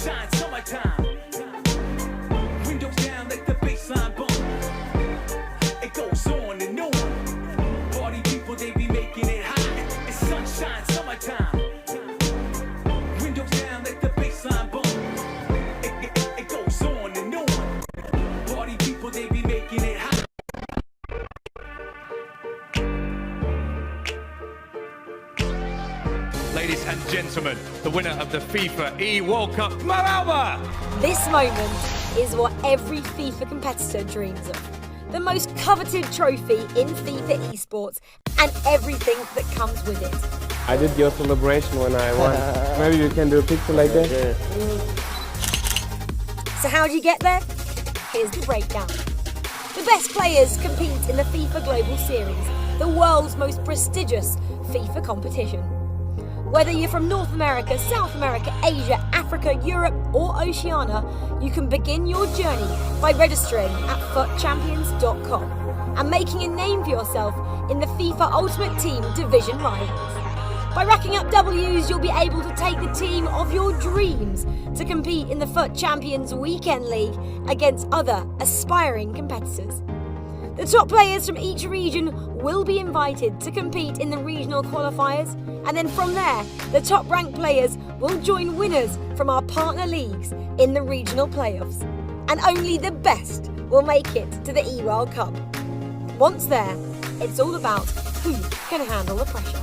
sunshine, summertime. Windows down, let the bassline bump. It goes on and on. Party people, they be making it hot. It's sunshine, summertime. Windows down, let the bassline bump. It goes on and on. Party people, they be making it hot. Ladies and gentlemen, the winner of the FIFA E-World Cup, Mo Alba! This moment is what every FIFA competitor dreams of. The most coveted trophy in FIFA esports and everything that comes with it. I did your celebration when I won. Maybe you can do a picture like that? So how do you get there? Here's the breakdown. The best players compete in the FIFA Global Series, the world's most prestigious FIFA competition. Whether you're from North America, South America, Asia, Africa, Europe or Oceania, you can begin your journey by registering at FUTChampions.com and making a name for yourself in the FIFA Ultimate Team Division Rivals. By racking up W's, you'll be able to take the team of your dreams to compete in the FUT Champions Weekend League against other aspiring competitors. The top players from each region will be invited to compete in the regional qualifiers, and then from there, the top-ranked players will join winners from our partner leagues in the regional playoffs. And only the best will make it to the E-World Cup. Once there, it's all about who can handle the pressure.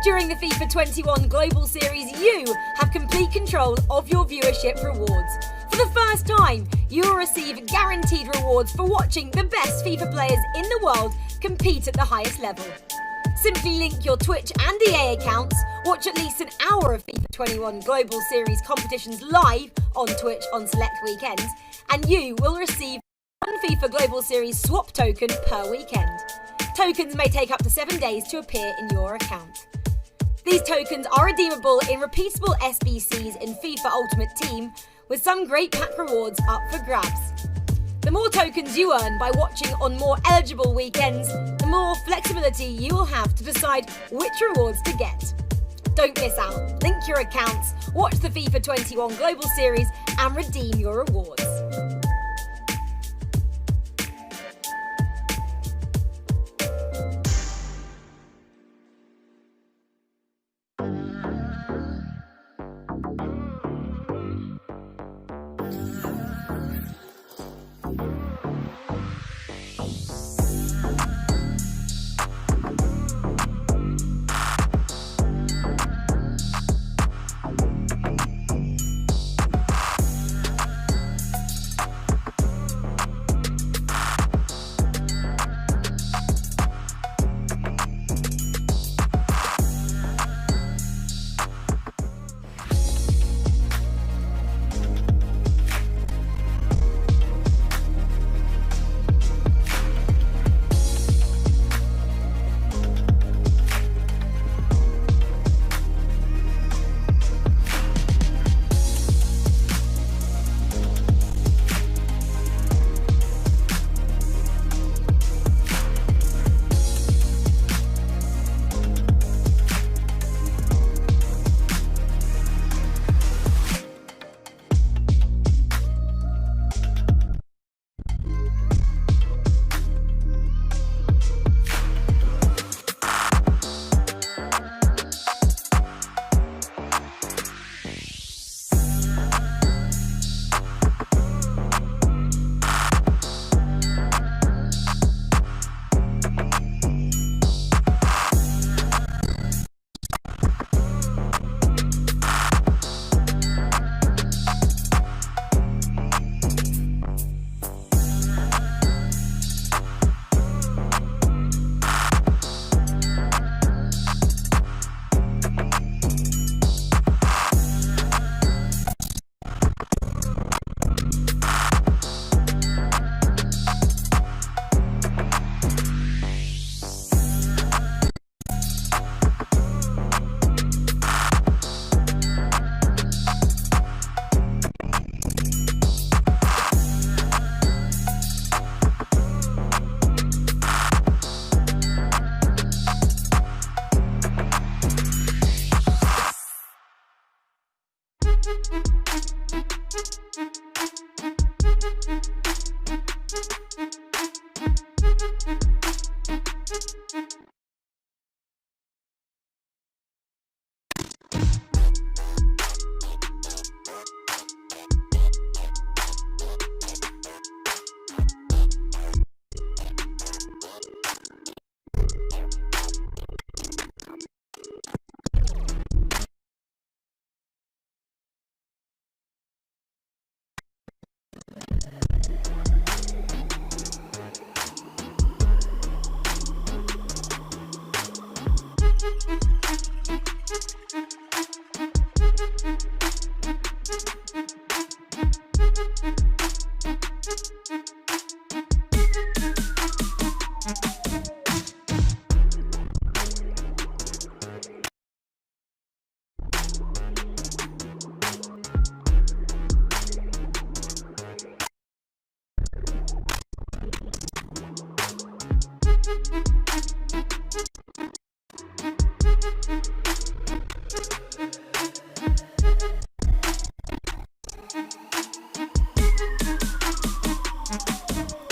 During the FIFA 21 Global Series, you have complete control of your viewership rewards. For the first time, you will receive guaranteed rewards for watching the best FIFA players in the world compete at the highest level. Simply link your Twitch and EA accounts, watch at least an hour of FIFA 21 Global Series competitions live on Twitch on select weekends, and you will receive one FIFA Global Series swap token per weekend. Tokens may take up to 7 days to appear in your account. These tokens are redeemable in repeatable SBCs in FIFA Ultimate Team, with some great pack rewards up for grabs. The more tokens you earn by watching on more eligible weekends, the more flexibility you will have to decide which rewards to get. Don't miss out. Link your accounts, watch the FIFA 21 Global Series and redeem your rewards.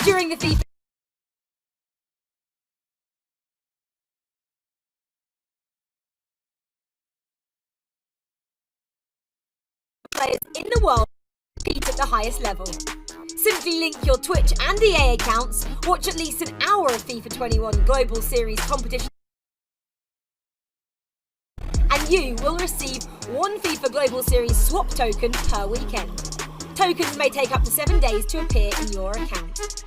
During the FIFA players in the world compete at the highest level. Simply link your Twitch and EA accounts, watch at least an hour of FIFA 21 Global Series competition, and you will receive one FIFA Global Series swap token per weekend. Tokens may take up to 7 days to appear in your account.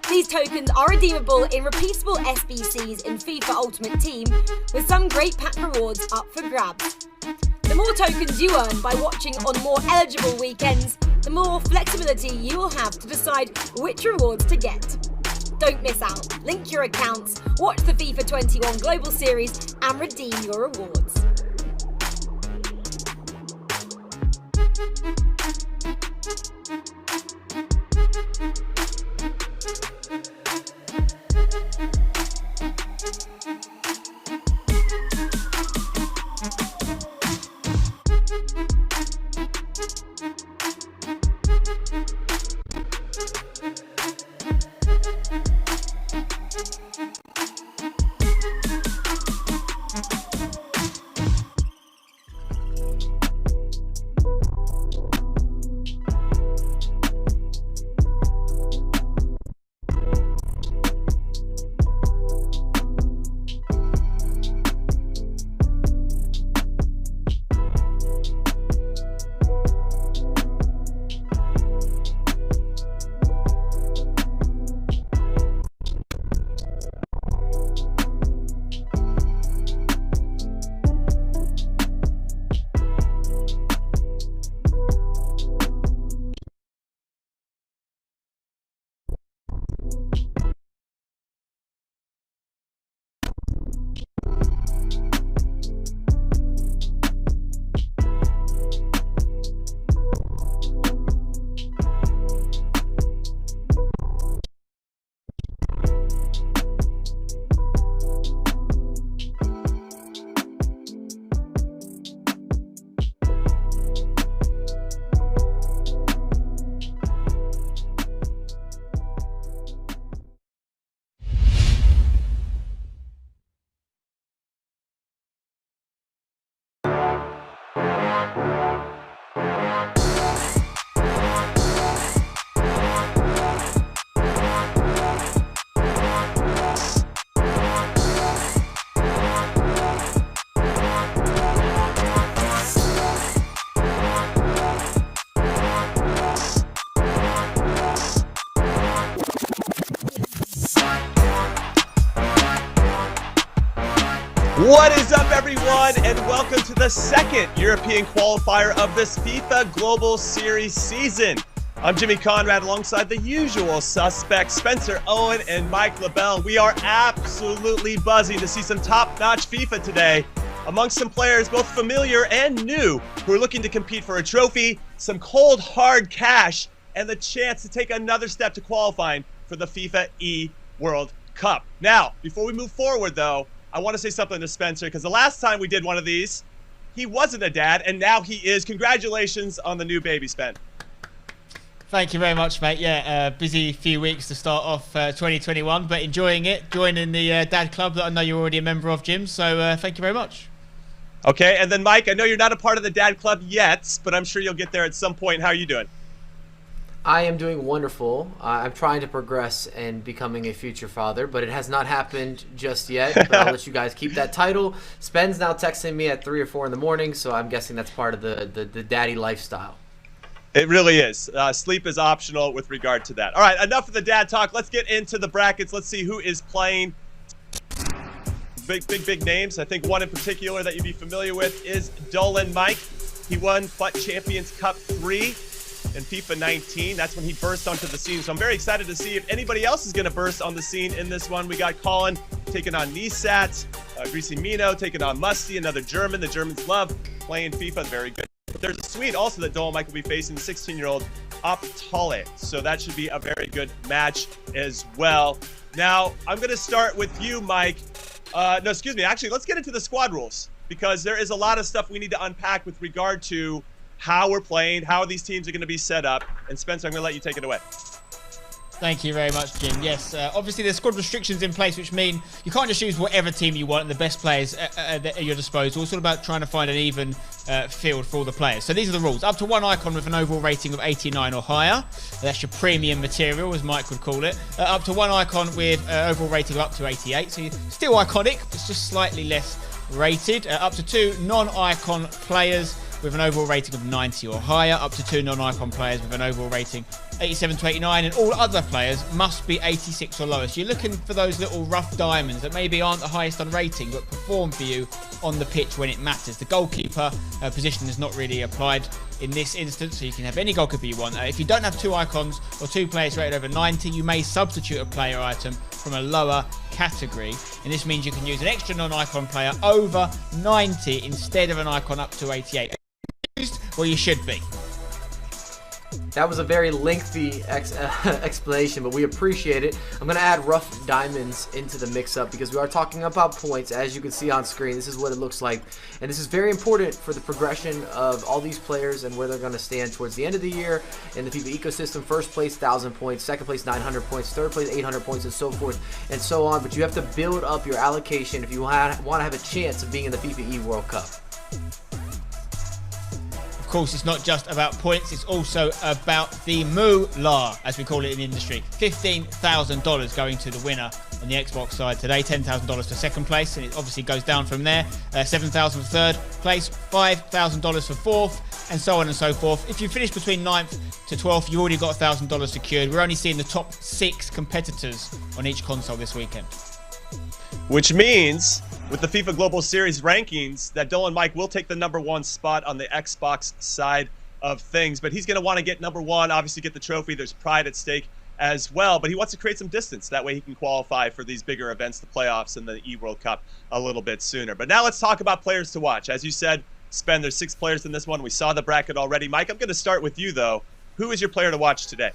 These tokens are redeemable in repeatable SBCs in FIFA Ultimate Team, with some great pack rewards up for grabs. The more tokens you earn by watching on more eligible weekends, the more flexibility you will have to decide which rewards to get. Don't miss out. Link your accounts, watch the FIFA 21 Global Series, and redeem your rewards. What is up, everyone, and welcome to the second European qualifier of this FIFA Global Series season. I'm Jimmy Conrad alongside the usual suspects, Spencer Owen and Mike LaBelle. We are absolutely buzzing to see some top-notch FIFA today, amongst some players both familiar and new who are looking to compete for a trophy, some cold, hard cash, and the chance to take another step to qualifying for the FIFA E World Cup. Now, before we move forward, though, I want to say something to Spencer, because the last time we did one of these, he wasn't a dad, and now he is. Congratulations on the new baby, Spen. Thank you very much, mate. Yeah, busy few weeks to start off 2021, but enjoying it, joining the dad club that I know you're already a member of, Jim. So thank you very much. Okay, and then Mike, I know you're not a part of the dad club yet, but I'm sure you'll get there at some point. How are you doing? I am doing wonderful. I'm trying to progress and becoming a future father, but it has not happened just yet. But I'll let you guys keep that title. Spen's now texting me at 3 or 4 in the morning, so I'm guessing that's part of the daddy lifestyle. It really is. Sleep is optional with regard to that. All right, enough of the dad talk. Let's get into the brackets. Let's see who is playing. Big names. I think one in particular that you'd be familiar with is Dolan Mike. He won FUT Champions Cup 3 in FIFA 19. That's when he burst onto the scene. So I'm very excited to see if anybody else is going to burst on the scene in this one. We got Colin taking on Nisat, Greasy Mino taking on Musty, another German. The Germans love playing FIFA. Very good. But there's a Swede also that Dolan Mike will be facing, 16-year-old Optale. So that should be a very good match as well. Now, I'm going to start with you, Mike. No, excuse me. Actually, let's get into the squad rules, because there is a lot of stuff we need to unpack with regard to how we're playing, how these teams are going to be set up. And Spencer, I'm going to let you take it away. Thank you very much, Jim. Yes, obviously there's squad restrictions in place, which mean you can't just use whatever team you want and the best players at your disposal. It's all about trying to find an even field for all the players. So these are the rules. Up to one icon with an overall rating of 89 or higher. That's your premium material, as Mike would call it. Up to one icon with overall rating of up to 88. So you're still iconic, but it's just slightly less rated. Up to 2 non-icon players with an overall rating of 90 or higher, up to 2 non-icon players with an overall rating 87 to 89, and all other players must be 86 or lower. So you're looking for those little rough diamonds that maybe aren't the highest on rating, but perform for you on the pitch when it matters. The goalkeeper position is not really applied in this instance, so you can have any goalkeeper you want. If you don't have 2 icons or 2 players rated over 90, you may substitute a player item from a lower category, and this means you can use an extra non-icon player over 90 instead of an icon up to 88. Well, you should be. That was a very lengthy explanation, but we appreciate it. I'm going to add rough diamonds into the mix-up because we are talking about points. As you can see on screen, this is what it looks like. And this is very important for the progression of all these players and where they're going to stand towards the end of the year in the FIFA ecosystem. First place, 1,000 points. Second place, 900 points. Third place, 800 points, and so forth and so on. But you have to build up your allocation if you want to have a chance of being in the FIFA E World Cup. Of course, it's not just about points, it's also about the moolah, as we call it in the industry. $15,000 going to the winner on the Xbox side today, $10,000 for second place, and it obviously goes down from there. $7,000 for third place, $5,000 for fourth, and so on and so forth. If you finish between 9th to 12th, you've already got $1,000 secured. We're only seeing the top 6 competitors on each console this weekend. Which means, with the FIFA Global Series rankings, that Dolan Mike will take the #1 spot on the Xbox side of things. But he's going to want to get #1, obviously get the trophy. There's pride at stake as well. But he wants to create some distance. That way he can qualify for these bigger events, the playoffs and the E-World Cup, a little bit sooner. But now let's talk about players to watch. As you said, Spen, there's 6 players in this one. We saw the bracket already. Mike, I'm going to start with you, though. Who is your player to watch today?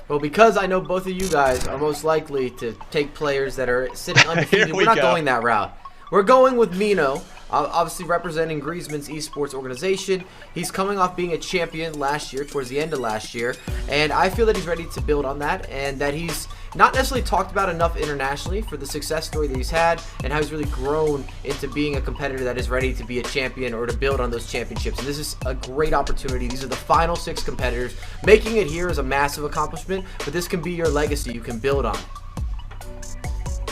Well, because I know both of you guys are most likely to take players that are sitting undefeated, we're not going that route. We're going with Mino, obviously representing Griezmann's esports organization. He's coming off being a champion last year, towards the end of last year, and I feel that he's ready to build on that, and that he's not necessarily talked about enough internationally for the success story that he's had and how he's really grown into being a competitor that is ready to be a champion or to build on those championships. And this is a great opportunity. These are the final 6 competitors. Making it here is a massive accomplishment, but this can be your legacy you can build on.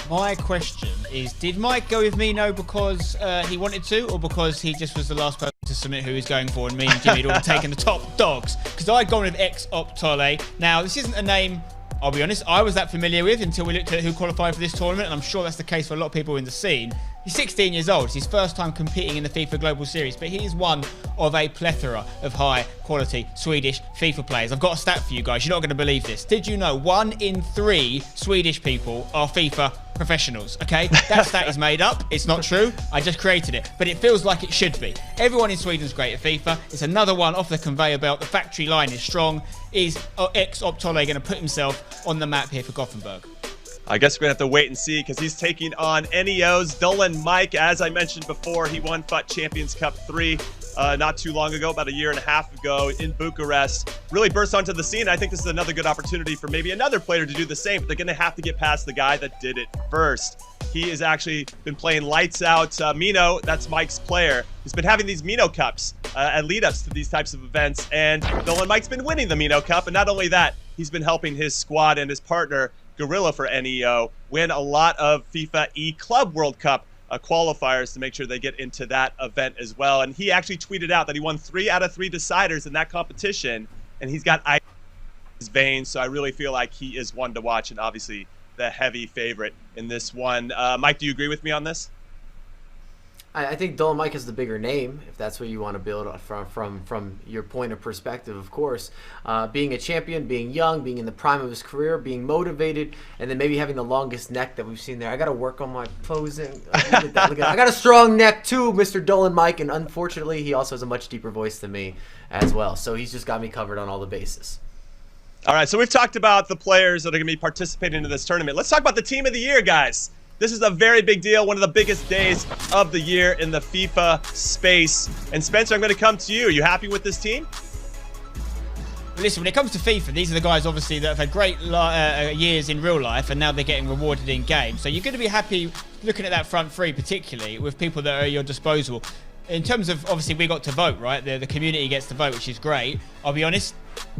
My question is, did Mike go with Mino because he wanted to, or because he just was the last person to submit who he's going for, and me and Jimmy had all taken the top dogs? Because I'd gone with Optale. Now, this isn't a name, I'll be honest, I was that familiar with until we looked at who qualified for this tournament, and I'm sure that's the case for a lot of people in the scene. He's 16 years old. It's his first time competing in the FIFA Global Series, but he is one of a plethora of high-quality Swedish FIFA players. I've got a stat for you guys. You're not going to believe this. Did you know 1 in 3 Swedish people are FIFA professionals? Okay, that stat is made up. It's not true. I just created it, but it feels like it should be. Everyone in Sweden's great at FIFA. It's another one off the conveyor belt. The factory line is strong. Is Optale going to put himself on the map here for Gothenburg? I guess we're going to have to wait and see because he's taking on NEO's Dolan Mike. As I mentioned before, he won FUT Champions Cup 3 not too long ago, about a year and a half ago in Bucharest. Really burst onto the scene. I think this is another good opportunity for maybe another player to do the same, but they're going to have to get past the guy that did it first. He has actually been playing lights out. Mino, that's Mike's player, he's been having these Mino Cups at lead-ups to these types of events, and Dolan Mike's been winning the Mino Cup, and not only that, he's been helping his squad and his partner, Gorilla for NEO, win a lot of FIFA E-Club World Cup qualifiers to make sure they get into that event as well. And he actually tweeted out that he won 3 out of 3 deciders in that competition, and he's got ice in his veins, so I really feel like he is one to watch, and obviously the heavy favorite in this one. Mike, do you agree with me on this? I think Dolan Mike is the bigger name, if that's what you want to build from your point of perspective, of course. Being a champion, being young, being in the prime of his career, being motivated, and then maybe having the longest neck that we've seen there. I got to work on my posing. Look at that. I got a strong neck too, Mr. Dolan Mike, and unfortunately, he also has a much deeper voice than me as well. So he's just got me covered on all the bases. All right, so we've talked about the players that are going to be participating in this tournament. Let's talk about the team of the year, guys. This is a very big deal, one of the biggest days of the year in the FIFA space. And Spencer, I'm going to come to you. Are you happy with this team? Listen, when it comes to FIFA, these are the guys, obviously, that have had great years in real life, and now they're getting rewarded in game. So you're going to be happy looking at that front three, particularly, with people that are at your disposal. In terms of, obviously, we got to vote, right? The community gets to vote, which is great. I'll be honest,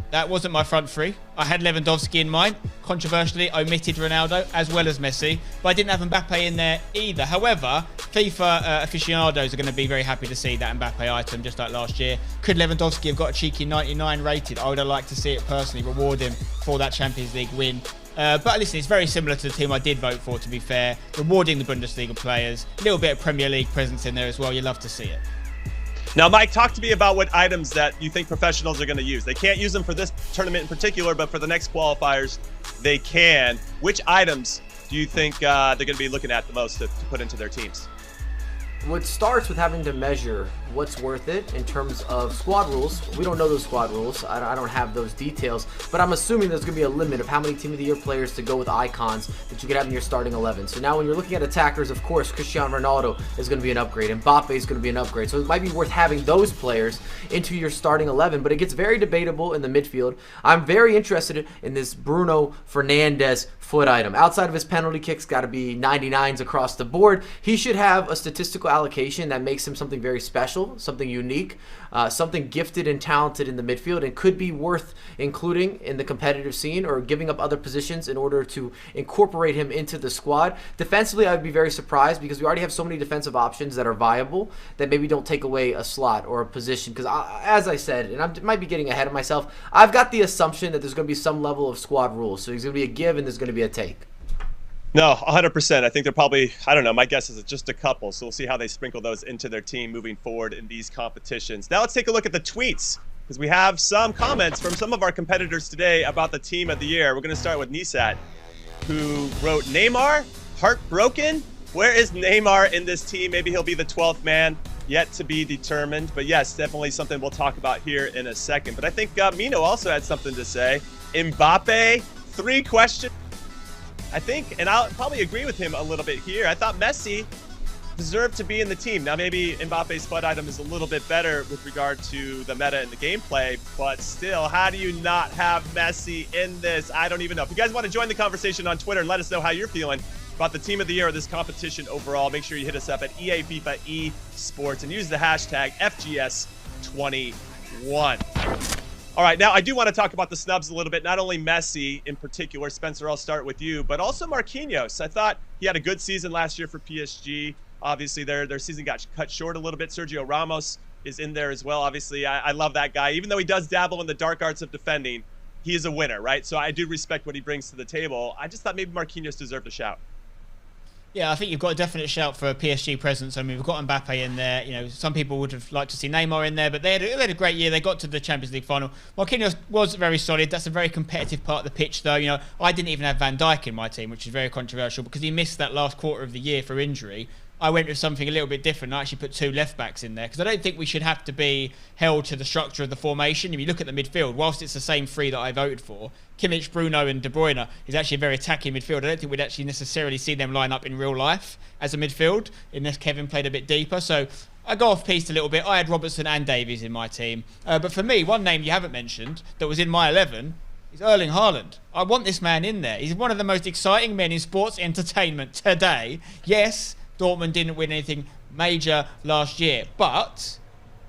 that wasn't my front three. I had Lewandowski in mind. Controversially, omitted Ronaldo as well as Messi, but I didn't have Mbappe in there either. However, FIFA aficionados are going to be very happy to see that Mbappe item, just like last year. Could Lewandowski have got a cheeky 99 rated? I would have liked to see it personally, reward him for that Champions League win. But listen, it's very similar to the team I did vote for, to be fair. Rewarding the Bundesliga players. A little bit of Premier League presence in there as well. You love to see it. Now, Mike, talk to me about what items that you think professionals are going to use. They can't use them for this tournament in particular, but for the next qualifiers, they can. Which items do you think they're going to be looking at the most to put into their teams? What starts with having to measure what's worth it in terms of squad rules. We don't know those squad rules. I don't have those details, but I'm assuming there's going to be a limit of how many Team of the Year players to go with icons that you could have in your starting 11. So now when you're looking at attackers, of course, Cristiano Ronaldo is going to be an upgrade. Mbappe is going to be an upgrade. So it might be worth having those players into your starting 11, but it gets very debatable in the midfield. I'm very interested in this Bruno Fernandes foot item. Outside of his penalty kicks, got to be 99s across the board. He should have a statistical allocation that makes him something very special, something unique, something gifted and talented in the midfield, and could be worth including in the competitive scene or giving up other positions in order to incorporate him into the squad. Defensively, I'd be very surprised because we already have so many defensive options that are viable that maybe don't take away a slot or a position. Because as I said, and I might be getting ahead of myself, I've got the assumption that there's going to be some level of squad rules. So there's going to be a give and there's going to be a take. No, 100%. I think they're probably, I don't know, my guess is it's just a couple. So we'll see how they sprinkle those into their team moving forward in these competitions. Now let's take a look at the tweets, because we have some comments from some of our competitors today about the team of the year. We're going to start with Nisat, who wrote, Neymar, heartbroken? Where is Neymar in this team? Maybe he'll be the 12th man, yet to be determined. But yes, definitely something we'll talk about here in a second. But I think Mino also had something to say. Mbappe, 3 questions. I think, and I'll probably agree with him a little bit here, I thought Messi deserved to be in the team. Now, maybe Mbappe's FUT item is a little bit better with regard to the meta and the gameplay, but still, how do you not have Messi in this? I don't even know. If you guys want to join the conversation on Twitter and let us know how you're feeling about the team of the year of this competition overall, make sure you hit us up at EA FIFA Esports and use the hashtag FGS21. All right, now I do want to talk about the snubs a little bit. Not only Messi in particular, Spencer, I'll start with you, but also Marquinhos. I thought he had a good season last year for PSG. Obviously, their season got cut short a little bit. Sergio Ramos is in there as well. Obviously, I love that guy. Even though he does dabble in the dark arts of defending, he is a winner, right? So I do respect what he brings to the table. I just thought maybe Marquinhos deserved a shout. Yeah, I think you've got a definite shout for a PSG presence. I mean, we've got Mbappe in there. You know, some people would have liked to see Neymar in there, but they had a great year. They got to the Champions League final. Marquinhos was very solid. That's a very competitive part of the pitch, though. You know, I didn't even have Van Dijk in my team, which is very controversial because he missed that last quarter of the year for injury. I went with something a little bit different. I actually put 2 left-backs in there because I don't think we should have to be held to the structure of the formation. If you look at the midfield, whilst it's the same 3 that I voted for, Kimmich, Bruno and De Bruyne is actually a very attacking midfield. I don't think we'd actually necessarily see them line up in real life as a midfield unless Kevin played a bit deeper. So I go off-piste a little bit. I had Robertson and Davies in my team. But for me, one name you haven't mentioned that was in my 11 is Erling Haaland. I want this man in there. He's one of the most exciting men in sports entertainment today. Yes, Dortmund didn't win anything major last year, but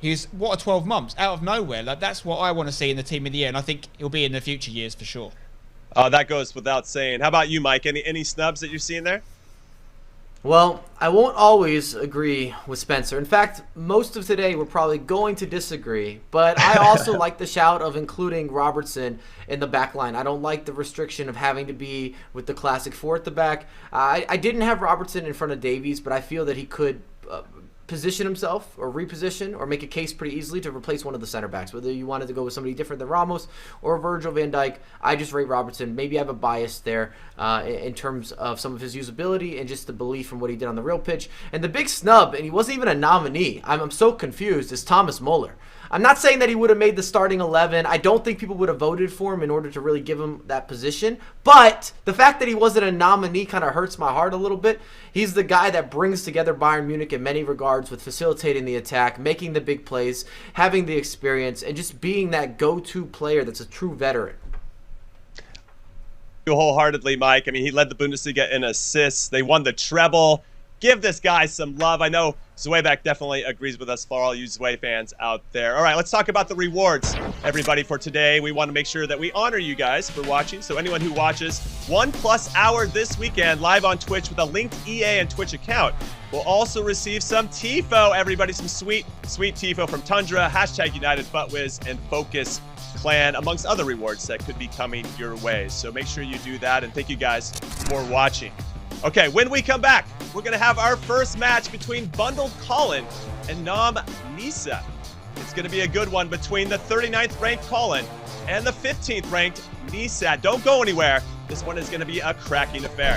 he's, what, a 12 months out of nowhere. Like, that's what I want to see in the team of the year, and I think he'll be in the future years for sure. That goes without saying. How about you, Mike? Any snubs that you're seeing there? Well, I won't always agree with Spencer. In fact, most of today we're probably going to disagree. But I also like the shout of including Robertson in the back line. I don't like the restriction of having to be with the classic 4 at the back. I didn't have Robertson in front of Davies, but I feel that he could position himself or reposition or make a case pretty easily to replace one of the center backs. Whether you wanted to go with somebody different than Ramos or Virgil van Dijk, I just rate Robertson. Maybe I have a bias there in terms of some of his usability and just the belief from what he did on the real pitch. And the big snub, and he wasn't even a nominee, I'm so confused, is Thomas Muller. I'm not saying that he would have made the starting 11. I don't think people would have voted for him in order to really give him that position. But the fact that he wasn't a nominee kind of hurts my heart a little bit. He's the guy that brings together Bayern Munich in many regards with facilitating the attack, making the big plays, having the experience, and just being that go-to player that's a true veteran. Wholeheartedly, Mike. I mean, he led the Bundesliga in assists. They won the treble. Give this guy some love. I know Zweback definitely agrees with us for all you Zwe fans out there. All right, let's talk about the rewards, everybody, for today. We want to make sure that we honor you guys for watching. So anyone who watches 1+ hour this weekend live on Twitch with a linked EA and Twitch account will also receive some TIFO, everybody. Some sweet, sweet TIFO from Tundra, #UnitedFutWiz, and Focus Clan, amongst other rewards that could be coming your way. So make sure you do that, and thank you guys for watching. Okay, when we come back, we're going to have our first match between Bundled Colin and Nam Nisa. It's going to be a good one between the 39th ranked Colin and the 15th ranked Nisa. Don't go anywhere. This one is going to be a cracking affair.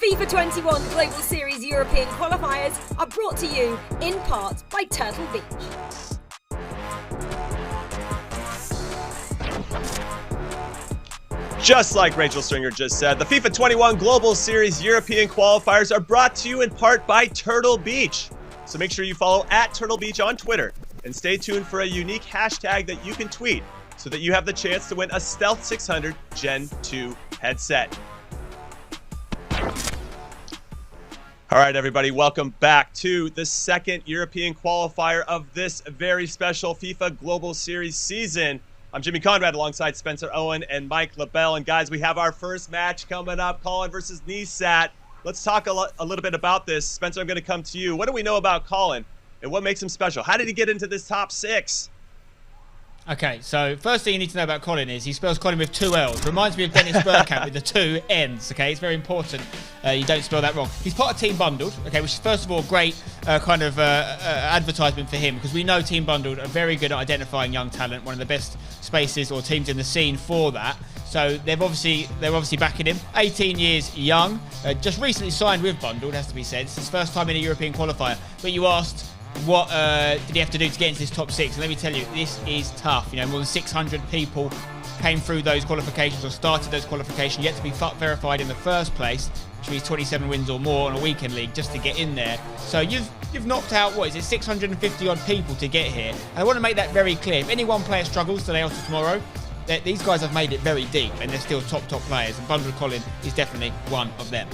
FIFA 21 Global Series European qualifiers are brought to you in part by Turtle Beach. Just like Rachel Stringer just said, the FIFA 21 Global Series European qualifiers are brought to you in part by Turtle Beach. So make sure you follow @Turtle Beach on Twitter and stay tuned for a unique hashtag that you can tweet so that you have the chance to win a Stealth 600 Gen 2 headset. All right, everybody, welcome back to the second European qualifier of this very special FIFA Global Series season. I'm Jimmy Conrad alongside Spencer Owen and Mike LaBelle. And guys, we have our first match coming up, Colin versus Nisat. Let's talk a little bit about this. Spencer, I'm going to come to you. What do we know about Colin and what makes him special? How did he get into this top 6? Okay, so first thing you need to know about Colin is he spells Colin with 2 L's. Reminds me of Dennis Bergkamp with the 2 N's, okay? It's very important you don't spell that wrong. He's part of Team Bundled, okay, which is first of all great advertisement for him, because we know Team Bundled are very good at identifying young talent, one of the best spaces or teams in the scene for that. So they're obviously backing him. 18 years young, just recently signed with Bundled, has to be said. It's his first time in a European qualifier. But you asked, what did he have to do to get into this top 6? And let me tell you, this is tough. You know, more than 600 people came through those qualifications or started those qualifications, yet to be verified in the first place, which means 27 wins or more on a weekend league just to get in there. So you've knocked out, what is it, 650 odd people to get here. And I want to make that very clear. If any one player struggles today or tomorrow, these guys have made it very deep and they're still top players, and Bundled Colin is definitely one of them.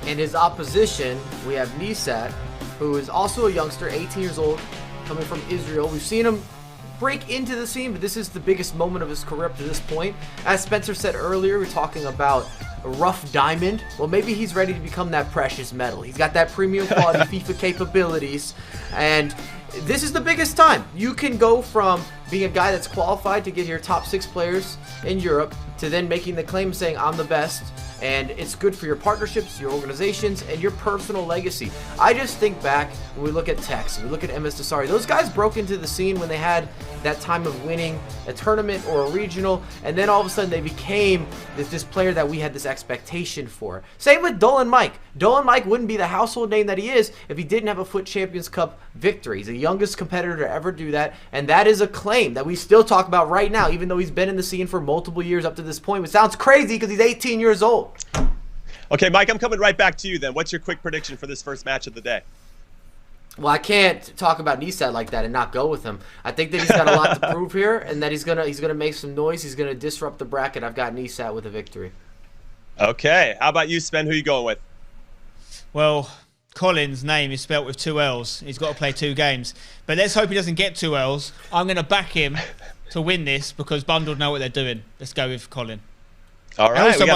In his opposition, we have Nisat, who is also a youngster, 18 years old, coming from Israel. We've seen him break into the scene, but this is the biggest moment of his career up to this point. As Spencer said earlier, we're talking about a rough diamond. Well, maybe he's ready to become that precious metal. He's got that premium quality FIFA capabilities, and this is the biggest time. You can go from being a guy that's qualified to get your top 6 players in Europe to then making the claim saying, I'm the best. And it's good for your partnerships, your organizations, and your personal legacy. I just think back when we look at Tex, we look at MS Desari. Those guys broke into the scene when they had that time of winning a tournament or a regional, and then all of a sudden they became this player that we had this expectation for. Same with Dolan Mike. Dolan Mike wouldn't be the household name that he is if he didn't have a FUT Champions Cup victory. He's the youngest competitor to ever do that, and that is a claim that we still talk about right now, even though he's been in the scene for multiple years up to this point. It sounds crazy because he's 18 years old. Okay, Mike, I'm coming right back to you then. What's your quick prediction for this first match of the day? Well, I can't talk about Nisat like that and not go with him. I think that he's got a lot to prove here, and that he's gonna make some noise. He's gonna disrupt the bracket. I've got Nisat with a victory. Okay, how about you, Sven? Who are you going with? Well, Colin's name is spelt with 2 L's. He's got to play 2 games. But let's hope he doesn't get 2 L's. I'm going to back him to win this because Bundled know what they're doing. Let's go with Colin. All right. And also,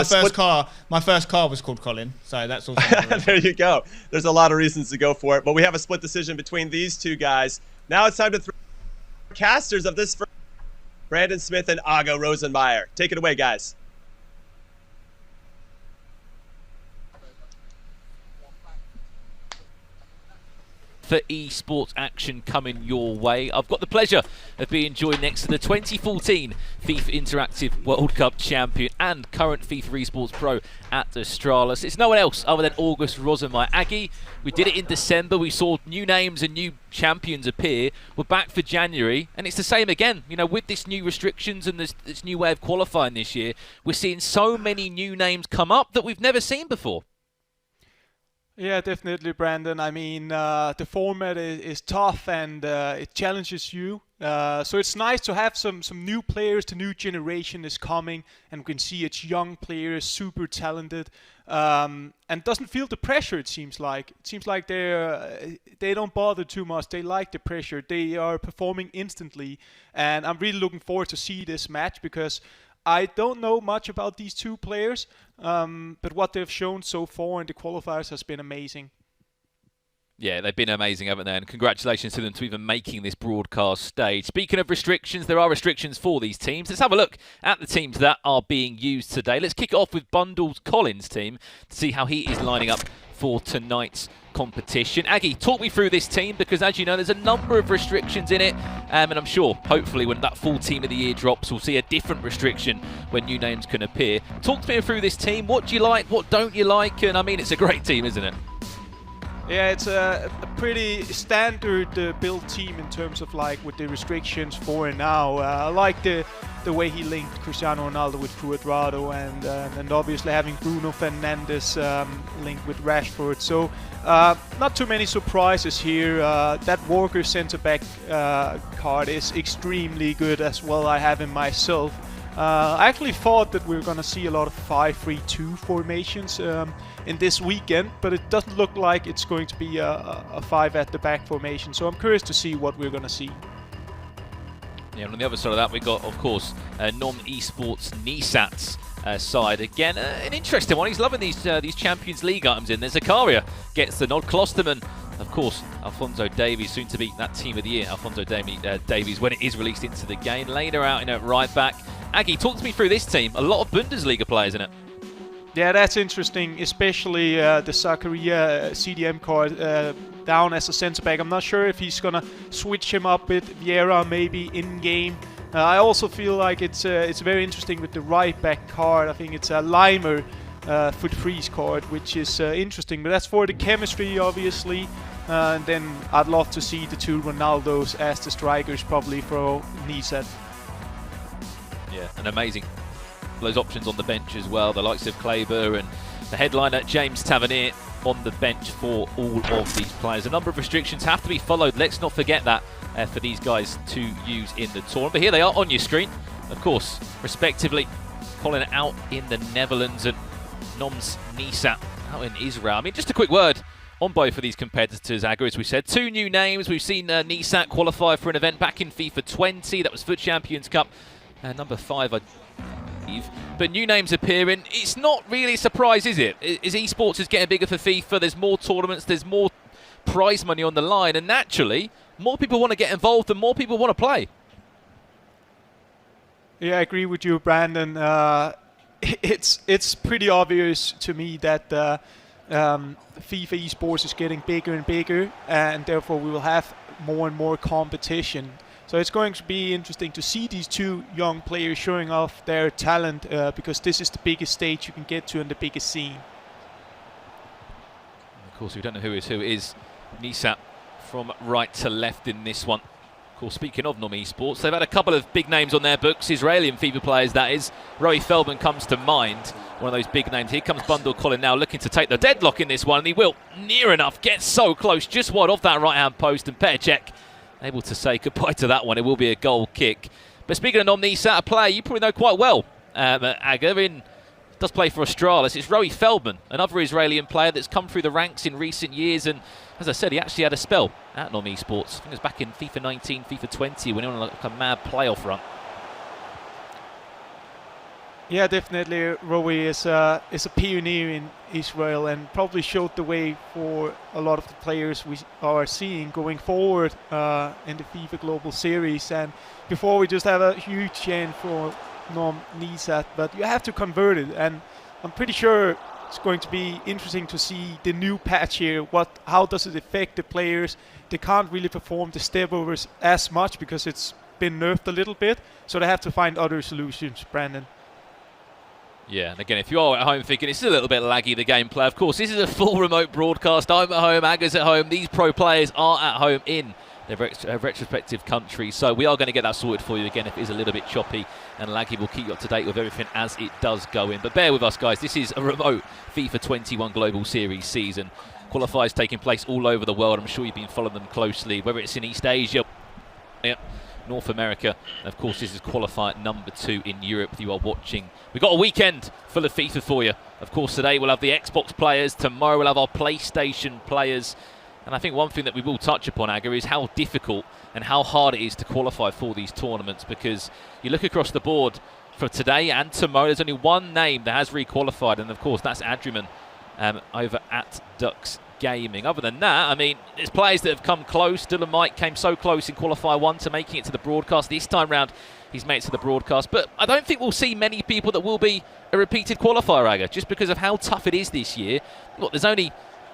my first car was called Colin, so that's also. There you go. There's a lot of reasons to go for it, but we have a split decision between these 2 guys. Now it's time to throw casters of this first, Brandon Smith and Ago Rosenmeyer. Take it away, guys. For esports action coming your way. I've got the pleasure of being joined next to the 2014 FIFA Interactive World Cup champion and current FIFA Esports Pro at Astralis. It's no one else other than August Rosenmeyer. Aggie, we did it in December. We saw new names and new champions appear. We're back for January, and it's the same again. You know, with this new restrictions and this new way of qualifying this year, we're seeing so many new names come up that we've never seen before. Yeah, definitely, Brandon. I mean, the format is tough and it challenges you. So it's nice to have some new players. The new generation is coming, and we can see it's young players, super talented, and doesn't feel the pressure. It seems like they don't bother too much. They like the pressure. They are performing instantly, and I'm really looking forward to see this match because I don't know much about these 2 players, but what they've shown so far in the qualifiers has been amazing. Yeah, they've been amazing, haven't they? And congratulations to them to even making this broadcast stage. Speaking of restrictions, there are restrictions for these teams. Let's have a look at the teams that are being used today. Let's kick it off with Bundled Colin's team to see how he is lining up for tonight's competition. Aggie, talk me through this team because, as you know, there's a number of restrictions in it, and I'm sure, hopefully, when that full team of the year drops, we'll see a different restriction when new names can appear. Talk to me through this team. What do you like? What don't you like? And I mean, it's a great team, isn't it? Yeah, it's a pretty standard build team in terms of like with the restrictions for and now. I like the way he linked Cristiano Ronaldo with Cuadrado and obviously having Bruno Fernandes linked with Rashford. So not too many surprises here. That Walker centre-back card is extremely good as well. I have him myself. I actually thought that we were going to see a lot of 5-3-2 formations in this weekend, but it doesn't look like it's going to be a 5 at the back formation. So I'm curious to see what we're going to see. Yeah, and on the other side of that, we got, of course, non-esports Nisat's side. Again, an interesting one. He's loving these Champions League items in there. Zakaria gets the nod. Klosterman Of course, Alphonso Davies, soon to be that Team of the Year, Alphonso Davies, when it is released into the game. Later out in at right back. Aggie, talk to me through this team. A lot of Bundesliga players in it. Yeah, that's interesting, especially the Zakaria CDM card down as a centre back. I'm not sure if he's gonna switch him up with Vieira maybe in game. I also feel like it's very interesting with the right back card. I think it's a Limer foot freeze card, which is interesting. But that's for the chemistry, obviously. And then I'd love to see the two Ronaldos as the strikers, probably for Nisat. Yeah, and amazing. Those options on the bench as well, the likes of Kleber and the headliner James Tavernier on the bench for all of these players. A number of restrictions have to be followed. Let's not forget that for these guys to use in the tournament. But here they are on your screen, of course, respectively. Colin out in the Netherlands and Noms Nisat out in Israel. I mean, just a quick word on both of these competitors, Aga, as we said. Two new names. We've seen Nisat qualify for an event back in FIFA 20. That was FUT Champions Cup. Number 5, I believe. But new names appearing. It's not really a surprise, is it? Is esports is getting bigger for FIFA. There's more tournaments. There's more prize money on the line. And naturally, more people want to get involved and more people want to play. Yeah, I agree with you, Brandon. It's pretty obvious to me that FIFA esports is getting bigger and bigger, and therefore we will have more and more competition. So it's going to be interesting to see these two young players showing off their talent, because this is the biggest stage you can get to and the biggest scene. Of course, we don't know who is Nisat from right to left in this one. Of course, speaking of Nom Esports, they've had a couple of big names on their books, Israeli and FIFA players, that is. Roy Feldman comes to mind, one of those big names. Here comes Bundle Colin now looking to take the deadlock in this one, and he will, near enough, get so close, just wide off that right-hand post, and Petacek able to say goodbye to that one. It will be a goal kick. But speaking of Nom Nisat, a player you probably know quite well, Aga, does play for Astralis. It's Roy Feldman, another Israeli player that's come through the ranks in recent years, and as I said, he actually had a spell at Nom Esports. I think it was back in FIFA 19, FIFA 20, when he went on like a mad playoff run. Yeah, definitely. Roy is a pioneer in Israel and probably showed the way for a lot of the players we are seeing going forward in the FIFA Global Series. And before, we just have a huge chant for Nom Nisat, but you have to convert it. And I'm pretty sure it's going to be interesting to see the new patch here. How does it affect the players? They can't really perform the step overs as much because it's been nerfed a little bit, so they have to find other solutions, Brandon. Yeah, and again, if you are at home thinking it's a little bit laggy, the gameplay, of course, this is a full remote broadcast. I'm at home, Aga's at home. These pro players are at home in their retrospective countries. So we are going to get that sorted for you again. If it is a little bit choppy and laggy, we'll keep you up to date with everything as it does go in. But bear with us, guys. This is a remote FIFA 21 Global Series season. Qualifiers taking place all over the world. I'm sure you've been following them closely, whether it's in East Asia, North America, and of course this is qualifier number 2 in Europe. You are watching. We've got a weekend full of FIFA for you. Of course, today we'll have the Xbox players, tomorrow we'll have our PlayStation players, and I think one thing that we will touch upon, Aga, is how difficult and how hard it is to qualify for these tournaments, because you look across the board for today and tomorrow, there's only one name that has re-qualified, and of course that's Adriman over at Dux Gaming. Other than that, I mean, there's players that have come close. Dylan Mike came so close in qualifier 1 to making it to the broadcast. This time round, he's made it to the broadcast. But I don't think we'll see many people that will be a repeated qualifier, Aga, just because of how tough it is this year. Look, there's only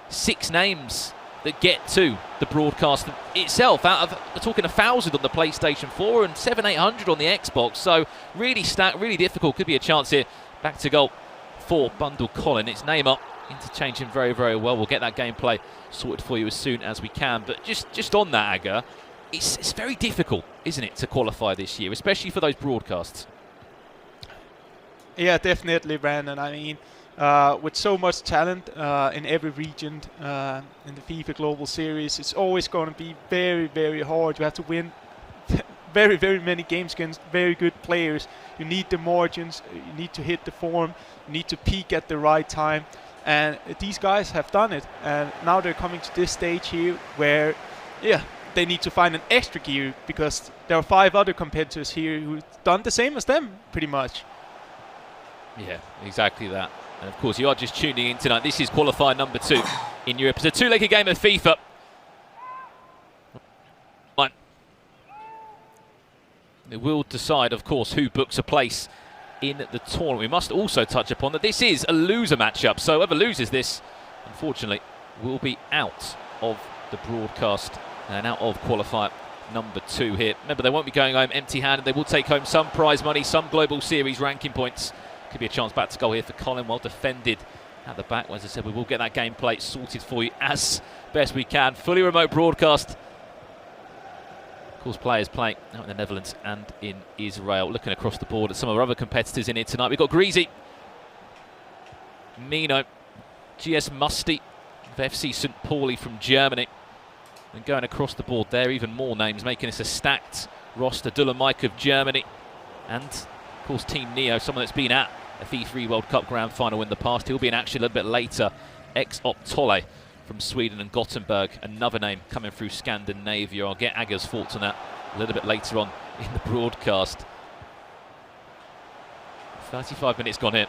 6 names that get to the broadcast itself. Out of, we're talking 1,000 on the PlayStation 4 and 700-800 on the Xbox. So really really difficult. Could be a chance here. Back to goal for Bundle Colin. It's Neymar. Interchanging very, very well. We'll get that gameplay sorted for you as soon as we can. But just on that, Aga, it's very difficult, isn't it, to qualify this year, especially for those broadcasts? Yeah, definitely, Brandon. I mean, with so much talent in every region in the FIFA Global Series, it's always going to be very, very hard. You have to win very, very many games against very good players. You need the margins. You need to hit the form. You need to peak at the right time. And these guys have done it, and now they're coming to this stage here where, yeah, they need to find an extra gear, because there are 5 other competitors here who've done the same as them, pretty much. Yeah, exactly that. And of course, you are just tuning in tonight. This is qualifier number 2 in Europe. It's a 2-legged game of FIFA. It will decide, of course, who books a place in the tournament. We must also touch upon that this is a loser matchup, so whoever loses this, unfortunately, will be out of the broadcast and out of qualifier number 2 here. Remember, they won't be going home empty-handed. They will take home some prize money, some Global Series ranking points. Could be a chance back to goal here for Colin. Well defended at the back. As I said, we will get that gameplay sorted for you as best we can. Fully remote broadcast. Of course, players playing out in the Netherlands and in Israel. Looking across the board at some of our other competitors in here tonight. We've got Greasy, Mino, GS Musty of FC St. Pauli from Germany. And going across the board there, even more names, making this a stacked roster. Dula Mike of Germany. And, of course, Team Neo, someone that's been at a FIFA World Cup Grand Final in the past. He'll be in action a little bit later. Ex-Optole from Sweden and Gothenburg. Another name coming through Scandinavia. I'll get Aga's thoughts on that a little bit later on in the broadcast. 35 minutes gone in.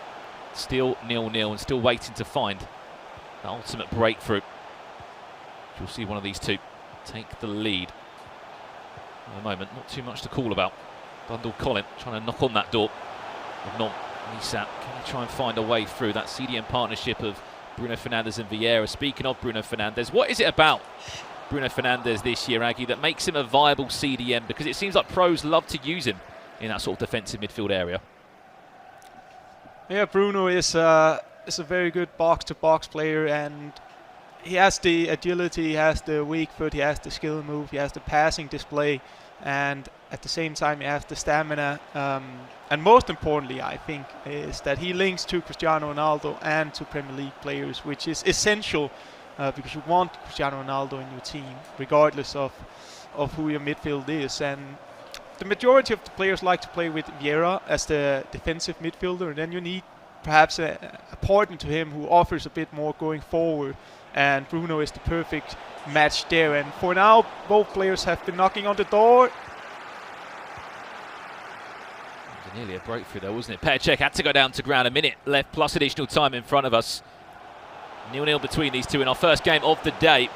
Still 0-0 and still waiting to find the ultimate breakthrough. You'll see one of these two take the lead. At the moment, not too much to call about. Bundle Colin trying to knock on that door of non-Nisat. Can he try and find a way through that CDM partnership of Bruno Fernandes and Vieira? Speaking of Bruno Fernandes, what is it about Bruno Fernandes this year, Aggie, that makes him a viable CDM? Because it seems like pros love to use him in that sort of defensive midfield area. Yeah, Bruno is a very good box-to-box player, and he has the agility, he has the weak foot, he has the skill move, he has the passing display, and at the same time he has the stamina. And most importantly, I think, is that he links to Cristiano Ronaldo and to Premier League players, which is essential because you want Cristiano Ronaldo in your team, regardless of who your midfield is. And the majority of the players like to play with Vieira as the defensive midfielder, and then you need perhaps a partner to him who offers a bit more going forward. And Bruno is the perfect match there. And for now, both players have been knocking on the door. Nearly a breakthrough though, wasn't it? Petr Cech had to go down to ground. A minute left plus additional time in front of us. 0-0 between these two in our first game of the day.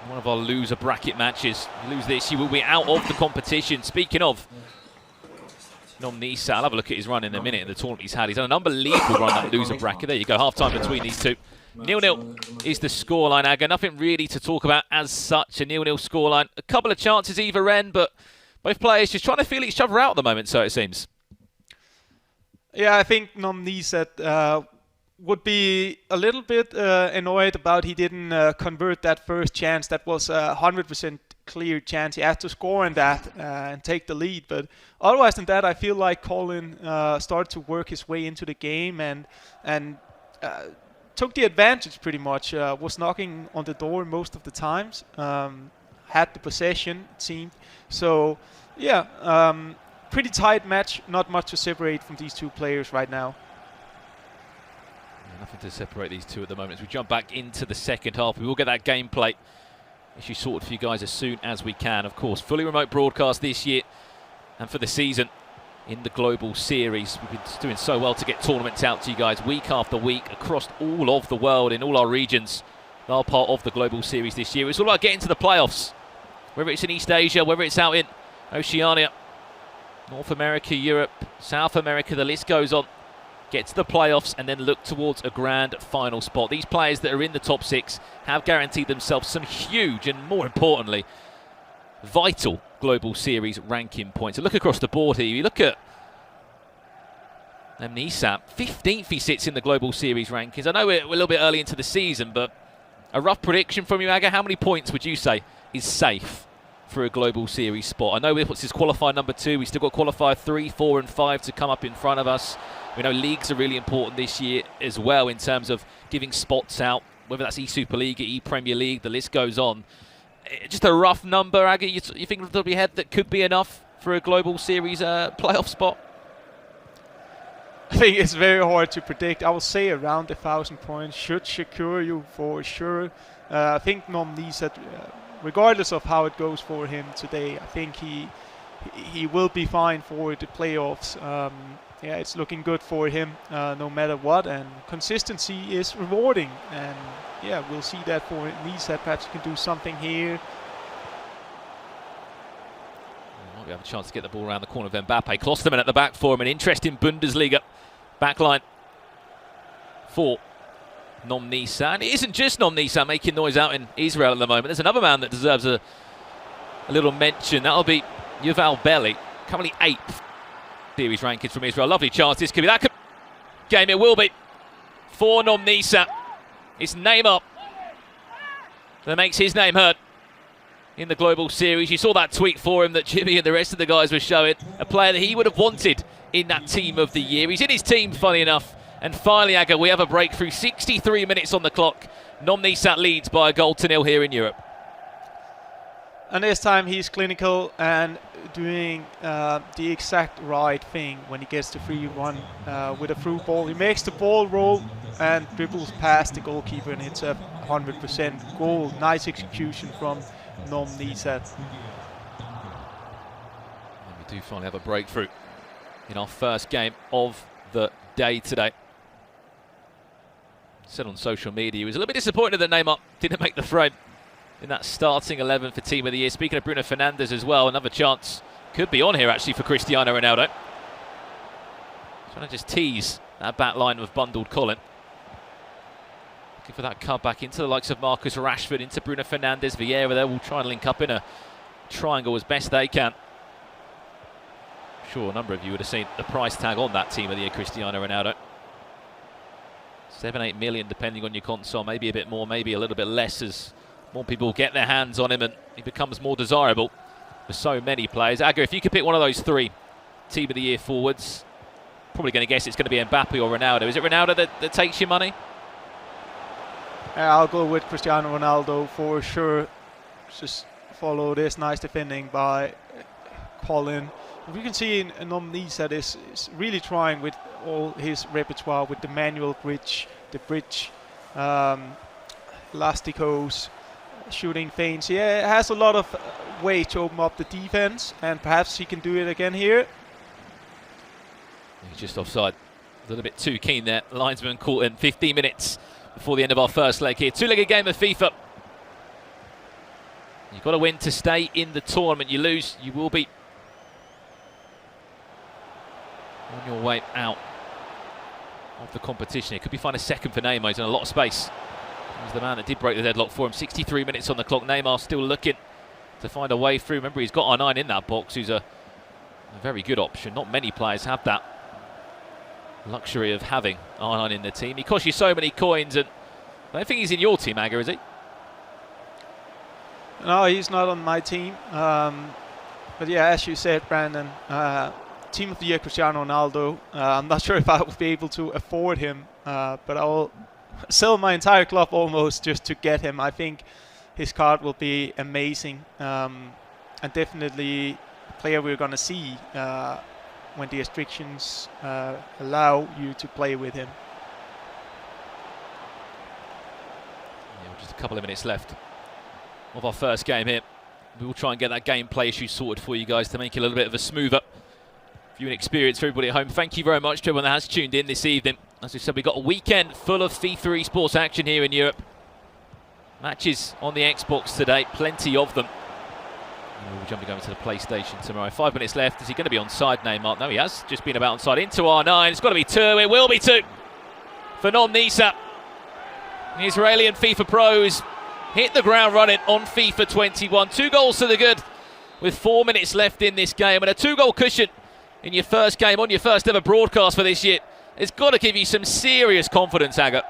One of our loser bracket matches. You lose this, you will be out of the competition. Speaking of Nom-Nisa, I'll have a look at his run in a minute in the tournament he's had. He's had an unbelievable run, that loser bracket. There you go, half time between these two. 0-0 is the scoreline, Aga. Nothing really to talk about as such. A 0-0 scoreline. A couple of chances either end, but both players just trying to feel each other out at the moment, so it seems. Yeah, I think Nom-Nisa would be a little bit annoyed about he didn't convert that first chance. That was a 100% clear chance. He had to score in that and take the lead. But otherwise than that, I feel like Colin started to work his way into the game and took the advantage pretty much. Was knocking on the door most of the times. Had the possession, it seemed. So, yeah, pretty tight match. Not much to separate from these two players right now. Nothing to separate these two at the moment. As we jump back into the second half, we will get that gameplay issue sorted for you guys as soon as we can. Of course, fully remote broadcast this year and for the season in the Global Series. We've been doing so well to get tournaments out to you guys week after week across all of the world, in all our regions. They are part of the Global Series this year. It's all about getting to the playoffs, whether it's in East Asia, whether it's out in Oceania, North America, Europe, South America, the list goes on. Get to the playoffs and then look towards a grand final spot. These players that are in the top 6 have guaranteed themselves some huge and, more importantly, vital Global Series ranking points. So look across the board here. You look at Nisat, 15th he sits in the Global Series rankings. I know we're a little bit early into the season, but a rough prediction from you, Aga. How many points would you say is safe for a Global Series spot? I know what's his qualifier number 2. We've still got qualifier 3, 4 and 5 to come up in front of us. We know leagues are really important this year as well in terms of giving spots out, whether that's E-Superliga, E-Premier League, the list goes on. Just a rough number, Aggie, you think off the top of your head that could be enough for a Global Series playoff spot? I think it's very hard to predict. I would say around 1,000 points should secure you for sure. I think Nom-Nisa, regardless of how it goes for him today, I think he will be fine for the playoffs. Yeah, it's looking good for him no matter what, and consistency is rewarding. And yeah, we'll see that for Nisa. Perhaps he can do something here. We have a chance to get the ball around the corner of Mbappe. Klosterman at the back for him. An interesting Bundesliga backline for Nom Nisan. It isn't just Nom Nisan making noise out in Israel at the moment. There's another man that deserves a little mention. That'll be Yuval Belli, currently 8th series rankings from Israel. Lovely chance. This could be that game. It will be for Nom Nisan. It's Neymar that makes his name heard in the global series. You saw that tweet for him that Jimmy and the rest of the guys were showing. A player that he would have wanted in that team of the year. He's in his team, funny enough. And finally, Aga, we have a breakthrough. 63 minutes on the clock. Nom Nisan leads by a goal to 0 here in Europe. And this time he's clinical and doing the exact right thing when he gets the free one with a through ball. He makes the ball roll and dribbles past the goalkeeper, and it's a 100% goal. Nice execution from Nom Nisan. We do finally have a breakthrough in our first game of the day today. Said on social media he was a little bit disappointed that Neymar didn't make the frame in that starting 11 for Team of the Year. Speaking of Bruno Fernandes as well, another chance could be on here actually for Cristiano Ronaldo. Trying to just tease that back line of bundled Colin. Looking for that cut back into the likes of Marcus Rashford, into Bruno Fernandes. Vieira there will try and link up in a triangle as best they can. I'm sure a number of you would have seen the price tag on that Team of the Year, Cristiano Ronaldo. 7-8 million depending on your console, maybe a bit more, maybe a little bit less, as more people get their hands on him and he becomes more desirable for so many players. Aga, if you could pick one of those 3 Team of the Year forwards, probably going to guess it's going to be Mbappe or Ronaldo. Is it Ronaldo that takes your money? I'll go with Cristiano Ronaldo for sure. Just follow this nice defending by Colin. We can see in Nom Nisan is really trying with all his repertoire, with the manual bridge, the bridge, elasticos, shooting feints. He has a lot of way to open up the defense, and perhaps he can do it again here. He's just offside. A little bit too keen there. Linesman caught in 15 minutes before the end of our first leg here. 2-legged game of FIFA. You've got to win to stay in the tournament. You lose, you will be on your way out of the competition. It could be fine a second for Neymar. He's in a lot of space. He was the man that did break the deadlock for him. 63 minutes on the clock. Neymar still looking to find a way through. Remember, he's got R9 in that box, who's a very good option. Not many players have that luxury of having R9 in the team. He costs you so many coins, and I don't think he's in your team, Aga, is he? No, he's not on my team. But yeah, as you said, Brandon, Team of the Year Cristiano Ronaldo. I'm not sure if I will be able to afford him, but I will sell my entire club almost just to get him. I think his card will be amazing, and definitely a player we're going to see when the restrictions allow you to play with him. Yeah, just a couple of minutes left of our first game here. We will try and get that gameplay issue sorted for you guys to make it a little bit of a smoother viewing experience for everybody at home. Thank you very much to everyone that has tuned in this evening. As we said, we've got a weekend full of FIFA esports action here in Europe. Matches on the Xbox today, plenty of them. And we'll jumping over to the PlayStation tomorrow. 5 minutes left. Is he going to be onside, Neymar? No, he has just been about onside. Into R9. It's got to be 2. It will be 2 for Nom Nisan. The Israeli and FIFA pros hit the ground running on FIFA 21. 2 goals to the good with 4 minutes left in this game, and a 2-goal cushion in your first game on your first ever broadcast for this year. It's got to give you some serious confidence, Aga.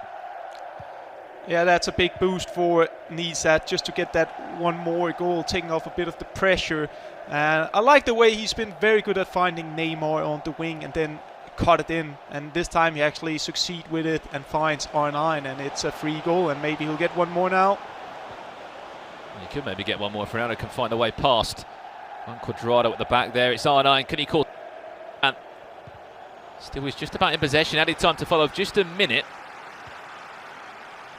Yeah, that's a big boost for Nisan, just to get that one more goal, taking off a bit of the pressure. And I like the way he's been very good at finding Neymar on the wing and then cut it in. And this time he actually succeeds with it and finds R9, and it's a free goal, and maybe he'll get one more now. He could maybe get one more if Ronaldo can find a way past. One Quadrado at the back there. It's R9. Can he call? And still is just about in possession. Added time to follow just a minute.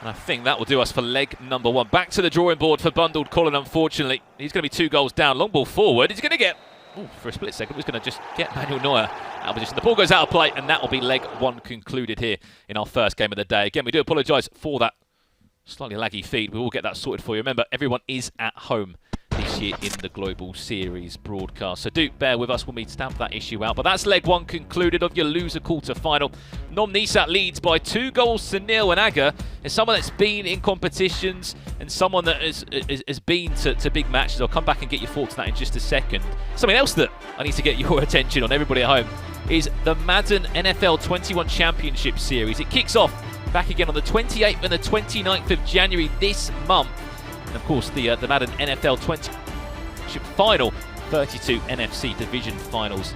And I think that will do us for leg number 1. Back to the drawing board for bundled Colin, unfortunately. He's going to be 2 goals down. Long ball forward. He's going to get, for a split second, he's going to just get Manuel Neuer out of position. The ball goes out of play, and that will be leg 1 concluded here in our first game of the day. Again, we do apologise for that slightly laggy feed. We will get that sorted for you. Remember, everyone is at home this this year in the Global Series broadcast. So do bear with us when we stamp that issue out. But that's leg 1 concluded of your loser quarter-final. Nom Nisat leads by 2-0, and Aga is someone that's been in competitions and someone that has been to big matches. I'll come back and get your thoughts on that in just a second. Something else that I need to get your attention on, everybody at home, is the Madden NFL 21 Championship Series. It kicks off back again on the 28th and the 29th of January this month. And of course, the Madden NFL 20 final 32 NFC division finals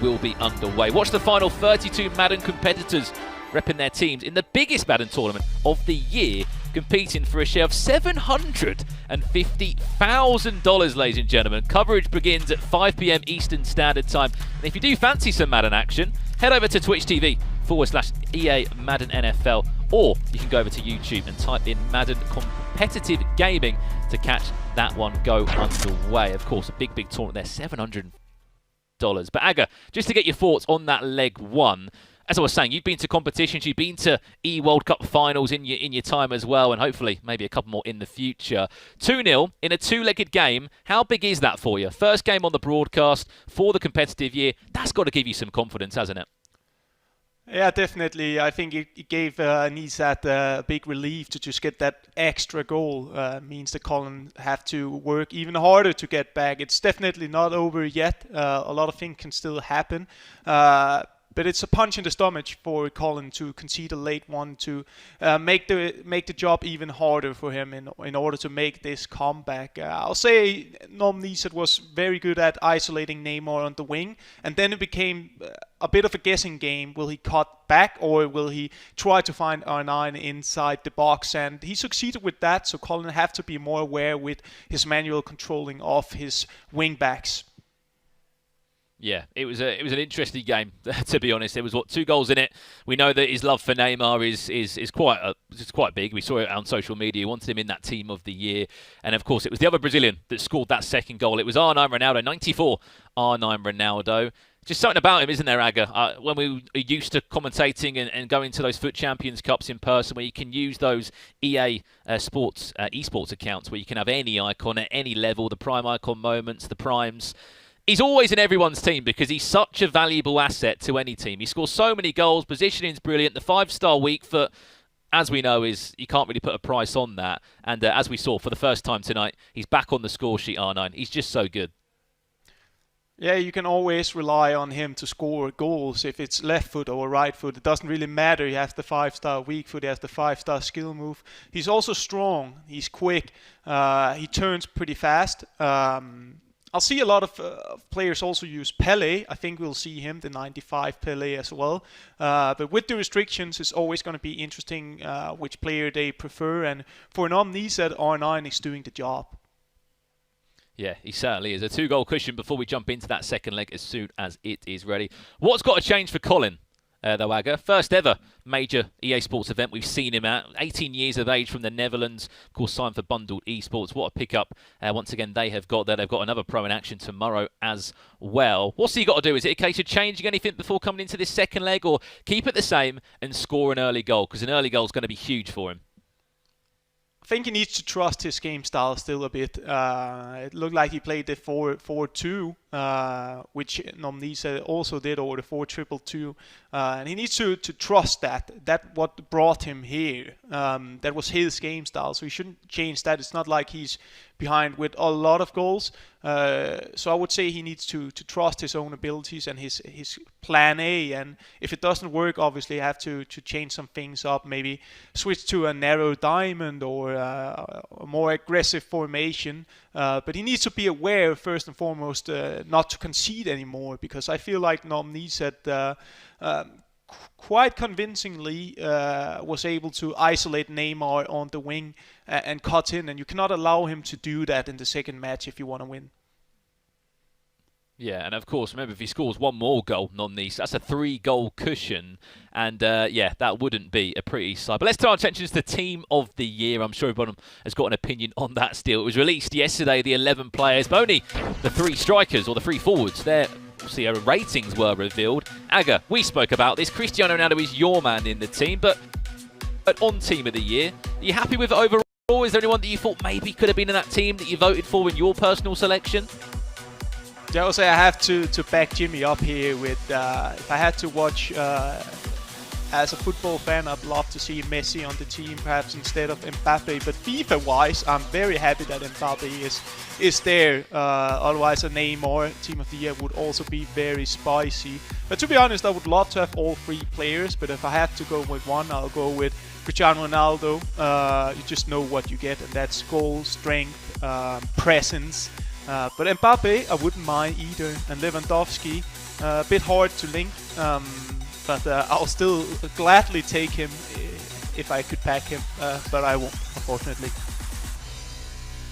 will be underway. Watch the final 32 Madden competitors repping their teams in the biggest Madden tournament of the year, competing for a share of $750,000, ladies and gentlemen. Coverage begins at 5 p.m. Eastern Standard Time. And if you do fancy some Madden action, head over to Twitch TV/EA Madden NFL, or you can go over to YouTube and type in Madden Competitive Gaming to catch that one go underway. Of course, a big tournament there, $700. But Aga, just to get your thoughts on that leg 1, as I was saying, you've been to competitions, you've been to E-World Cup finals in your time as well, and hopefully maybe a couple more in the future. 2-0 in a 2-legged game, how big is that for you? First game on the broadcast for the competitive year, that's got to give you some confidence, hasn't it? Yeah, definitely. I think it gave Nisat a big relief to just get that extra goal. Means that Colin have to work even harder to get back. It's definitely not over yet. A lot of things can still happen. But it's a punch in the stomach for Colin to concede a late one, to make the job even harder for him in order to make this comeback. I'll say Nom Nisat was very good at isolating Neymar on the wing, and then it became a bit of a guessing game. Will he cut back, or will he try to find R9 inside the box? And he succeeded with that, so Colin have to be more aware with his manual controlling of his wing backs. Yeah, it was an interesting game, to be honest. There was 2 goals in it. We know that his love for Neymar is quite big. We saw it on social media. He wanted him in that team of the year, and of course, it was the other Brazilian that scored that second goal. It was R9 Ronaldo, 94 R9 Ronaldo. Just something about him, isn't there, Aga? When we are used to commentating and going to those Foot Champions Cups in person, where you can use those EA Sports esports accounts, where you can have any icon at any level, the prime icon moments, the primes. He's always in everyone's team because he's such a valuable asset to any team. He scores so many goals, positioning's brilliant. The 5-star weak foot, as we know, is you can't really put a price on that. And as we saw for the first time tonight, he's back on the score sheet, R9. He's just so good. Yeah, you can always rely on him to score goals. If it's left foot or right foot, it doesn't really matter. He has the 5-star weak foot, he has the 5-star skill move. He's also strong, he's quick, he turns pretty fast. I'll see a lot of players also use Pele. I think we'll see him, the 95 Pele as well. But with the restrictions, it's always going to be interesting which player they prefer. And for Nom Nisat, R9 is doing the job. Yeah, he certainly is. A 2-goal cushion before we jump into that second leg as soon as it is ready. What's got to change for Colin? Though, Aga, first ever major EA Sports event we've seen him at. 18 years of age from the Netherlands. Of course, signed for Bundled Esports. What a pickup. Once again, they have got there. They've got another pro in action tomorrow as well. What's he got to do? Is it a case of changing anything before coming into this second leg, or keep it the same and score an early goal? Because an early goal is going to be huge for him. I think he needs to trust his game style still a bit. It looked like he played the 4-4-2, which Nom Nisat also did, or the 4-2-2. And he needs to trust that. That's what brought him here. That was his game style, so he shouldn't change that. It's not like he's behind with a lot of goals. So I would say he needs to trust his own abilities and his plan A. And if it doesn't work, obviously you have to change some things up. Maybe switch to a narrow diamond or a more aggressive formation. But he needs to be aware, first and foremost, not to concede anymore. Because I feel like Nom Nisat quite convincingly was able to isolate Neymar on the wing and cut in, and you cannot allow him to do that in the second match if you want to win. Yeah, and of course, remember, if he scores one more goal, Nom Nisat, that's a 3-goal cushion. And yeah, that wouldn't be a pretty sight. But let's turn our attention to the Team of the Year. I'm sure everyone has got an opinion on that still. It was released yesterday, the 11 players, but only the 3 strikers or the 3 forwards. Their ratings were revealed. Aga, we spoke about this. Cristiano Ronaldo is your man in the team, but on Team of the Year, are you happy with it overall? Or is there anyone that you thought maybe could have been in that team that you voted for in your personal selection? Yeah, I would say I have to back Jimmy up here with, if I had to watch, as a football fan, I'd love to see Messi on the team, perhaps instead of Mbappe. But FIFA-wise, I'm very happy that Mbappe is there. Otherwise, a Neymar Team of the Year would also be very spicy. But to be honest, I would love to have all three players. But if I had to go with one, I'll go with Cristiano Ronaldo. You just know what you get, and that's goal, strength, presence. But Mbappe, I wouldn't mind either. And Lewandowski, a bit hard to link. But I'll still gladly take him if I could pack him, but I won't, unfortunately.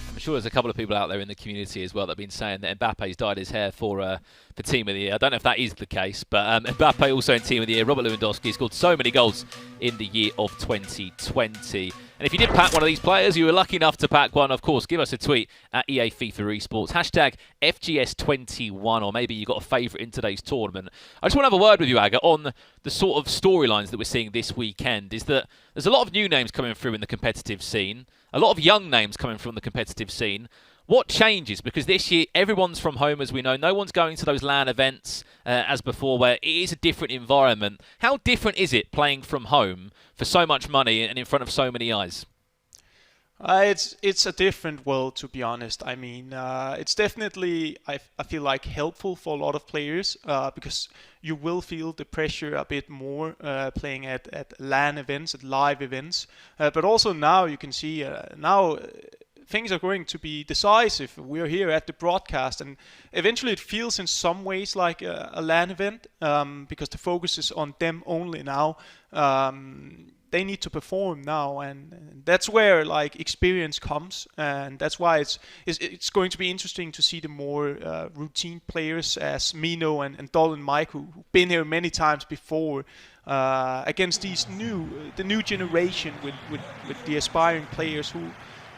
I'm sure there's a couple of people out there in the community as well that have been saying that Mbappe's dyed his hair for Team of the Year. I don't know if that is the case, but Mbappe also in Team of the Year. Robert Lewandowski scored so many goals in the year of 2020. And if you did pack one of these players, you were lucky enough to pack one, of course, give us a tweet at EA FIFA Esports, hashtag FGS21, or maybe you got a favourite in today's tournament. I just want to have a word with you, Aga, on the sort of storylines that we're seeing this weekend. Is that there's a lot of new names coming through in the competitive scene, a lot of young names coming from the competitive scene. What changes? Because this year, everyone's from home, as we know. No one's going to those LAN events as before, where it is a different environment. How different is it playing from home for so much money and in front of so many eyes? It's a different world, to be honest. I mean, it's definitely, I feel like, helpful for a lot of players because you will feel the pressure a bit more playing at LAN events, at live events. But also now you can see now things are going to be decisive. We're here at the broadcast, and eventually it feels in some ways like a LAN event because the focus is on them only now. They need to perform now, and that's where like experience comes, and that's why it's going to be interesting to see the more routine players as Mino and Dolan Mike, who've been here many times before, against the new generation with the aspiring players who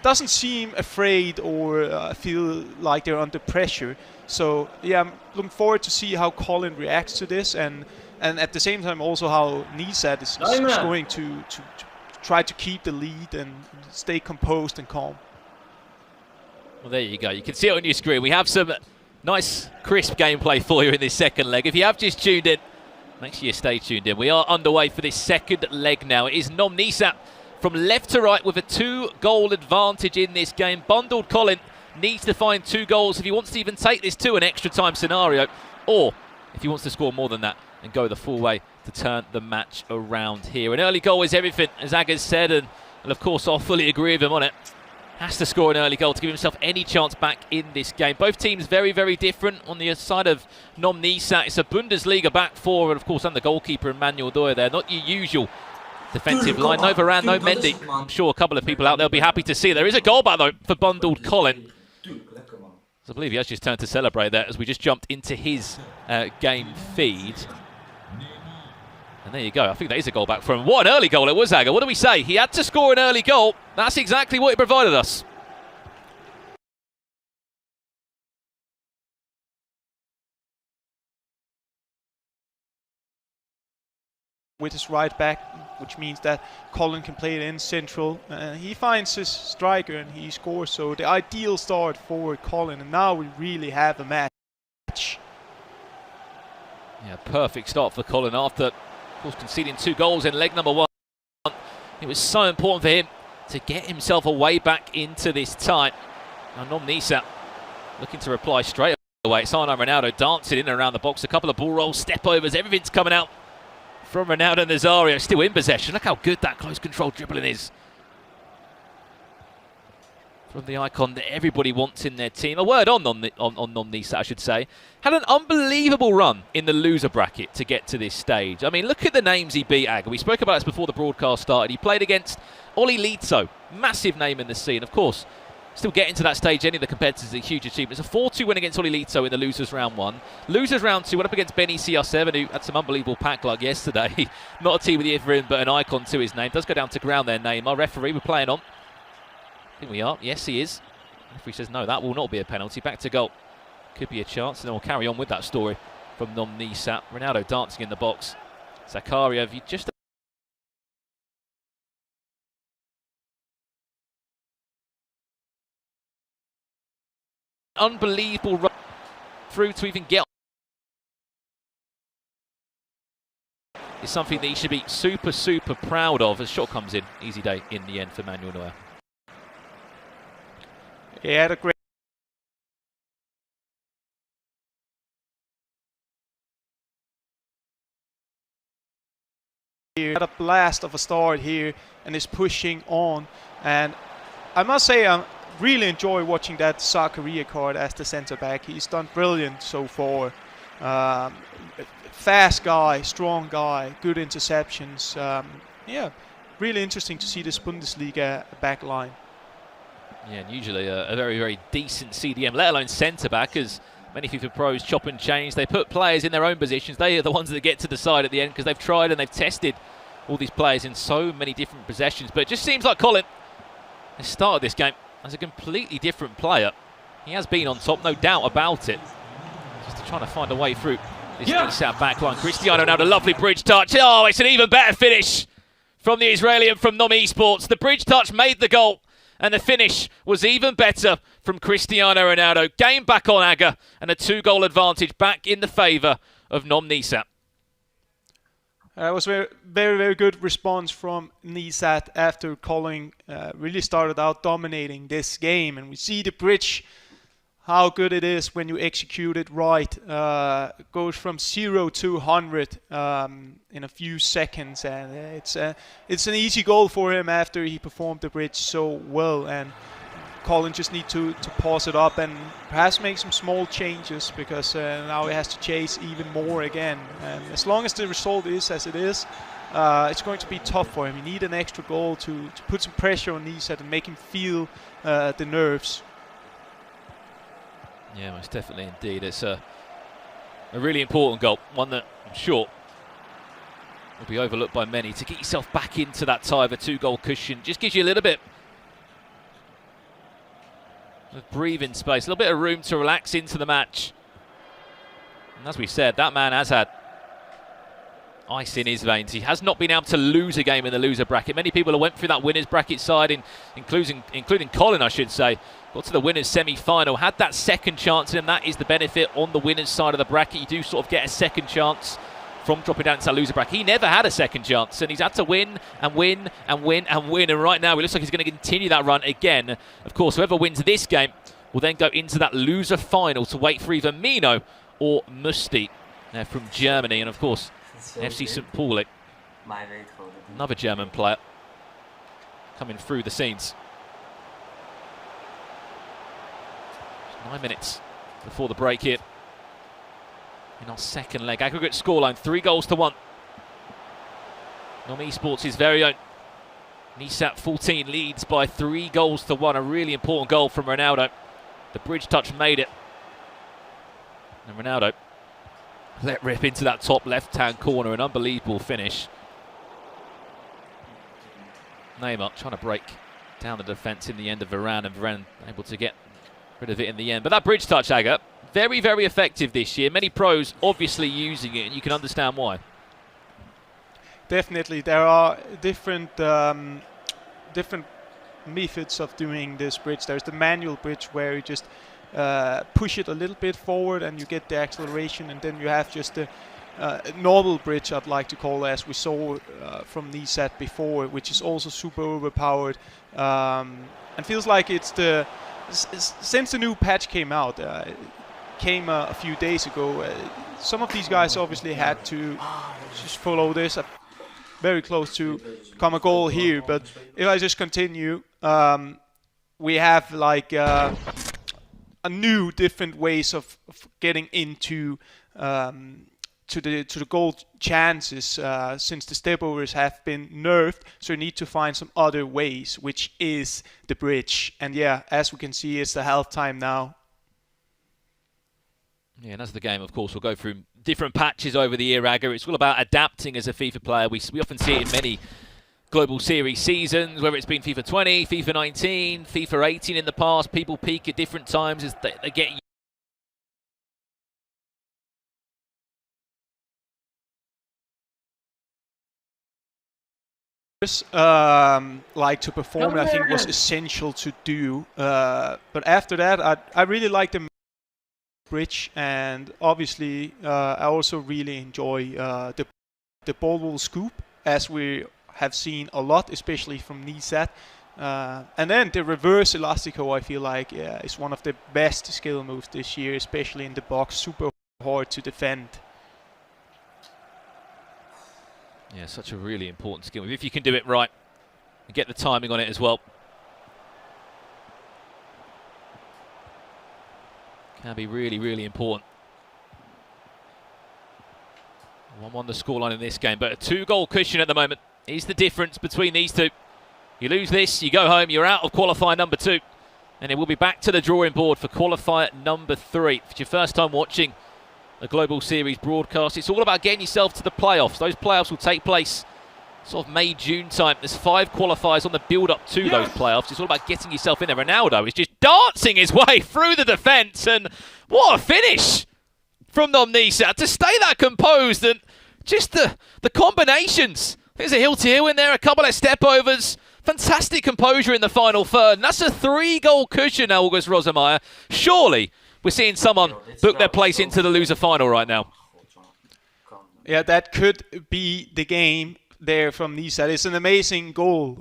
doesn't seem afraid or feel like they're under pressure. So yeah, I'm looking forward to see how Colin reacts to this, and at the same time also how Nisat is going to try to keep the lead and stay composed and calm. Well, there you go. You can see it on your screen. We have some nice, crisp gameplay for you in this second leg. If you have just tuned in, make sure you stay tuned in. We are underway for this second leg now. It is Nom Nisat from left to right with a 2-goal advantage in this game. Bundled Colin needs to find 2 goals if he wants to even take this to an extra time scenario, or if he wants to score more than that and go the full way to turn the match around here. An early goal is everything, as Aga's said, and of course I'll fully agree with him on it. Has to score an early goal to give himself any chance back in this game. Both teams very, very different. On the side of Nom Nisat, it's a Bundesliga back four, and of course, and the goalkeeper Emmanuel Doyer there. Not your usual defensive line. No Varane, no Mendy. I'm sure a couple of people out there will be happy to see. There is a goal back, though, for Bundled Colin. So I believe he has just turned to celebrate that as we just jumped into his game feed. And there you go. I think that is a goal back for him. What an early goal it was, Aga. What do we say? He had to score an early goal. That's exactly what he provided us. With his right back, which means that Colin can play it in central. He finds his striker and he scores. So the ideal start for Colin, and now we really have a match. Yeah, perfect start for Colin after, of course, conceding 2 goals in leg number 1. It was so important for him to get himself a way back into this tie. Now Nom Nisat looking to reply straight away. It's Arno Ronaldo dancing in and around the box. A couple of ball rolls, step overs, everything's coming out from Ronaldo Nazario, still in possession. Look how good that close control dribbling is from the icon that everybody wants in their team. A word on Nom Nisat, I should say. Had an unbelievable run in the loser bracket to get to this stage. I mean, look at the names he beat, Aga. We spoke about this before the broadcast started. He played against Olli Liitso, massive name in the scene. Of course, still getting to that stage, any of the competitors is a huge achievement. It's a 4-2 win against Olli Liitso in the losers round 1. Losers round 2 went up against Benny CR7, who had some unbelievable pack luck yesterday. Not a team of the year for him, but an icon to his name. Does go down to ground their name. Our referee, we're playing on. I think we are. Yes, he is. The referee says no, that will not be a penalty. Back to goal. Could be a chance, and then we'll carry on with that story from Nom Nisat. Ronaldo dancing in the box. Zakaria, if you just unbelievable run through to even get. It's something that he should be super, super proud of as shot comes in. Easy day in the end for Manuel Neuer. He had a great had a blast of a start here and is pushing on, and I must say I really enjoy watching that Zakaria card as the centre back. He's done brilliant so far. Fast guy, strong guy, good interceptions. Yeah, really interesting to see this Bundesliga back line. Yeah, and usually a very, very decent CDM, let alone centre-back, as many FIFA pros chop and change. They put players in their own positions. They are the ones that get to decide at the end because they've tried and they've tested all these players in so many different possessions. But it just seems like Colin has started this game as a completely different player. He has been on top, no doubt about it. Just trying to find a way through this set back line. Cristiano now, a lovely bridge touch. Oh, it's an even better finish from the Israeli and from Nom Esports. The bridge touch made the goal, and the finish was even better from Cristiano Ronaldo. Game back on Aga, and a 2-goal advantage back in the favour of Nom Nisat. It was very, very good response from Nisat after Colin really started out dominating this game. And we see the bridge, how good it is when you execute it right. It goes from 0 to 100 in a few seconds, and it's an easy goal for him after he performed the bridge so well. And Colin just need to pause it up and perhaps make some small changes, because now he has to chase even more again. And as long as the result is as it is, it's going to be tough for him. He need an extra goal to put some pressure on Nisat and make him feel the nerves. Yeah, most definitely indeed. It's a really important goal, one that I'm sure will be overlooked by many. To get yourself back into that tie of a 2-goal cushion just gives you a little bit of breathing space, a little bit of room to relax into the match. And as we said, that man has had ice in his veins. He has not been able to lose a game in the loser bracket. Many people have went through that winners bracket side, including Colin, I should say. Got to the winners semi-final, had that second chance in him. That is the benefit on the winners side of the bracket. You do sort of get a second chance from dropping down to that loser bracket. He never had a second chance, and he's had to win and win and win and win. And right now, it looks like he's going to continue that run again. Of course, whoever wins this game will then go into that loser final to wait for either Mino or Musti. They're from Germany, and of course, FC St. Pauli, another German player coming through the scenes. 9 minutes before the break here in our second leg. Aggregate scoreline 3-1. Nom Esports' very own Nisat 14 leads by 3-1. A really important goal from Ronaldo. The bridge touch made it, and Ronaldo let rip into that top left-hand corner. An unbelievable finish. Neymar trying to break down the defence in the end of Varane, and Varane able to get rid of it in the end. But that bridge touch, Aga, very, very effective this year. Many pros obviously using it, and you can understand why. Definitely, there are different methods of doing this bridge. There's the manual bridge where you just push it a little bit forward and you get the acceleration, and then you have just the normal bridge, I'd like to call it, as we saw from Nisat before, which is also super overpowered, and feels like it's the since the new patch came out, came a few days ago, some of these guys obviously had to just follow this. Very close to become a goal here, but if I just continue, we have like a new different ways of getting into to the goal chances since the step overs have been nerfed. So you need to find some other ways, which is the bridge. And yeah, as we can see, it's the half time now. Yeah, and as the game, of course, will go through different patches over the year, Aga. It's all about adapting as a FIFA player. We often see it in many Global Series seasons, whether it's been FIFA 20, FIFA 19, FIFA 18 in the past. People peak at different times as they get like to perform, I think was essential to do. But after that, I really like the bridge, and obviously I also really enjoy the ball wall scoop, as we have seen a lot, especially from Nisat. And then the reverse elastico, I feel like is one of the best skill moves this year, especially in the box. Super hard to defend. Yeah, such a really important skill move. If you can do it right and get the timing on it as well. Can be really, really important. 1-1 the scoreline in this game, but a 2-goal cushion at the moment is the difference between these two. You lose this, you go home, you're out of qualifier number 2. And it will be back to the drawing board for qualifier number 3. If it's your first time watching a Global Series broadcast, it's all about getting yourself to the playoffs. Those playoffs will take place sort of May, June time. There's 5 qualifiers on the build-up to those playoffs. It's all about getting yourself in there. Ronaldo is just dancing his way through the defence, and what a finish from Nomnisa to stay that composed, and just the combinations. There's a hill-to-hill in there, a couple of step-overs. Fantastic composure in the final third, and that's a 3-goal cushion, August Rosemeyer. Surely we're seeing someone book their place into the loser final right now. Yeah, that could be the game there from Nisat. It's an amazing goal,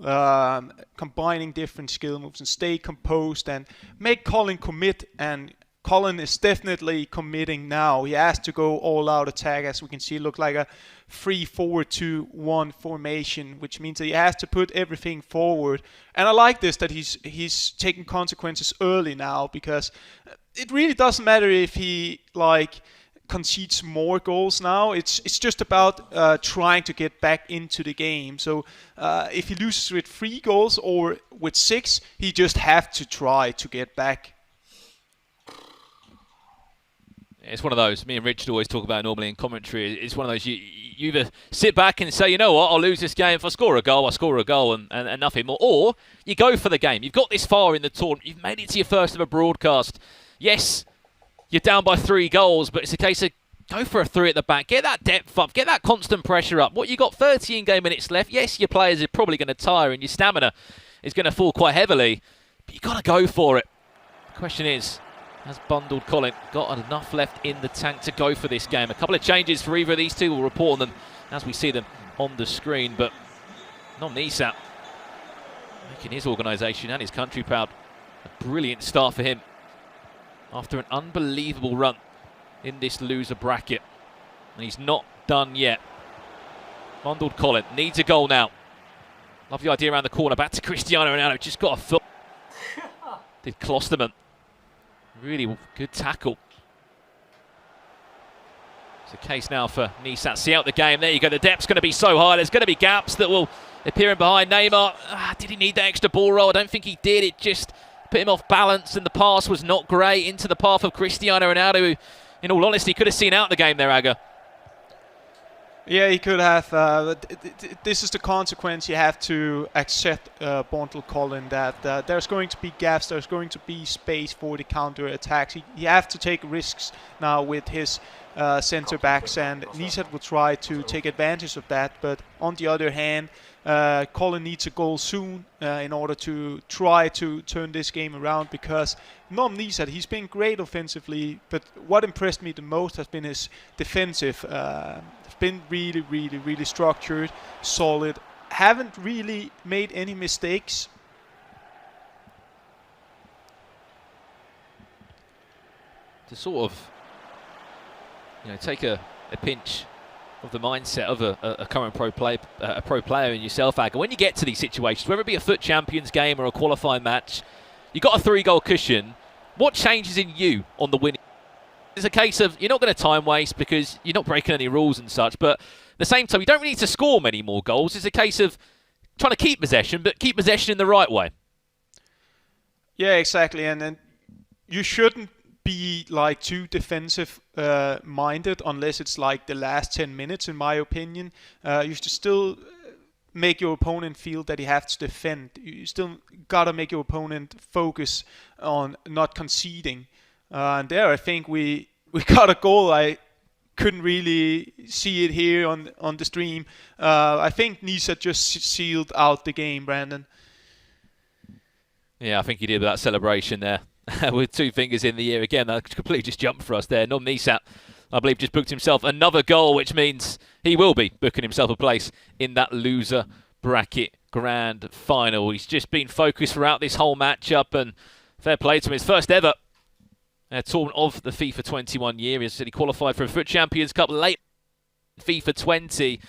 combining different skill moves and stay composed and make Colin commit, and Colin is definitely committing now. He has to go all-out attack, as we can see. It looked like a 3-4-2-1 formation, which means that he has to put everything forward. And I like this, that he's taking consequences early now, because it really doesn't matter if he concedes more goals now. It's just about trying to get back into the game. So if he loses with 3 goals or with 6, he just have to try to get back. It's one of those, me and Richard always talk about normally in commentary. It's one of those, you either sit back and say, you know what, I'll lose this game. If I score a goal, I score a goal and nothing more. Or you go for the game. You've got this far in the tournament. You've made it to your first ever broadcast. Yes, you're down by 3 goals, but it's a case of go for a 3 at the back. Get that depth up. Get that constant pressure up. What, you got 30 in-game minutes left. Yes, your players are probably going to tire and your stamina is going to fall quite heavily, but you've got to go for it. The question is, has bundled Colin got enough left in the tank to go for this game? A couple of changes for either of these two. We'll report on them as we see them on the screen. But Nomnisat making his organisation and his country proud. A brilliant start for him after an unbelievable run in this loser bracket. And he's not done yet. Bundled Colin needs a goal now. Lovely idea around the corner. Back to Cristiano Ronaldo. Just got a foot. Did Klosterman. Really good tackle. It's a case now for Nisat. See out the game. There you go. The depth's going to be so high. There's going to be gaps that will appear in behind Neymar. Did he need that extra ball roll? I don't think he did. It just put him off balance, and the pass was not great into the path of Cristiano Ronaldo, who, in all honesty, could have seen out the game there, Aga. Yeah, he could have. This is the consequence you have to accept, Bundle Colin, that there's going to be gaps, there's going to be space for the counter-attacks. You have to take risks now with his centre-backs, and Nisat will try to take advantage of that. But on the other hand, Colin needs a goal soon in order to try to turn this game around, because Nisat, he's been great offensively, but what impressed me the most has been his defensive. Been really, really, really structured, solid. Haven't really made any mistakes. To sort of, take a pinch of the mindset of a current pro player in yourself, Aga. When you get to these situations, whether it be a FUT Champions game or a qualifying match, you got a 3-goal cushion. What changes in you on the winning? It's a case of you're not going to time waste because you're not breaking any rules and such, but at the same time, you don't really need to score many more goals. It's a case of trying to keep possession, but keep possession in the right way. Yeah, exactly. And then you shouldn't be too defensive minded unless it's the last 10 minutes, in my opinion. You should still make your opponent feel that you have to defend. You still got to make your opponent focus on not conceding. And there, I think we got a goal. I couldn't really see it here on the stream. I think Nisat just sealed out the game, Brandon. Yeah, I think he did with that celebration there. with 2 fingers in the air again. That completely just jumped for us there. Nom Nisat, I believe, just booked himself another goal, which means he will be booking himself a place in that loser bracket grand final. He's just been focused throughout this whole matchup, and fair play to him. His first ever tournament of the FIFA 21 year. He qualified for a FUT Champions Cup late FIFA 20.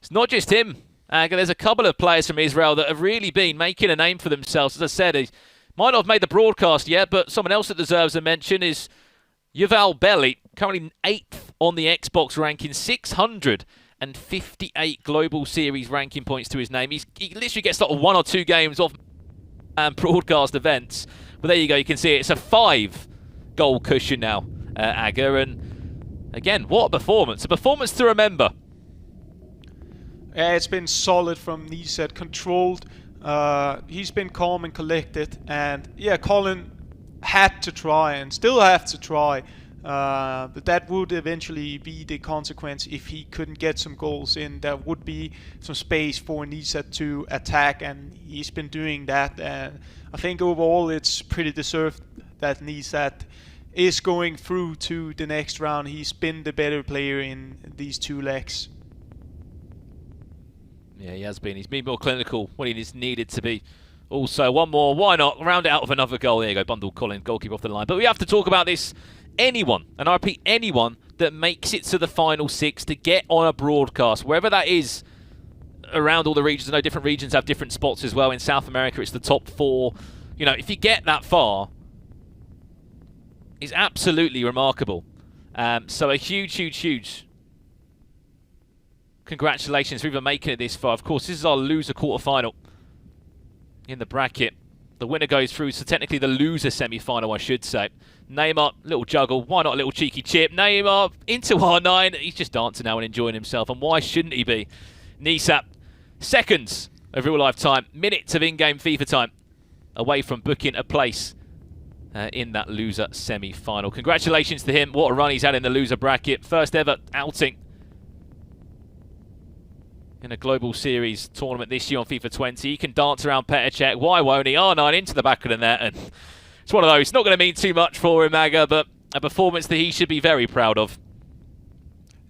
It's not just him. There's a couple of players from Israel that have really been making a name for themselves. As I said, he might not have made the broadcast yet, but someone else that deserves a mention is Yuval Belli, currently 8th on the Xbox ranking, 658 Global Series ranking points to his name. He literally gets like 1 or 2 games off broadcast events. But there you go, you can see it's a 5-goal cushion now, Aga. And again, what a performance. A performance to remember. Yeah, it's been solid from Nisat, controlled. He's been calm and collected. And yeah, Colin had to try and still have to try. But that would eventually be the consequence if he couldn't get some goals in. There would be some space for Nisat to attack, and he's been doing that. And I think overall it's pretty deserved that Nisat is going through to the next round. He's been the better player in these 2 legs. Yeah, he has been. He's been more clinical when he is needed to be. Also, one more. Why not? Round it out with another goal. There you go. Bundle Colin, goalkeeper off the line. But we have to talk about this. Anyone, and I repeat, anyone that makes it to the final 6 to get on a broadcast, wherever that is around all the regions. I know different regions have different spots as well. In South America, it's the top 4. You know, if you get that far, it's absolutely remarkable. So a huge congratulations for even making it this far. Of course, this is our loser quarterfinal in the bracket. The winner goes through, so technically the loser semi-final, I should say. Neymar, little juggle. Why not a little cheeky chip? Neymar into R9. He's just dancing now and enjoying himself, and why shouldn't he be? Nisat, seconds of real life time, minutes of in-game FIFA time, away from booking a place in that loser semi-final. Congratulations to him. What a run he's had in the loser bracket. First ever outing in a Global Series tournament this year on FIFA 20. He can dance around Petr Cech. Why won't he? R9 into the back of the net. And it's one of those. It's not going to mean too much for him, Aga, but a performance that he should be very proud of.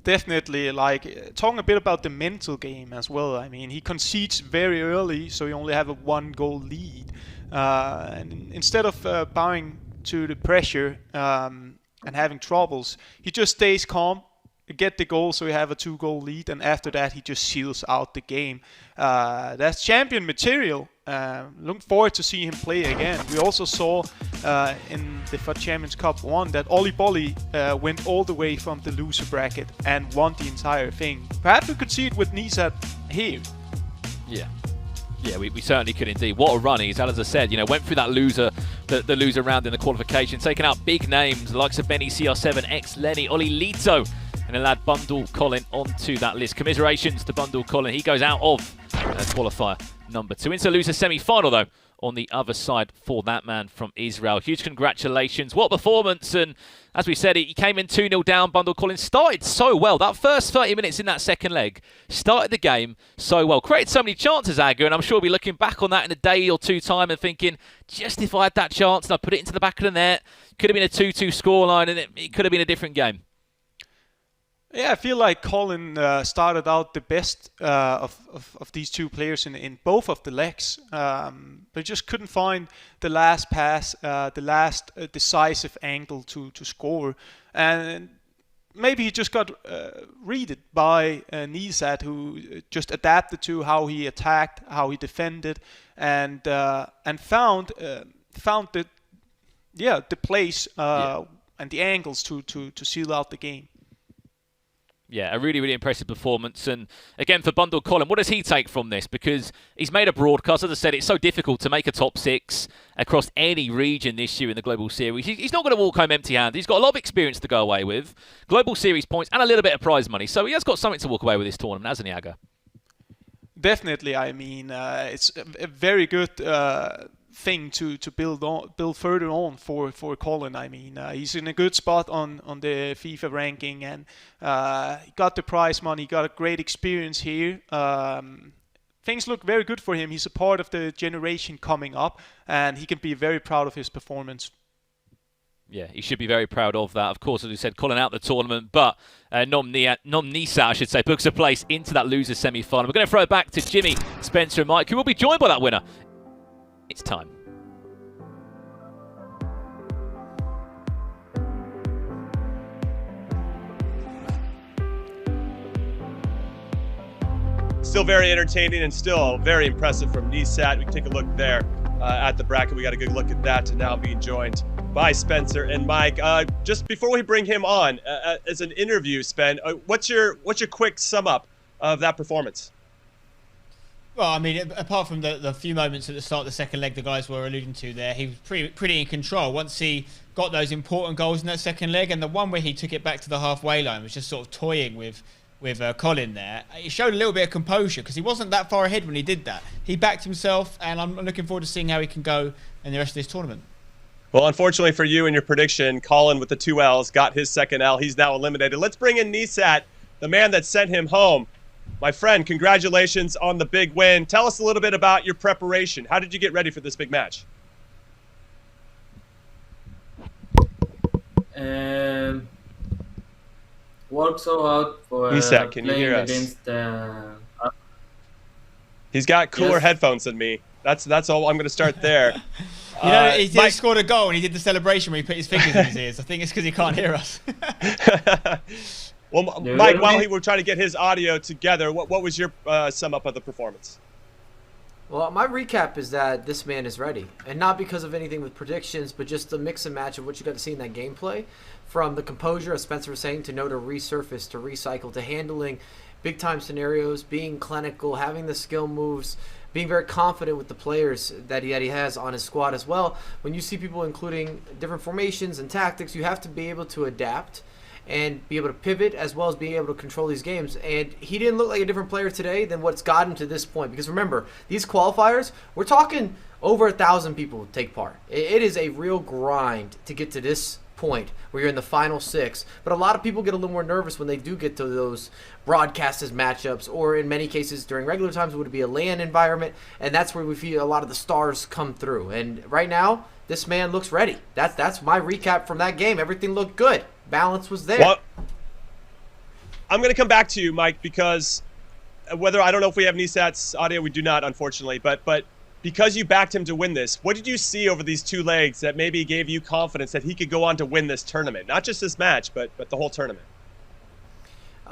Definitely, like, talking a bit about the mental game as well. I mean, he concedes very early, so he only have a 1-goal lead. And instead of bowing to the pressure and having troubles, he just stays calm, get the goal, so we have a 2-goal lead, and after that he just seals out the game. That's champion material. Looking forward to see him play again. We also saw in the FUT Champions Cup 1 that Oli Bolly went all the way from the loser bracket and won the entire thing. Perhaps we could see it with Nisat here. Yeah, we certainly could indeed. What a run he's had, as I said. You know, went through that loser, the loser round in the qualification, taking out big names, the likes of Benny CR7, ex-Lenny, Oli Lito, and a lad Bundle Colin onto that list. Commiserations to Bundle Colin. He goes out of qualifier number 2. Into loser semi-final, though, on the other side for that man from Israel. Huge congratulations. What performance. And as we said, he came in 2-0 down. Bundle Colin started so well. That first 30 minutes in that second leg started the game so well. Created so many chances, Aga, and I'm sure we'll be looking back on that in a day or 2 time and thinking, just if I had that chance and I put it into the back of the net, could have been a 2-2 scoreline and it could have been a different game. Yeah, I feel like Colin started out the best of these 2 players in both of the legs, but just couldn't find the last pass, the last decisive angle to score. And maybe he just got readed by Nisat, who just adapted to how he attacked, how he defended, and found the place and the angles to seal out the game. Yeah, a really, really impressive performance. And again, for Bundle Colin, what does he take from this? Because he's made a broadcast. As I said, it's so difficult to make a top 6 across any region this year in the Global Series. He's not going to walk home empty-handed. He's got a lot of experience to go away with, Global Series points, and a little bit of prize money. So he has got something to walk away with this tournament, hasn't he, Aga? Definitely. I mean, it's a very good thing to build further on for Colin. I mean, he's in a good spot on the FIFA ranking, and he got the prize money, got a great experience here. Things look very good for him. He's a part of the generation coming up, and he can be very proud of his performance. Yeah, he should be very proud of that. Of course, as we said, calling out the tournament, but Nom-Nisa, I should say, books a place into that loser semi-final. We're going to throw it back to Jimmy, Spencer and Mike, who will be joined by that winner. It's time. Still very entertaining and still very impressive from Nisat. We can take a look there at the bracket. We got a good look at that, and now being joined by Spencer and Mike. Just before we bring him on as an interview, Spen, what's your quick sum up of that performance? Well, I mean, apart from the few moments at the start of the second leg the guys were alluding to there, he was pretty in control. Once he got those important goals in that second leg, and the one where he took it back to the halfway line was just sort of toying with Colin there. He showed a little bit of composure because he wasn't that far ahead when he did that. He backed himself, and I'm looking forward to seeing how he can go in the rest of this tournament. Well, unfortunately for you and your prediction, Colin with the 2 L's got his second L. He's now eliminated. Let's bring in Nisat, the man that sent him home. My friend, congratulations on the big win. Tell us a little bit about your preparation. How did you get ready for this big match? Work so hard for Nisat, can you hear us? Against, He's got cooler yes. headphones than me. That's all. I'm going to start there. You know, he scored a goal and he did the celebration where he put his fingers in his ears. I think it's because he can't hear us. Well, Mike, while he were trying to get his audio together, what was your sum up of the performance? Well, my recap is that this man is ready. And not because of anything with predictions, but just the mix and match of what you got to see in that gameplay. From the composure, as Spencer was saying, to know to resurface, to recycle, to handling big-time scenarios, being clinical, having the skill moves, being very confident with the players that he has on his squad as well. When you see people including different formations and tactics, you have to be able to adapt and be able to pivot as well as being able to control these games. And he didn't look like a different player today than what's got him to this point. Because remember, these qualifiers, we're talking over 1,000 people take part. It is a real grind to get to this point where you're in the final 6. But a lot of people get a little more nervous when they do get to those broadcasted matchups, or in many cases during regular times it would be a LAN environment, and that's where we feel a lot of the stars come through. And right now, this man looks ready. That's my recap from that game. Everything looked good. Balance was there. Well, I'm going to come back to you, Mike, because I don't know if we have Nisat's audio. We do not, unfortunately. But because you backed him to win this, what did you see over these 2 legs that maybe gave you confidence that he could go on to win this tournament? Not just this match, but the whole tournament.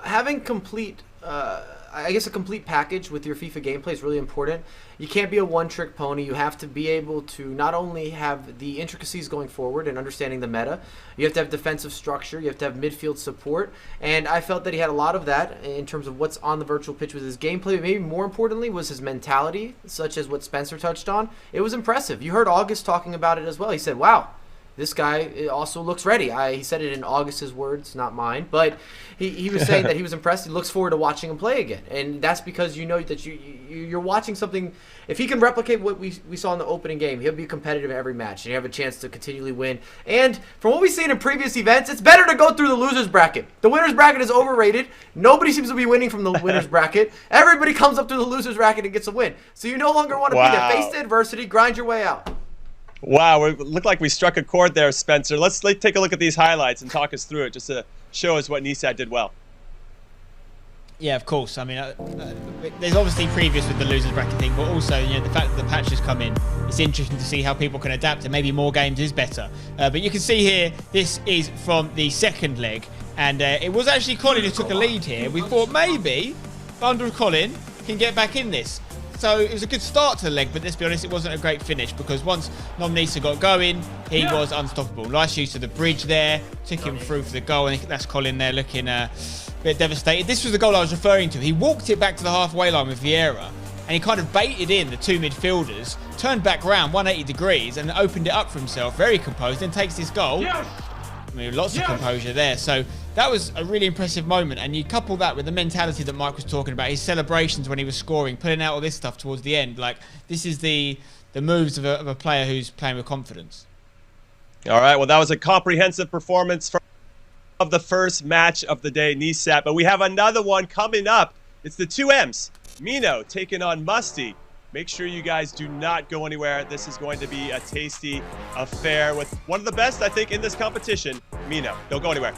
Having complete, I guess a complete package with your FIFA gameplay is really important. You can't be a one-trick pony. You have to be able to not only have the intricacies going forward and understanding the meta, you have to have defensive structure, you have to have midfield support, and I felt that he had a lot of that in terms of what's on the virtual pitch with his gameplay. Maybe more importantly was his mentality, such as what Spencer touched on. It was impressive. You heard August talking about it as well. He said, wow, this guy also looks ready. He said it in August's words, not mine. But he was saying that he was impressed. He looks forward to watching him play again. And that's because you know that you're watching something. If he can replicate what we saw in the opening game, he'll be competitive in every match. And you have a chance to continually win. And from what we've seen in previous events, it's better to go through the loser's bracket. The winner's bracket is overrated. Nobody seems to be winning from the winner's bracket. Everybody comes up through the loser's bracket and gets a win. So you no longer want to be there. Face the adversity. Grind your way out. Wow, it looked like we struck a chord there, Spencer. Let's take a look at these highlights and talk us through it just to show us what Nisat did well. Yeah, of course. I mean, there's obviously previous with the losers bracket thing, but also, you know, the fact that the patch has come in, it's interesting to see how people can adapt, and maybe more games is better. But you can see here, this is from the second leg, and it was actually Colin who took a lead here. We thought maybe Thunder Colin can get back in this. So it was a good start to the leg, but let's be honest, it wasn't a great finish, because once Nom-Nisa got going, he was unstoppable. Nice use of the bridge there, took him through for the goal, and that's Colin there looking a bit devastated. This was the goal I was referring to. He walked it back to the halfway line with Vieira, and he kind of baited in the 2 midfielders, turned back round 180 degrees, and opened it up for himself, very composed, then takes this goal. I mean, lots of composure there. So that was a really impressive moment. And you couple that with the mentality that Mike was talking about, his celebrations when he was scoring, putting out all this stuff towards the end. Like, this is the moves of a player who's playing with confidence. All right, well, that was a comprehensive performance of the first match of the day, Nisat. But we have another one coming up. It's the 2Ms. Mino taking on Musty. Make sure you guys do not go anywhere. This is going to be a tasty affair with one of the best, I think, in this competition, Mino. Don't go anywhere.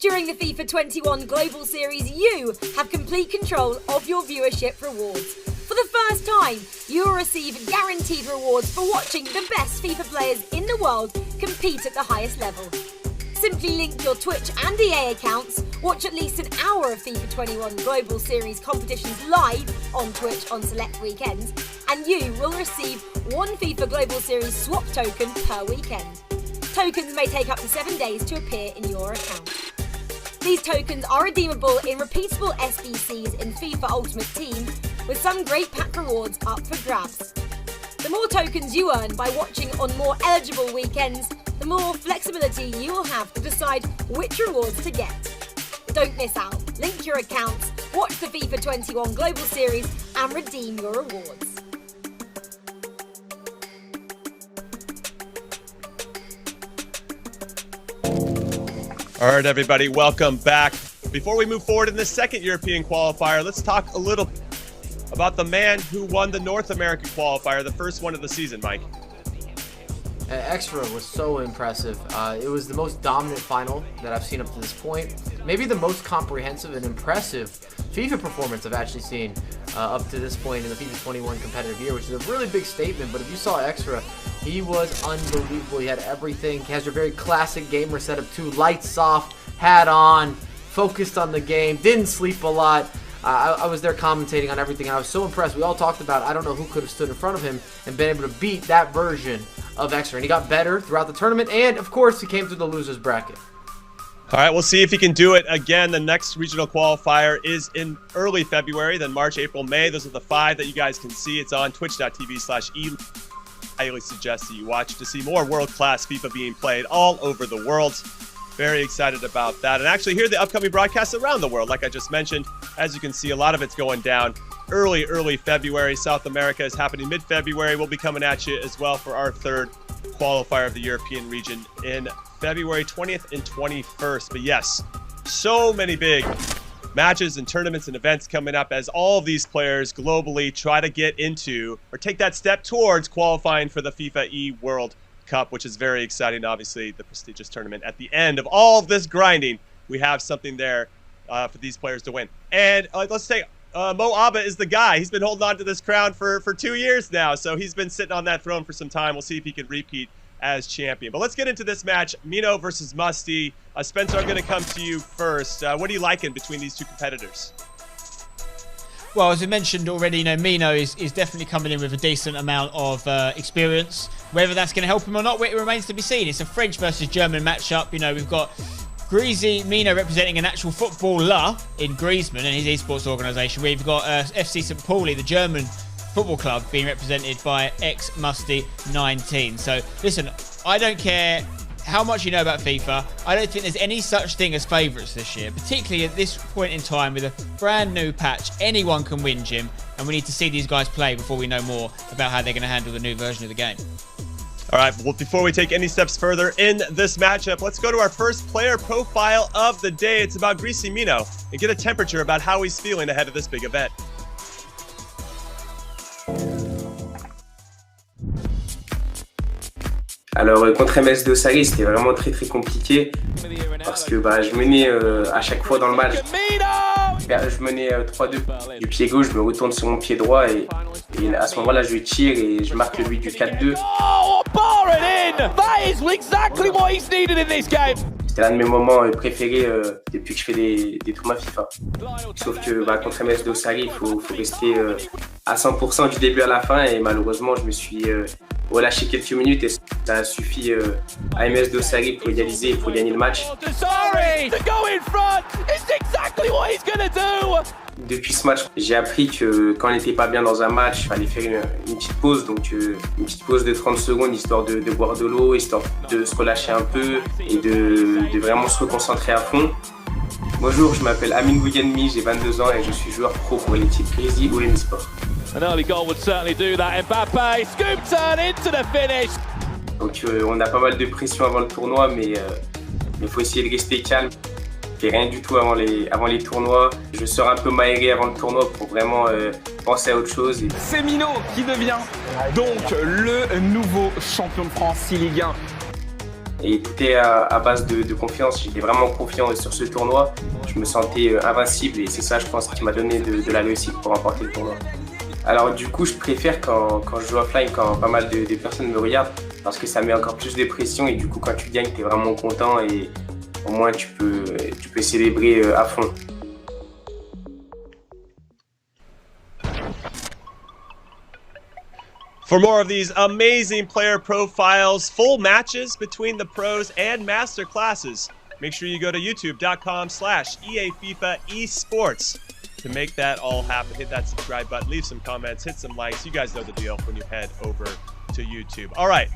During the FIFA 21 Global Series, you have complete control of your viewership rewards. For the first time, you will receive guaranteed rewards for watching the best FIFA players in the world compete at the highest level. Simply link your Twitch and EA accounts, watch at least an hour of FIFA 21 Global Series competitions live on Twitch on select weekends, and you will receive one FIFA Global Series swap token per weekend. Tokens may take up to 7 days to appear in your account. These tokens are redeemable in repeatable SBCs in FIFA Ultimate Team, with some great pack rewards up for grabs. The more tokens you earn by watching on more eligible weekends, the more flexibility you will have to decide which rewards to get. Don't miss out. Link your accounts, watch the FIFA 21 Global Series, and redeem your rewards. All right, everybody, welcome back. Before we move forward in the second European qualifier, let's talk a little about the man who won the North American qualifier, the first one of the season, Mike. Extra was so impressive. It was the most dominant final that I've seen up to this point. Maybe the most comprehensive and impressive FIFA performance I've actually seen up to this point in the FIFA 21 competitive year, which is a really big statement. But if you saw Extra, he was unbelievable. He had everything. He has your very classic gamer setup too. Lights off, hat on, focused on the game, didn't sleep a lot. I was there commentating on everything, and I was so impressed. We all talked about, I don't know who could have stood in front of him and been able to beat that version of Extra. And he got better throughout the tournament, and of course, he came through the losers bracket. All right, we'll see if he can do it again. The next regional qualifier is in early February, then March, April, May. Those are the 5 that you guys can see. It's on twitch.tv/e. I highly suggest that you watch to see more world-class FIFA being played all over the world. Very excited about that. And actually hear the upcoming broadcasts around the world, like I just mentioned. As you can see, a lot of it's going down early February. South America is happening mid-February. We'll be coming at you as well for our third qualifier of the European region in February 20th and 21st. But yes, so many big matches and tournaments and events coming up as all of these players globally try to get into or take that step towards qualifying for the FIFA E World Cup, which is very exciting. Obviously, the prestigious tournament. At the end of all of this grinding, we have something there for these players to win. And let's say Mo Abba is the guy. He's been holding on to this crown for 2 years now, so he's been sitting on that throne for some time. We'll see if he can repeat as champion. But let's get into this match. Mino versus Musty. Spencer, I'm going to come to you first. What are you liking between these two competitors? Well, as we mentioned already, Mino is definitely coming in with a decent amount of experience. Whether that's going to help him or not, it remains to be seen. It's a French versus German matchup. We've got Greasy Mino representing an actual footballer in Griezmann and his esports organisation. We've got FC St. Pauli, the German football club, being represented by ex-Musty19. So, listen, I don't care how much you know about FIFA. I don't think there's any such thing as favourites this year, particularly at this point in time with a brand new patch. Anyone can win, Jim, and we need to see these guys play before we know more about how they're going to handle the new version of the game. All right, well, before we take any steps further in this matchup, let's go to our first player profile of the day. It's about Greasy Mino and get a temperature about how he's feeling ahead of this big event. Alors contre MS de Sari, c'était vraiment très compliqué parce que je menais à chaque fois dans le match. Je menais 3-2 du pied gauche, je me retourne sur mon pied droit et à ce moment-là je tire et je marque le but du 4-2. C'était l'un de mes moments préférés depuis que je fais des tournois FIFA. Sauf que contre MS de Sari, il faut rester à 100% du début à la fin et malheureusement je me suis relâché quelques minutes et ça a suffi à MS de Sari pour égaliser et pour gagner le match. Depuis ce match, j'ai appris que quand on n'était pas bien dans un match, il fallait faire une petite pause, donc une petite pause de 30 secondes histoire de boire de l'eau, histoire de se relâcher un peu et de vraiment se reconcentrer à fond. Bonjour, je m'appelle Amin Bougenmi, j'ai 22 ans et je suis joueur pro pour l'équipe Crazy ou Sport. An early goal would certainly do that. Mbappe, scoop turn into the finish. Donc on a pas mal de pression avant le tournoi, mais il faut essayer de rester calme. Je fais rien du tout avant les tournois. Je sors un peu m'aérer avant le tournoi pour vraiment penser à autre chose. C'est Mino qui devient donc le nouveau champion de France 6 Ligue 1. Et tout est à base de confiance. J'étais vraiment confiant sur ce tournoi. Je me sentais invincible et c'est ça, je pense, qui m'a donné de la réussite pour remporter le tournoi. Alors du coup, je préfère quand je joue offline, quand pas mal de personnes me regardent, parce que ça met encore plus de pression et du coup, quand tu gagnes, tu es vraiment content et au moins tu peux célébrer à fond. For more of these amazing player profiles, full matches between the pros and master classes, make sure you go to youtube.com/EAFIFA esports to make that all happen. Hit that subscribe button, leave some comments, hit some likes. You guys know the deal when you head over to YouTube. All right,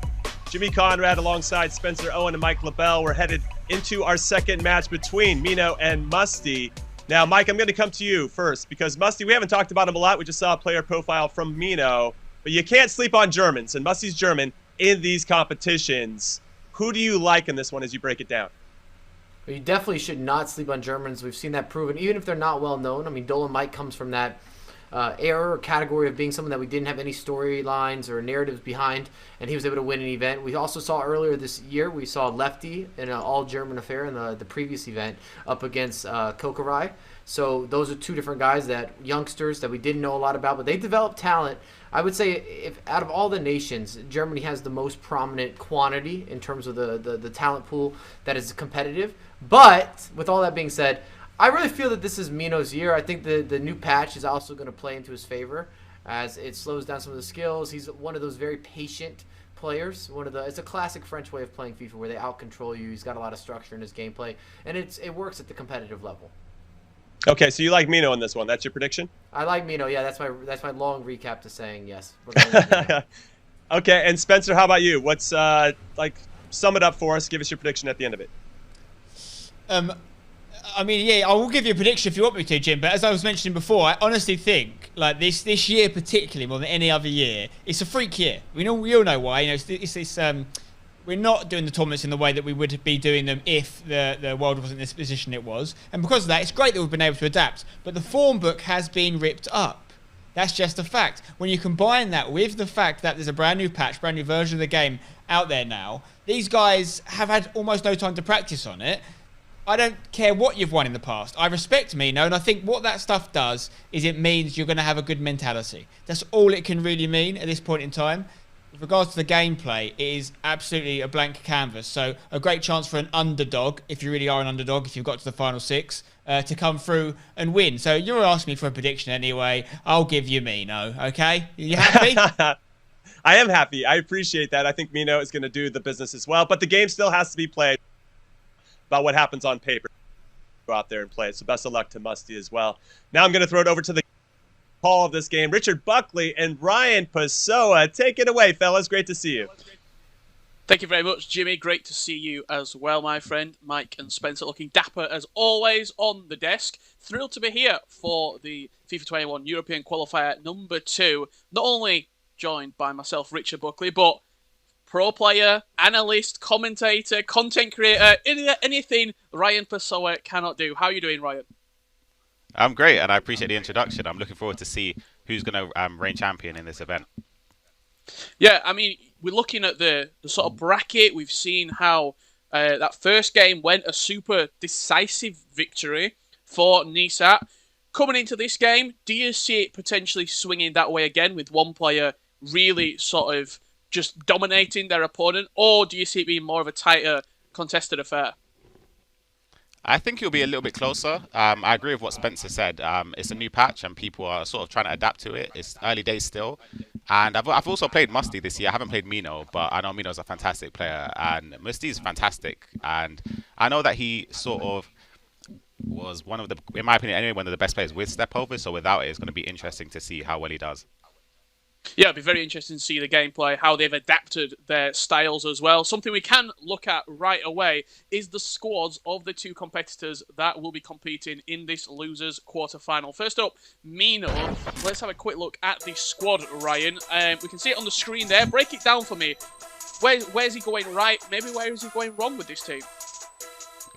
Jimmy Conrad alongside Spencer Owen and Mike LaBelle. We're headed into our second match between Mino and Musty. Now, Mike, I'm going to come to you first because Musty, we haven't talked about him a lot. We just saw a player profile from Mino. But you can't sleep on Germans, and Musty's German in these competitions. Who do you like in this one as you break it down? You definitely should not sleep on Germans. We've seen that proven, even if they're not well known. I mean, Dolan Mike comes from that era or category of being someone that we didn't have any storylines or narratives behind, and he was able to win an event. We also saw earlier this year, we saw Lefty in an all-German affair in the previous event up against Kokorai. So those are two different guys, that youngsters that we didn't know a lot about, but they developed talent. I would say if out of all the nations, Germany has the most prominent quantity in terms of the talent pool that is competitive. But with all that being said, I really feel that this is Mino's year. I think the new patch is also going to play into his favor as it slows down some of the skills. He's one of those very patient players. It's a classic French way of playing FIFA where they out-control you. He's got a lot of structure in his gameplay, and it works at the competitive level. Okay, so you like Mino in this one. That's your prediction? I like Mino. Yeah, that's my long recap to saying yes. Okay, and Spencer, how about you? What's sum it up for us. Give us your prediction at the end of it. I mean, yeah, I will give you a prediction if you want me to, Jim. But as I was mentioning before, I honestly think like this year, particularly more than any other year, it's a freak year. We all know why. You know, we're not doing the tournaments in the way that we would be doing them if the world wasn't in this position it was. And because of that, it's great that we've been able to adapt. But the form book has been ripped up. That's just a fact. When you combine that with the fact that there's a brand new patch, brand new version of the game out there now, these guys have had almost no time to practice on it. I don't care what you've won in the past. I respect Mino, and I think what that stuff does is it means you're going to have a good mentality. That's all it can really mean at this point in time. With regards to the gameplay, it is absolutely a blank canvas. So a great chance for an underdog, if you really are an underdog, if you've got to the final six, to come through and win. So you're asking me for a prediction anyway. I'll give you Mino, okay? You happy? I am happy. I appreciate that. I think Mino is going to do the business as well. But the game still has to be played about what happens on paper. Go out there and play it. So best of luck to Musty as well. Now I'm going to throw it over to the call of this game. Richard Buckley and Ryan Pessoa. Take it away, fellas. Great to see you. Thank you very much, Jimmy. Great to see you as well, my friend. Mike and Spencer looking dapper as always on the desk. Thrilled to be here for the FIFA 21 European Qualifier number 2. Not only joined by myself, Richard Buckley, but pro player, analyst, commentator, content creator, anything Ryan Pessoa cannot do. How are you doing, Ryan? I'm great, and I appreciate the introduction. I'm looking forward to see who's going to reign champion in this event. Yeah, I mean, we're looking at the sort of bracket. We've seen how that first game went, a super decisive victory for Nisat. Coming into this game, do you see it potentially swinging that way again with one player really sort of just dominating their opponent, or do you see it being more of a tighter contested affair? I think it'll be a little bit closer. I agree with what Spencer said. It's a new patch and people are sort of trying to adapt to it. It's early days still. And I've also played Musty this year. I haven't played Mino, but I know Mino's a fantastic player. And Musty's fantastic. And I know that he sort of was one of the, in my opinion anyway, one of the best players with stepovers. So without it, it's going to be interesting to see how well he does. Yeah, it'd be very interesting to see the gameplay, how they've adapted their styles as well. Something we can look at right away is the squads of the two competitors that will be competing in this losers quarterfinal. First up, Mino. Let's have a quick look at the squad, Ryan. We can see it on the screen there. Break it down for me. Where's he going right? Maybe where is he going wrong with this team?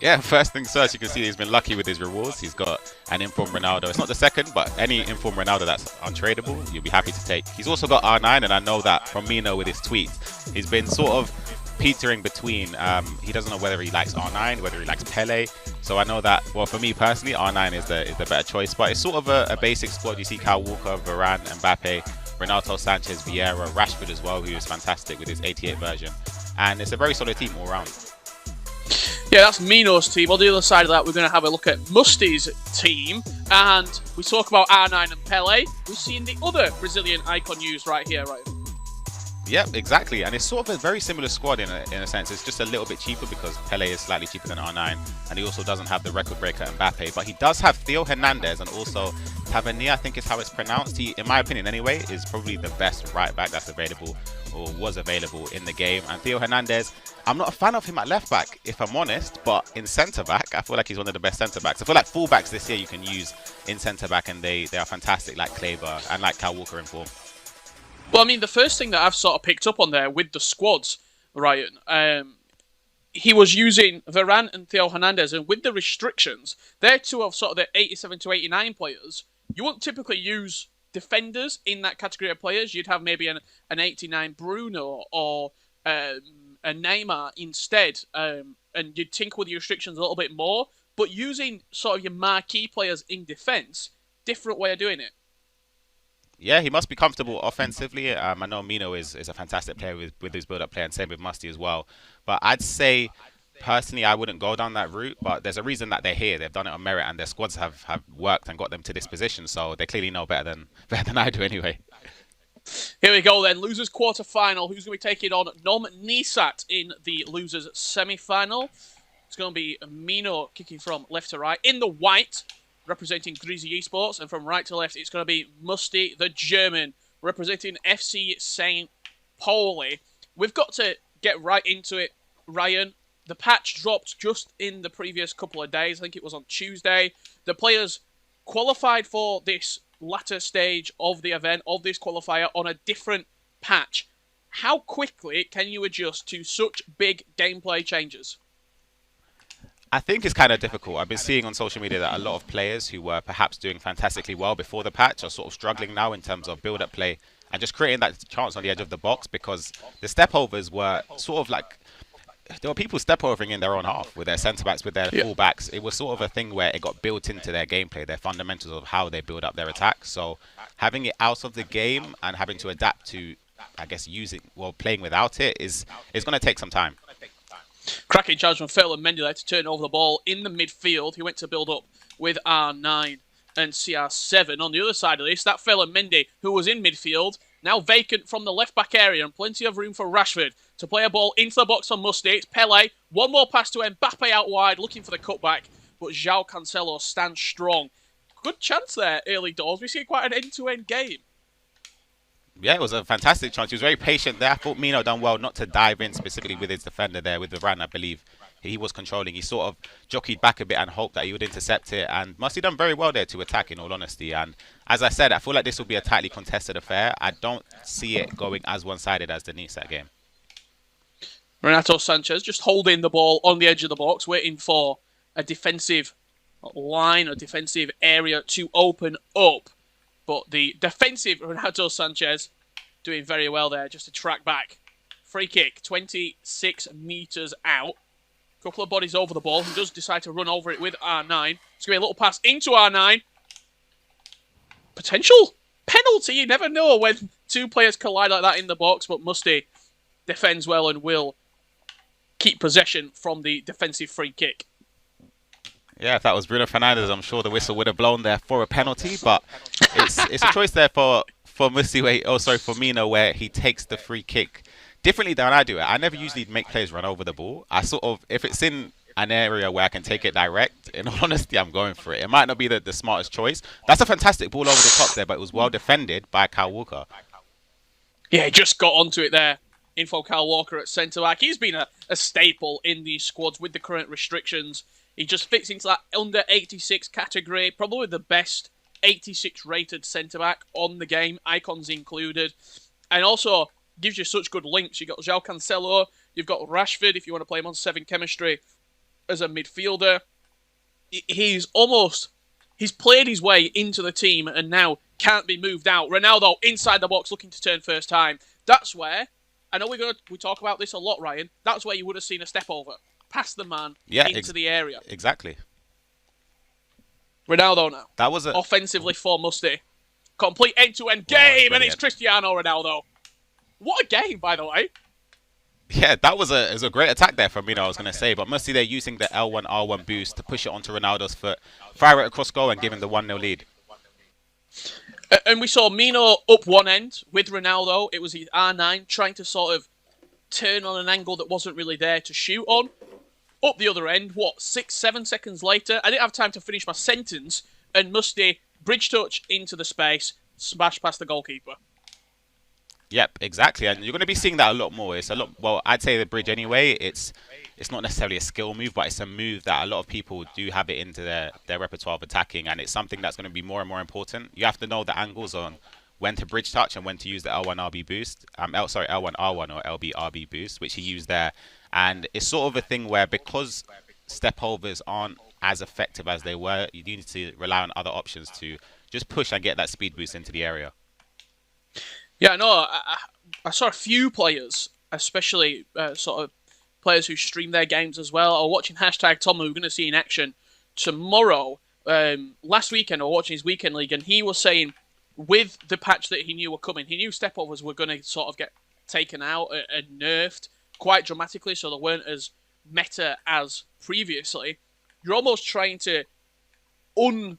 Yeah, first things first, you can see he's been lucky with his rewards. He's got an informed Ronaldo. It's not the second, but any informed Ronaldo that's untradeable, you'll be happy to take. He's also got R9, and I know that from Mino with his tweets. He's been sort of petering between. He doesn't know whether he likes R9, whether he likes Pele. So I know that, well, for me personally, R9 is the better choice. But it's sort of a basic squad. You see Kyle Walker, Varane, Mbappe, Renato Sanchez, Vieira, Rashford as well, who is fantastic with his 88 version. And it's a very solid team all around. Yeah, that's Mino's team. On the other side of that, we're going to have a look at Musty's team. And we talk about R9 and Pele. We've seen the other Brazilian icon used right here, right? Yep, exactly. And it's sort of a very similar squad in a sense. It's just a little bit cheaper because Pele is slightly cheaper than R9. And he also doesn't have the record breaker Mbappe. But he does have Theo Hernandez and also Tavernier, I think is how it's pronounced. He, in my opinion anyway, is probably the best right back that's available or was available in the game. And Theo Hernandez, I'm not a fan of him at left back, if I'm honest, but in centre back, I feel like he's one of the best centre backs. I feel like full backs this year you can use in centre back, and they are fantastic, like Kleber and like Kyle Walker in form. Well, I mean, the first thing that I've sort of picked up on there with the squads, Ryan, he was using Varane and Theo Hernandez, and with the restrictions, they're two of sort of the 87 to 89 players. You wouldn't typically use defenders in that category of players. You'd have maybe an 89 Bruno or a Neymar instead, and you'd tinker with your restrictions a little bit more. But using sort of your marquee players in defence, different way of doing it. Yeah, he must be comfortable offensively. I know Mino is a fantastic player with his build-up play, and same with Musty as well. But I'd say, personally, I wouldn't go down that route. But there's a reason that they're here. They've done it on merit, and their squads have worked and got them to this position. So they clearly know better than I do anyway. Here we go then, losers quarter-final. Who's going to be taking on Nom Nisat in the losers semi-final? It's going to be Mino kicking from left to right. In the white, representing Greasy Esports, and from right to left, it's going to be Musty, the German, representing FC St. Pauli. We've got to get right into it, Ryan. The patch dropped just in the previous couple of days. I think it was on Tuesday. The players qualified for this latter stage of the event, of this qualifier, on a different patch. How quickly can you adjust to such big gameplay changes? I think it's kind of difficult. I've been seeing on social media that a lot of players who were perhaps doing fantastically well before the patch are sort of struggling now in terms of build-up play and just creating that chance on the edge of the box, because the stepovers were sort of like, there were people stepovering in their own half with their centre-backs, with their full-backs. It was sort of a thing where it got built into their gameplay, their fundamentals of how they build up their attack. So having it out of the game and having to adapt to, I guess, playing without it is going to take some time. Cracking charge from Ferland Mendy there to turn over the ball in the midfield. He went to build up with R9 and CR7. On the other side of this, that Ferland Mendy, who was in midfield, now vacant from the left-back area, and plenty of room for Rashford to play a ball into the box on Musty. It's Pele. One more pass to Mbappe out wide, looking for the cutback, but João Cancelo stands strong. Good chance there early doors. We see quite an end-to-end game. Yeah, it was a fantastic chance. He was very patient there. I thought Mino done well not to dive in specifically with his defender there, with Varane, I believe. He was controlling. He sort of jockeyed back a bit and hoped that he would intercept it. And Musty done very well there to attack, in all honesty. And as I said, I feel like this will be a tightly contested affair. I don't see it going as one-sided as the Nisat game. Renato Sanchez just holding the ball on the edge of the box, waiting for a defensive line, a defensive area to open up. But the defensive Renato Sanchez doing very well there, just to track back. Free kick, 26 metres out. Couple of bodies over the ball. He does decide to run over it with R9. It's going to be a little pass into R9. Potential penalty. You never know when two players collide like that in the box, but Musty defends well and will keep possession from the defensive free kick. Yeah, if that was Bruno Fernandes, I'm sure the whistle would have blown there for a penalty, but it's a choice there for Musty, for Mino, where he takes the free kick differently than I do it. I never usually make players run over the ball. I sort of, if it's in an area where I can take it direct, in all honesty, I'm going for it. It might not be the smartest choice. That's a fantastic ball over the top there, but it was well defended by Kyle Walker. Yeah, he just got onto it there. Info Kyle Walker at centre-back. He's been a staple in these squads with the current restrictions. He just fits into that under 86 category. Probably the best 86 rated centre-back on the game, icons included. And also gives you such good links. You've got João Cancelo, you've got Rashford if you want to play him on 7 chemistry as a midfielder. He's played his way into the team and now can't be moved out. Ronaldo inside the box looking to turn first time. That's where, I know we talk about this a lot, Ryan, that's where you would have seen a step over. Past the man into the area. Exactly. Ronaldo now. That was offensively for Musty. Complete end-to-end game, and it's Cristiano Ronaldo. What a game, by the way. Yeah, that was a great attack there from Mino, I was going to say. But Musty, they're using the L1, R1 boost to push it onto Ronaldo's foot, fire it across goal and give him the 1-0 lead. And we saw Mino up one end with Ronaldo. It was his R9 trying to sort of turn on an angle that wasn't really there to shoot on. Up the other end, 6-7 seconds later, I didn't have time to finish my sentence, and Musty bridge touch into the space, smash past the goalkeeper. Yep, exactly, and you're going to be seeing that a lot more. It's a lot. Well, I'd say the bridge anyway. It's not necessarily a skill move, but it's a move that a lot of people do have it into their repertoire of attacking, and it's something that's going to be more and more important. You have to know the angles on when to bridge touch and when to use the L1RB boost. L1R1 or LBRB boost, which he used there. And it's sort of a thing where, because step overs aren't as effective as they were, you need to rely on other options to just push and get that speed boost into the area. Yeah, no, I saw a few players, especially sort of players who stream their games as well, or watching #Tom, who we're going to see in action tomorrow. Last weekend, or watching his weekend league, and he was saying, with the patch that he knew were coming, he knew step overs were going to sort of get taken out and nerfed quite dramatically, so they weren't as meta as previously. You're almost trying to untrain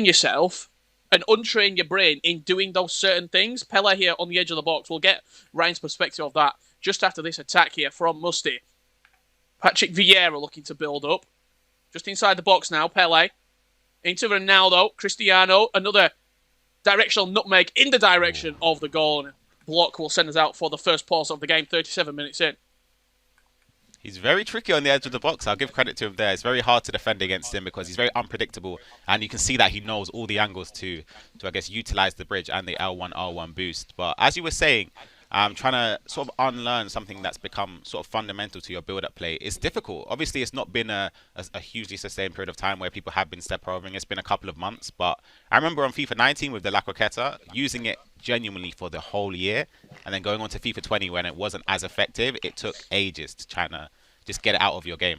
yourself and untrain your brain in doing those certain things. Pele here on the edge of the box. We'll get Ryan's perspective of that just after this attack here from Musty. Patrick Vieira looking to build up. Just inside the box now, Pele. Into Ronaldo, Cristiano, another directional nutmeg in the direction of the goal. And block will send us out for the first pause of the game, 37 minutes in. He's very tricky on the edge of the box. I'll give credit to him there. It's very hard to defend against him because he's very unpredictable. And you can see that he knows all the angles to I guess, utilize the bridge and the L1, R1 boost. But as you were saying, trying to sort of unlearn something that's become sort of fundamental to your build-up play is difficult. Obviously, it's not been a hugely sustained period of time where people have been step overing. It's been a couple of months. But I remember on FIFA 19 with the La Croqueta, using it genuinely for the whole year, and then going on to FIFA 20 when it wasn't as effective. It took ages to try to just get it out of your game.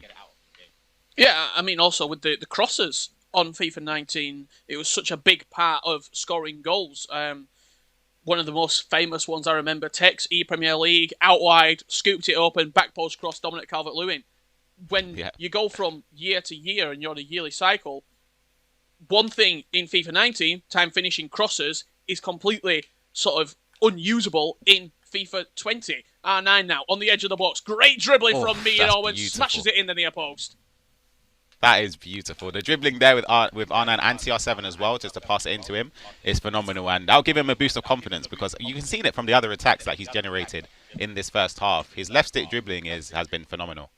Yeah, I mean, also with the crosses on FIFA 19, it was such a big part of scoring goals. One of the most famous ones I remember, Tex, E-Premier League, out wide, scooped it open, back post cross, Dominic Calvert-Lewin. When you go from year to year and you're on a yearly cycle, one thing in FIFA 19, time finishing crosses, is completely sort of unusable in FIFA 20. R9 now, on the edge of the box. Great dribbling from Mino and smashes it in the near post. That is beautiful. The dribbling there with R9 and CR7 as well, just to pass it into him, is phenomenal. And that'll give him a boost of confidence because you can see it from the other attacks that he's generated in this first half. His left stick dribbling has been phenomenal.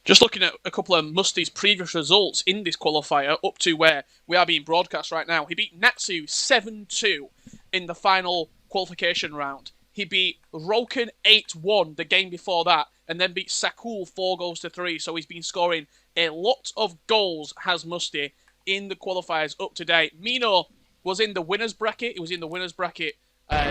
Just looking at a couple of Musty's previous results in this qualifier, up to where we are being broadcast right now. He beat Natsu 7-2 in the final qualification round. He beat Roken 8-1 the game before that, and then beat Sakul 4-3. So he's been scoring a lot of goals, has Musty, in the qualifiers up to date. Mino was in the winners bracket. He was in the winners bracket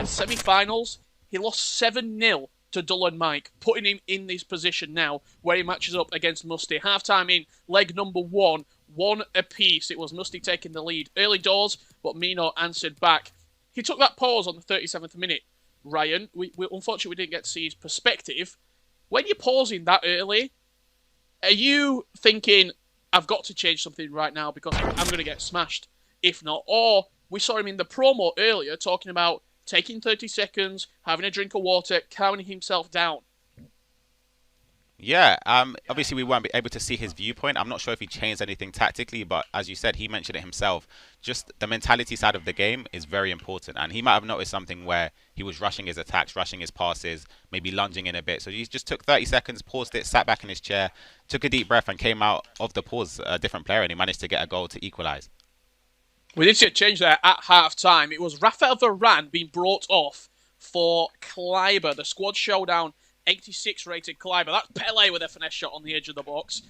semi-finals. He lost 7-0 to Dull and Mike, putting him in this position now where he matches up against Musty. Half-time in leg number 1, 1 apiece. It was Musty taking the lead early doors, but Mino answered back. He took that pause on the 37th minute, Ryan. We unfortunately, we didn't get to see his perspective. When you're pausing that early, are you thinking, I've got to change something right now because I'm going to get smashed? If not, or we saw him in the promo earlier talking about taking 30 seconds, having a drink of water, calming himself down. Yeah, obviously we weren't able to see his viewpoint. I'm not sure if he changed anything tactically, but as you said, he mentioned it himself. Just the mentality side of the game is very important, and he might have noticed something where he was rushing his attacks, rushing his passes, maybe lunging in a bit. So he just took 30 seconds, paused it, sat back in his chair, took a deep breath, and came out of the pause a different player, and he managed to get a goal to equalise. We did see a change there at half-time. It was Rafael Varane being brought off for Kleiber. The squad showdown, 86 rated Kleiber. That's Pele with a finesse shot on the edge of the box.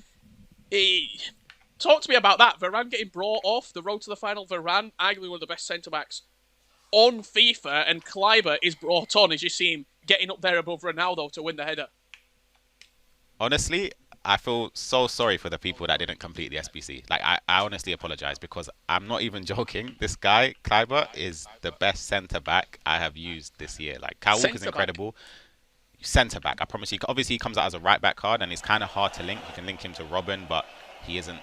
Talk to me about that. Varane getting brought off. The road to the final, Varane, arguably one of the best centre-backs on FIFA, and Kleiber is brought on as you see him getting up there above Ronaldo to win the header. Honestly, I feel so sorry for the people that didn't complete the SBC. Like, I honestly apologise because I'm not even joking. This guy, Kleiber, is the best centre-back I have used this year. Like, Kyle Walker's incredible. Centre-back, I promise you. Obviously, he comes out as a right-back card and it's kind of hard to link. You can link him to Robin, but he isn't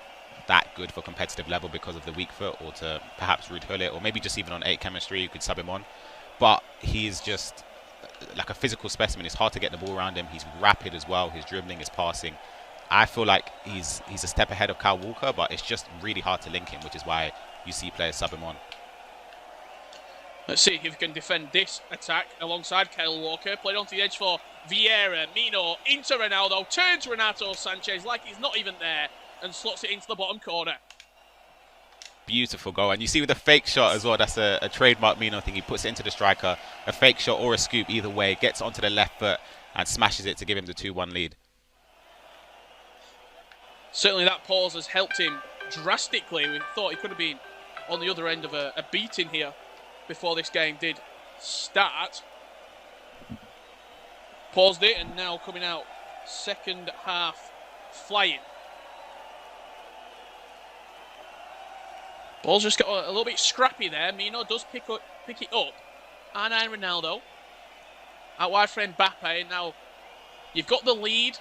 that good for competitive level because of the weak foot, or to perhaps Ruud Gullit, or maybe just even on 8 chemistry, you could sub him on. But he's just like a physical specimen. It's hard to get the ball around him. He's rapid as well. His dribbling, his passing. I feel like he's a step ahead of Kyle Walker, but it's just really hard to link him, which is why you see players sub him on. Let's see if he can defend this attack alongside Kyle Walker. Played onto the edge for Vieira. Mino into Ronaldo. Turns Renato Sanchez like he's not even there and slots it into the bottom corner. Beautiful goal. And you see with the fake shot as well, that's a trademark Mino thing. He puts it into the striker. A fake shot or a scoop, either way. Gets onto the left foot and smashes it to give him the 2-1 lead. Certainly that pause has helped him drastically. We thought he could have been on the other end of a beating here before this game did start. Paused it and now coming out second half flying. Ball's just got a little bit scrappy there. Mino does pick it up. R9 Ronaldo. Out wide for Mbappe. Now you've got the lead.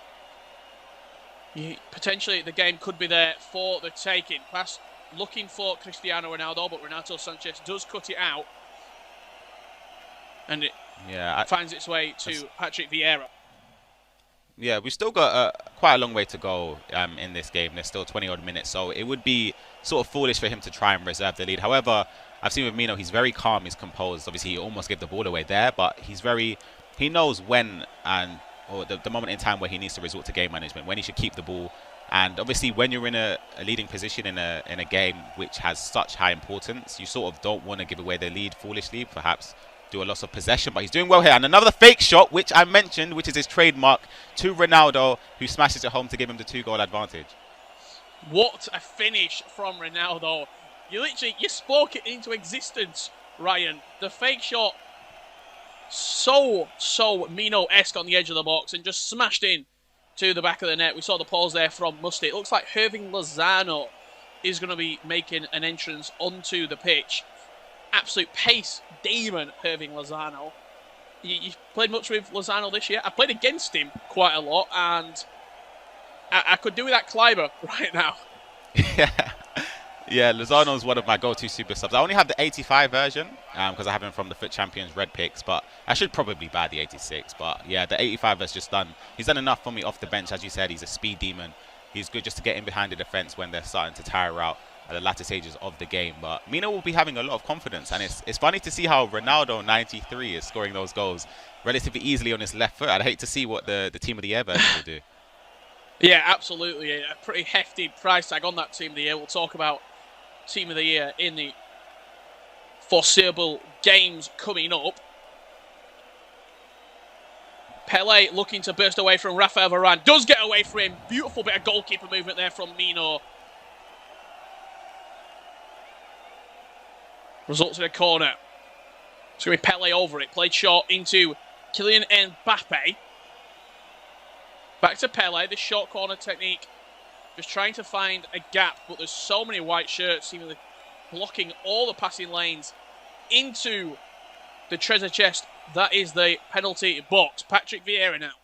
Potentially the game could be there for the taking. Pass looking for Cristiano Ronaldo, but Renato Sanchez does cut it out. And it finds its way to Patrick Vieira. Yeah, we've still got quite a long way to go in this game. There's still 20-odd minutes, so it would be sort of foolish for him to try and reserve the lead. However, I've seen with Mino, he's very calm, he's composed. Obviously, he almost gave the ball away there, but he knows when or the moment in time where he needs to resort to game management, when he should keep the ball. And obviously, when you're in a leading position in a game which has such high importance, you sort of don't want to give away the lead foolishly, perhaps do a loss of possession. But he's doing well here. And another fake shot, which I mentioned, which is his trademark, to Ronaldo, who smashes it home to give him the 2-goal advantage. What a finish from Ronaldo. You spoke it into existence, Ryan. The fake shot, so Mino-esque on the edge of the box and just smashed in to the back of the net. We saw the pause there from Musty. It looks like Hirving Lozano is going to be making an entrance onto the pitch. Absolute pace demon, Hirving Lozano. You played much with Lozano this year? I played against him quite a lot, and I could do with that Kleiber right now. Yeah, Lozano's one of my go-to super subs. I only have the 85 version because I have him from the Foot Champions Red Picks, but I should probably buy the 86. But yeah, the 85 has just done. He's done enough for me off the bench. As you said, he's a speed demon. He's good just to get in behind the defense when they're starting to tire out at the latter stages of the game. But Mino will be having a lot of confidence, and it's funny to see how Ronaldo 93 is scoring those goals relatively easily on his left foot. I'd hate to see what the Team of the Year version will do. Yeah, absolutely. A pretty hefty price tag on that Team of the Year. We'll talk about Team of the Year in the foreseeable games coming up. Pele looking to burst away from Rafael Varane. Does get away from him. Beautiful bit of goalkeeper movement there from Mino. Results in a corner. It's going to be Pele over it. Played short into Kylian Mbappe. Back to Pele. This short corner technique. Just trying to find a gap, but there's so many white shirts seemingly blocking all the passing lanes into the treasure chest. That is the penalty box. Patrick Vieira now.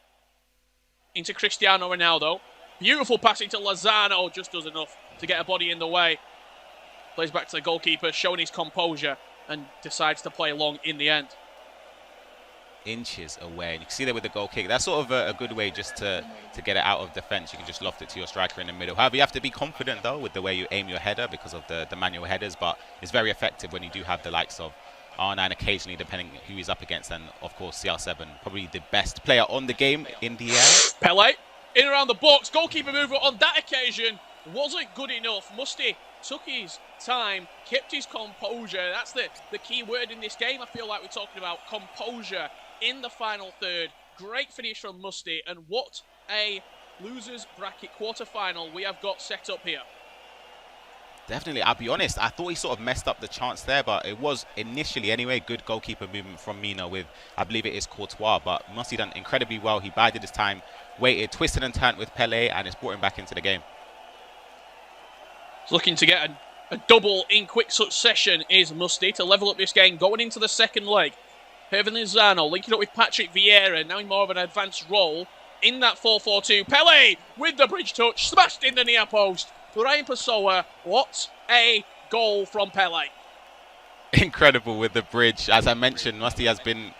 Into Cristiano Ronaldo. Beautiful passing to Lozano. Just does enough to get a body in the way. Plays back to the goalkeeper, showing his composure, and decides to play long in the end. Inches away, and you can see there with the goal kick. That's sort of a good way just to get it out of defense. You can just loft it to your striker in the middle. However, you have to be confident though with the way you aim your header because of the manual headers, but it's very effective when you do have the likes of R9 occasionally, depending who he's up against, and of course CR7, probably the best player on the game in the air. Pele in around the box. Goalkeeper movement on that occasion wasn't good enough. Musty took his time, kept his composure. That's the key word in this game. I feel like we're talking about composure in the final third. Great finish from Musty, and what a losers bracket quarter-final we have got set up here. Definitely, I'll be honest, I thought he sort of messed up the chance there, but it was initially anyway good goalkeeper movement from Mino with, I believe it is Courtois, but Musty done incredibly well. He bided his time, waited, twisted and turned with Pele, and it's brought him back into the game. Looking to get a double in quick succession is Musty to level up this game going into the second leg. Hervin Lozano linking up with Patrick Vieira, now in more of an advanced role in that 4-4-2. Pele with the bridge touch, smashed in the near post. Ryan Pessoa, what a goal from Pele. Incredible with the bridge. As I mentioned, Musty he's been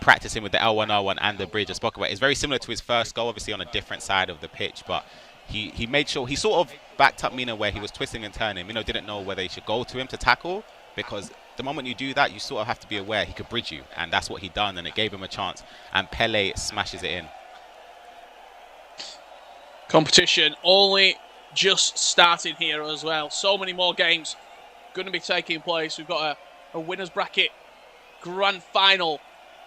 practicing with the L1, R1 and the bridge. I spoke about it. It's very similar to his first goal, obviously on a different side of the pitch, but he made sure, he sort of backed up Mino where he was twisting and turning. Mino didn't know whether he should go to him to tackle, because the moment you do that, you sort of have to be aware he could bridge you, and that's what he done, and it gave him a chance, and Pele smashes it in. Competition only just starting here as well. So many more games going to be taking place. We've got a winners bracket grand final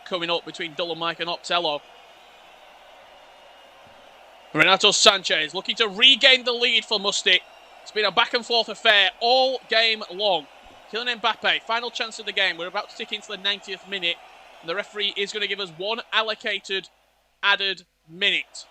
coming up between Dolomite and Optello. Renato Sanchez looking to regain the lead for Musty. It's been a back and forth affair all game long. Kylian Mbappe, final chance of the game. We're about to tick into the 90th minute. And the referee is going to give us one allocated added minute.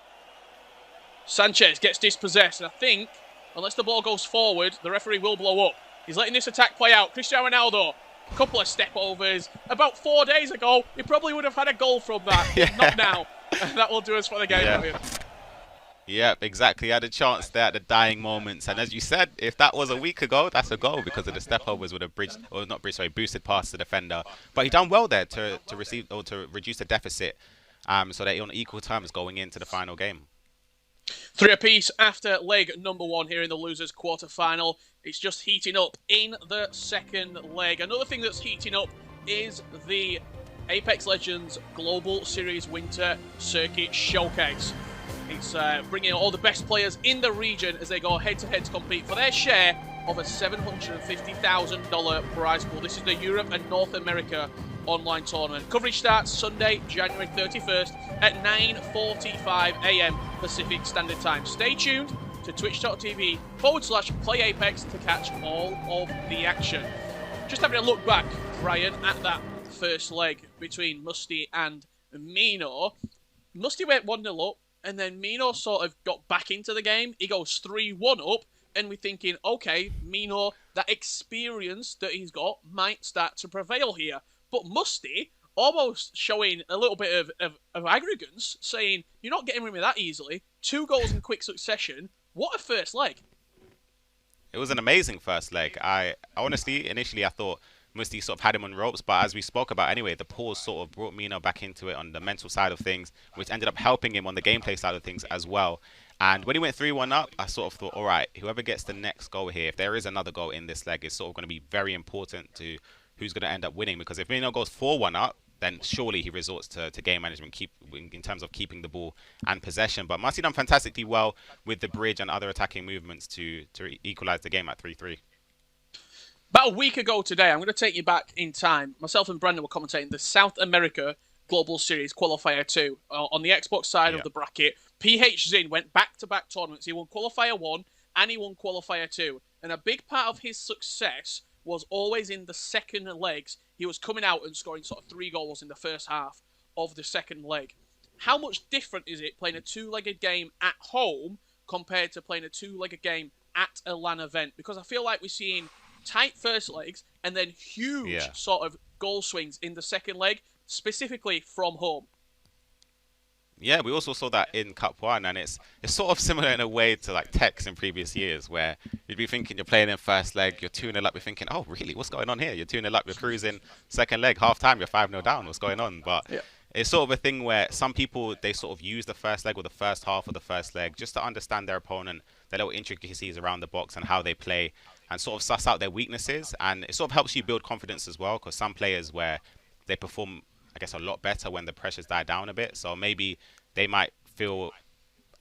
Sanchez gets dispossessed, and I think, unless the ball goes forward, the referee will blow up. He's letting this attack play out. Cristiano Ronaldo, a couple of step-overs. About 4 days ago, he probably would have had a goal from that. Yeah. Not now. And that will do us for the game. Yeah. Yep, exactly. He had a chance there at the dying moments. And as you said, if that was a week ago, that's a goal because of the step-overs would have boosted past the defender. But he done well there to reduce the deficit so that on equal terms going into the final game. 3 apiece after leg number 1 here in the losers quarter-final. It's just heating up in the second leg. Another thing that's heating up is the Apex Legends Global Series Winter Circuit Showcase. It's bringing all the best players in the region as they go head-to-head to compete for their share of a $750,000 prize pool. This is the Europe and North America online tournament. Coverage starts Sunday, January 31st at 9:45 AM Pacific Standard Time. Stay tuned to twitch.tv/playapex to catch all of the action. Just having a look back, Brian, at that first leg between Musty and Mino. Musty went 1-0 up, and then Mino sort of got back into the game. He goes 3-1 up, and we're thinking, okay, Mino, that experience that he's got might start to prevail here. But Musty almost showing a little bit of arrogance, saying, you're not getting rid of me that easily. 2 goals in quick succession. What a first leg. It was an amazing first leg. I honestly, initially I thought Musty sort of had him on ropes, but as we spoke about anyway, the pause sort of brought Mino back into it on the mental side of things, which ended up helping him on the gameplay side of things as well. And when he went 3-1 up, I sort of thought, all right, whoever gets the next goal here, if there is another goal in this leg, is sort of going to be very important to who's going to end up winning. Because if Mino goes 4-1 up, then surely he resorts to game management in terms of keeping the ball and possession. But Musty done fantastically well with the bridge and other attacking movements to equalise the game at 3-3. About a week ago today, I'm going to take you back in time. Myself and Brandon were commentating the South America Global Series Qualifier 2. On the Xbox side of the bracket, PH Zin went back-to-back tournaments. He won Qualifier 1 and he won Qualifier 2. And a big part of his success was always in the second legs. He was coming out and scoring sort of 3 goals in the first half of the second leg. How much different is it playing a 2-legged game at home compared to playing a 2-legged game at a LAN event? Because I feel like we're seeing tight first legs and then huge sort of goal swings in the second leg, specifically from home. Yeah, we also saw that in Cup 1, and it's sort of similar in a way to like Tex in previous years, where you'd be thinking you're playing in first leg, you're 2-0 up, you're thinking, oh, really, what's going on here? You're 2-0 up, you're cruising, second leg, half-time, you're 5-0 down, what's going on? But it's sort of a thing where some people, they sort of use the first leg or the first half of the first leg just to understand their opponent, their little intricacies around the box and how they play, and sort of suss out their weaknesses. And it sort of helps you build confidence as well, because some players where they perform, I guess, a lot better when the pressures die down a bit. So maybe they might feel,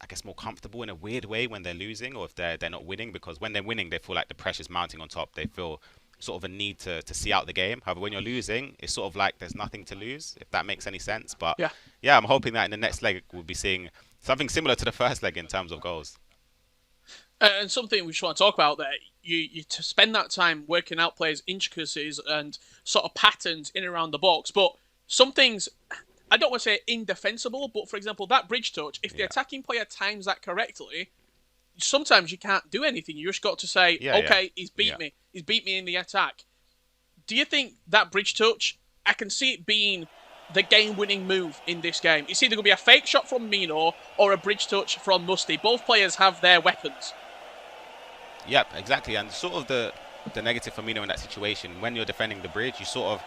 I guess, more comfortable in a weird way when they're losing, or if they're not winning, because when they're winning, they feel like the pressure's mounting on top. They feel sort of a need to see out the game. However, when you're losing, it's sort of like there's nothing to lose, if that makes any sense. But yeah, I'm hoping that in the next leg we'll be seeing something similar to the first leg in terms of goals. And something we just want to talk about there, you to spend that time working out players' intricacies and sort of patterns in and around the box. But some things, I don't want to say indefensible, but for example, that bridge touch, if the attacking player times that correctly, sometimes you can't do anything. You just got to say, okay, he's beat me. He's beat me in the attack. Do you think that bridge touch, I can see it being the game-winning move in this game? It's either going to be a fake shot from Mino or a bridge touch from Musty. Both players have their weapons. Yep, exactly. And sort of the negative for Mino in that situation, when you're defending the bridge, you sort of,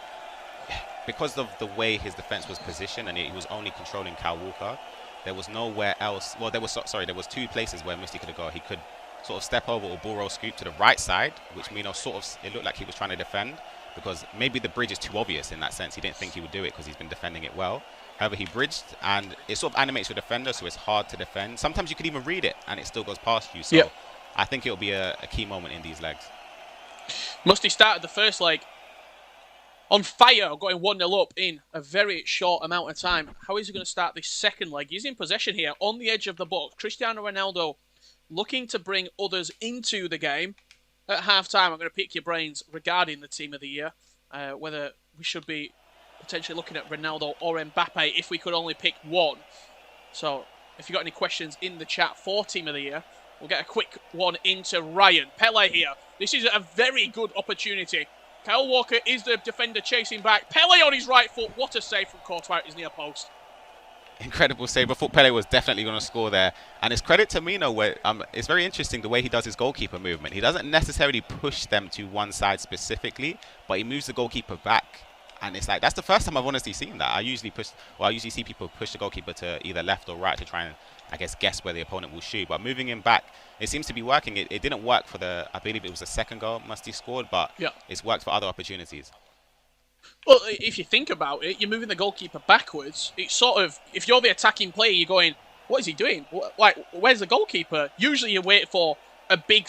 because of the way his defense was positioned and he was only controlling Cal Walker, there was nowhere else. Well, there was 2 places where Musty could have gone. He could sort of step over or bull roll scoop to the right side, which Mino sort of, it looked like he was trying to defend, because maybe the bridge is too obvious in that sense. He didn't think he would do it because he's been defending it well. However, he bridged, and it sort of animates your defender, so it's hard to defend. Sometimes you could even read it, and it still goes past you. So I think it'll be a key moment in these legs. Musty started the first leg on fire, going 1-0 up in a very short amount of time. How is he going to start this second leg? He's in possession here, on the edge of the box. Cristiano Ronaldo looking to bring others into the game. At half-time, I'm going to pick your brains regarding the Team of the Year, whether we should be potentially looking at Ronaldo or Mbappe if we could only pick one. So, if you've got any questions in the chat for Team of the Year, we'll get a quick one into Ryan. Pele here. This is a very good opportunity. Kyle Walker is the defender chasing back. Pele on his right foot. What a save from Courtois at his near post. Incredible save. I thought Pele was definitely going to score there. And it's credit to Mino, where it's very interesting the way he does his goalkeeper movement. He doesn't necessarily push them to one side specifically, but he moves the goalkeeper back. And it's like, that's the first time I've honestly seen that. I usually see people push the goalkeeper to either left or right to try and, I guess, guess where the opponent will shoot. But moving him back, it seems to be working. It didn't work for I believe it was the second goal Musty scored, but it's worked for other opportunities. Well, if you think about it, you're moving the goalkeeper backwards. It's sort of, if you're the attacking player, you're going, what is he doing? Like, where's the goalkeeper? Usually you wait for a big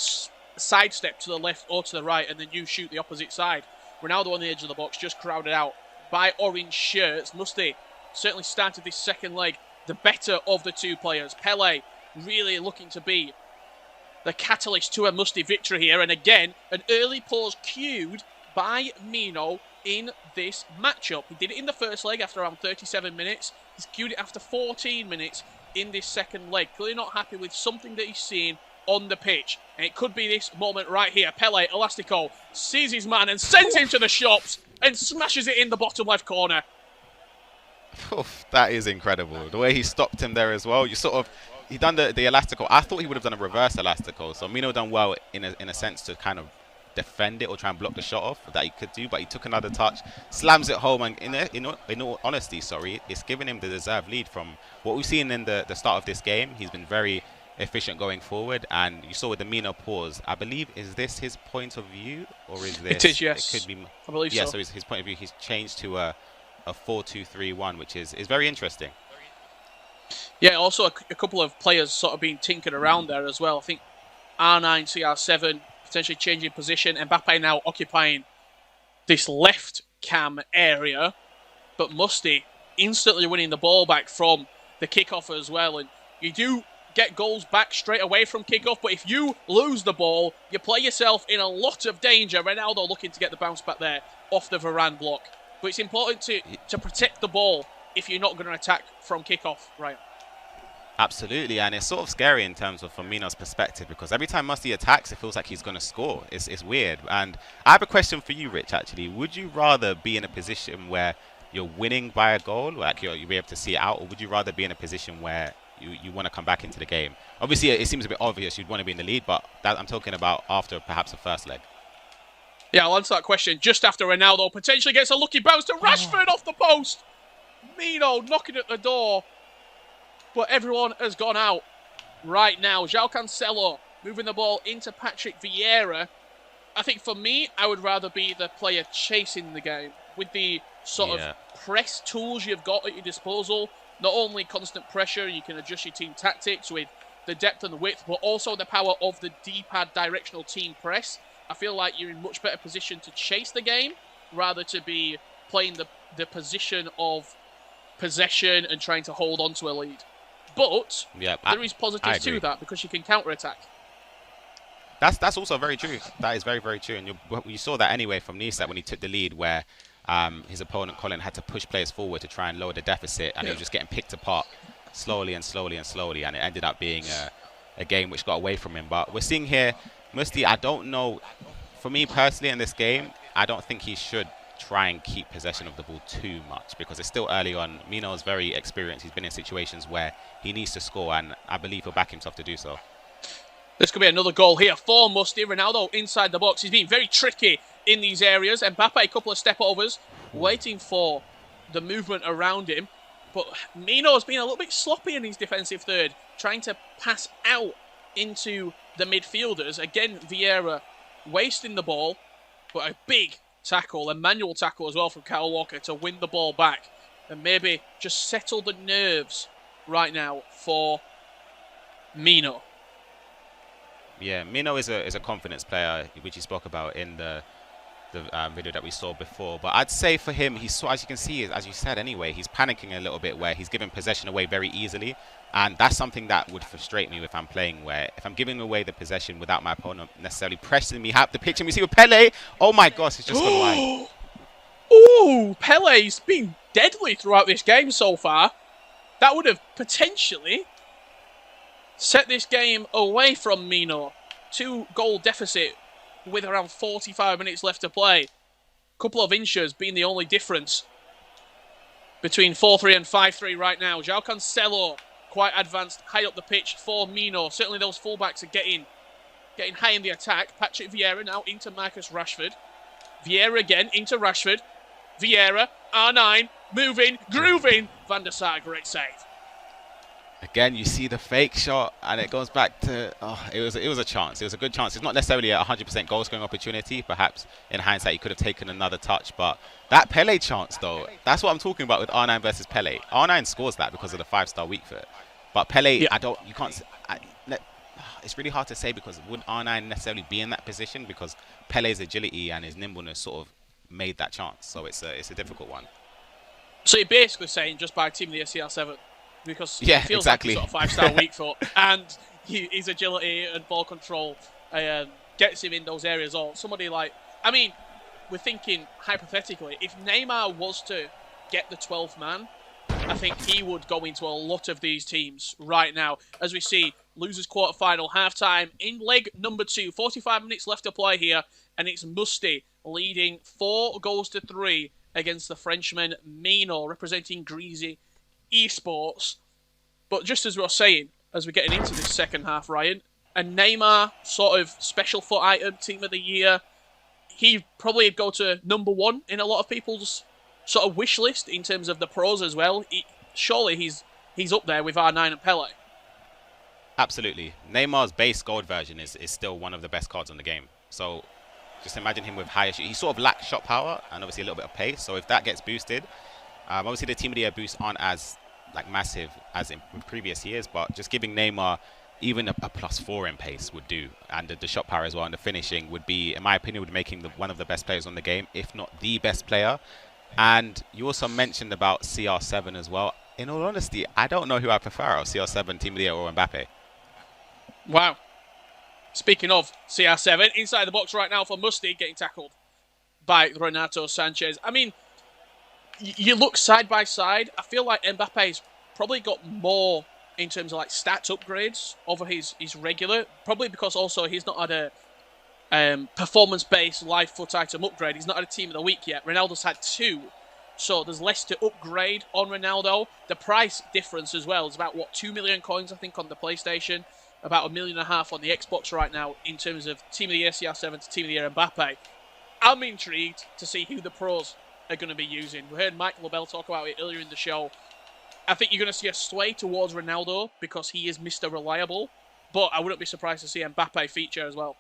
sidestep to the left or to the right, and then you shoot the opposite side. Ronaldo on the edge of the box, just crowded out by orange shirts. Musty certainly started this second leg the better of the two players. Pele really looking to be the catalyst to a Musty victory here. And again, an early pause cued by Mino in this matchup. He did it in the first leg after around 37 minutes. He's cued it after 14 minutes in this second leg. Clearly not happy with something that he's seeing on the pitch. And it could be this moment right here. Pele, Elastico, sees his man and sends him to the shops and smashes it in the bottom left corner. Oof, that is incredible. The way he stopped him there as well. You sort of, he done the Elastico. I thought he would have done a reverse Elastico. So Mino done well in a sense to kind of defend it or try and block the shot off that he could do, but he took another touch, slams it home, and in all honesty, it's given him the deserved lead. From what we've seen in the start of this game, he's been very efficient going forward, and you saw with the Mino pause, I believe, is this his point of view, or is this? It is, yes. It could be. I believe so. Yeah, so his point of view, he's changed to a 4-2-3-1, which is very interesting. Yeah, also a couple of players sort of being tinkered around there as well. I think R9, CR7 potentially changing position. Mbappe now occupying this left cam area, but Musty instantly winning the ball back from the kickoff as well. And you do get goals back straight away from kickoff, but if you lose the ball, you play yourself in a lot of danger. Ronaldo looking to get the bounce back there off the Varane block. But it's important to protect the ball if you're not going to attack from kickoff, right? Absolutely, and it's sort of scary in terms of Firmino's perspective, because every time Musty attacks, it feels like he's going to score. It's weird. And I have a question for you, Rich, actually. Would you rather be in a position where you're winning by a goal, like you'll be able to see it out, or would you rather be in a position where you want to come back into the game? Obviously, it seems a bit obvious you'd want to be in the lead, but I'm talking about after perhaps the first leg. Yeah, I'll answer that question just after Ronaldo potentially gets a lucky bounce to Rashford off the post. Mino knocking at the door, but everyone has gone out right now. João Cancelo moving the ball into Patrick Vieira. I think for me, I would rather be the player chasing the game with the sort of press tools you've got at your disposal. Not only constant pressure, you can adjust your team tactics with the depth and the width, but also the power of the D-pad directional team press. I feel like you're in much better position to chase the game rather to be playing the position of possession and trying to hold on to a lead. But there is positives to that because you can counter-attack. That's also very true. That is very, very true. And you saw that anyway from Nisak when he took the lead, where his opponent Colin had to push players forward to try and lower the deficit, and it was just getting picked apart slowly and slowly and slowly, and it ended up being a game which got away from him. But we're seeing here, Musti, I don't know, for me personally in this game, I don't think he should try and keep possession of the ball too much because it's still early on. Mino is very experienced. He's been in situations where he needs to score, and I believe he'll back himself to do so. This could be another goal here for Musti. Ronaldo inside the box. He's been very tricky in these areas. Mbappe, a couple of step overs, waiting for the movement around him. But Mino's been a little bit sloppy in his defensive third, trying to pass out into the midfielders. Again, Vieira wasting the ball, but a big tackle, a manual tackle as well from Kyle Walker to win the ball back and maybe just settle the nerves right now for Mino. Yeah, Mino is a confidence player, which he spoke about in the video that we saw before. But I'd say for him, as you can see, as you said anyway, he's panicking a little bit where he's giving possession away very easily. And that's something that would frustrate me if I'm playing, where if I'm giving away the possession without my opponent necessarily pressing me, the picture we see with Pele, oh my gosh, it's just gone wide. Ooh, Pele's been deadly throughout this game so far. That would have potentially set this game away from Mino. 2-goal deficit with around 45 minutes left to play. Couple of inches being the only difference between 4-3 and 5-3 right now. João Cancelo quite advanced high up the pitch for Mino. Certainly those fullbacks are getting high in the attack. Patrick Vieira now into Marcus Rashford. Vieira again into Rashford. Vieira, R9, moving, grooving. Van der Sar, great save. Again, you see the fake shot, and it goes back to, it was a chance. It was a good chance. It's not necessarily a 100% goal-scoring opportunity. Perhaps in hindsight, he could have taken another touch. But that Pele chance, though, that's what I'm talking about with R9 versus Pele. R9 scores that because of the 5-star weak foot. But Pele, it's really hard to say because would R9 necessarily be in that position because Pele's agility and his nimbleness sort of made that chance. So it's a difficult one. So you're basically saying just by teaming the SCR7 because yeah, it feels exactly. like a sort of 5-star weak foot and his agility and ball control gets him in those areas. Or somebody like, I mean, we're thinking hypothetically, if Neymar was to get the 12th man, I think he would go into a lot of these teams right now. As we see, losers quarterfinal, halftime in leg number 2. 45 minutes left to play here, and it's Musti leading 4-3 against the Frenchman Mino, representing Greasy Esports. But just as we were saying, as we're getting into this second half, Ryan, a Neymar sort of special foot item, team of the year, he'd probably go to number 1 in a lot of people's sort of wish list in terms of the pros as well. Surely he's up there with R9 and Pele. Absolutely. Neymar's base gold version is still one of the best cards on the game. So just imagine him with higher shoot. He sort of lacks shot power and obviously a little bit of pace. So if that gets boosted, obviously the team of the year boosts aren't as massive as in previous years, but just giving Neymar even a +4 in pace would do, and the shot power as well, and the finishing would be, in my opinion, would make him one of the best players on the game, if not the best player. And you also mentioned about CR7 as well. In all honesty, I don't know who I prefer out of CR7, Team of the Year, or Mbappe. Wow. Speaking of CR7, inside the box right now for Musty, getting tackled by Renato Sanchez. I mean, you look side by side, I feel like Mbappe's probably got more in terms of like stats upgrades over his regular. Probably because also he's not had a performance-based live foot item upgrade. He's not had a Team of the Week yet. Ronaldo's had 2. So there's less to upgrade on Ronaldo. The price difference as well is about, what, 2 million coins, I think, on the PlayStation. About $1.5 million on the Xbox right now in terms of Team of the Year CR7 to Team of the Year Mbappe. I'm intrigued to see who the pros are going to be using. We heard Mike LaBelle talk about it earlier in the show. I think you're going to see a sway towards Ronaldo because he is Mr. Reliable. But I wouldn't be surprised to see Mbappe feature as well.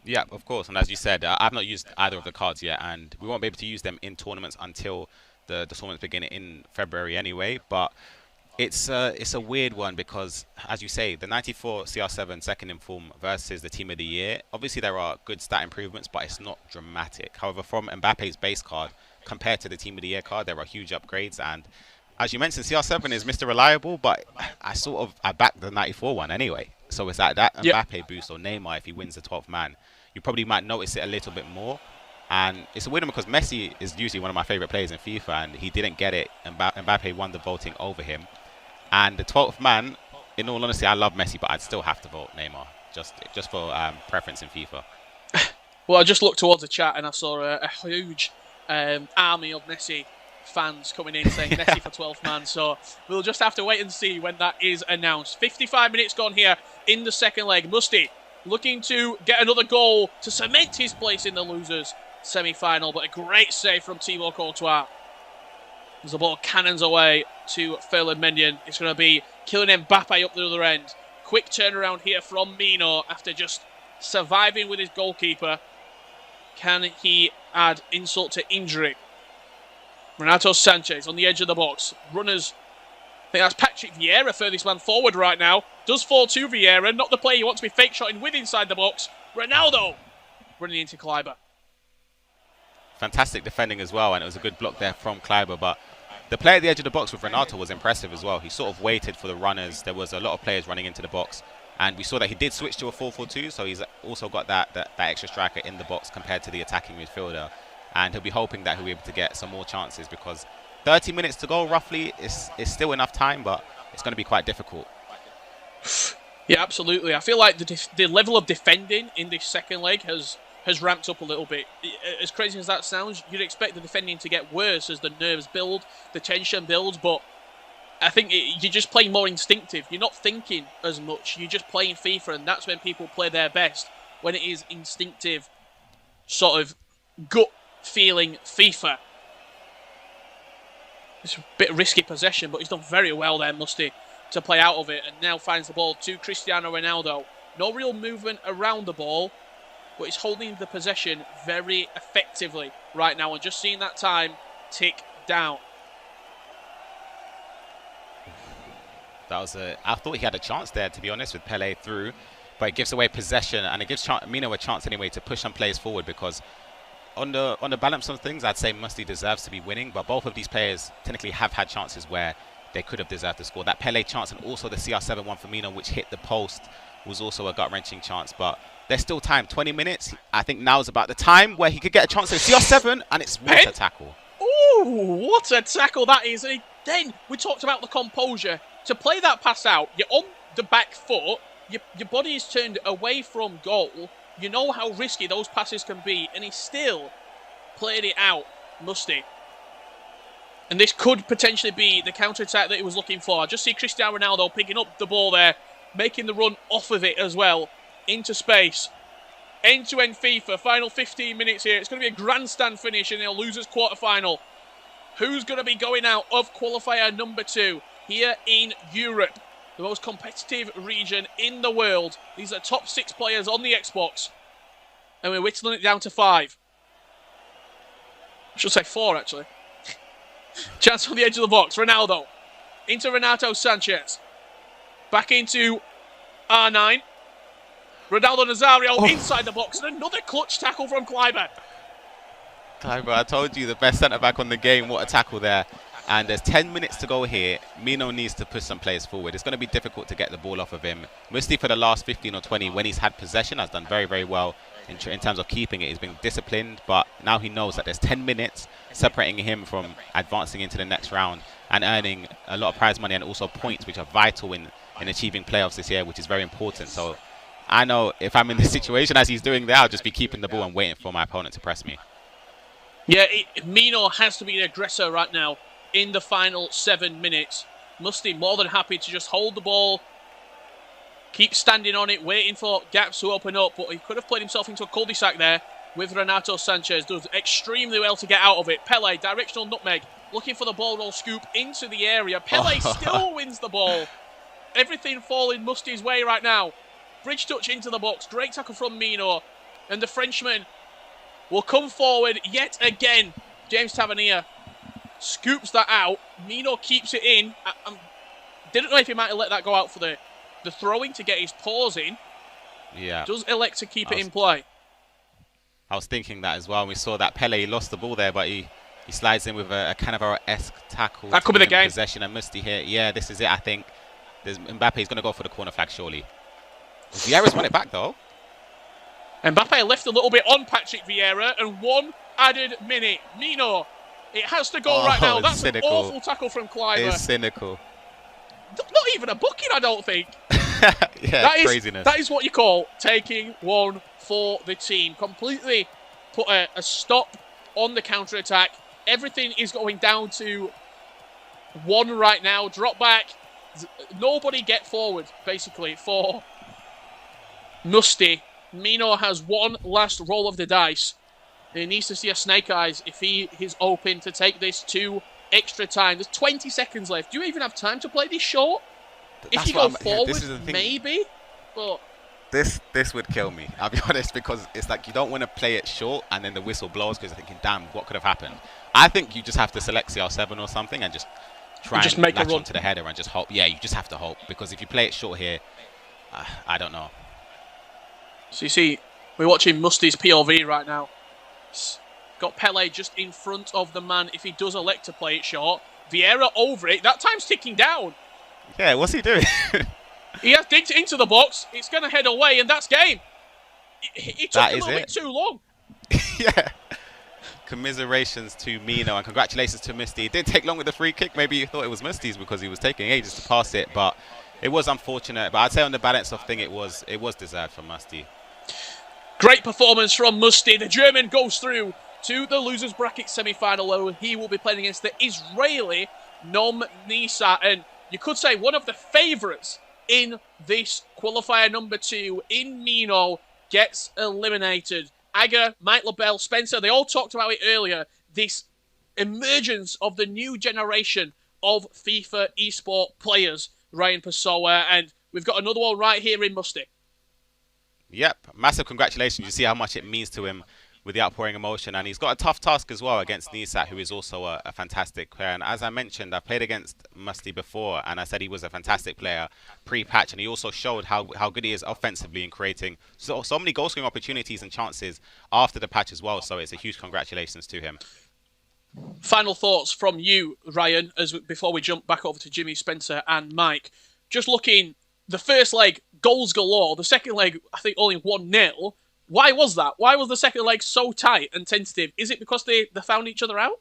Yeah, of course. And as you said, I've not used either of the cards yet, and we won't be able to use them in tournaments until the tournaments begin in February anyway. But it's a weird one because, as you say, the 94 CR7 second in form versus the Team of the Year. Obviously, there are good stat improvements, but it's not dramatic. However, from Mbappe's base card compared to the Team of the Year card, there are huge upgrades. And as you mentioned, CR7 is Mr. Reliable, but I backed the 94 one anyway. So it's like that Mbappe boost or Neymar if he wins the 12th man. You probably might notice it a little bit more. And it's a weird one because Messi is usually one of my favorite players in FIFA, and he didn't get it. Mbappe won the voting over him. And the 12th man, in all honesty, I love Messi, but I'd still have to vote Neymar, just for preference in FIFA. Well, I just looked towards the chat and I saw a huge army of Messi fans coming in saying Messi for 12th man. So we'll just have to wait and see when that is announced. 55 minutes gone here in the second leg. Musty looking to get another goal to cement his place in the losers semi-final, but a great save from Thibaut Courtois. As the ball cannons away to Ferland Mendian. It's going to be Kylian Mbappe up the other end. Quick turnaround here from Mino after just surviving with his goalkeeper. Can he add insult to injury? Renato Sanchez on the edge of the box. Runners, I think that's Patrick Vieira, furthest man forward right now. Does fall to Vieira, not the player you want to be fake shotting with inside the box. Ronaldo running into Kleiber. Fantastic defending as well, and it was a good block there from Kleiber. But the play at the edge of the box with Renato was impressive as well. He sort of waited for the runners. There was a lot of players running into the box, and we saw that he did switch to a 4-4-2, so he's also got that extra striker in the box compared to the attacking midfielder. And he'll be hoping that he'll be able to get some more chances because 30 minutes to go roughly is still enough time, but it's going to be quite difficult. Yeah, absolutely. I feel like the level of defending in this second leg has ramped up a little bit. As crazy as that sounds, you'd expect the defending to get worse as the nerves build, the tension builds, but I think you're just playing more instinctive. You're not thinking as much. You're just playing FIFA, and that's when people play their best, when it is instinctive, sort of gut feeling FIFA. It's a bit risky possession, but he's done very well there, Musty, to play out of it, and now finds the ball to Cristiano Ronaldo. No real movement around the ball, but he's holding the possession very effectively right now, and just seeing that time tick down. I thought he had a chance there, to be honest, with Pele through, but it gives away possession, and it gives Mino a chance anyway to push some players forward, because on the balance of things, I'd say Musty deserves to be winning, but both of these players technically have had chances where they could have deserved to score. That Pele chance and also the CR7 one for Mino, which hit the post, was also a gut-wrenching chance, but there's still time. 20 minutes. I think now is about the time where he could get a chance at CR7, and it's what a tackle. Ooh, what a tackle that is. And then we talked about the composure. To play that pass out, you're on the back foot, your body is turned away from goal. You know how risky those passes can be, and he still played it out, Musty. And this could potentially be the counter-attack that he was looking for. I just see Cristiano Ronaldo picking up the ball there, making the run off of it as well, into space. End-to-end FIFA, final 15 minutes here. It's going to be a grandstand finish in the losers quarter-final. Who's going to be going out of qualifier number 2 here in Europe? The most competitive region in the world. These are top 6 players on the Xbox. And we're whittling it down to 5. I should say 4, actually. Chance on the edge of the box. Ronaldo. Into Renato Sanchez. Back into R9. Ronaldo Nazario inside the box. And another clutch tackle from Kleiber. Tyler, I told you the best centre-back on the game. What a tackle there. And there's 10 minutes to go here. Mino needs to push some players forward. It's going to be difficult to get the ball off of him. Musti, for the last 15 or 20, when he's had possession, has done very, very well in terms of keeping it. He's been disciplined, but now he knows that there's 10 minutes separating him from advancing into the next round and earning a lot of prize money and also points, which are vital in achieving playoffs this year, which is very important. So I know if I'm in this situation as he's doing there, I'll just be keeping the ball and waiting for my opponent to press me. Yeah, Mino has to be the aggressor right now in the final 7 minutes. Musti more than happy to just hold the ball, keep standing on it, waiting for gaps to open up, but he could have played himself into a cul-de-sac there with Renato Sanchez. Does extremely well to get out of it. Pele, directional nutmeg, looking for the ball roll scoop into the area. Pele still wins the ball. Everything falling Musti's way right now. Bridge touch into the box. Great tackle from Mino. And the Frenchman will come forward yet again. James Tavernier scoops that out. Mino keeps it in. I didn't know if he might have let that go out for the throwing to get his paws in. Yeah. Does elect to keep it in play. I was thinking that as well. We saw that Pele lost the ball there, but he slides in with a Cannavaro-esque tackle. That could be the game. Possession and Musti here. Yeah, this is it, I think. Mbappe's going to go for the corner flag, surely. Vieira's won it back, though. Mbappe left a little bit on Patrick Vieira, and one added minute. Mino, it has to go right now. That's cynical. An awful tackle from Cliver. It's cynical. Not even a booking, I don't think. Yeah, craziness. That is what you call taking one for the team. Completely put a stop on the counter-attack. Everything is going down to one right now. Drop back. Nobody get forward, basically, for Musti. Mino has one last roll of the dice. He needs to see a snake eyes if he is open to take this to extra time. There's 20 seconds left. Do you even have time to play this short? If you go forward, maybe. But this would kill me, I'll be honest, because it's like you don't want to play it short and then the whistle blows because you're thinking, damn, what could have happened? I think you just have to select CR7 or something and just try and make a run to the header and just hope. Yeah, you just have to hope, because if you play it short here, I don't know. So you see, we're watching Musti's POV right now. Got Pele just in front of the man if he does elect to play it short. Vieira over it. That time's ticking down. Yeah, what's he doing? He has digged it into the box. It's going to head away, and that's game. It took a little bit too long. Yeah. Commiserations to Mino, and congratulations to Musti. It didn't take long with the free kick. Maybe you thought it was Musti's because he was taking ages to pass it, but it was unfortunate. But I'd say on the balance of thing, it was deserved for Musti. Great performance from Musti. The German goes through to the losers bracket semi-final, where he will be playing against the Israeli Nom Nisa, and you could say one of the favourites in this qualifier number 2 in Mino gets eliminated. Aga, Mike LaBelle, Spencer, they all talked about it earlier. This emergence of the new generation of FIFA esport players, Ryan Pessoa, and we've got another one right here in Musti. Yep, massive congratulations. You see how much it means to him with the outpouring emotion, and he's got a tough task as well against Nisat, who is also a fantastic player. And as I mentioned, I played against Musti before, and I said he was a fantastic player pre-patch, and he also showed how good he is offensively in creating so many goal-scoring opportunities and chances after the patch as well. So it's a huge congratulations to him. Final thoughts from you, Ryan, before we jump back over to Jimmy, Spencer and Mike. Just looking, the first leg, goals galore. The second leg, I think only 1-0. Why was that? Why was the second leg so tight and tentative? Is it because they found each other out?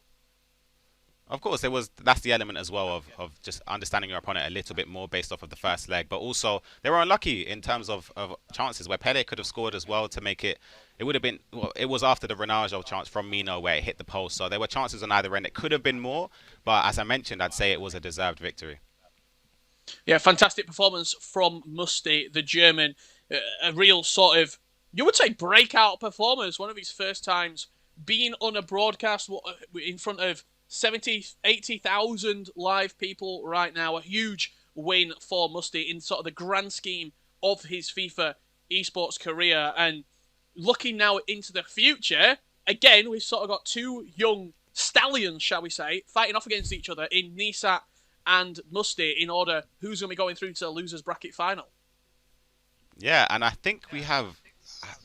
Of course, that's the element as well of just understanding your opponent a little bit more based off of the first leg. But also, they were unlucky in terms of chances where Pele could have scored as well to make it. It would have been, well, it was after the Renato chance from Mino where it hit the post. So there were chances on either end. It could have been more. But as I mentioned, I'd say it was a deserved victory. Yeah, fantastic performance from Musti, the German. A real sort of, you would say, breakout performance. One of his first times being on a broadcast in front of 70, 80,000 live people right now. A huge win for Musti in sort of the grand scheme of his FIFA esports career. And looking now into the future, again, we've sort of got two young stallions, shall we say, fighting off against each other in Nisat and Musti in order who's going to be going through to the losers bracket final. Yeah, and I think we have...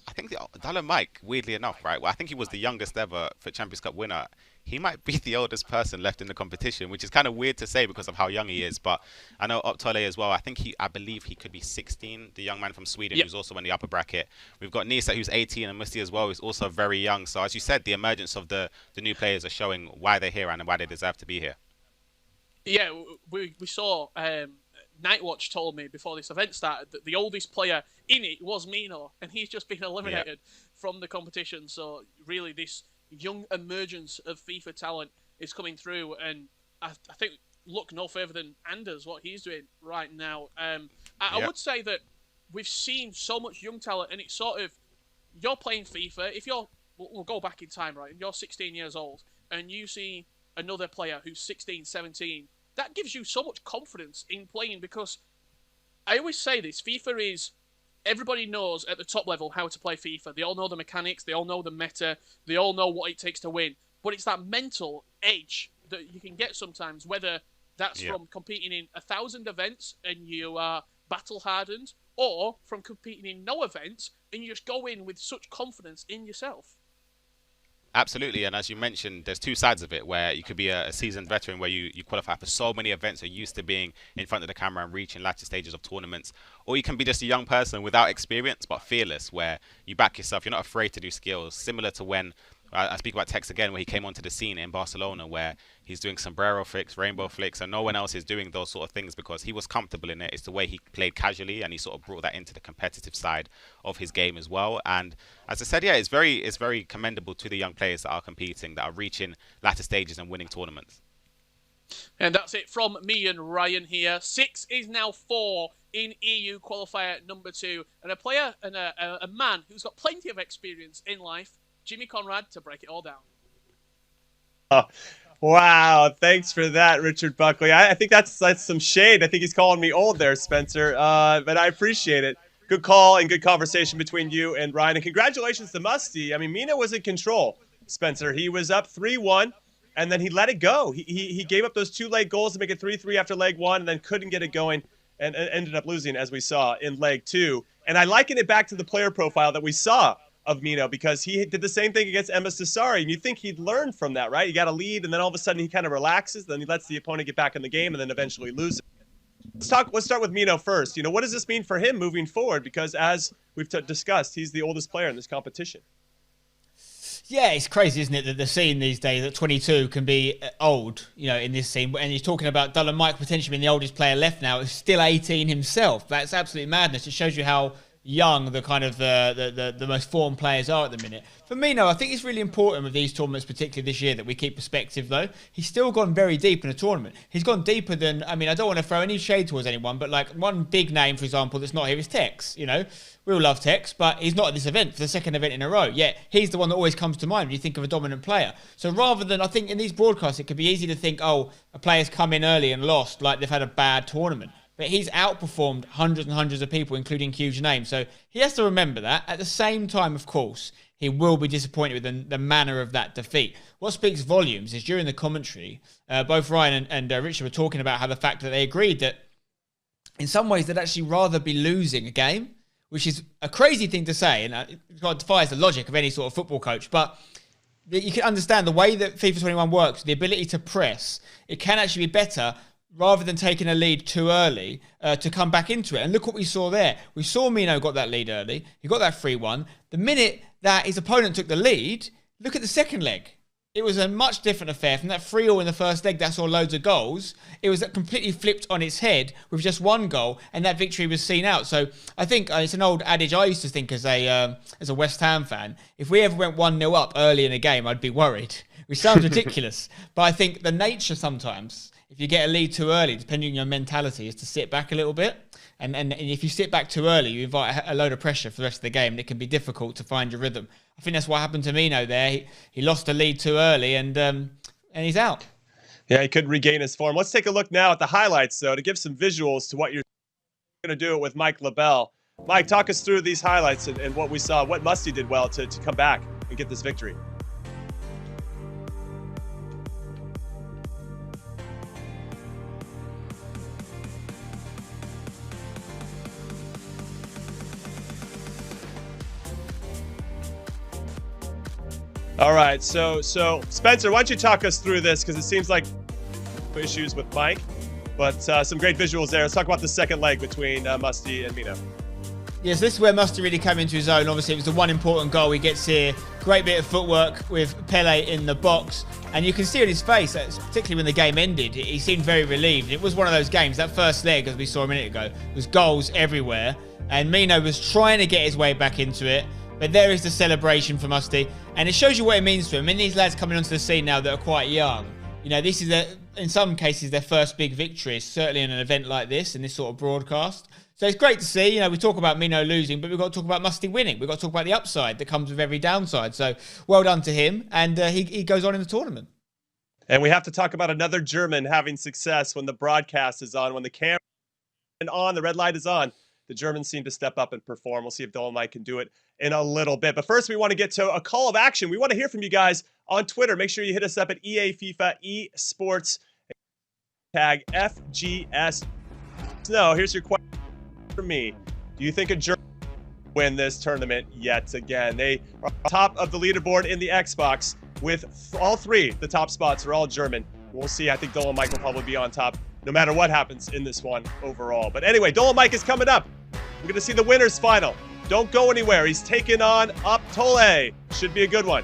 I think Dallin Mike, weirdly enough, right? Well, I think he was the youngest ever for Champions Cup winner. He might be the oldest person left in the competition, which is kind of weird to say because of how young he is. But I know Optole as well. I believe he could be 16. The young man from Sweden who's also in the upper bracket. We've got Nisa who's 18 and Musti as well, who's also very young. So as you said, the emergence of the new players are showing why they're here and why they deserve to be here. Yeah, we saw. Nightwatch told me before this event started that the oldest player in it was Mino, and he's just been eliminated from the competition. So really, this young emergence of FIFA talent is coming through, and I think look no further than Anders, what he's doing right now. I would say that we've seen so much young talent, and it's sort of, you're playing FIFA, if you're, we'll go back in time, right, you're 16 years old, and you see another player who's 16, 17, that gives you so much confidence in playing, because I always say this, FIFA is, everybody knows at the top level how to play FIFA. They all know the mechanics, they all know the meta, they all know what it takes to win. But it's that mental edge that you can get sometimes, whether that's from competing in 1,000 events and you are battle-hardened, or from competing in no events and you just go in with such confidence in yourself. Absolutely, and as you mentioned, there's two sides of it, where you could be a seasoned veteran where you qualify for so many events, are used to being in front of the camera and reaching latter stages of tournaments, or you can be just a young person without experience but fearless, where you back yourself, you're not afraid to do skills, similar to when I speak about Tex again, where he came onto the scene in Barcelona, where he's doing sombrero flicks, rainbow flicks, and no one else is doing those sort of things because he was comfortable in it. It's the way he played casually, and he sort of brought that into the competitive side of his game as well. And as I said, it's very commendable to the young players that are competing, that are reaching latter stages and winning tournaments. And that's it from me and Ryan here. 6 is now 4 in EU qualifier number 2, and a player and a man who's got plenty of experience in life, Jimmy Conrad, to break it all down. Oh, wow. Thanks for that, Richard Buckley. I think that's some shade. I think he's calling me old there, Spencer. But I appreciate it. Good call and good conversation between you and Ryan. And congratulations to Musty. I mean, Mina was in control, Spencer. He was up 3-1, and then he let it go. He gave up those 2 late goals to make it 3-3 after leg 1, and then couldn't get it going and ended up losing, as we saw in leg 2. And I liken it back to the player profile that we saw of Mino, because he did the same thing against Emma Sassari, and you think he'd learn from that, right? You got a lead, and then all of a sudden he kind of relaxes, then he lets the opponent get back in the game, and then eventually loses. Let's start with Mino first. What does this mean for him moving forward? Because as we've discussed, he's the oldest player in this competition. Yeah, it's crazy, isn't it, that the scene these days at 22 can be old, in this scene. And he's talking about Dallin Mike potentially being the oldest player left now. Is still 18 himself. That's absolute madness. It shows you how young the kind of the most formed players are at the minute. For me, I think it's really important with these tournaments, particularly this year, that we keep perspective, though. He's still gone very deep in a tournament. He's gone deeper than, I don't want to throw any shade towards anyone, but like one big name, for example, that's not here is Tex. We all love Tex, but he's not at this event for the second event in a row. Yet he's the one that always comes to mind when you think of a dominant player. So rather than, I think in these broadcasts, it could be easy to think, a player's come in early and lost, like they've had a bad tournament. But he's outperformed hundreds and hundreds of people, including huge names. So he has to remember that. At the same time, of course, he will be disappointed with the manner of that defeat. What speaks volumes is during the commentary, both Ryan and Richard were talking about how the fact that they agreed that in some ways they'd actually rather be losing a game, which is a crazy thing to say, and it defies the logic of any sort of football coach. But you can understand the way that FIFA 21 works, the ability to press, it can actually be better rather than taking a lead too early to come back into it. And look what we saw there. We saw Mino got that lead early. He got that 3-1. The minute that his opponent took the lead, look at the second leg. It was a much different affair. From that 3-0 in the first leg that saw loads of goals, it was completely flipped on its head with just 1 goal, and that victory was seen out. So I think it's an old adage I used to think as a West Ham fan. If we ever went 1-0 up early in a game, I'd be worried. Which sounds ridiculous. But I think the nature sometimes, if you get a lead too early, depending on your mentality, is to sit back a little bit. And if you sit back too early, you invite a load of pressure for the rest of the game, and it can be difficult to find your rhythm. I think that's what happened to Mino there. He lost the lead too early, and he's out. Yeah, he couldn't regain his form. Let's take a look now at the highlights, though, to give some visuals to what you're going to do it with Mike LaBelle. Mike, talk us through these highlights and what we saw, what Musty did well to come back and get this victory. All right, so Spencer, why don't you talk us through this, because it seems like issues with Mike, but some great visuals there. Let's talk about the second leg between Musty and Mino. Yes, this is where Musty really came into his own. Obviously, it was the one important goal he gets here. Great bit of footwork with Pele in the box. And you can see on his face, particularly when the game ended, he seemed very relieved. It was one of those games, that first leg, as we saw a minute ago, was goals everywhere. And Mino was trying to get his way back into it. But there is the celebration for Musty. And it shows you what it means to him. I mean, these lads coming onto the scene now that are quite young. You know, this is, in some cases, their first big victory, certainly in an event like this, in this sort of broadcast. So it's great to see. You know, we talk about Mino losing, but we've got to talk about Musty winning. We've got to talk about the upside that comes with every downside. So well done to him. And he goes on in the tournament. And we have to talk about another German having success when the broadcast is on, when the camera is on, the red light is on. The Germans seem to step up and perform. We'll see if Dolomite can do it in a little bit. But first, we want to get to a call of action. We want to hear from you guys on Twitter. Make sure you hit us up at EA FIFA Esports. Tag FGS. So here's your question for me. Do you think a German will win this tournament yet again? They are on top of the leaderboard in the Xbox with all three. The top spots are all German. We'll see. I think Dolomite will probably be on top no matter what happens in this one overall. But anyway, Dolomite is coming up. We're going to see the winners final. Don't go anywhere. He's taking on Optole. Should be a good one.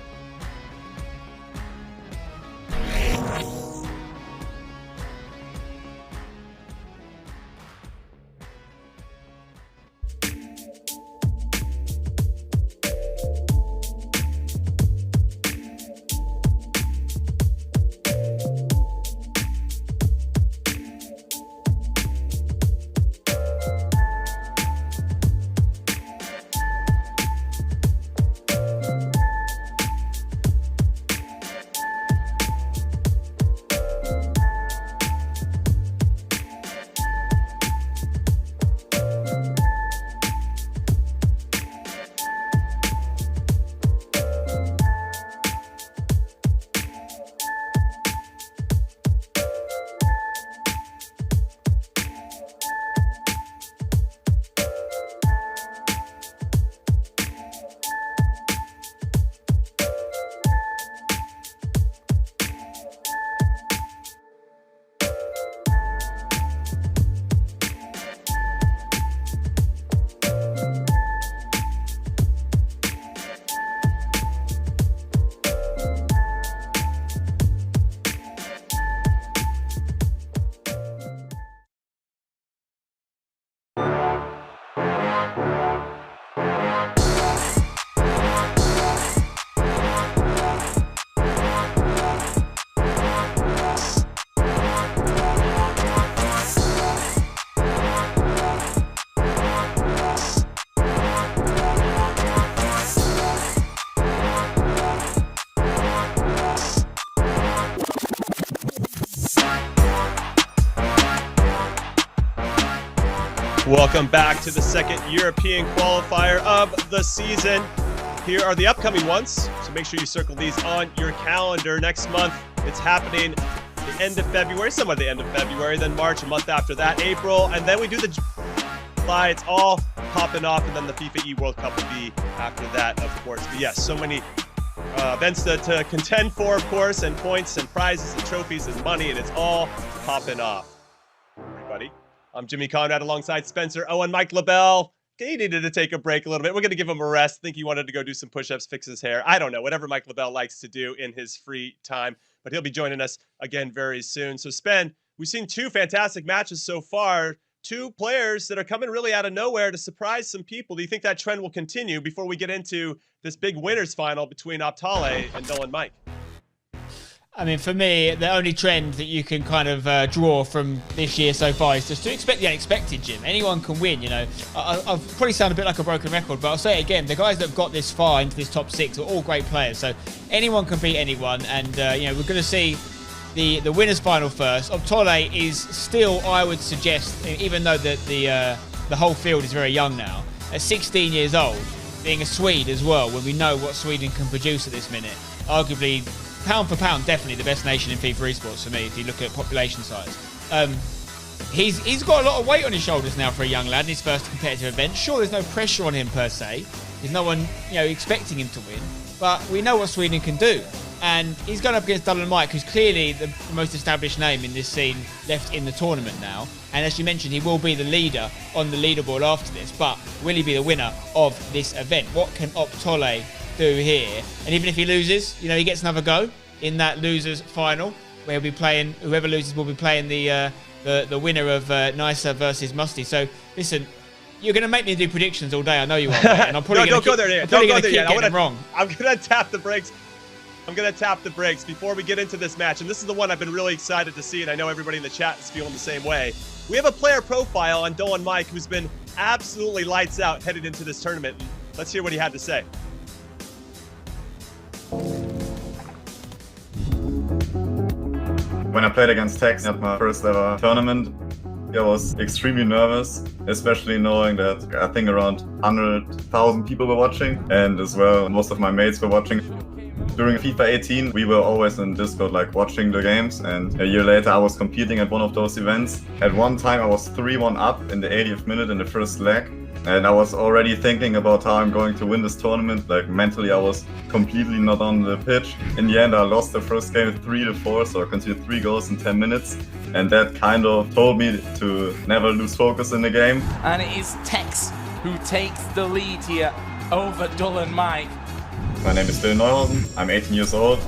Welcome back to the second European qualifier of the season. Here are the upcoming ones, so make sure you circle these on your calendar. Next month, it's happening the end of February, somewhere the end of February, then March, a month after that, April, and then we do the July. It's all popping off, and then the FIFA E World Cup will be after that, of course. But yes, so many events to contend for, of course, and points and prizes and trophies and money, and it's all popping off. Everybody, I'm Jimmy Conrad alongside Spencer Owen, Mike LaBelle. He needed to take a break a little bit. We're going to give him a rest. I think he wanted to go do some push-ups, fix his hair. I don't know, whatever Mike LaBelle likes to do in his free time. But he'll be joining us again very soon. So, Spen, we've seen two fantastic matches so far. Two players that are coming really out of nowhere to surprise some people. Do you think that trend will continue before we get into this big winners final between Optale and Nolan Mike? I mean, for me, the only trend that you can kind of draw from this year so far is just to expect the unexpected, Jim. Anyone can win, you know. I'll probably sound a bit like a broken record, but I'll say it again. The guys that have got this far into this top six are all great players. So anyone can beat anyone. And, you know, we're going to see the winners final first. Optole is still, I would suggest, even though the whole field is very young now, at 16 years old, being a Swede as well, when we know what Sweden can produce at this minute, arguably, pound for pound, definitely the best nation in FIFA esports for me, if you look at population size. He's got a lot of weight on his shoulders now for a young lad in his first competitive event. Sure, there's no pressure on him per se. There's no one, you know, expecting him to win. but we know what Sweden can do. And he's going up against Dylan Mike, who's clearly the most established name in this scene left in the tournament now. And as you mentioned, he will be the leader on the leaderboard after this. But will he be the winner of this event? What can Optole do here? And even if he loses, you know, he gets another go in that losers final, where he'll be playing, whoever loses will be playing the winner of Nisa versus Musty. So listen, you're going to make me do predictions all day. I know you are, mate, and I'm probably going to keep getting them wrong. I'm going to tap the brakes. I'm going to tap the brakes before we get into this match. And this is the one I've been really excited to see, and I know everybody in the chat is feeling the same way. We have a player profile on Dolan Mike who's been absolutely lights out headed into this tournament. Let's hear what he had to say. When I played against Tex at my first ever tournament, I was extremely nervous, especially knowing that I think around 100,000 people were watching, and as well most of my mates were watching. During FIFA 18, we were always in Discord like watching the games, and a year later I was competing at one of those events. At one time I was 3-1 up in the 80th minute in the first leg, and I was already thinking about how I'm going to win this tournament. Like mentally I was completely not on the pitch. In the end I lost the first game 3-4, so I conceded 3 goals in 10 minutes, and that kind of told me to never lose focus in the game. And it is Tex who takes the lead here over Dolan Mike. My name is Dylan Neuhausen, I'm 18 years old,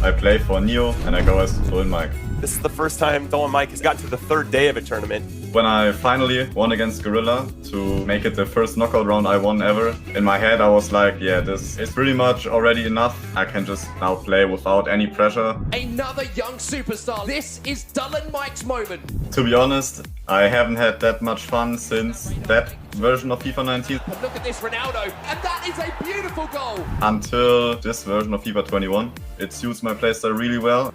I play for Neo, and I go as Dolan Mike. This is the first time Dolan Mike has gotten to the 3rd day of a tournament. When I finally won against Gorilla to make it the first knockout round I won ever, in my head I was like, yeah, this is pretty much already enough. I can just now play without any pressure. Another young superstar. This is Dolan Mike's moment. To be honest, I haven't had that much fun since that version of FIFA 19. But look at this Ronaldo, and that is a beautiful goal. Until this version of FIFA 21. It suits my playstyle really well.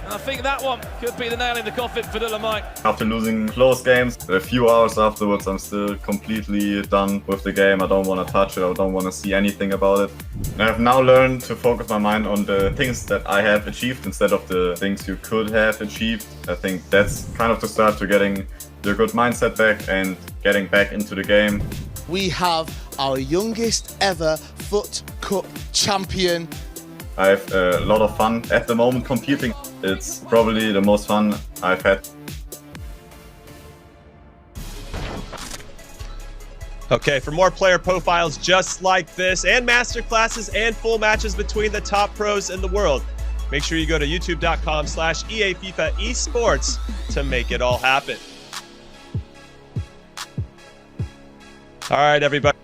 I think that one could be the nail in the coffin for Dylan Mike. After losing close games, a few hours afterwards, I'm still completely done with the game. I don't want to touch it, I don't want to see anything about it. And I've now learned to focus my mind on the things that I have achieved instead of the things you could have achieved. I think that's kind of the start to getting the good mindset back and getting back into the game. We have our youngest ever FUT Cup champion. I have a lot of fun at the moment competing. It's probably the most fun I've had. Okay, for more player profiles just like this, and masterclasses and full matches between the top pros in the world, make sure you go to youtube.com/EA FIFA Esports to make it all happen. All right, everybody.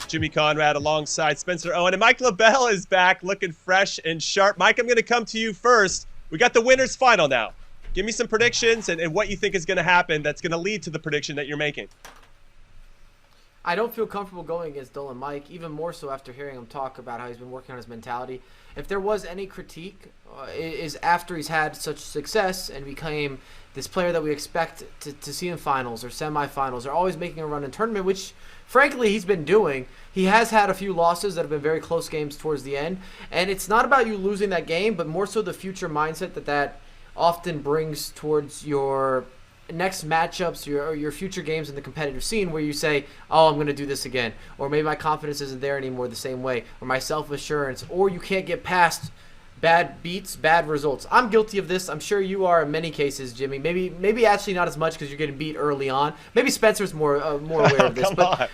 Jimmy Conrad alongside Spencer Owen, and Mike LaBelle is back looking fresh and sharp. Mike, I'm going to come to you first. We got the winners final now. Give me some predictions and what you think is going to happen that's going to lead to the prediction that you're making. I don't feel comfortable going against Dolan Mike, even more so after hearing him talk about how he's been working on his mentality. If there was any critique, is after he's had such success and became this player that we expect to see in finals or semifinals, or always making a run in tournament, which frankly he's been doing. He has had a few losses that have been very close games towards the end, and it's not about you losing that game, but more so the future mindset that often brings towards your next matchups, your future games in the competitive scene, where you say, oh, I'm going to do this again, or maybe my confidence isn't there anymore the same way, or my self-assurance, or you can't get past bad beats, bad results. I'm guilty of this. I'm sure you are in many cases, Jimmy. Maybe actually not as much because you're getting beat early on. Maybe Spencer's more aware of this. But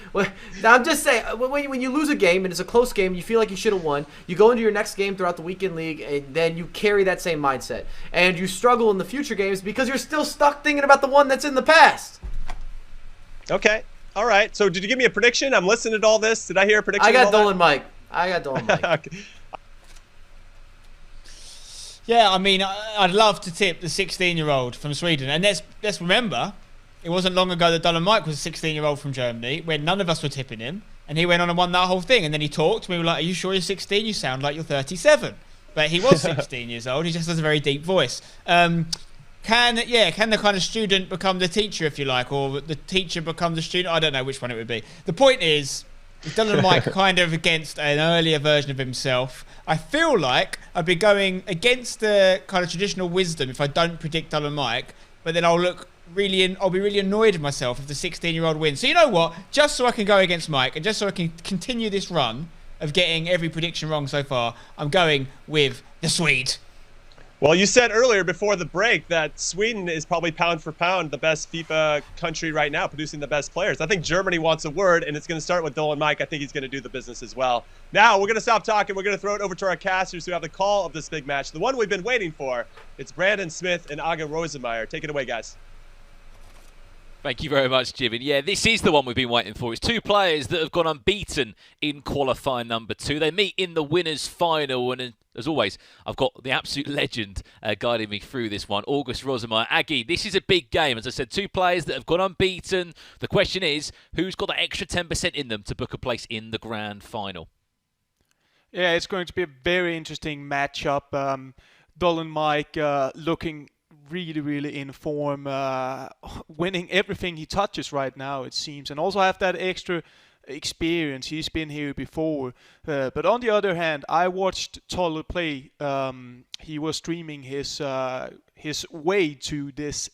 I'm just saying, when you lose a game and it's a close game, you feel like you should have won. You go into your next game throughout the weekend league, and then you carry that same mindset, and you struggle in the future games because you're still stuck thinking about the one that's in the past. Okay. All right. So did you give me a prediction? I'm listening to all this. Did I hear a prediction? I got Dolan Mike. Okay. Yeah, I mean, I'd love to tip the 16-year-old from Sweden. And let's remember, it wasn't long ago that Dolan Mike was a 16-year-old from Germany, when none of us were tipping him. And he went on and won that whole thing. And then he talked. And we were like, are you sure you're 16? You sound like you're 37. But he was 16 years old. He just has a very deep voice. Can the kind of student become the teacher, if you like, or the teacher become the student? I don't know which one it would be. The point is Dolan Mike kind of against an earlier version of himself. I feel like I'd be going against the kind of traditional wisdom if I don't predict Dolan Mike, but then I'll be really annoyed with myself if the 16-year-old wins. So you know what? Just so I can go against Mike and just so I can continue this run of getting every prediction wrong so far, I'm going with the Swede. Well, you said earlier before the break that Sweden is probably pound for pound the best FIFA country right now, producing the best players. I think Germany wants a word, and it's going to start with Dolan Mike. I think he's going to do the business as well. Now, we're going to stop talking. We're going to throw it over to our casters who have the call of this big match, the one we've been waiting for. It's Brandon Smith and Aga Rosenmeyer. Take it away, guys. Thank you very much, Jim. And yeah, this is the one we've been waiting for. It's two players that have gone unbeaten in qualifier number 2. They meet in the winners' final, and as always, I've got the absolute legend guiding me through this one, August Rosenmeyer. Aggie, this is a big game. As I said, two players that have gone unbeaten. The question is, who's got that extra 10% in them to book a place in the grand final? Yeah, it's going to be a very interesting matchup. Dolan Mike looking really in form, winning everything he touches right now, it seems, and also have that extra experience. He's been here before, but on the other hand, I watched Tolle play. He was streaming his way to this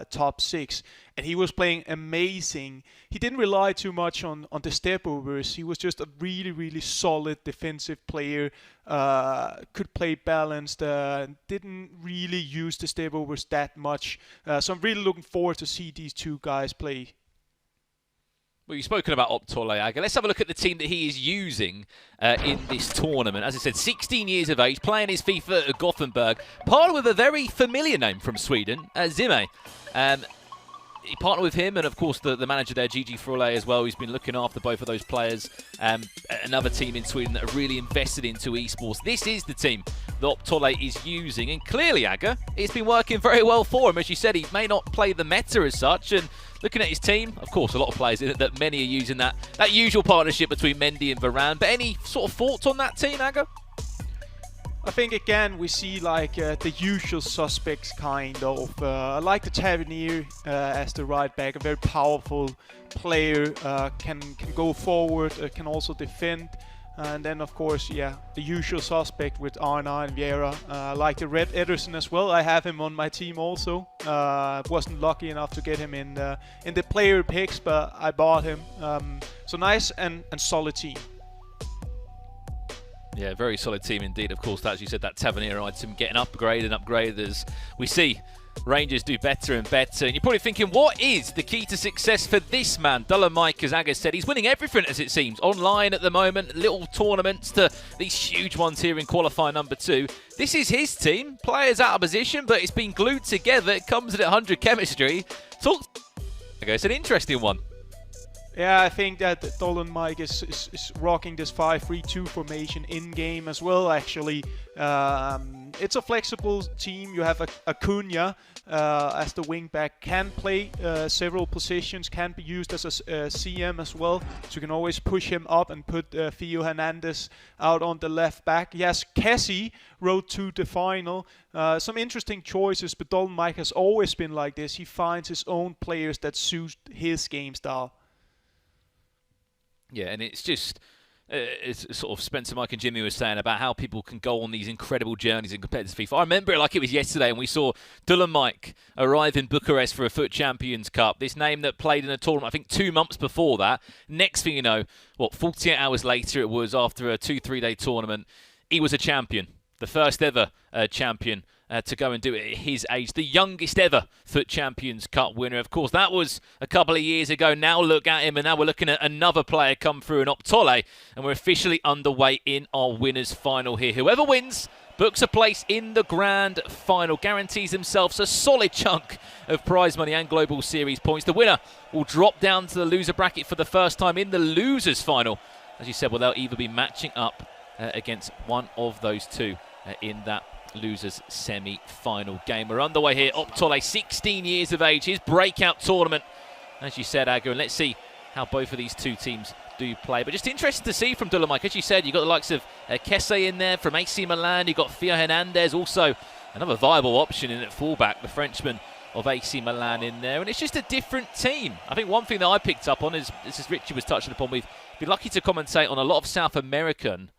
top 6, and he was playing amazing. He didn't rely too much on the step overs. He was just a really solid defensive player. Could play balanced. Didn't really use the step overs that much. So I'm really looking forward to see these two guys play. Well, you've spoken about Optole, Aga. Let's have a look at the team that he is using in this tournament. As I said, 16 years of age, playing his FIFA at Gothenburg, partnered with a very familiar name from Sweden, Zime. He partnered with him and, of course, the manager there, Gigi Frole, as well. He's been looking after both of those players. Another team in Sweden that are really invested into esports. This is the team that Optole is using. And clearly, Aga, it's been working very well for him. As you said, he may not play the meta as such. And looking at his team, of course, a lot of players in it that many are using that usual partnership between Mendy and Varane. But any sort of thoughts on that team, Aga? I think again we see like the usual suspects kind of. I like the Tavernier as the right back, a very powerful player, can go forward, can also defend. And then of course, yeah, the usual suspect with R9 and Vieira. I like the Red Ederson as well. I have him on my team also. Wasn't lucky enough to get him in the player picks, but I bought him. So nice and solid team. Yeah, very solid team indeed. Of course, as you said, that Tavernier item getting upgraded as we see Rangers do better and better. And you're probably thinking, what is the key to success for this man? Dolan Mike, as Aga said, he's winning everything as it seems. Online at the moment, little tournaments to these huge ones here in qualifier number 2. This is his team. Players out of position, but it's been glued together. It comes at 100 chemistry. It's an interesting one. Yeah, I think that Dolan Mike is rocking this 5-3-2 formation in-game as well, actually. It's a flexible team. You have Acuna as the wing-back, can play several positions, can be used as a CM as well. So you can always push him up and put Theo Hernandez out on the left back. Yes, Kessie road to the final. Some interesting choices, but Dolan Mike has always been like this. He finds his own players that suit his game style. Yeah, and it's just it's sort of Spencer, Mike and Jimmy were saying about how people can go on these incredible journeys in competitive FIFA. I remember it like it was yesterday, and we saw Dolan Mike arrive in Bucharest for a FUT Champions Cup. This name that played in a tournament, I think 2 months before that. Next thing you know, 48 hours later it was, after a 2-3 day tournament, he was a champion. The first ever champion to go and do it at his age. The youngest ever FUT Champions Cup winner. Of course, that was a couple of years ago. Now look at him, and now we're looking at another player come through in Optole, and we're officially underway in our winners' final here. Whoever wins books a place in the grand final, guarantees themselves a solid chunk of prize money and global series points. The winner will drop down to the loser bracket for the first time in the losers' final. As you said, well, they'll either be matching up against one of those two in that losers semi-final game. We're underway here. Optole, 16 years of age, his breakout tournament, as you said, Aga, and let's see how both of these two teams do play. But just interested to see from Dolan Mike. As you said, you've got the likes of Kessie in there from AC Milan. You've got Theo Hernandez, also another viable option in at fullback, the Frenchman of AC Milan in there. And it's just a different team. I think one thing that I picked up on is, as Richie was touching upon, we've been lucky to commentate on a lot of South American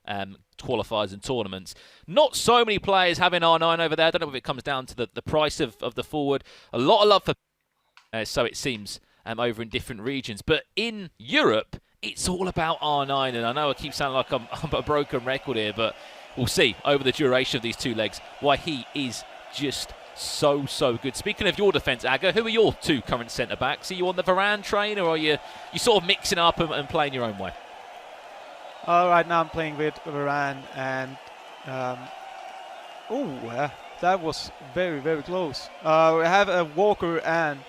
qualifiers and tournaments. Not so many players having R9 over there. I don't know if it comes down to the price of the forward. A lot of love for so it seems over in different regions. But in Europe, it's all about R9, and I know I keep sounding like I'm a broken record here, but we'll see over the duration of these 2 legs why he is just so good. Speaking of your defence, Aga, who are your 2 current centre-backs? Are you on the Varane train, or are you sort of mixing up and playing your own way? Right now I'm playing with Varane, and that was very close. We have Walker and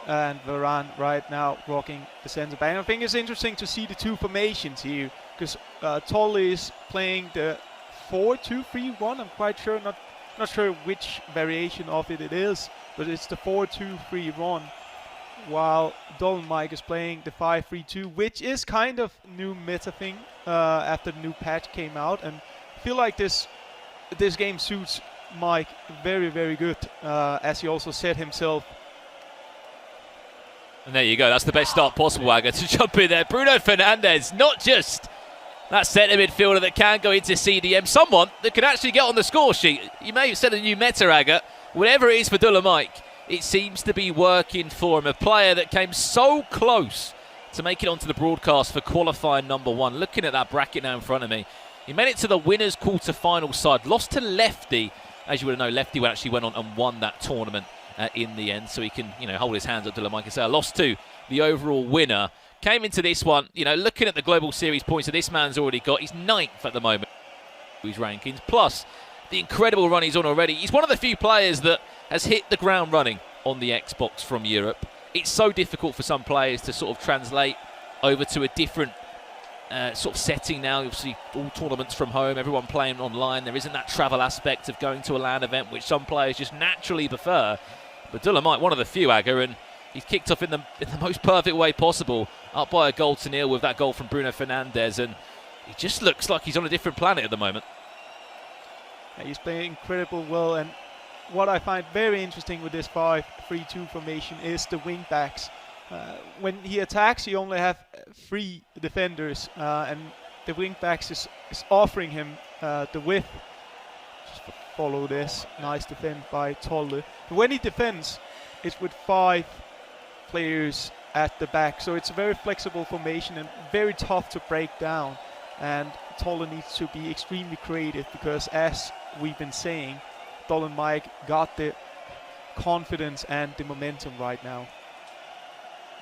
Varane right now rocking the centre back. I think it's interesting to see the 2 formations here, because Tolle is playing the 4-2-3-1. I'm quite sure, not sure which variation of it is, but it's the 4-2-3-1. While Dolan Mike is playing the 5-3-2, which is kind of new meta thing after the new patch came out, and I feel like this game suits Mike very good, as he also said himself. And there you go, that's the best start possible, Aga, to jump in there. Bruno Fernandes, not just that centre midfielder that can go into CDM, someone that can actually get on the score sheet. You may have said a new meta, Aga. Whatever it is for Dolan Mike, it seems to be working for him. A player that came so close to make it onto the broadcast for qualifier number 1. Looking at that bracket now in front of me, he made it to the winners' quarter-final side. Lost to Lefty. As you would know, Lefty actually went on and won that tournament in the end, so he can, hold his hands up to Dolan Mike and say, I lost to the overall winner. Came into this one, looking at the Global Series points that this man's already got. He's 9th at the moment, his rankings, plus the incredible run he's on already. He's one of the few players that has hit the ground running on the Xbox from Europe. It's so difficult for some players to sort of translate over to a different sort of setting now. Obviously, all tournaments from home, everyone playing online. There isn't that travel aspect of going to a LAN event, which some players just naturally prefer. But Dolan Mike, one of the few, Aga, and he's kicked off in the most perfect way possible, up by a goal to nil with that goal from Bruno Fernandes, and he just looks like he's on a different planet at the moment. He's playing incredible well, and what I find very interesting with this 5-3-2 formation is the wing backs. When he attacks, he only have 3 defenders, and the wing backs is offering him the width. Just follow this. Nice defend by Tolle. When he defends, it's with 5 players at the back, so it's a very flexible formation and very tough to break down. And Tolle needs to be extremely creative, because as we've been saying, Dolan Mike got the confidence and the momentum right now.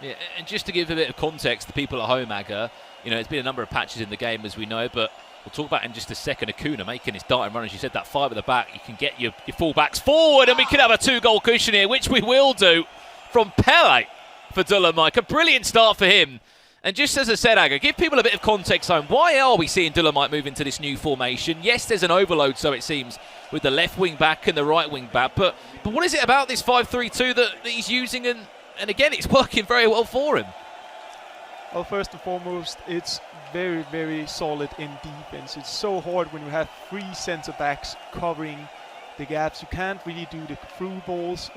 Yeah, and just to give a bit of context to people at home, Aga, there's been a number of patches in the game, as we know, but we'll talk about in just a second. Acuna making his darting run, as you said, that 5 at the back. You can get your full-backs forward, and we could have a 2-goal cushion here, which we will do, from Pele for Dolan Mike. A brilliant start for him. And just as I said, Aga, give people a bit of context home. Why are we seeing Dolan Mike move into this new formation? Yes, there's an overload, so it seems, with the left wing back and the right wing back. But what is it about this 5-3-2 that he's using? And again, it's working very well for him. Well, first and foremost, it's very solid in defense. It's so hard when you have 3 centre-backs covering the gaps. You can't really do the through balls.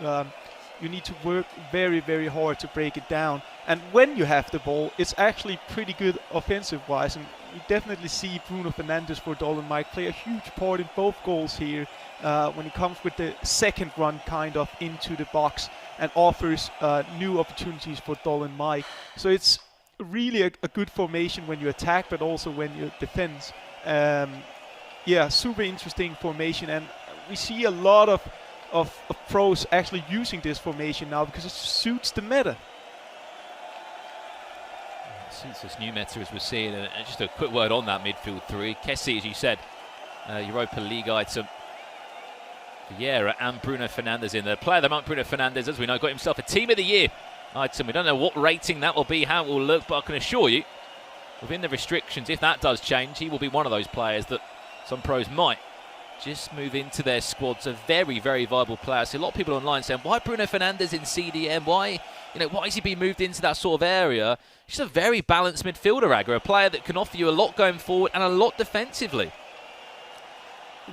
You need to work very hard to break it down. And when you have the ball, it's actually pretty good offensive-wise. And you definitely see Bruno Fernandes for Dolan Mike play a huge part in both goals here when he comes with the second run kind of into the box and offers new opportunities for Dolan Mike. So it's really a good formation when you attack, but also when you defend. Yeah, super interesting formation. And we see a lot of pros actually using this formation now because it suits the meta. Since this new meta, as we're seeing, and just a quick word on that midfield 3. Kessie, as you said, Europa League item. Vieira and Bruno Fernandes in there. Player of the month, Bruno Fernandes, as we know, got himself a Team of the Year item. We don't know what rating that will be, how it will look, but I can assure you, within the restrictions, if that does change, he will be one of those players that some pros might just move into their squads. A very viable player. So a lot of people online saying, why Bruno Fernandes in CDM? Why is he being moved into that sort of area? Just a very balanced midfielder, Aga, a player that can offer you a lot going forward and a lot defensively.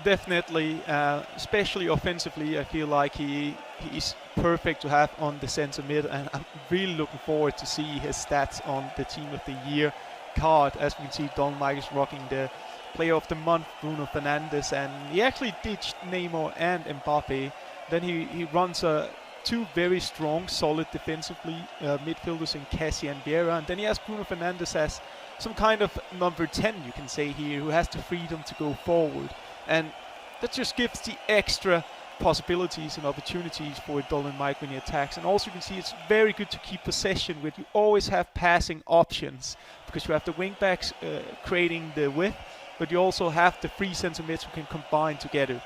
Definitely, especially offensively, I feel like he's perfect to have on the centre mid, and I'm really looking forward to see his stats on the Team of the Year card. As we can see, Dolan Mike is rocking the Player of the Month, Bruno Fernandes, and he actually ditched Neymar and Mbappe. Then he runs two very strong, solid defensively midfielders in Kessie and Vieira, and then he has Bruno Fernandes as some kind of number 10, you can say here, who has the freedom to go forward. And that just gives the extra possibilities and opportunities for Dolan Mike when he attacks. And also you can see it's very good to keep possession with. You always have passing options because you have the wing-backs creating the width, but you also have the free centre mids who can combine together.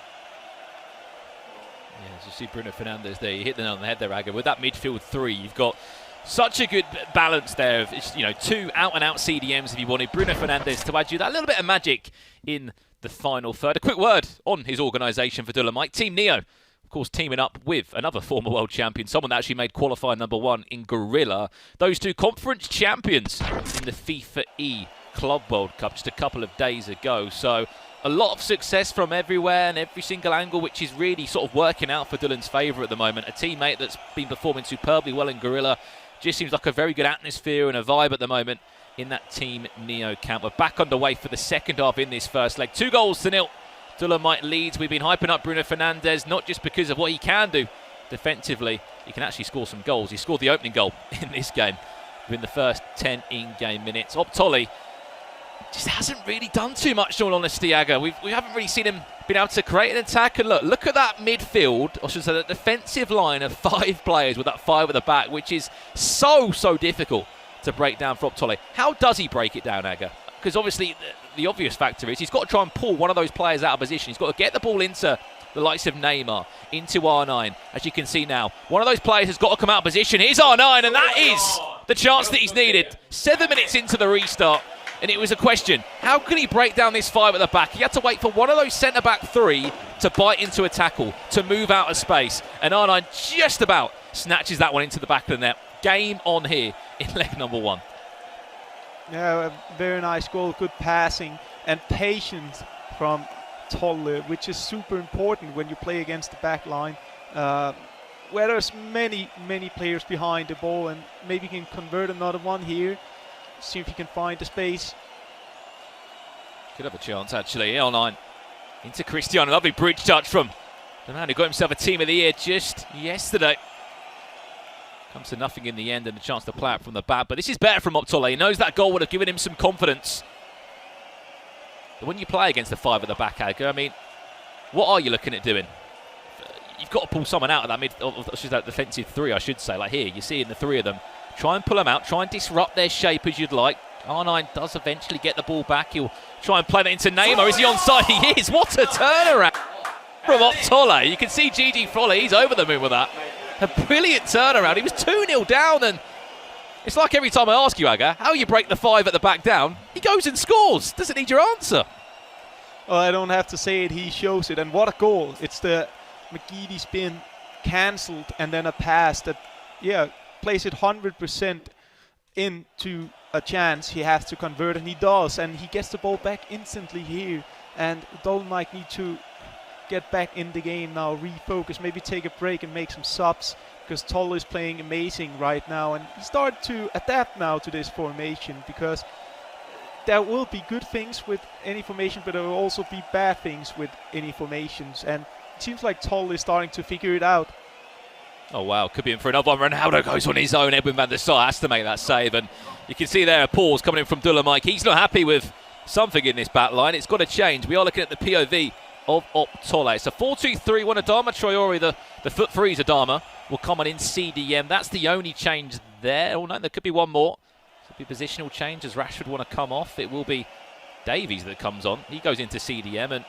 Yeah, as you see Bruno Fernandes there, you hit the nail on the head there, Aga. With that midfield three, you've got such a good balance there of, you know, two out-and-out CDMs if you wanted. Bruno Fernandes to add you that little bit of magic in the final third. A quick word on his organisation for Dolomite. Team Neo, of course, teaming up with another former world champion, someone that actually made qualifier #1 in Gorilla. Those two conference champions in the FIFA E Club World Cup just a couple of days ago. So a lot of success from everywhere and every single angle, which is really sort of working out for Dylan's favour at the moment. A teammate that's been performing superbly well in Gorilla. Just seems like a very good atmosphere and a vibe at the moment in that Team Neo camp. We're back underway for the second half in this first leg. 2-0 Dolomite leads. We've been hyping up Bruno Fernandes, not just because of what he can do defensively. He can actually score some goals. He scored the opening goal in this game within the first 10 in-game minutes. Optoli just hasn't really done too much, in all honesty, Aga. We haven't really seen him been able to create an attack. And look at that midfield, or should I say the defensive line of 5 players with that 5 at the back, which is so difficult to break down for Optoli. How does he break it down, Aga? Because obviously the obvious factor is he's got to try and pull one of those players out of position. He's got to get the ball into the likes of Neymar, into R9. As you can see now, one of those players has got to come out of position. Here's R9, and that is the chance that he's needed. 7 minutes into the restart, and it was a question. How can he break down this 5 at the back? He had to wait for one of those centre-back 3 to bite into a tackle, to move out of space. And R9 just about snatches that one into the back of the net. Game on here in leg #1. Yeah, a very nice goal, good passing and patience from Tolle, which is super important when you play against the back line, where there's many players behind the ball, and maybe he can convert another one here, see if he can find the space. Could have a chance, actually. L9 into Cristiano. Lovely bridge touch from the man who got himself a Team of the Year just yesterday. Comes to nothing in the end, and a chance to play it from the back. But this is better from Optole. He knows that goal would have given him some confidence. But when you play against the 5 at the back, Aga, I mean, what are you looking at doing? You've got to pull someone out of that defensive 3, I should say. Like here, you see in the 3 of them. Try and pull them out. Try and disrupt their shape as you'd like. R9 does eventually get the ball back. He'll try and play that into Neymar. Is he onside? He is. What a turnaround from Optole. You can see Gigi Froley. He's over the moon with that. A brilliant turnaround. He was 2-0 down, and it's like every time I ask you, Aga, how you break the 5 at the back down, he goes and scores. Doesn't need your answer. Well, I don't have to say it. He shows it. And what a goal. It's the McGeady spin cancelled, and then a pass that, yeah, plays it 100% into a chance he has to convert, and he does. And he gets the ball back instantly here. And Dolomite need to get back in the game now, refocus, maybe take a break and make some subs, because Tolle is playing amazing right now, and he started to adapt now to this formation, because there will be good things with any formation, but there will also be bad things with any formations, and it seems like Tolle is starting to figure it out. Oh wow, could be in for another one. Ronaldo goes on his own. Edwin van der Sar has to make that save, and you can see there a pause coming in from Dolomite. He's not happy with something in this back line. It's got to change. We are looking at the POV of Optole. It's a 4-2-3-1 Adama Traore, the foot freeze Adama, will come on in CDM. That's the only change there. Oh no, there could be one more. Could be positional change as Rashford want to come off. It will be Davies that comes on. He goes into CDM, and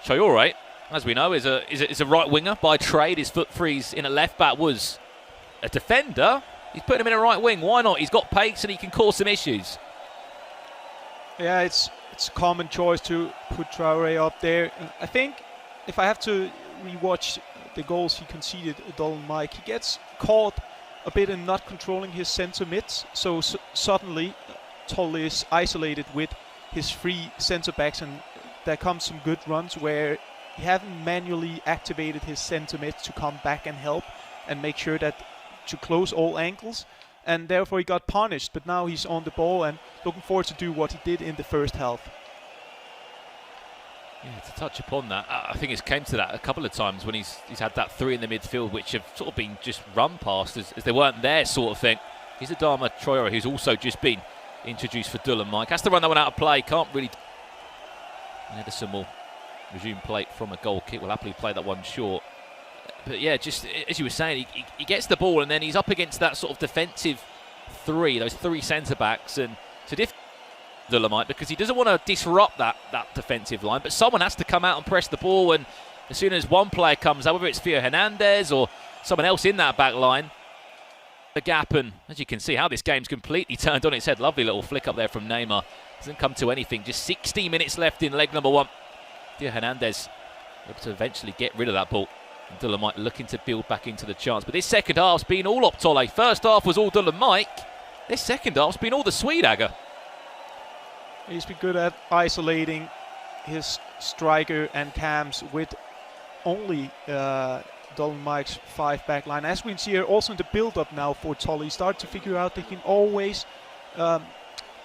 Traore, as we know, is a right winger by trade. His foot freeze in a left back was a defender. He's putting him in a right wing. Why not? He's got pace and he can cause some issues. Yeah, it's a common choice to put Traore up there. I think if I have to rewatch the goals he conceded, Dolan Mike, he gets caught a bit in not controlling his centre mids. So suddenly Tolle is isolated with his 3 centre backs, and there comes some good runs where he haven't manually activated his centre mids to come back and help and make sure that to close all angles. And therefore he got punished, but now he's on the ball and looking forward to do what he did in the first half. Yeah, to touch upon that, I think it's came to that a couple of times when he's had that 3 in the midfield, which have sort of been just run past as they weren't there, sort of thing. He's Adama Traore, who's also just been introduced for Dylan Mike. Has to run that one out of play. Can't really. Ederson will resume play from a goal kick. Will happily play that one short. But yeah, just as you were saying, he gets the ball and then he's up against that sort of defensive three, those three centre-backs. And it's a difficult Dylan Mike because he doesn't want to disrupt that defensive line. But someone has to come out and press the ball. And as soon as one player comes out, whether it's Theo Hernandez or someone else in that back line, the gap, and as you can see how this game's completely turned on its head. Lovely little flick up there from Neymar. Doesn't come to anything. Just 16 minutes left in leg number 1. Theo Hernandez able to eventually get rid of that ball. And Dylan Mike looking to build back into the chance. But this second half's been all Optole. First half was all Dylan Mike. This second half's been all the Swede, Aga. He's been good at isolating his striker and cams with only Dylan Mike's 5-back line. As we see here, also in the build-up now for Tolle, he started to figure out that he can always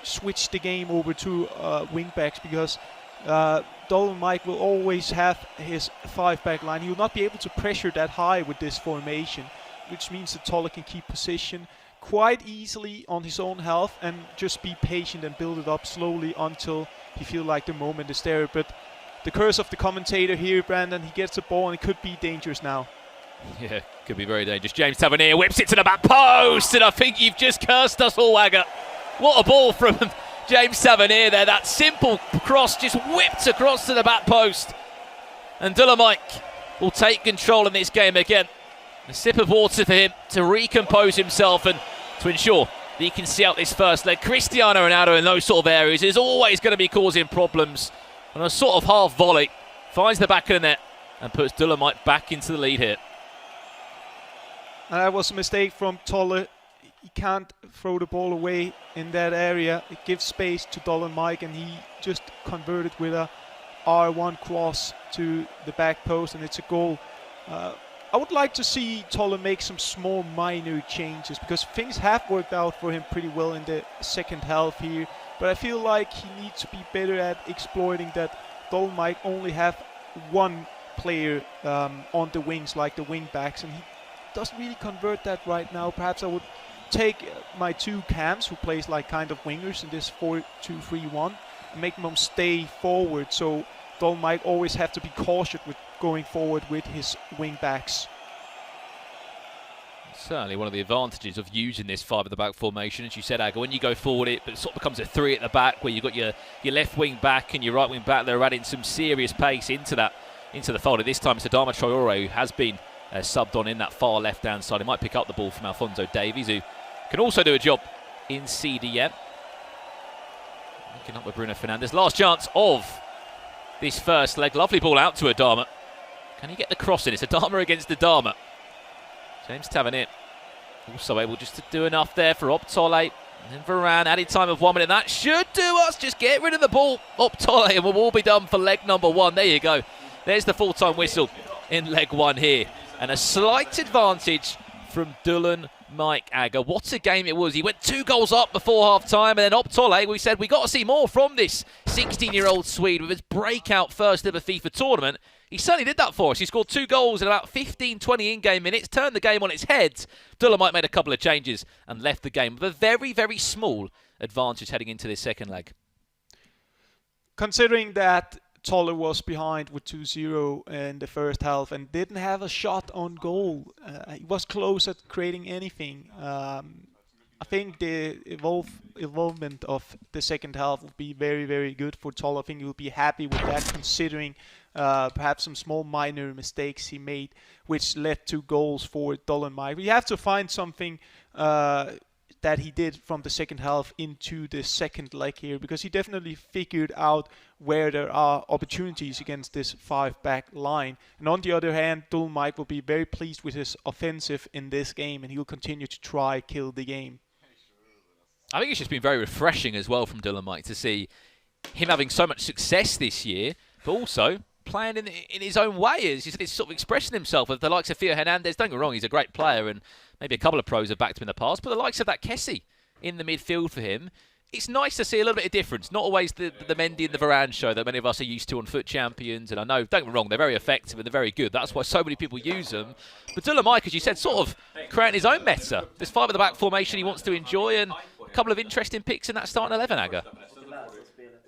switch the game over to wing-backs because Dylan Mike will always have his 5-back line. He will not be able to pressure that high with this formation, which means that Tolle can keep position quite easily on his own health and just be patient and build it up slowly until he feels like the moment is there. But the curse of the commentator here, Brandon, he gets the ball and it could be dangerous now. Yeah, could be very dangerous. James Tavernier whips it to the back post, and I think you've just cursed us all, Wagger. What a ball from James Tavernier there. That simple cross just whipped across to the back post. And Dylan Mike will take control in this game again. A sip of water for him to recompose himself and to ensure that he can see out this first leg. Cristiano Ronaldo in those sort of areas is always going to be causing problems. And a sort of half volley finds the back of the net and puts Dylan Mike back into the lead here. And that was a mistake from Tolle. He can't throw the ball away in that area. It gives space to Dylan Mike, and he just converted with a R1 cross to the back post, and it's a goal. I would like to see Tolle make some small minor changes because things have worked out for him pretty well in the second half here. But I feel like he needs to be better at exploiting that Dylan Mike only have one player on the wings, like the wing backs, and he doesn't really convert that right now. Perhaps I would take my two cams who plays like kind of wingers in this 4-2-3-1 and make them stay forward, so Dylan Mike always have to be cautious with going forward with his wing backs. Certainly one of the advantages of using this 5 at the back formation, as you said, Aga, when you go forward it sort of becomes a 3 at the back where you've got your left wing back and your right wing back. They're adding some serious pace into the fold. This time it's Adama Traore who has been subbed on in that far left-hand side. He might pick up the ball from Alphonso Davies, who can also do a job in CDM. Looking up with Bruno Fernandes. Last chance of this first leg. Lovely ball out to Adama. Can he get the cross in? It's Adama against Adama. James Tavernier also able just to do enough there for Optole. And then Varane, added time of 1 minute. That should do us. Just get rid of the ball, Optole, and we'll all be done for leg number 1. There you go. There's the full-time whistle in leg 1 here. And a slight advantage from Dylan Mike, Aga. What a game it was. He went 2 goals up before half-time, and then Optole, we said we got to see more from this 16-year-old Swede with his breakout first ever FIFA tournament. He certainly did that for us. He scored 2 goals in about 15-20 in-game minutes, turned the game on its head. Dylan Mike made a couple of changes and left the game with a very, very small advantage heading into this second leg. Considering that Tolle was behind with 2-0 in the first half and didn't have a shot on goal, he was close at creating anything. I think the evolvement of the second half will be very, very good for Tolle. I think he will be happy with that, considering perhaps some small minor mistakes he made, which led to goals for Dylan Mike. We have to find something that he did from the second half into the second leg here, because he definitely figured out where there are opportunities against this 5-back line. And on the other hand, Dylan Mike will be very pleased with his offensive in this game, and he will continue to try kill the game. I think it's just been very refreshing as well from Dylan Mike to see him having so much success this year, but also playing in his own way. As you said, he's sort of expressing himself with the likes of Theo Hernandez. Don't get me wrong, he's a great player, and maybe a couple of pros have backed him in the past, but the likes of that Kessie in the midfield for him, it's nice to see a little bit of difference. Not always the Mendy and the Varane show that many of us are used to on Foot Champions, and I know, don't get me wrong, they're very effective and they're very good. That's why so many people use them. But Dylan Mike, as you said, sort of creating his own meta. This 5 at the back formation he wants to enjoy, and couple of interesting picks in that starting 11, Aga.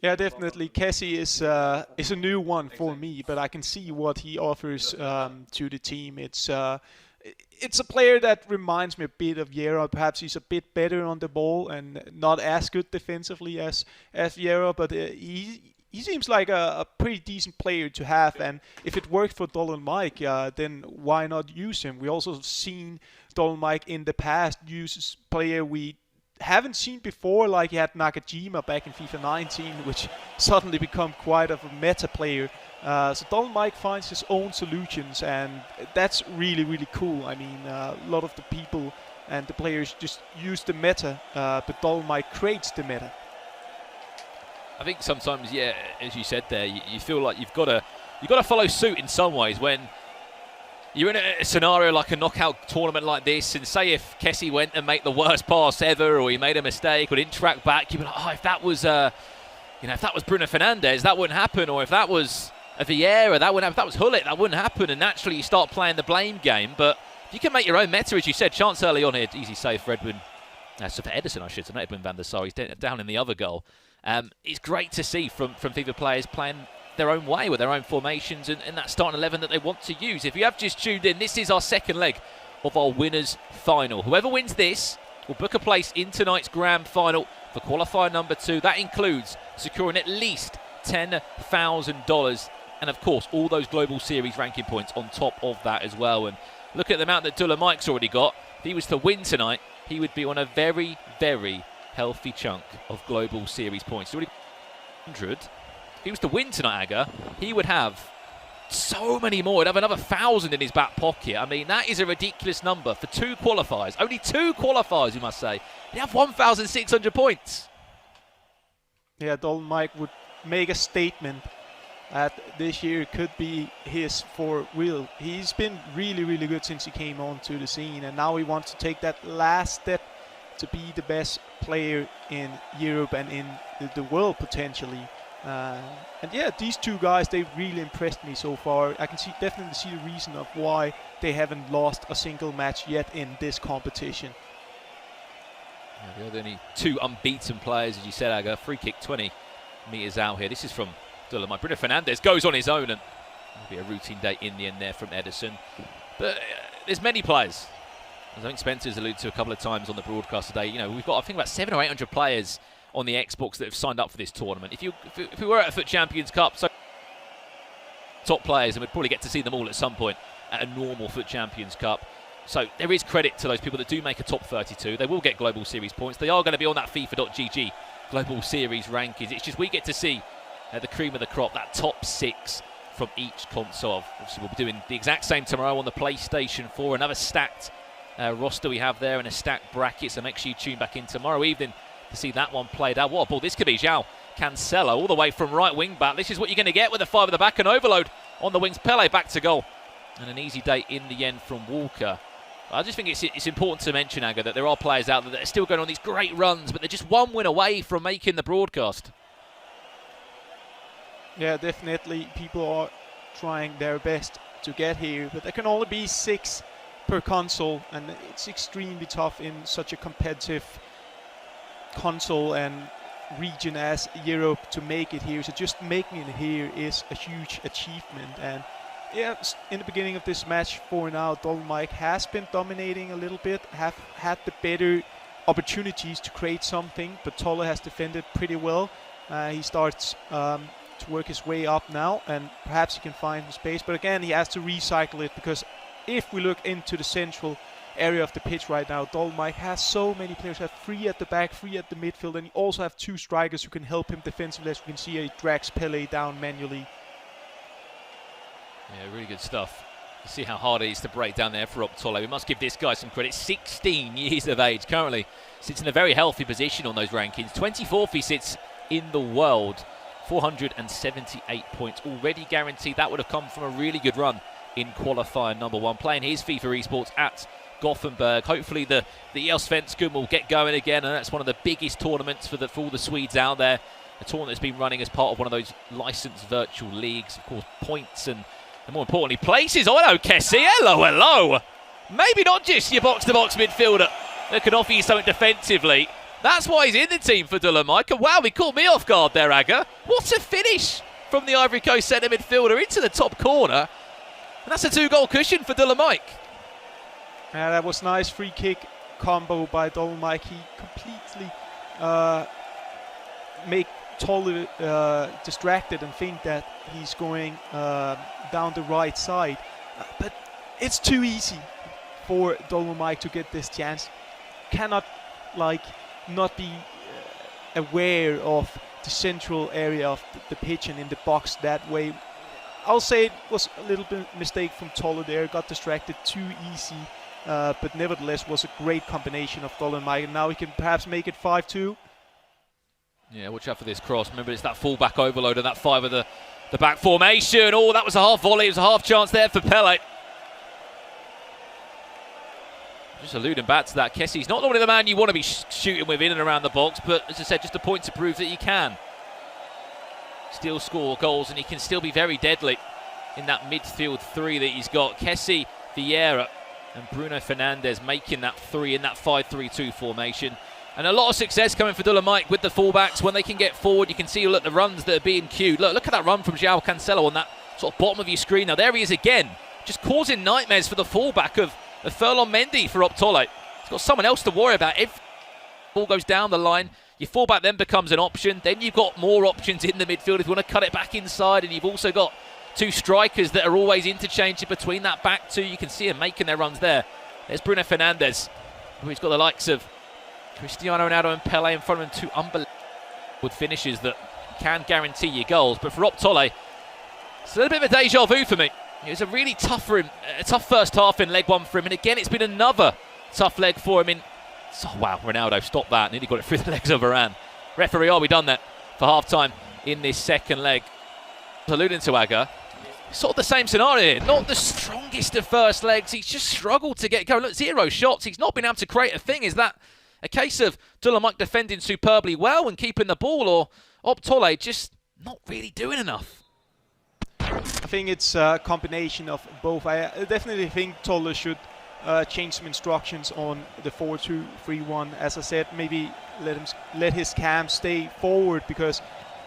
Yeah, definitely. Kessie is a new one for me, but I can see what he offers to the team. It's a player that reminds me a bit of Yera. Perhaps he's a bit better on the ball and not as good defensively as Yera, but he seems like a pretty decent player to have. And if it worked for Dolan Mike, then why not use him? We also seen Dolan Mike in the past use a player we haven't seen before, like he had Nakajima back in FIFA 19, which suddenly become quite of a meta player. So Dolan Mike finds his own solutions, and that's really, really cool. I mean, a lot of the people and the players just use the meta, but Dolan Mike creates the meta. I think sometimes, yeah, as you said there, you feel like you've got to follow suit in some ways when you're in a scenario like a knockout tournament like this, and say if Kessie went and made the worst pass ever, or he made a mistake, or didn't track back, you'd be like, oh, if that was, if that was Bruno Fernandes, that wouldn't happen, or if that was a Vieira, that wouldn't happen. If that was Hullet, that wouldn't happen, and naturally you start playing the blame game. But if you can make your own meta, as you said, chance early on here, easy save for Edwin, so for Edison, I should say, not Edwin van der Sar, he's down in the other goal. It's great to see from FIFA players playing their own way with their own formations and that starting 11 that they want to use. If you have just tuned in, this is our second leg of our winners final. Whoever wins this will book a place in tonight's grand final for qualifier number 2. That includes securing at least $10,000 and of course all those global series ranking points on top of that as well. And look at the amount that Dolan Mike's already got. If he was to win tonight, he would be on a very, very healthy chunk of global series points. He's already 100. If he was to win tonight, Aga, he would have so many more. He'd have another 1,000 in his back pocket. I mean, that is a ridiculous number for 2 qualifiers. Only 2 qualifiers, you must say. He'd have 1,600 points. Yeah, Dolan Mike would make a statement that this year could be his for real. He's been really, really good since he came onto the scene, and now he wants to take that last step to be the best player in Europe and in the world potentially. And yeah, these 2 guys, they've really impressed me so far. I can definitely see the reason of why they haven't lost a single match yet in this competition. Yeah, they're the only 2 unbeaten players, as you said, Aga. Free kick 20 metres out here. This is from Dolan Mike. Bruno Fernandes goes on his own, and it'll be a routine day in the end there from Edison. But there's many players. As I think Spencer's alluded to a couple of times on the broadcast today, we've got, I think, about 700 or 800 players on the Xbox that have signed up for this tournament. If we were at a FUT Champions Cup, so top players, and we'd probably get to see them all at some point at a normal FUT Champions Cup. So there is credit to those people that do make a top 32. They will get global series points. They are going to be on that FIFA.gg global series rankings. It's just we get to see the cream of the crop, that top 6 from each console. Obviously, we'll be doing the exact same tomorrow on the PlayStation 4. Another stacked roster we have there and a stacked bracket, so make sure you tune back in tomorrow evening to see that one played out. What a ball this could be. João Cancelo all the way from right wing back. This is what you're going to get with a 5 at the back and overload on the wings. Pele back to goal. And an easy day in the end from Walker. I just think it's important to mention, Aga, that there are players out there that are still going on these great runs, but they're just one win away from making the broadcast. Yeah, definitely. People are trying their best to get here, but there can only be 6 per console, and it's extremely tough in such a competitive console and region as Europe to make it here. So just making it here is a huge achievement. And yeah, in the beginning of this match for now, Dolan Mike has been dominating a little bit, have had the better opportunities to create something, but Tolle has defended pretty well. He starts to work his way up now, and perhaps he can find some space, but again he has to recycle it, because if we look into the central area of the pitch right now, Dolan Mike has so many players. Have 3 at the back, 3 at the midfield, and you also have 2 strikers who can help him defensively. As we can see, he drags Pele down manually. Yeah, really good stuff. You see how hard it is to break down there for Tolle. We must give this guy some credit. 16 years of age, currently sits in a very healthy position on those rankings. 24th he sits in the world. 478 points already guaranteed. That would have come from a really good run in qualifier number 1, playing his FIFA esports at Gothenburg. Hopefully the Allsvenskan will get going again, and that's one of the biggest tournaments for all the Swedes out there. A tournament that's been running as part of one of those licensed virtual leagues. Of course, points and more importantly, places. Oh, hello, Kessie. Hello. Maybe not just your box-to-box midfielder that can offer you something defensively. That's why he's in the team for Dolomite. And wow, he caught me off guard there, Aga. What a finish from the Ivory Coast centre midfielder into the top corner. And that's a 2-goal cushion for Dolomite. Yeah, that was nice free kick combo by Dolomite. He completely make Tolle distracted and think that he's going down the right side. But it's too easy for Dolomite to get this chance. Cannot not be aware of the central area of the pitch and in the box that way. I'll say it was a little bit mistake from Tolle there. Got distracted too easy, but nevertheless was a great combination of Dolomite. And now he can perhaps make it 5-2. Yeah, watch out for this cross. Remember, it's that full-back overload of that 5 of the back formation. Oh, that was a half volley. It was a half chance there for Pele. Just alluding back to that, Kessie's not normally the man you want to be shooting with in and around the box, but as I said, just a point to prove that you can still score goals and he can still be very deadly in that midfield 3 that he's got. Kessie, Vieira and Bruno Fernandes making that 3 in that 5-3-2 formation. And a lot of success coming for Dolomite with the fullbacks. When they can get forward, you can see the runs that are being queued. Look at that run from João Cancelo on that sort of bottom of your screen. Now there he is again, just causing nightmares for the fullback of Furlong Mendy for Optole. He's got someone else to worry about. If the ball goes down the line, your fullback then becomes an option. Then you've got more options in the midfield if you want to cut it back inside. And you've also got 2 strikers that are always interchanging between that back 2. You can see them making their runs there. There's Bruno Fernandes, who's got the likes of Cristiano Ronaldo and Pele in front of him. 2 unbelievable finishes that can guarantee you goals. But for Optole, it's a little bit of a deja vu for me. It was a really tough first half in leg 1 for him, and again it's been another tough leg for him in... Oh, wow, Ronaldo, stop that. Nearly got it through the legs of Varane. Referee, are we done that for half-time in this second leg? Alluding to Aga, sort of the same scenario here. Not the strongest of first legs. He's just struggled to get going. Look, 0 shots. He's not been able to create a thing. Is that a case of Dolomite defending superbly well and keeping the ball, or Optole just not really doing enough? I think it's a combination of both. I definitely think Tolle should change some instructions on the 4-2-3-1. As I said, maybe let his cam stay forward, because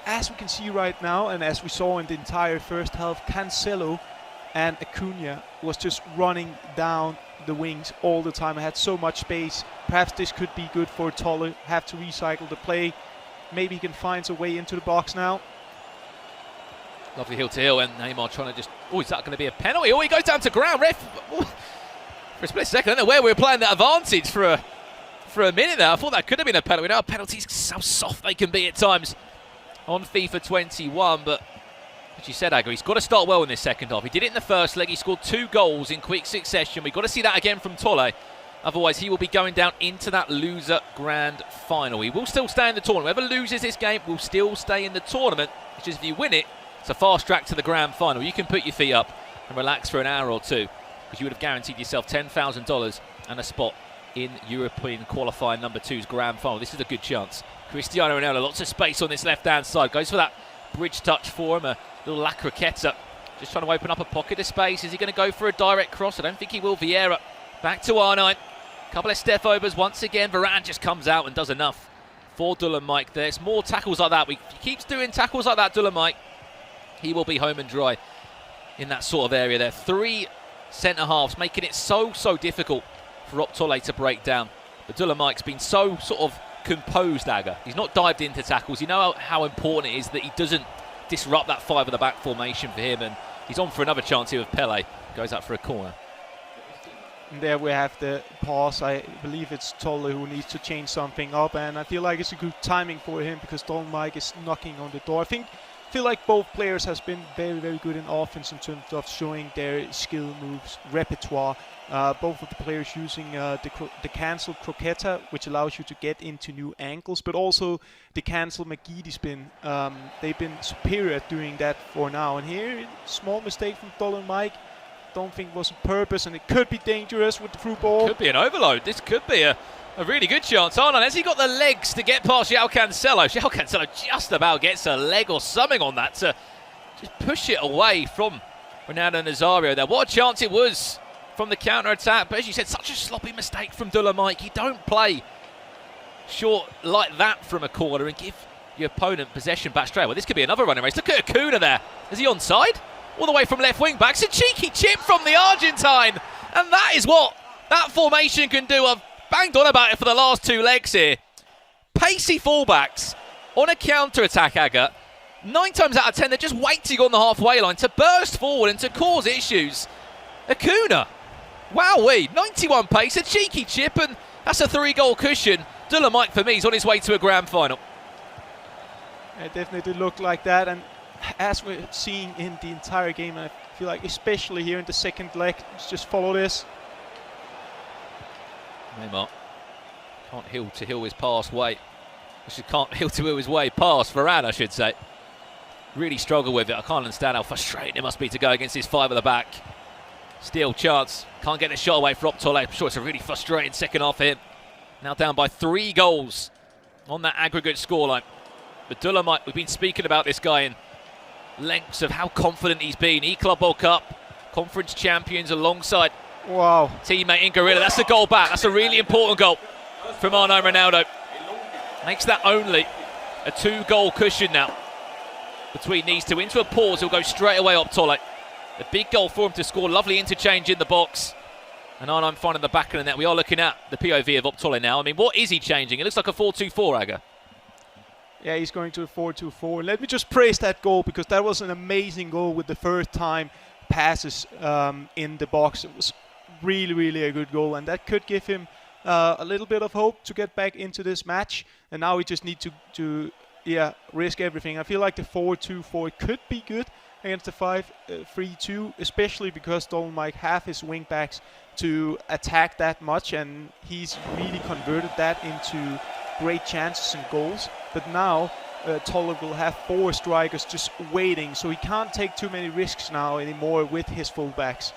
as we can see right now, and as we saw in the entire first half, Cancelo and Acuna was just running down the wings all the time. I had so much space. Perhaps this could be good for Tolle. Have to recycle the play. Maybe he can find a way into the box now. Lovely heel to heel, and Neymar trying to just... Oh, is that going to be a penalty? Oh, he goes down to ground. Ref, for a split second, I don't know where we were playing that advantage for a minute there. I thought that could have been a penalty. Now penalties, how soft they can be at times on FIFA 21, but as you said, Aga, he's got to start well in this second half. He did it in the first leg. He scored 2 goals in quick succession. We've got to see that again from Tolle. Otherwise, he will be going down into that loser grand final. He will still stay in the tournament. Whoever loses this game will still stay in the tournament. It's just if you win it, it's a fast track to the grand final. You can put your feet up and relax for an hour or 2, because you would have guaranteed yourself $10,000 and a spot in European Qualifier number 2's grand final. This is a good chance. Cristiano Ronaldo, lots of space on this left-hand side. Goes for that bridge touch for him, a little La Croqueta. Just trying to open up a pocket of space. Is he going to go for a direct cross? I don't think he will. Vieira back to R9. Couple of step overs once again. Varane just comes out and does enough for Dolomite. There's more tackles like that. He keeps doing tackles like that, Dolomite. He will be home and dry in that sort of area there. 3 centre-halves, making it so difficult for Optole to break down. But Dolomite's been so sort of composed, Aga. He's not dived into tackles. You know how important it is that he doesn't disrupt that 5 of the back formation for him. And he's on for another chance here with Pele. Goes out for a corner. And there we have the pause. I believe it's Tolle who needs to change something up. And I feel like it's a good timing for him, because Dolomite is knocking on the door. I feel like both players has been very good in offense in terms of showing their skill moves, repertoire. Both of the players using the cancel croqueta, which allows you to get into new angles, but also the cancel McGeady spin. They've been superior at doing that for now. And here, small mistake from Dolomite. Don't think it was on purpose, and it could be dangerous with the through ball. Could be an overload. This could be a really good chance. Arnold, has he got the legs to get past João Cancelo? João Cancelo just about gets a leg or something on that to just push it away from Ronaldo Nazario there. What a chance it was from the counter-attack. But as you said, such a sloppy mistake from Dolomite. You don't play short like that from a corner and give your opponent possession back straight. Well, this could be another running race. Look at Acuna there. Is he onside? All the way from left wing back. It's a cheeky chip from the Argentine. And that is what that formation can do. I've banged on about it for the last 2 legs here. Pacey fullbacks on a counter-attack, Aga. 9 times out of 10, they're just waiting on the halfway line to burst forward and to cause issues. Acuna, wowee, 91 pace, a cheeky chip, and that's a 3-goal cushion. Dolomite, for me, is on his way to a grand final. It definitely looked like that, and as we're seeing in the entire game, I feel like especially here in the second leg, let's just follow this. Neymar can't heel to heel his pass way. Actually, can't heel to heel his way past Varane, I should say. Really struggle with it. I can't understand how frustrating it must be to go against his 5 at the back. Still chance. Can't get the shot away for Optole. I'm sure it's a really frustrating second half here. Now down by 3 goals on that aggregate scoreline. But Dolomite, we've been speaking about this guy in lengths of how confident he's been. E-Club World Cup, conference champions alongside teammate in Gorilla. That's a goal back. That's a really important goal from Arno Ronaldo. Makes that only a 2-goal cushion now between these two. Into a pause, he'll go straight away Optole. A big goal for him to score. Lovely interchange in the box. And Arno finding the back of the net. We are looking at the POV of Optole now. I mean, what is he changing? It looks like a 4-2-4, Aga. Yeah, he's going to a 4-2-4. Let me just praise that goal, because that was an amazing goal with the first time passes in the box. It was really, really a good goal, and that could give him a little bit of hope to get back into this match. And now we just need to risk everything. I feel like the 4-2-4 could be good against the 5-3-2, especially because Dolomite have his wing backs to attack that much, and he's really converted that into great chances and goals. But now Toller will have 4 strikers just waiting, so he can't take too many risks now anymore with his fullbacks.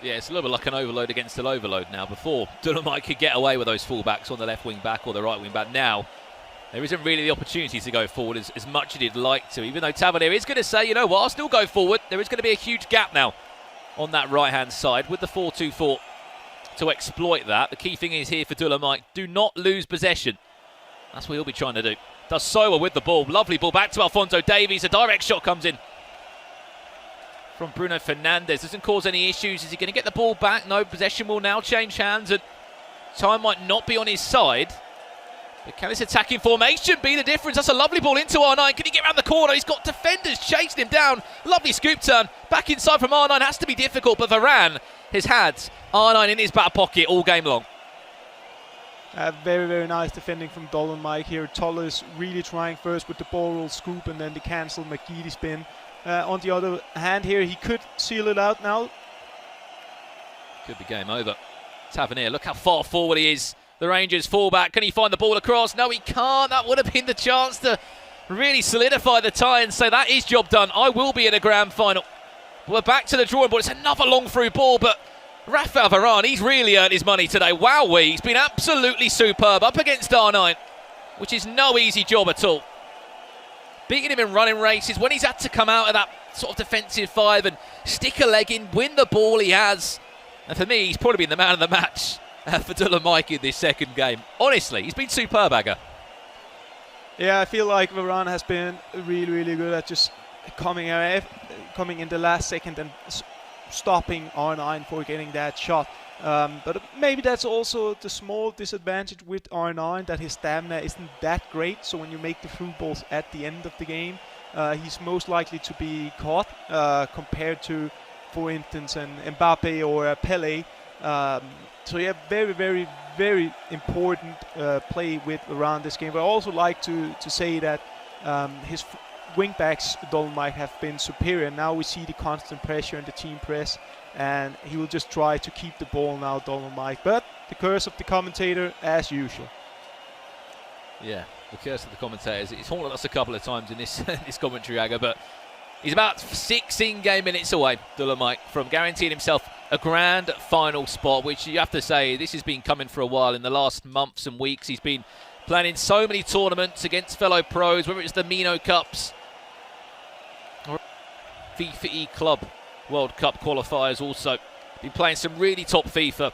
Yeah, it's a little bit like an overload against an overload now. Before, Dolomite could get away with those fullbacks on the left wing back or the right wing back. Now, there isn't really the opportunity to go forward as much as he'd like to, even though Tavernier is going to say, you know what, I'll still go forward. There is going to be a huge gap now on that right-hand side with the 4-2-4 to exploit that. The key thing is here for Dolomite, do not lose possession. That's what he'll be trying to do. Does so well with the ball. Lovely ball back to Alphonso Davies. A direct shot comes in from Bruno Fernandes. Doesn't cause any issues. Is he going to get the ball back? No, possession will now change hands, and time might not be on his side. But can this attacking formation be the difference? That's a lovely ball into R9. Can he get around the corner? He's got defenders chasing him down. Lovely scoop turn. Back inside from R9. Has to be difficult, but Varane has had R9 in his back pocket all game long. Very, very nice defending from Dolomite here. Toller's really trying first with the ball roll scoop and then the cancel McGeady spin. On the other hand here, he could seal it out now. Could be game over. Tavernier, look how far forward he is. The Rangers fullback, can he find the ball across? No, he can't. That would have been the chance to really solidify the tie and say that is job done. I will be in a grand final. We're back to the drawing board. It's another long through ball, but Rafael Varane, he's really earned his money today. Wowee, he's been absolutely superb up against R9, which is no easy job at all. Beating him in running races, when he's had to come out of that sort of defensive 5 and stick a leg in, win the ball he has. And for me, he's probably been the man of the match for Dolomite in this second game. Honestly, he's been superb, Aga. Yeah, I feel like Varane has been really, really good at just coming in the last second and stopping R9 for getting that shot. But maybe that's also the small disadvantage with R9, that his stamina isn't that great. So when you make the through balls at the end of the game, he's most likely to be caught compared to, for instance, an Mbappe or Pele. So yeah, very, very, very important play with around this game. But I also like to say that his wingbacks, Dolomite, have been superior. Now we see the constant pressure in the team press, and he will just try to keep the ball now, Dolomite. But the curse of the commentator, as usual. Yeah, the curse of the commentators. It's haunted us a couple of times in this this commentary, Aga, but he's about 16 game minutes away, Dolomite, from guaranteeing himself a grand final spot, which you have to say, this has been coming for a while. In the last months and weeks, he's been playing in so many tournaments against fellow pros, whether it's the Mino Cups or FIFA E-Club World Cup qualifiers also. Been playing some really top FIFA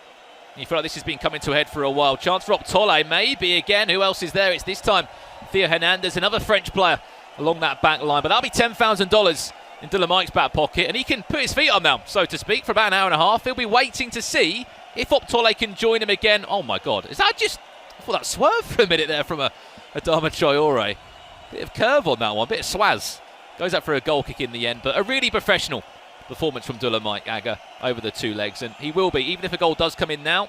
You feel like this has been coming to a head for a while. Chance for Optole, maybe again. Who else is there? It's this time Theo Hernandez, another French player along that back line. But that'll be $10,000 in Dylan Mike's back pocket, and he can put his feet on now, so to speak, for about an hour and a half. He'll be waiting to see if Optole can join him again. Oh my God, is that just... I thought that swerved for a minute there from a Adama Traore. Bit of curve on that one, bit of swaz. Goes out for a goal kick in the end, but a really professional performance from Dylan Mike Aga over the 2 legs, and he will be, even if a goal does come in now,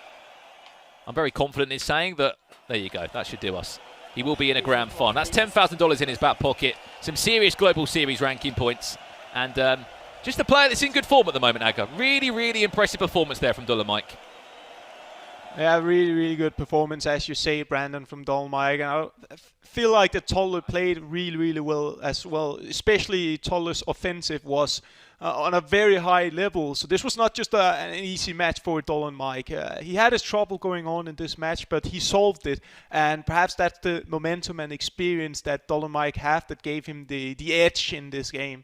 I'm very confident in saying that, there you go, that should do us. He will be in a grand final. That's $10,000 in his back pocket, some serious Global Series ranking points, and just a player that's in good form at the moment, Aga. Really, really impressive performance there from Dylan Mike. Yeah, really, really good performance, as you say, Brandon, from Dylan Mike. And I feel like that Tolle played really, really well as well. Especially Tolle's offensive was on a very high level. So this was not just an easy match for Dylan Mike. He had his trouble going on in this match, but he solved it. And perhaps that's the momentum and experience that Dylan Mike have that gave him the edge in this game.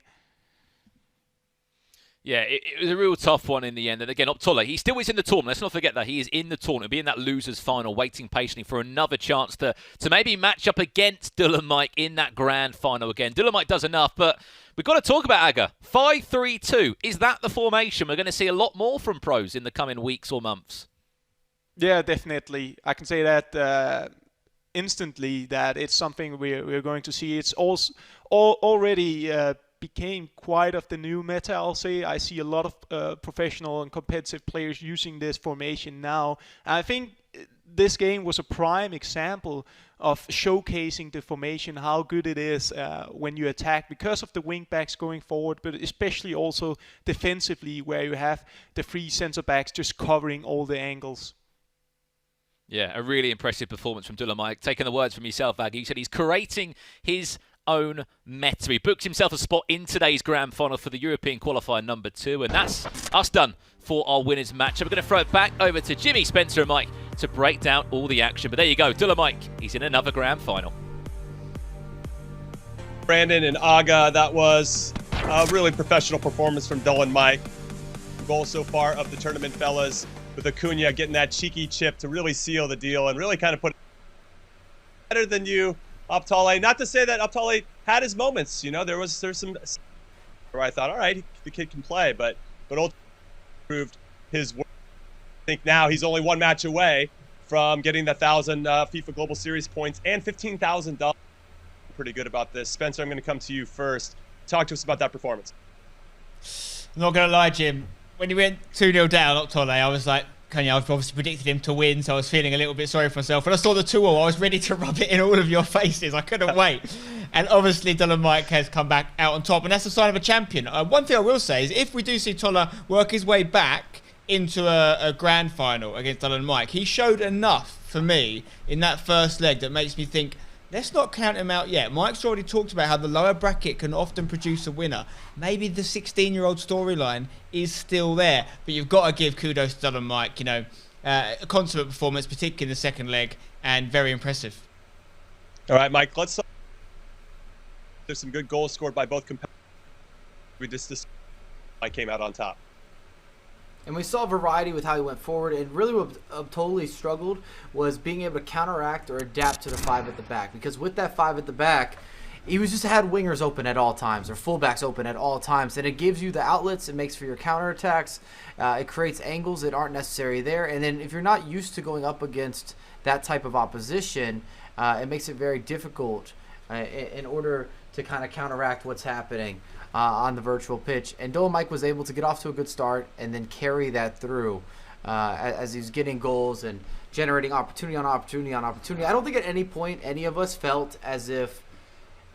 Yeah, it was a real tough one in the end. And again, Optole, he still is in the tournament. Let's not forget that. He is in the tournament, be in that losers final, waiting patiently for another chance to maybe match up against Dylan Mike in that grand final again. Dylan Mike does enough, but we've got to talk about Aga. 5-3-2. Is that the formation? We're going to see a lot more from pros in the coming weeks or months. Yeah, definitely. I can say that instantly that it's something we're going to see. It's also already... became quite of the new meta, I'll say. I see a lot of professional and competitive players using this formation now. And I think this game was a prime example of showcasing the formation, how good it is when you attack, because of the wing backs going forward, but especially also defensively, where you have the 3 centre backs just covering all the angles. Yeah, a really impressive performance from Dylan Mike. Taking the words from yourself, Aggie, you said he's creating his own meta. He booked himself a spot in today's grand final for the European Qualifier number 2, and that's us done for our winners match. We're going to throw it back over to Jimmy, Spencer and Mike to break down all the action. But there you go, Dylan Mike, he's in another grand final. Brandon and Aga, that was a really professional performance from Dylan Mike. Goal so far of the tournament, fellas, with Acuna getting that cheeky chip to really seal the deal and really kind of put it better than you, Optole. Not to say that Optole had his moments, you know, there's some where I thought, all right, the kid can play, but ultimately proved his work. I think now he's only 1 match away from getting the 1,000 FIFA Global Series points and $15,000. Pretty good about this. Spencer, I'm going to come to you first. Talk to us about that performance. I'm not going to lie, Jim. When he went 2-0 down, Optole, I was like, I've obviously predicted him to win, so I was feeling a little bit sorry for myself. When I saw the 2-0, I was ready to rub it in all of your faces. I couldn't wait. And obviously, Dylan Mike has come back out on top, and that's a sign of a champion. One thing I will say is if we do see Tolle work his way back into a grand final against Dylan Mike, he showed enough for me in that first leg that makes me think, let's not count him out yet. Mike's already talked about how the lower bracket can often produce a winner. Maybe the 16-year-old storyline is still there, but you've got to give kudos to Dylan Mike. You know, a consummate performance, particularly in the second leg, and very impressive. All right, Mike, let's... There's some good goals scored by both competitors. We just Mike came out on top. And we saw variety with how he went forward, and really what totally struggled was being able to counteract or adapt to the 5 at the back. Because with that 5 at the back, he was just had wingers open at all times, or fullbacks open at all times, and it gives you the outlets. It makes for your counterattacks. It creates angles that aren't necessary there. And then if you're not used to going up against that type of opposition, it makes it very difficult in order to kind of counteract what's happening on the virtual pitch. And Dylan Mike was able to get off to a good start and then carry that through as he's getting goals and generating opportunity on opportunity on opportunity. I don't think at any point any of us felt as if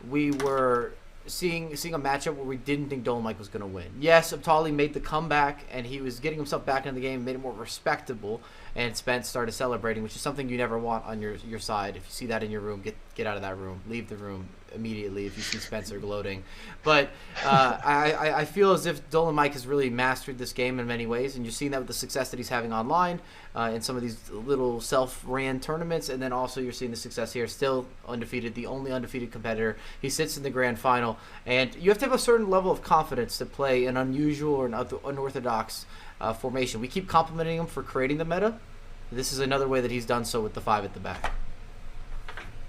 we were seeing a matchup where we didn't think Dylan Mike was going to win. Yes, Optole made the comeback, and he was getting himself back in the game, made it more respectable, and Spence started celebrating, which is something you never want on your side. If you see that in your room, get out of that room. Leave the room immediately if you see Spencer gloating. But I feel as if Dylan Mike has really mastered this game in many ways, and you're seeing that with the success that he's having online in some of these little self-ran tournaments, and then also you're seeing the success here, still undefeated, the only undefeated competitor. He sits in the grand final, and you have to have a certain level of confidence to play an unusual or an unorthodox formation. We keep complimenting him for creating the meta, this is another way that he's done so with the 5 at the back.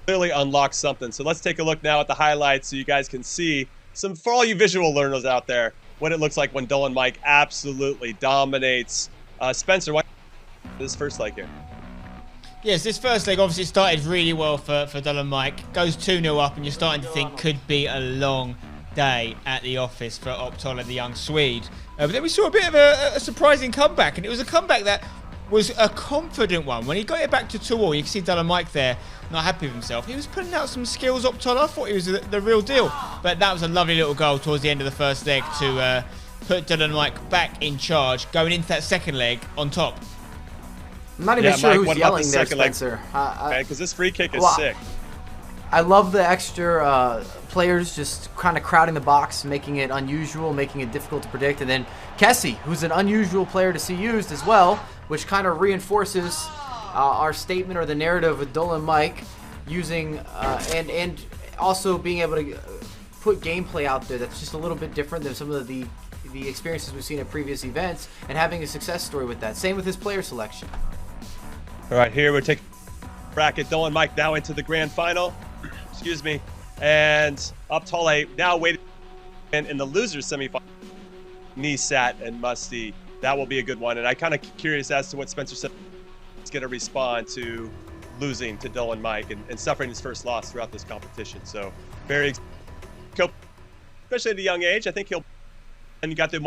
Clearly unlocked something. So let's take a look now at the highlights so you guys can see some, for all you visual learners out there, what it looks like when Dolan Mike absolutely dominates. Spencer, what this first leg here? Yes, this first leg obviously started really well for Dolan Mike. Goes 2-0 up, and you're starting to think could be a long day at the office for Optola, the young Swede. But then we saw a bit of a surprising comeback, and it was a comeback that was a confident one. When he got it back to 2-2, you can see Dolan Mike there, not happy with himself. He was putting out some skills, Optola. I thought he was the real deal. But that was a lovely little goal towards the end of the first leg to put Dolan Mike back in charge, going into that second leg on top. I'm not even sure Mike, who's what yelling about the there, second Spencer. Okay, because this free kick is sick. I love the extra players just kind of crowding the box, making it unusual, making it difficult to predict. And then Kessie, who's an unusual player to see used as well, which kind of reinforces our statement or the narrative with Dolan Mike using and also being able to put gameplay out there that's just a little bit different than some of the experiences we've seen at previous events, and having a success story with that. Same with his player selection. All right, here we're taking bracket. Dolan Mike now into the grand final. Excuse me. And Optola now waiting in the losers semifinal. Nisat and Musty. That will be a good one. And I kind of curious as to what Spencer said. He's going to respond to losing to Dolan Mike and suffering his first loss throughout this competition. So very, especially at a young age, I think he'll. And you got the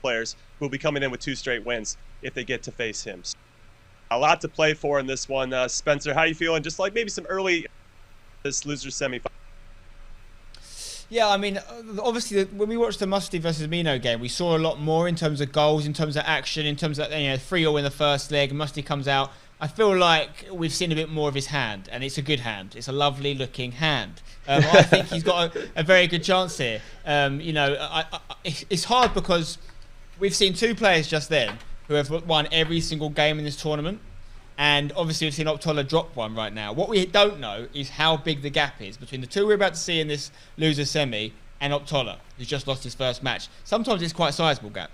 players who will be coming in with 2 straight wins if they get to face him. So a lot to play for in this one. Spencer, how you feeling? Just like maybe some early this loser semifinal. Yeah, I mean, obviously, when we watched the Musty versus Mino game, we saw a lot more in terms of goals, in terms of action, in terms of 3-0 in the first leg. Musty comes out. I feel like we've seen a bit more of his hand, and it's a good hand. It's a lovely looking hand. I think he's got a very good chance here. It's hard because we've seen 2 players just then who have won every single game in this tournament, and obviously we've seen Optola drop one right now. What we don't know is how big the gap is between the 2 we're about to see in this loser semi and Optola, who's just lost his first match. Sometimes it's quite a sizable gap.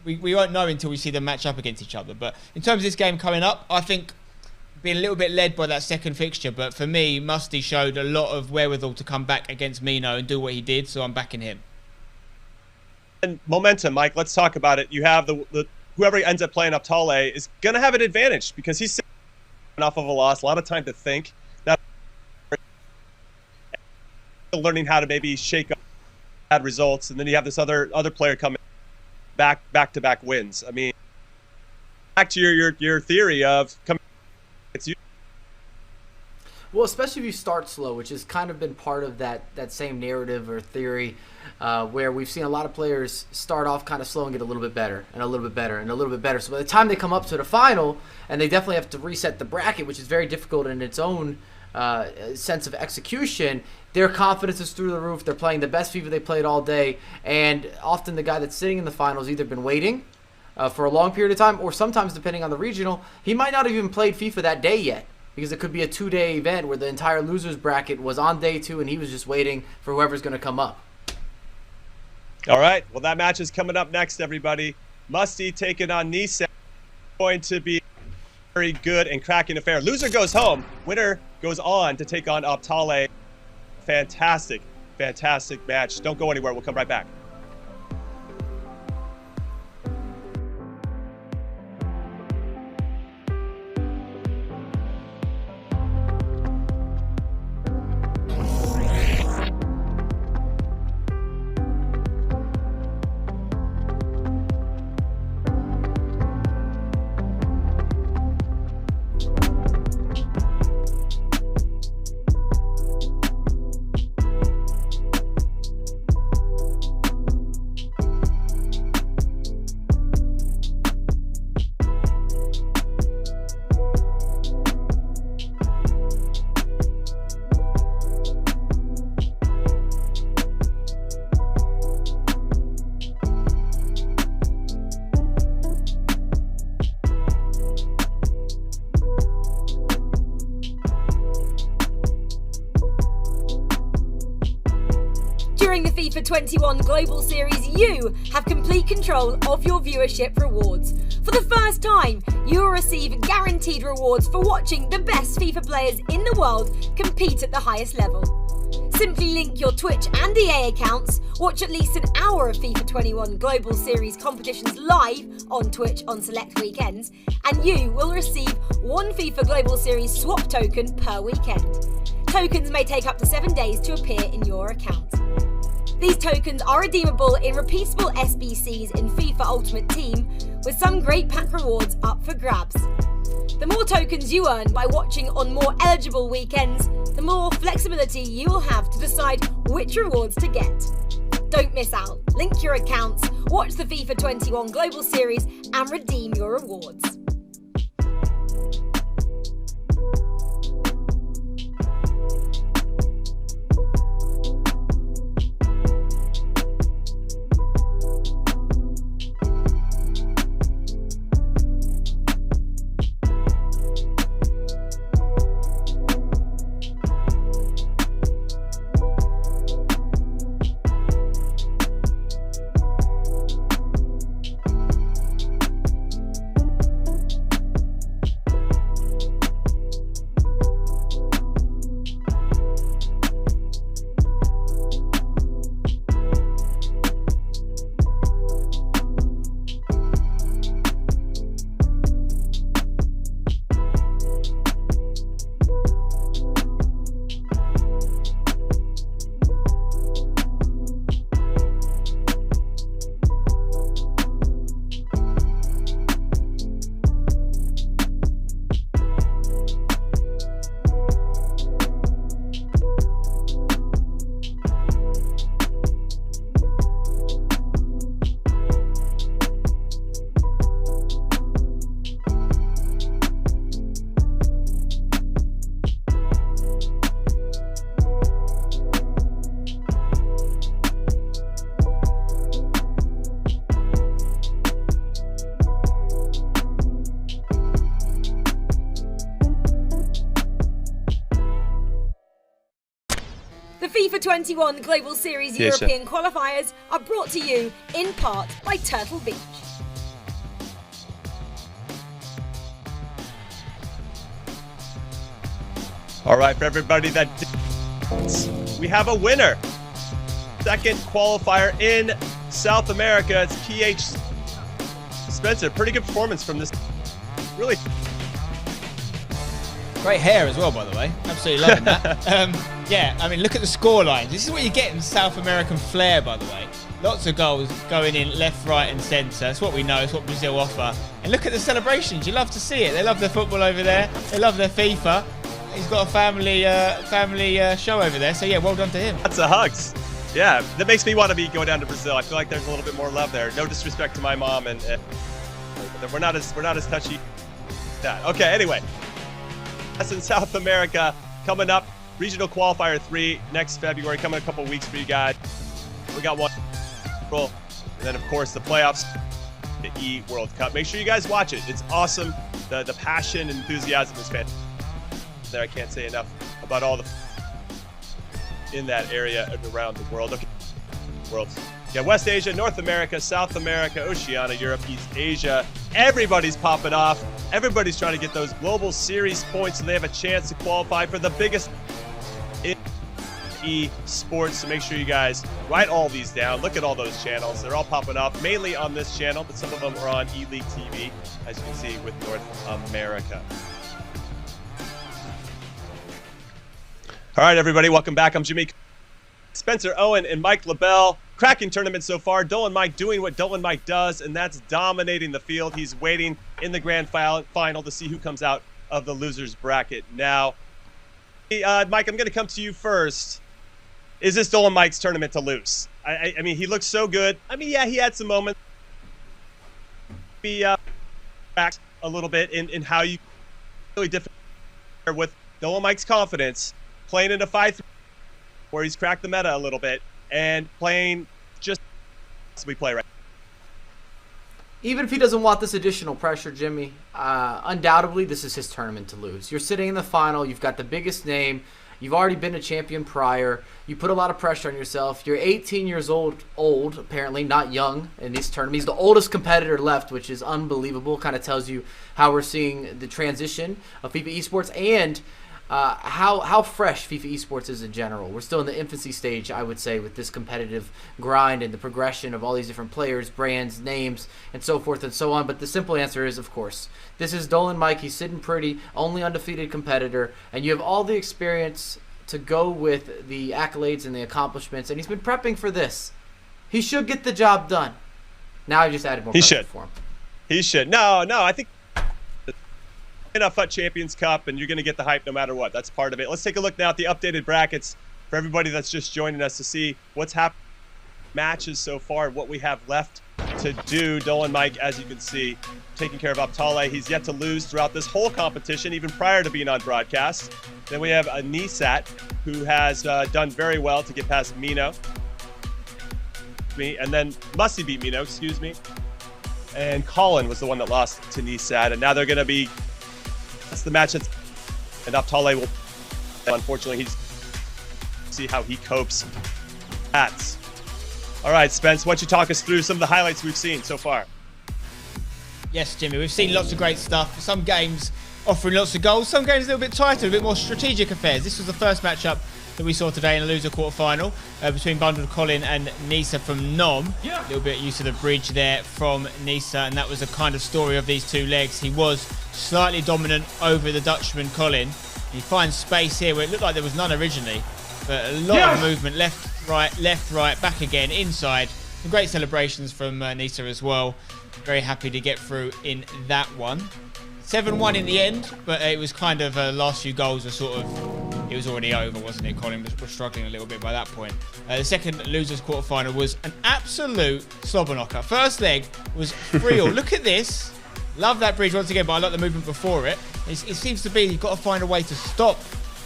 We won't know until we see them match up against each other. But in terms of this game coming up, I think being a little bit led by that second fixture. But for me, Musty showed a lot of wherewithal to come back against Mino and do what he did, so I'm backing him. And momentum, Mike, let's talk about it. You have the whoever ends up playing Optola is going to have an advantage because he's off of a loss, a lot of time to think. That learning how to maybe shake up bad results, and then you have this other player coming back-to-back wins. I mean, back to your theory of coming. Well, especially if you start slow, which has kind of been part of that same narrative or theory, where we've seen a lot of players start off kind of slow and get a little bit better and a little bit better and a little bit better. So by the time they come up to the final, and they definitely have to reset the bracket, which is very difficult in its own sense of execution, their confidence is through the roof. They're playing the best FIFA they played all day, and often the guy that's sitting in the finals either been waiting for a long period of time, or sometimes, depending on the regional, he might not have even played FIFA that day yet, because it could be a 2-day event where the entire losers bracket was on day 2 and he was just waiting for whoever's going to come up. All right, well, that match is coming up next, everybody. Musty taking on Nisa. Going to be very good and cracking affair. Loser goes home. Winner goes on to take on Optola. Fantastic match. Don't go anywhere. We'll come right back. During the FIFA 21 Global Series, you have complete control of your viewership rewards. For the first time, you will receive guaranteed rewards for watching the best FIFA players in the world compete at the highest level. Simply link your Twitch and EA accounts, watch at least an hour of FIFA 21 Global Series competitions live on Twitch on select weekends, and you will receive one FIFA Global Series swap token per weekend. Tokens may take up to 7 days to appear in your account. These tokens are redeemable in repeatable SBCs in FIFA Ultimate Team, with some great pack rewards up for grabs. The more tokens you earn by watching on more eligible weekends, the more flexibility you will have to decide which rewards to get. Don't miss out. Link your accounts, watch the FIFA 21 Global Series, and redeem your rewards. The FIFA 21 Global Series European qualifiers are brought to you in part by Turtle Beach. All right, for everybody that we have a winner. Second qualifier in South America. It's PH Spencer. Pretty good performance from this. Really great hair as well, by the way. Absolutely loving that. Yeah, I mean, look at the score lines. This is what you get in South American flair, by the way. Lots of goals going in left, right, and centre. That's what we know. It's what Brazil offer. And look at the celebrations. You love to see it. They love their football over there. They love their FIFA. He's got a family show over there. So yeah, well done to him. That's a hugs. Yeah, that makes me want to go down to Brazil. I feel like there's a little bit more love there. No disrespect to my mom, and we're not as touchy. That okay. Anyway, that's in South America coming up. Regional Qualifier 3 next February, coming a couple weeks for you guys. We got one, and then of course the playoffs, the E World Cup. Make sure you guys watch it. It's awesome. The passion and enthusiasm is fantastic. There, I can't say enough about all the in that area and around the world. Okay, yeah, West Asia, North America, South America, Oceania, Europe, East Asia. Everybody's popping off. Everybody's trying to get those global series points, so they have a chance to qualify for the biggest in esports. So make sure you guys write all these down. Look at all those channels. They're all popping off, mainly on this channel, but some of them are on E-League TV, as you can see with North America. All right, everybody, welcome back. I'm Jimmy. Spencer Owen and Mike LaBelle. Cracking tournament so far. Dolan Mike doing what Dolan Mike does, and that's dominating the field. He's waiting in the grand final to see who comes out of the losers bracket. Now, Mike, I'm going to come to you first. Is this Dolan Mike's tournament to lose? I mean, he looks so good. I mean, yeah, he had some moments. Be back a little bit in how you really different with Dolan Mike's confidence, playing in a 5-3 where he's cracked the meta a little bit and playing just as we play right now. Even if he doesn't want this additional pressure, Jimmy, undoubtedly this is his tournament to lose. You're sitting in the final. You've got the biggest name You've already been a champion prior. You put a lot of pressure on yourself. You're 18 years old, apparently, not young in these tournaments. He's the oldest competitor left, which is unbelievable. Kind of tells you how we're seeing the transition of FIFA esports and how fresh FIFA esports is in general. We're still in the infancy stage, I would say, with this competitive grind and the progression of all these different players, brands, names, and so forth and so on. But the simple answer is, of course, this is Dolan Mike. He's sitting pretty, only undefeated competitor, and you have all the experience to go with the accolades and the accomplishments, and he's been prepping for this. He should get the job done. Now I just added more pressure for him. He should. No, I think enough at Champions Cup, and you're going to get the hype no matter what. That's part of it. Let's take a look now at the updated brackets for everybody that's just joining us to see what's happened matches so far and what we have left to do. Dolan Mike, as you can see, taking care of Abtale. He's yet to lose throughout this whole competition, even prior to being on broadcast. Then we have a Nisat, who has done very well to get past Mino. And then Musty beat Mino, excuse me. And Colin was the one that lost to Nisat. And now they're going to be... That's the match that's... And Abtale will... Unfortunately, he's... See how he copes. Hats. All right, Spence, why don't you talk us through some of the highlights we've seen so far? Yes, Jimmy, we've seen lots of great stuff. Some games offering lots of goals, some games a little bit tighter, a bit more strategic affairs. This was the first matchup that we saw today in the loser quarterfinal between Bundled Colin and Nisa from Nom. A little bit used to the bridge there from Nisa, and that was the kind of story of these two legs. He was slightly dominant over the Dutchman Colin. He finds space here where it looked like there was none originally, but a lot of movement, left, right, back again, inside. Some great celebrations from Nisa as well. Very happy to get through in that one. 7-1 in the end, but it was kind of last few goals were sort of, it was already over, wasn't it? Colin was struggling a little bit by that point. The second losers quarterfinal was an absolute slobber knocker. First leg was 3-all. Look at this. Love that bridge once again, but I like the movement before it. It seems to be you've got to find a way to stop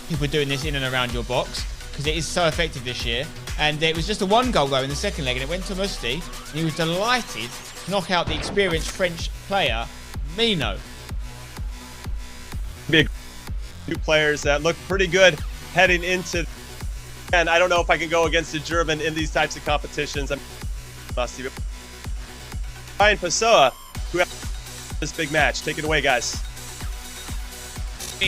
people doing this in and around your box, because it is so effective this year. And it was just a 1-goal though in the second leg, and it went to Musti, and he was delighted to knock out the experienced French player, Mino. Big two players that look pretty good heading into, and I don't know if I can go against a German in these types of competitions. I'm Musti. Ryan Pessoa, who has this big match. Take it away, guys.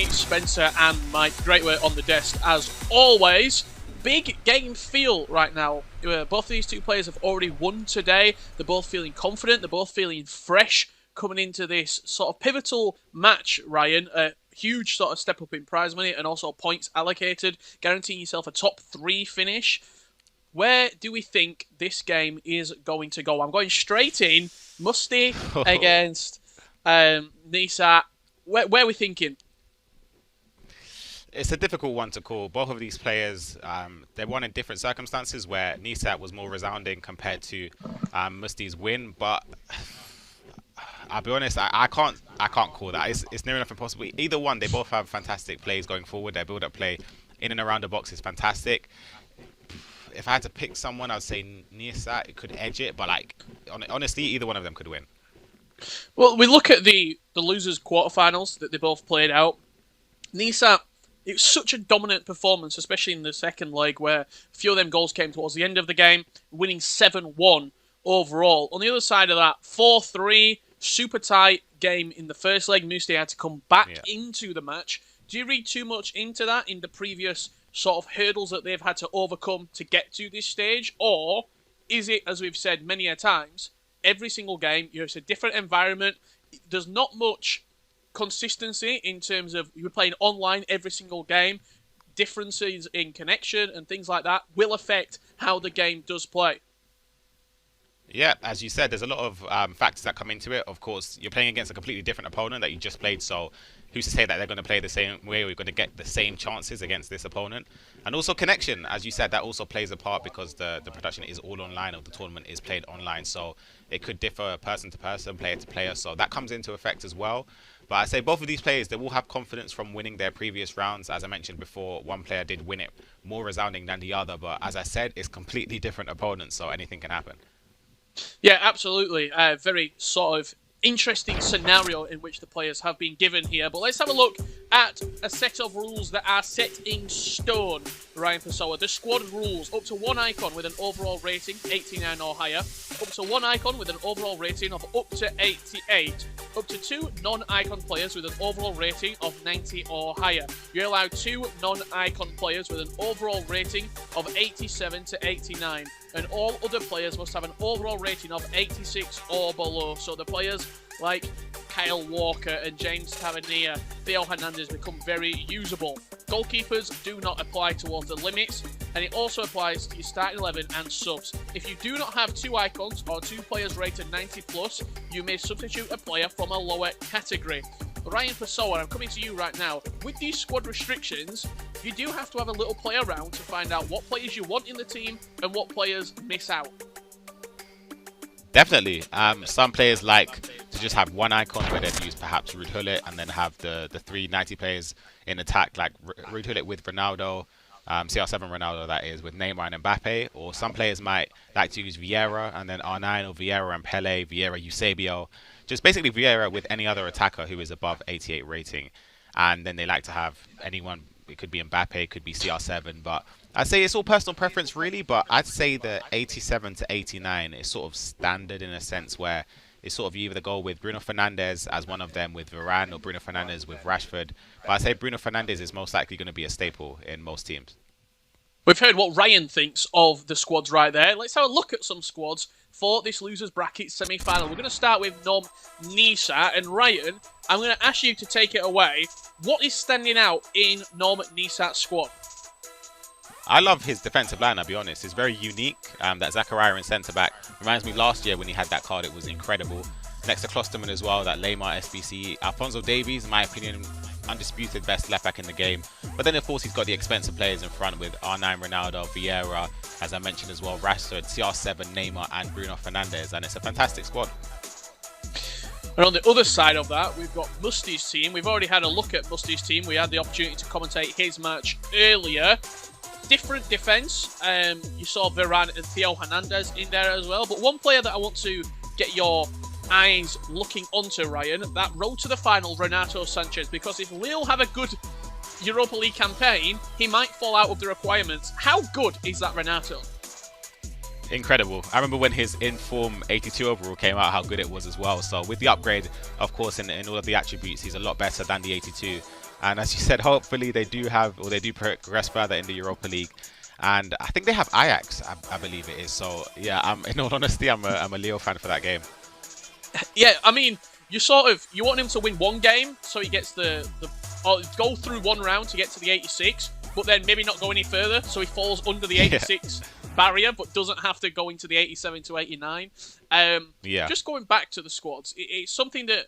Spencer and Mike, great work on the desk as always. Big game feel right now. Both of these two players have already won today. They're both feeling confident. They're both feeling fresh coming into this sort of pivotal match, Ryan. A huge sort of step up in prize money and also points allocated, guaranteeing yourself a top 3 finish. Where do we think this game is going to go? I'm going straight in. Musti against Nisa. Where are we thinking? It's a difficult one to call. Both of these players, they won in different circumstances, where Nisat was more resounding compared to Musti's win. But I'll be honest, I can't call that. It's near enough impossible. Either one, they both have fantastic plays going forward. Their build-up play in and around the box is fantastic. If I had to pick someone, I'd say Nisat. It could edge it, but like honestly, either one of them could win. Well, we look at the losers quarterfinals that they both played out. Nisat, it was such a dominant performance, especially in the second leg, where a few of them goals came towards the end of the game, winning 7-1 overall. On the other side of that, 4-3, super tight game in the first leg. Musti had to come back into the match. Do you read too much into that in the previous sort of hurdles that they've had to overcome to get to this stage? Or is it, as we've said many a times, every single game, it's a different environment, there's not much consistency in terms of you're playing online every single game, differences in connection and things like that will affect how the game does play? Yeah, as you said, there's a lot of factors that come into it. Of course, you're playing against a completely different opponent that you just played, so who's to say that they're going to play the same way or you're going to get the same chances against this opponent? And also connection, as you said, that also plays a part because the production is all online, or the tournament is played online, so it could differ person to person, player to player, so that comes into effect as well. But I say both of these players, they will have confidence from winning their previous rounds. As I mentioned before, one player did win it more resounding than the other, but as I said, it's completely different opponents, so anything can happen. Yeah, absolutely. Very sort of interesting scenario in which the players have been given here. But let's have a look at a set of rules that are set in stone, Ryan Pessoa. The squad rules: up to 1 icon with an overall rating 89 or higher, up to 1 icon with an overall rating of up to 88, up to 2 non-icon players with an overall rating of 90 or higher. You're allowed 2 non-icon players with an overall rating of 87 to 89. And all other players must have an overall rating of 86 or below. So the players like Kyle Walker and James Tavernier, Theo Hernandez become very usable. Goalkeepers do not apply towards the limits, and it also applies to your starting 11 and subs. If you do not have 2 icons or 2 players rated 90 plus, you may substitute a player from a lower category. Ryan Pessoa, I'm coming to you right now. With these squad restrictions, you do have to have a little play around to find out what players you want in the team and what players miss out. Definitely. Some players like to just have 1 icon where they'd use perhaps Ruud Gullit and then have the 3 90 players in attack, like Ruud Gullit with Ronaldo, CR7 Ronaldo that is, with Neymar and Mbappe. Or some players might like to use Vieira and then R9, or Vieira and Pele, Vieira, Eusebio. Just basically Vieira with any other attacker who is above 88 rating. And then they like to have anyone, it could be Mbappe, it could be CR7, but I'd say it's all personal preference really, but I'd say the 87 to 89 is sort of standard in a sense where it's sort of you either go with Bruno Fernandes as one of them with Varane, or Bruno Fernandes with Rashford. But I'd say Bruno Fernandes is most likely going to be a staple in most teams. We've heard what Ryan thinks of the squads right there. Let's have a look at some squads for this losers bracket semi-final. We're going to start with Nom Nisa, and Ryan, I'm going to ask you to take it away. What is standing out in Nom Nisa's squad? I love his defensive line, I'll be honest. It's very unique. That Zakaria in centre-back reminds me last year when he had that card, it was incredible. Next to Klosterman as well, that Lamar SBC. Alphonso Davies, in my opinion, undisputed best left-back in the game. But then, of course, he's got the expensive players in front with R9 Ronaldo, Vieira, as I mentioned as well, Rashford, CR7, Neymar, and Bruno Fernandes. And it's a fantastic squad. And on the other side of that, we've got Musty's team. We've already had a look at Musty's team. We had the opportunity to commentate his match earlier. Different defence. You saw Varane and Theo Hernandez in there as well. But one player that I want to get your eyes looking onto, Ryan, that road to the final, Renato Sanchez. Because if Lille have a good Europa League campaign, he might fall out of the requirements. How good is that Renato? Incredible. I remember when his in-form 82 overall came out, how good it was as well. So with the upgrade, of course, in all of the attributes, he's a lot better than the 82. And as you said, hopefully they do progress further in the Europa League. And I think they have Ajax, I believe it is. So yeah, in all honesty, I'm a Leo fan for that game. Yeah, I mean, you want him to win one game, so he gets or go through one round to get to the 86, but then maybe not go any further, so he falls under the 86 barrier, but doesn't have to go into the 87 to 89. Just going back to the squads, it's something that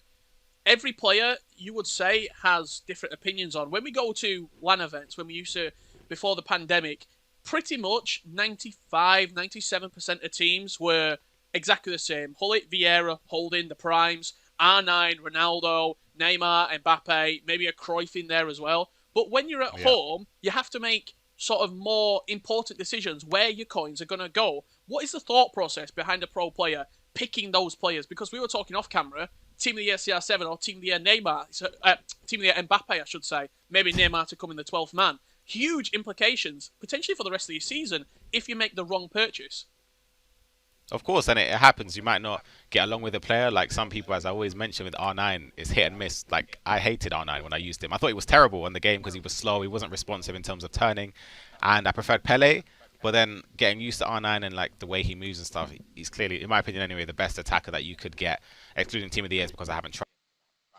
every player, you would say, has different opinions on. When we go to LAN events, when we used to, before the pandemic, pretty much 95, 97% of teams were exactly the same. Gullit, Vieira, holding the primes, R9, Ronaldo, Neymar, Mbappe, maybe a Cruyff in there as well. But when you're at home, you have to make sort of more important decisions where your coins are going to go. What is the thought process behind a pro player picking those players? Because we were talking off camera, Team of the Year CR7 or Team of the Year Neymar, Team of the Year Mbappe, I should say. Maybe Neymar to come in the 12th man. Huge implications, potentially for the rest of the season, if you make the wrong purchase. Of course, and it happens. You might not get along with a player. Like some people, as I always mention with R9, is hit and miss. Like, I hated R9 when I used him. I thought he was terrible in the game because he was slow. He wasn't responsive in terms of turning. And I preferred Pele. But then getting used to R9 and like the way he moves and stuff, he's clearly, in my opinion anyway, the best attacker that you could get, excluding Team of the Years because I haven't tried.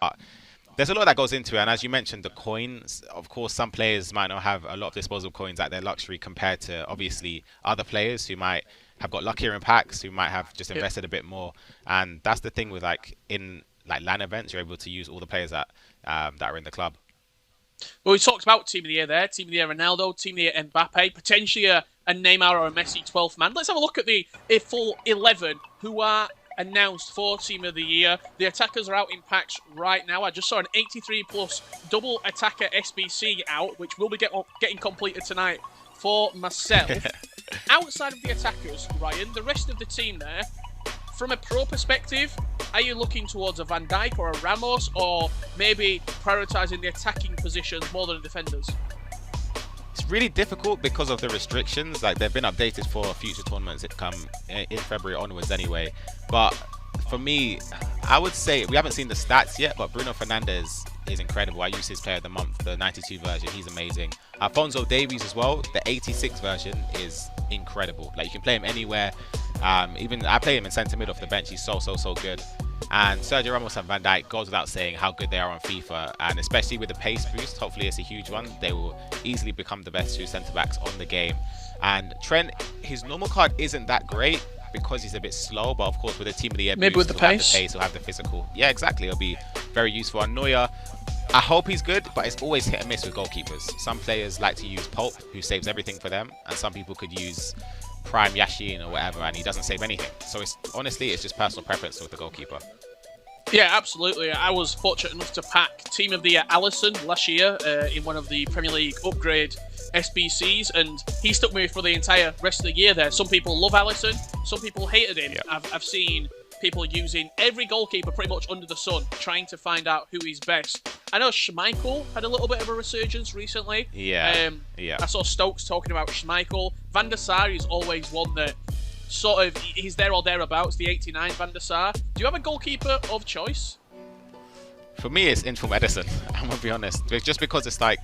But there's a lot that goes into it. And as you mentioned, the coins, of course, some players might not have a lot of disposable coins at their luxury compared to, obviously, other players who might have got luckier in packs, who might have just invested a bit more. And that's the thing with in LAN events, you're able to use all the players that are in the club. Well, we talked about Team of the Year there. Team of the Year Ronaldo, Team of the Year Mbappe, potentially a Neymar or a Messi 12th man. Let's have a look at the full 11 who are announced for Team of the Year. The attackers are out in packs right now. I just saw an 83 plus double attacker SBC out, which will be getting completed tonight for myself. Outside of the attackers, Ryan, the rest of the team there, from a pro perspective, are you looking towards a Van Dijk or a Ramos, or maybe prioritising the attacking positions more than the defenders? It's really difficult because of the restrictions. Like, they've been updated for future tournaments that come in February onwards anyway. But for me, I would say, we haven't seen the stats yet, but Bruno Fernandes is incredible. I use his player of the month, the 92 version. He's amazing. Alphonso Davies as well, the 86 version is incredible. Like, you can play him anywhere. Even I play him in centre mid off the bench. He's so good. And Sergio Ramos and Van Dijk goes without saying how good they are on FIFA, and especially with the pace boost, hopefully it's a huge one. They will easily become the best two centre backs on the game. And Trent, his normal card isn't that great because he's a bit slow, but of course with a team of the year maybe boost, with the pace, he'll have the physical. Yeah, exactly. It'll be very useful. And Neuer, I hope he's good, but it's always hit and miss with goalkeepers. Some players like to use Pope, who saves everything for them, and some people could use Prime Yashin or whatever, and he doesn't save anything. So it's just personal preference with the goalkeeper. Yeah, absolutely. I was fortunate enough to pack Team of the Year Alisson last year in one of the Premier League upgrade SBCs, and he stuck with me for the entire rest of the year there. Some people love Alisson, some people hated him. Yeah. I've seen people using every goalkeeper pretty much under the sun, trying to find out who is best. I know Schmeichel had a little bit of a resurgence recently. Yeah. I saw Stokes talking about Schmeichel. Van der Sar is always one that sort of, he's there or thereabouts, the 89 Van der Sar. Do you have a goalkeeper of choice? For me, it's Inform Edison. I'm gonna be honest. Just because it's like,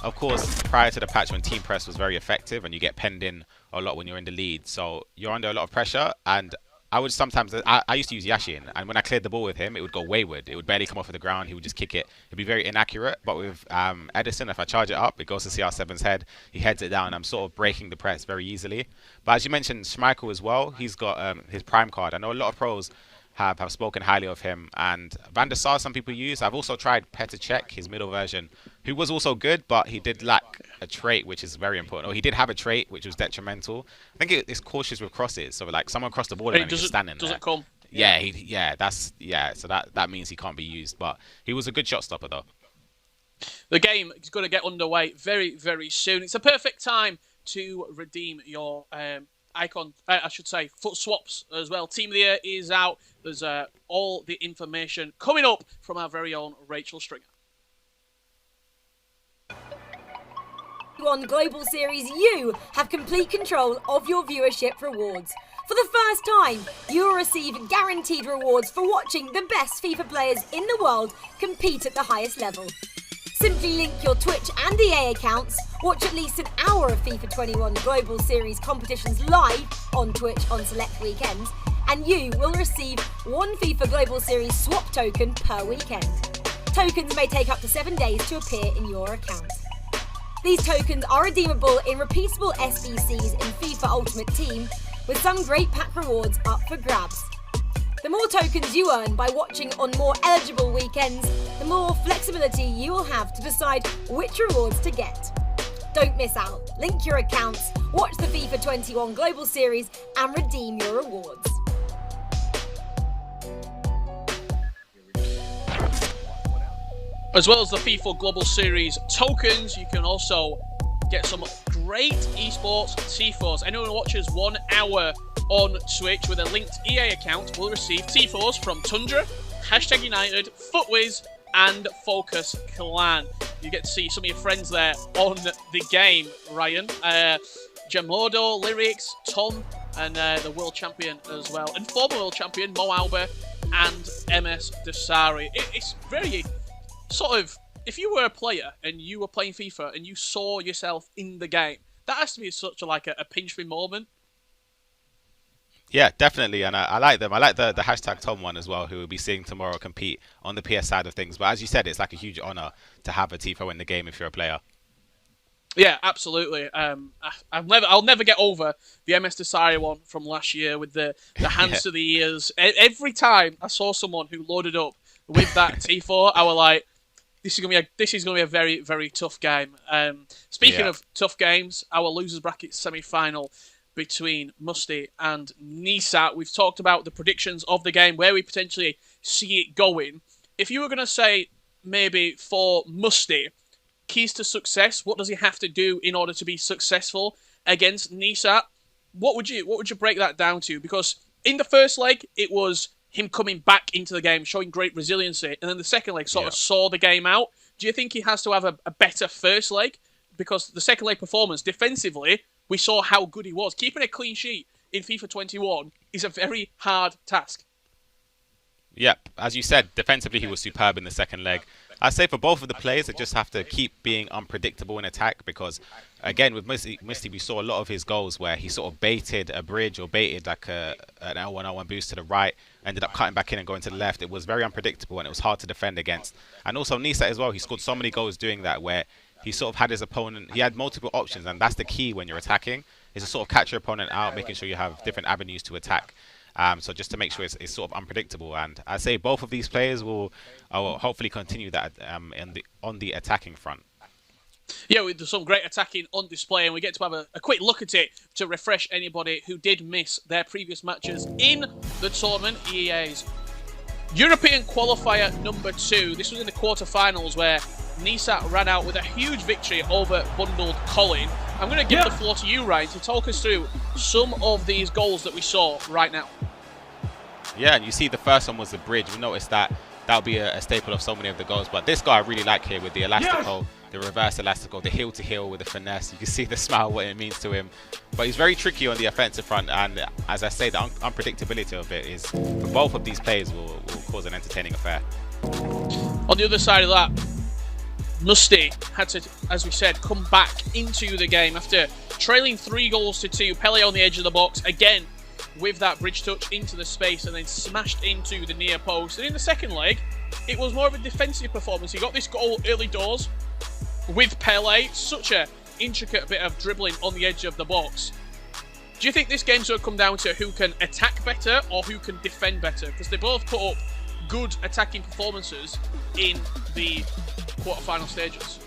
of course, prior to the patch when team press was very effective and you get penned in a lot when you're in the lead, so you're under a lot of pressure. And I would sometimes, I used to use Yashin, and when I cleared the ball with him, it would go wayward. It would barely come off of the ground. He would just kick it. It'd be very inaccurate. But with Edison, if I charge it up, it goes to CR7's head. He heads it down. I'm sort of breaking the press very easily. But as you mentioned, Schmeichel as well. He's got his prime card. I know a lot of pros have spoken highly of him. And Van der Sar, some people use. I've also tried Petr Cech, his middle version, who was also good, but he did lack a trait, which is very important. Or he did have a trait, which was detrimental. I think it's cautious with crosses. So like someone crossed the ball and he's standing there. Doesn't come. So that means he can't be used. But he was a good shot stopper though. The game is going to get underway very, very soon. It's a perfect time to redeem your foot swaps as well. Team of the Year is out. There's all the information coming up from our very own Rachel Stringer. On Global Series, you have complete control of your viewership rewards. For the first time, you will receive guaranteed rewards for watching the best FIFA players in the world compete at the highest level. Simply link your Twitch and EA accounts, watch at least an hour of FIFA 21 Global Series competitions live on Twitch on select weekends, and you will receive one FIFA Global Series swap token per weekend. Tokens may take up to 7 days to appear in your account. These tokens are redeemable in repeatable SBCs in FIFA Ultimate Team, with some great pack rewards up for grabs. The more tokens you earn by watching on more eligible weekends, the more flexibility you will have to decide which rewards to get. Don't miss out. Link your accounts, watch the FIFA 21 Global Series, and redeem your rewards. As well as the FIFA Global Series tokens, you can also get some great esports Tifos. Anyone who watches 1 hour on Twitch with a linked EA account will receive Tifos from Tundra, #United, Footwiz, and Focus Clan. You get to see some of your friends there on the game, Ryan. Jamodo, Lyrics, Tom, and the world champion as well. And former world champion Mo Alba and MS Desari. It's very sort of, if you were a player and you were playing FIFA and you saw yourself in the game, that has to be such a pinch me moment. Yeah, definitely, and I like them. I like the #Tom one as well, who we'll be seeing tomorrow compete on the PS side of things. But as you said, it's like a huge honor to have a Tifo in the game if you're a player. Yeah, absolutely. I'll never get over the MS Desire one from last year with the hands to the ears. Every time I saw someone who loaded up with that T4, I was like, this is gonna be a very, very tough game. Speaking of tough games, our losers bracket semi-final between Musty and Nisat. We've talked about the predictions of the game, where we potentially see it going. If you were going to say maybe for Musty, keys to success, what does he have to do in order to be successful against Nisat? What would you break that down to? Because in the first leg, it was him coming back into the game, showing great resiliency, and then the second leg sort of saw the game out. Do you think he has to have a better first leg? Because the second leg performance, defensively, we saw how good he was. Keeping a clean sheet in FIFA 21 is a very hard task. Yep, as you said, defensively he was superb in the second leg. I'd say for both of the players, they just have to keep being unpredictable in attack because, again, with Misty, we saw a lot of his goals where he sort of baited a bridge or baited like an L1 boost to the right, ended up cutting back in and going to the left. It was very unpredictable and it was hard to defend against. And also Nisat as well, he scored so many goals doing that where he sort of had his opponent, he had multiple options, and that's the key when you're attacking, is to sort of catch your opponent out, making sure you have different avenues to attack. So just to make sure it's sort of unpredictable, and I say both of these players will hopefully continue that on the attacking front. Yeah, there's some great attacking on display, and we get to have a quick look at it to refresh anybody who did miss their previous matches in the tournament. EA's European Qualifier number 2. This was in the quarterfinals where Nisat ran out with a huge victory over Bundled Colin. I'm going to give the floor to you, Ryan, to talk us through some of these goals that we saw right now. Yeah, and you see the first one was the bridge. We noticed that that'll be a staple of so many of the goals. But this guy I really like here with the elastico, the reverse elastico, the heel to heel with the finesse. You can see the smile, what it means to him. But he's very tricky on the offensive front. And as I say, the unpredictability of it is, for both of these players, will cause an entertaining affair. On the other side of that, Musty had to, as we said, come back into the game after trailing 3-2. Pele on the edge of the box, again, with that bridge touch into the space and then smashed into the near post. And in the second leg, it was more of a defensive performance. He got this goal early doors with Pele. Such an intricate bit of dribbling on the edge of the box. Do you think this game's going to come down to who can attack better or who can defend better? Because they both put up good attacking performances in the quarterfinal stages.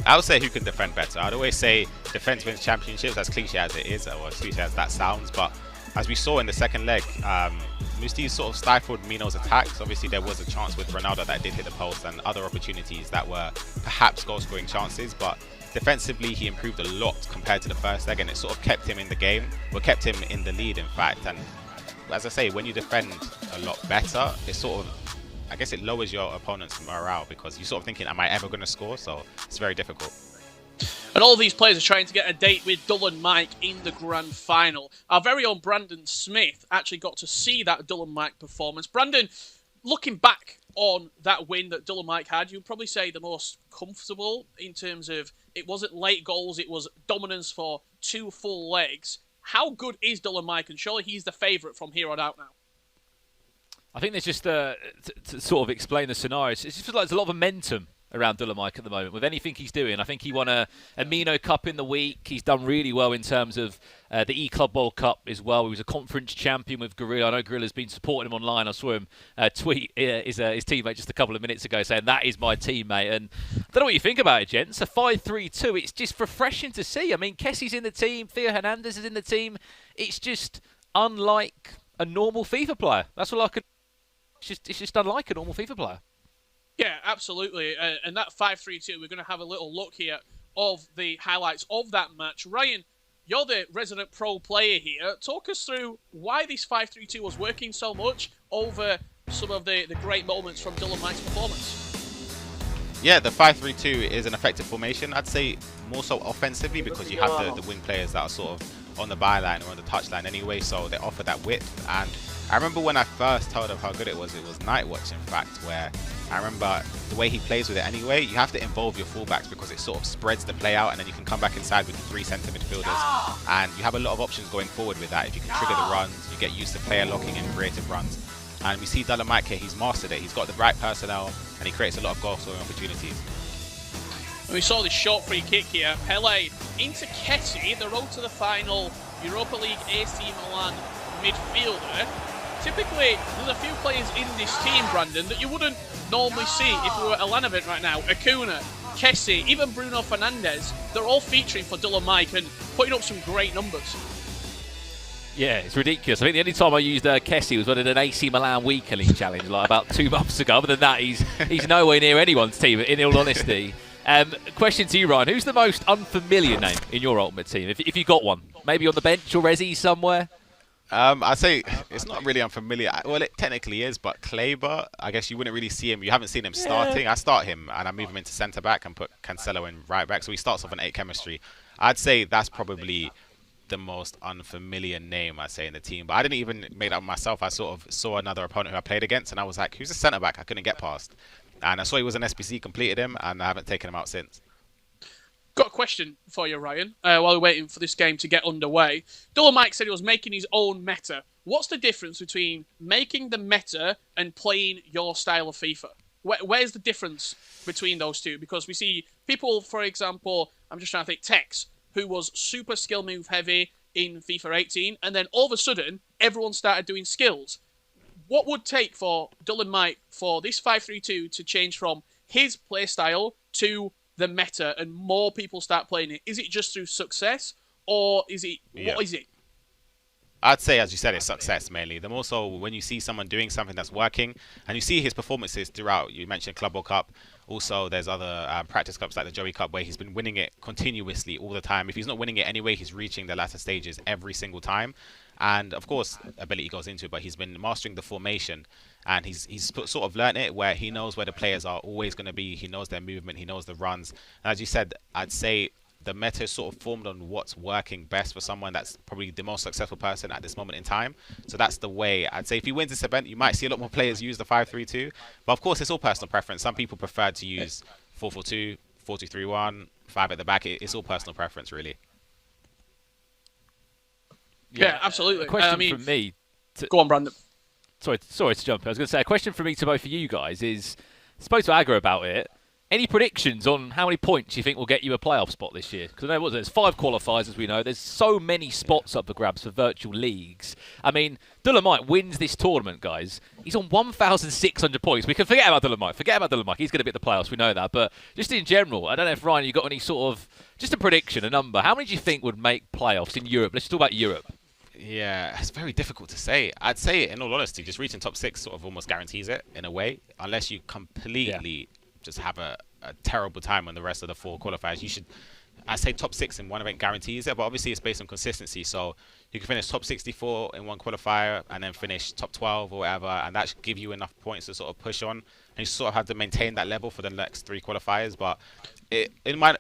I would say who can defend better. I'd always say defense wins championships, as cliche as it is, or as cliche as that sounds. But as we saw in the second leg, Musti sort of stifled Mino's attacks. Obviously, there was a chance with Ronaldo that did hit the post and other opportunities that were perhaps goal-scoring chances. But defensively, he improved a lot compared to the first leg, and it sort of kept him in the game, or kept him in the lead, in fact. And as I say, when you defend a lot better, it sort of, I guess it lowers your opponent's morale because you're sort of thinking, am I ever going to score? So it's very difficult. And all these players are trying to get a date with Dull & Mike in the grand final. Our very own Brandon Smith actually got to see that Dull & Mike performance. Brandon, looking back on that win that Dull & Mike had, you'd probably say the most comfortable in terms of it wasn't late goals, it was dominance for 2 full legs. How good is Dull & Mike? And surely he's the favourite from here on out now. I think there's just to sort of explain the scenario. It just feels like there's a lot of momentum around Dull & Mike at the moment with anything he's doing. I think he won a Mino Cup in the week. He's done really well in terms of the E-Club World Cup as well. He was a conference champion with Gorilla. I know Gorilla's been supporting him online. I saw him tweet his teammate just a couple of minutes ago saying, that is my teammate. And I don't know what you think about it, gents. A 5-3-2, it's just refreshing to see. I mean, Kessie's in the team. Theo Hernandez is in the team. It's just unlike a normal FIFA player. That's all I could... It's just unlike a normal FIFA player. Yeah, absolutely. And that 5-3-2, we're going to have a little look here of the highlights of that match. Ryan, you're the resident pro player here. Talk us through why this 5-3-2 was working so much over some of the great moments from Dull & Mike's performance. Yeah, the 5-3-2 is an effective formation. I'd say more so offensively because you have the wing players that are sort of on the byline or on the touchline anyway, so they offer that width. And I remember when I first told him how good it was Night Watch, in fact, where I remember the way he plays with it anyway, you have to involve your fullbacks because it sort of spreads the play out and then you can come back inside with the 3 centre midfielders. And you have a lot of options going forward with that. If you can trigger the runs, you get used to player locking and creative runs. And we see Dull & Mike here, he's mastered it. He's got the right personnel and he creates a lot of goal-scoring opportunities. And we saw this short free kick here. Pele into Kessie, the road to the final Europa League AC Milan midfielder. Typically, there's a few players in this team, Brandon, that you wouldn't normally see if we were at a LAN event right now. Acuna, Kessie, even Bruno Fernandes, they're all featuring for Dull & Mike and putting up some great numbers. Yeah, it's ridiculous. I think the only time I used Kessie was when in an AC Milan weekly challenge, like about 2 months ago. Other than that, he's nowhere near anyone's team, in all honesty. Question to you, Ryan. Who's the most unfamiliar name in your Ultimate Team, if you got one? Maybe on the bench or Resi somewhere? I'd say it's not really unfamiliar. Well, it technically is, but Kleber, I guess you wouldn't really see him. You haven't seen him starting. I start him and I move him into centre back and put Cancelo in right back. So he starts off an 8 chemistry. I'd say that's probably the most unfamiliar name I say in the team. But I didn't even make that myself. I sort of saw another opponent who I played against and I was like, who's a centre back? I couldn't get past. And I saw he was an SBC, completed him, and I haven't taken him out since. Got a question for you, Ryan, while we're waiting for this game to get underway. Dolomite said he was making his own meta. What's the difference between making the meta and playing your style of FIFA? Where's the difference between those two? Because we see people, for example, I'm just trying to think, Tex, who was super skill move heavy in FIFA 18, and then all of a sudden, everyone started doing skills. What would take for Dolomite for this 5-3-2 to change from his playstyle to the meta and more people start playing it? Is it just through success, or is it what is it? I'd say, as you said, it's success mainly. The more so when you see someone doing something that's working, and you see his performances throughout. You mentioned Club World Cup. Also, there's other practice cups like the Joey Cup where he's been winning it continuously all the time. If he's not winning it anyway, he's reaching the latter stages every single time. And of course, ability goes into it, but he's been mastering the formation. And he's sort of learned it where he knows where the players are always going to be. He knows their movement. He knows the runs. And as you said, I'd say the meta is sort of formed on what's working best for someone that's probably the most successful person at this moment in time. So that's the way. I'd say if he wins this event, you might see a lot more players use the 5-3-2. But of course, it's all personal preference. Some people prefer to use 4-4-2, 4-2-3-1, 5 at the back. It's all personal preference, really. Yeah, absolutely. A question from me. Go on, Brandon. Sorry to jump in. I was going to say, a question from me to both of you guys is, spoke to Agra about it. Any predictions on how many points you think will get you a playoff spot this year? Because I know there's 5 qualifiers, as we know. There's so many spots up for grabs for virtual leagues. I mean, Dolomite wins this tournament, guys. He's on 1,600 points. We can forget about Dolomite. He's going to be at the playoffs. We know that. But just in general, I don't know if, Ryan, you got any sort of, just a prediction, a number. How many do you think would make playoffs in Europe? Let's talk about Europe. Yeah, it's very difficult to say. I'd say, in all honesty, just reaching top 6 sort of almost guarantees it, in a way. Unless you completely just have a terrible time on the rest of the 4 qualifiers. You should, I say top 6 in one event guarantees it, but obviously it's based on consistency. So you can finish top 64 in one qualifier and then finish top 12 or whatever, and that should give you enough points to sort of push on. And you sort of have to maintain that level for the next 3 qualifiers. But in my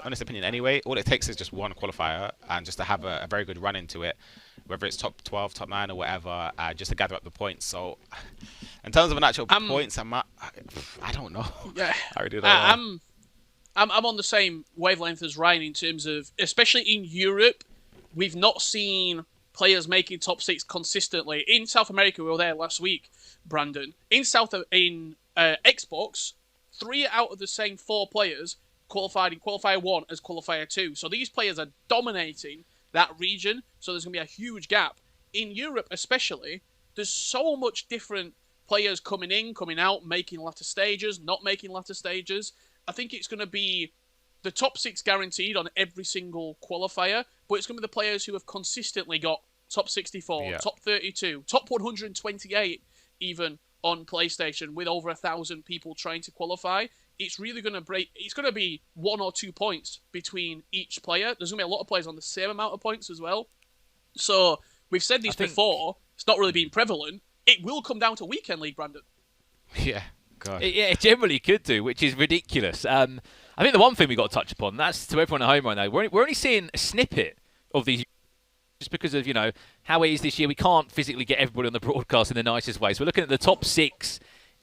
honest opinion anyway, all it takes is just one qualifier and just to have a very good run into it, whether it's top 12, top 9 or whatever, just to gather up the points. So in terms of an actual points, I don't know. Yeah, I really don't know. I'm on the same wavelength as Ryan in terms of, especially in Europe, we've not seen players making top 6 consistently. In South America, we were there last week, Brandon. In Xbox, 3 out of the same 4 players qualified in Qualifier 1 as Qualifier 2. So these players are dominating that region, so there's going to be a huge gap. In Europe especially, there's so much different players coming in, coming out, making latter stages, not making latter stages. I think it's going to be the top 6 guaranteed on every single qualifier, but it's going to be the players who have consistently got top 64, top 32, top 128 even on PlayStation with over 1,000 people trying to qualify. It's really going to break. It's going to be 1 or 2 points between each player. There's going to be a lot of players on the same amount of points as well. So we've said this before. It's not really been prevalent. It will come down to weekend league, Brandon. Yeah, God. It generally could do, which is ridiculous. I think the one thing we got to touch upon, that's to everyone at home right now. We're only seeing a snippet of these. Just because of, how it is this year, we can't physically get everybody on the broadcast in the nicest way. So we're looking at the top 6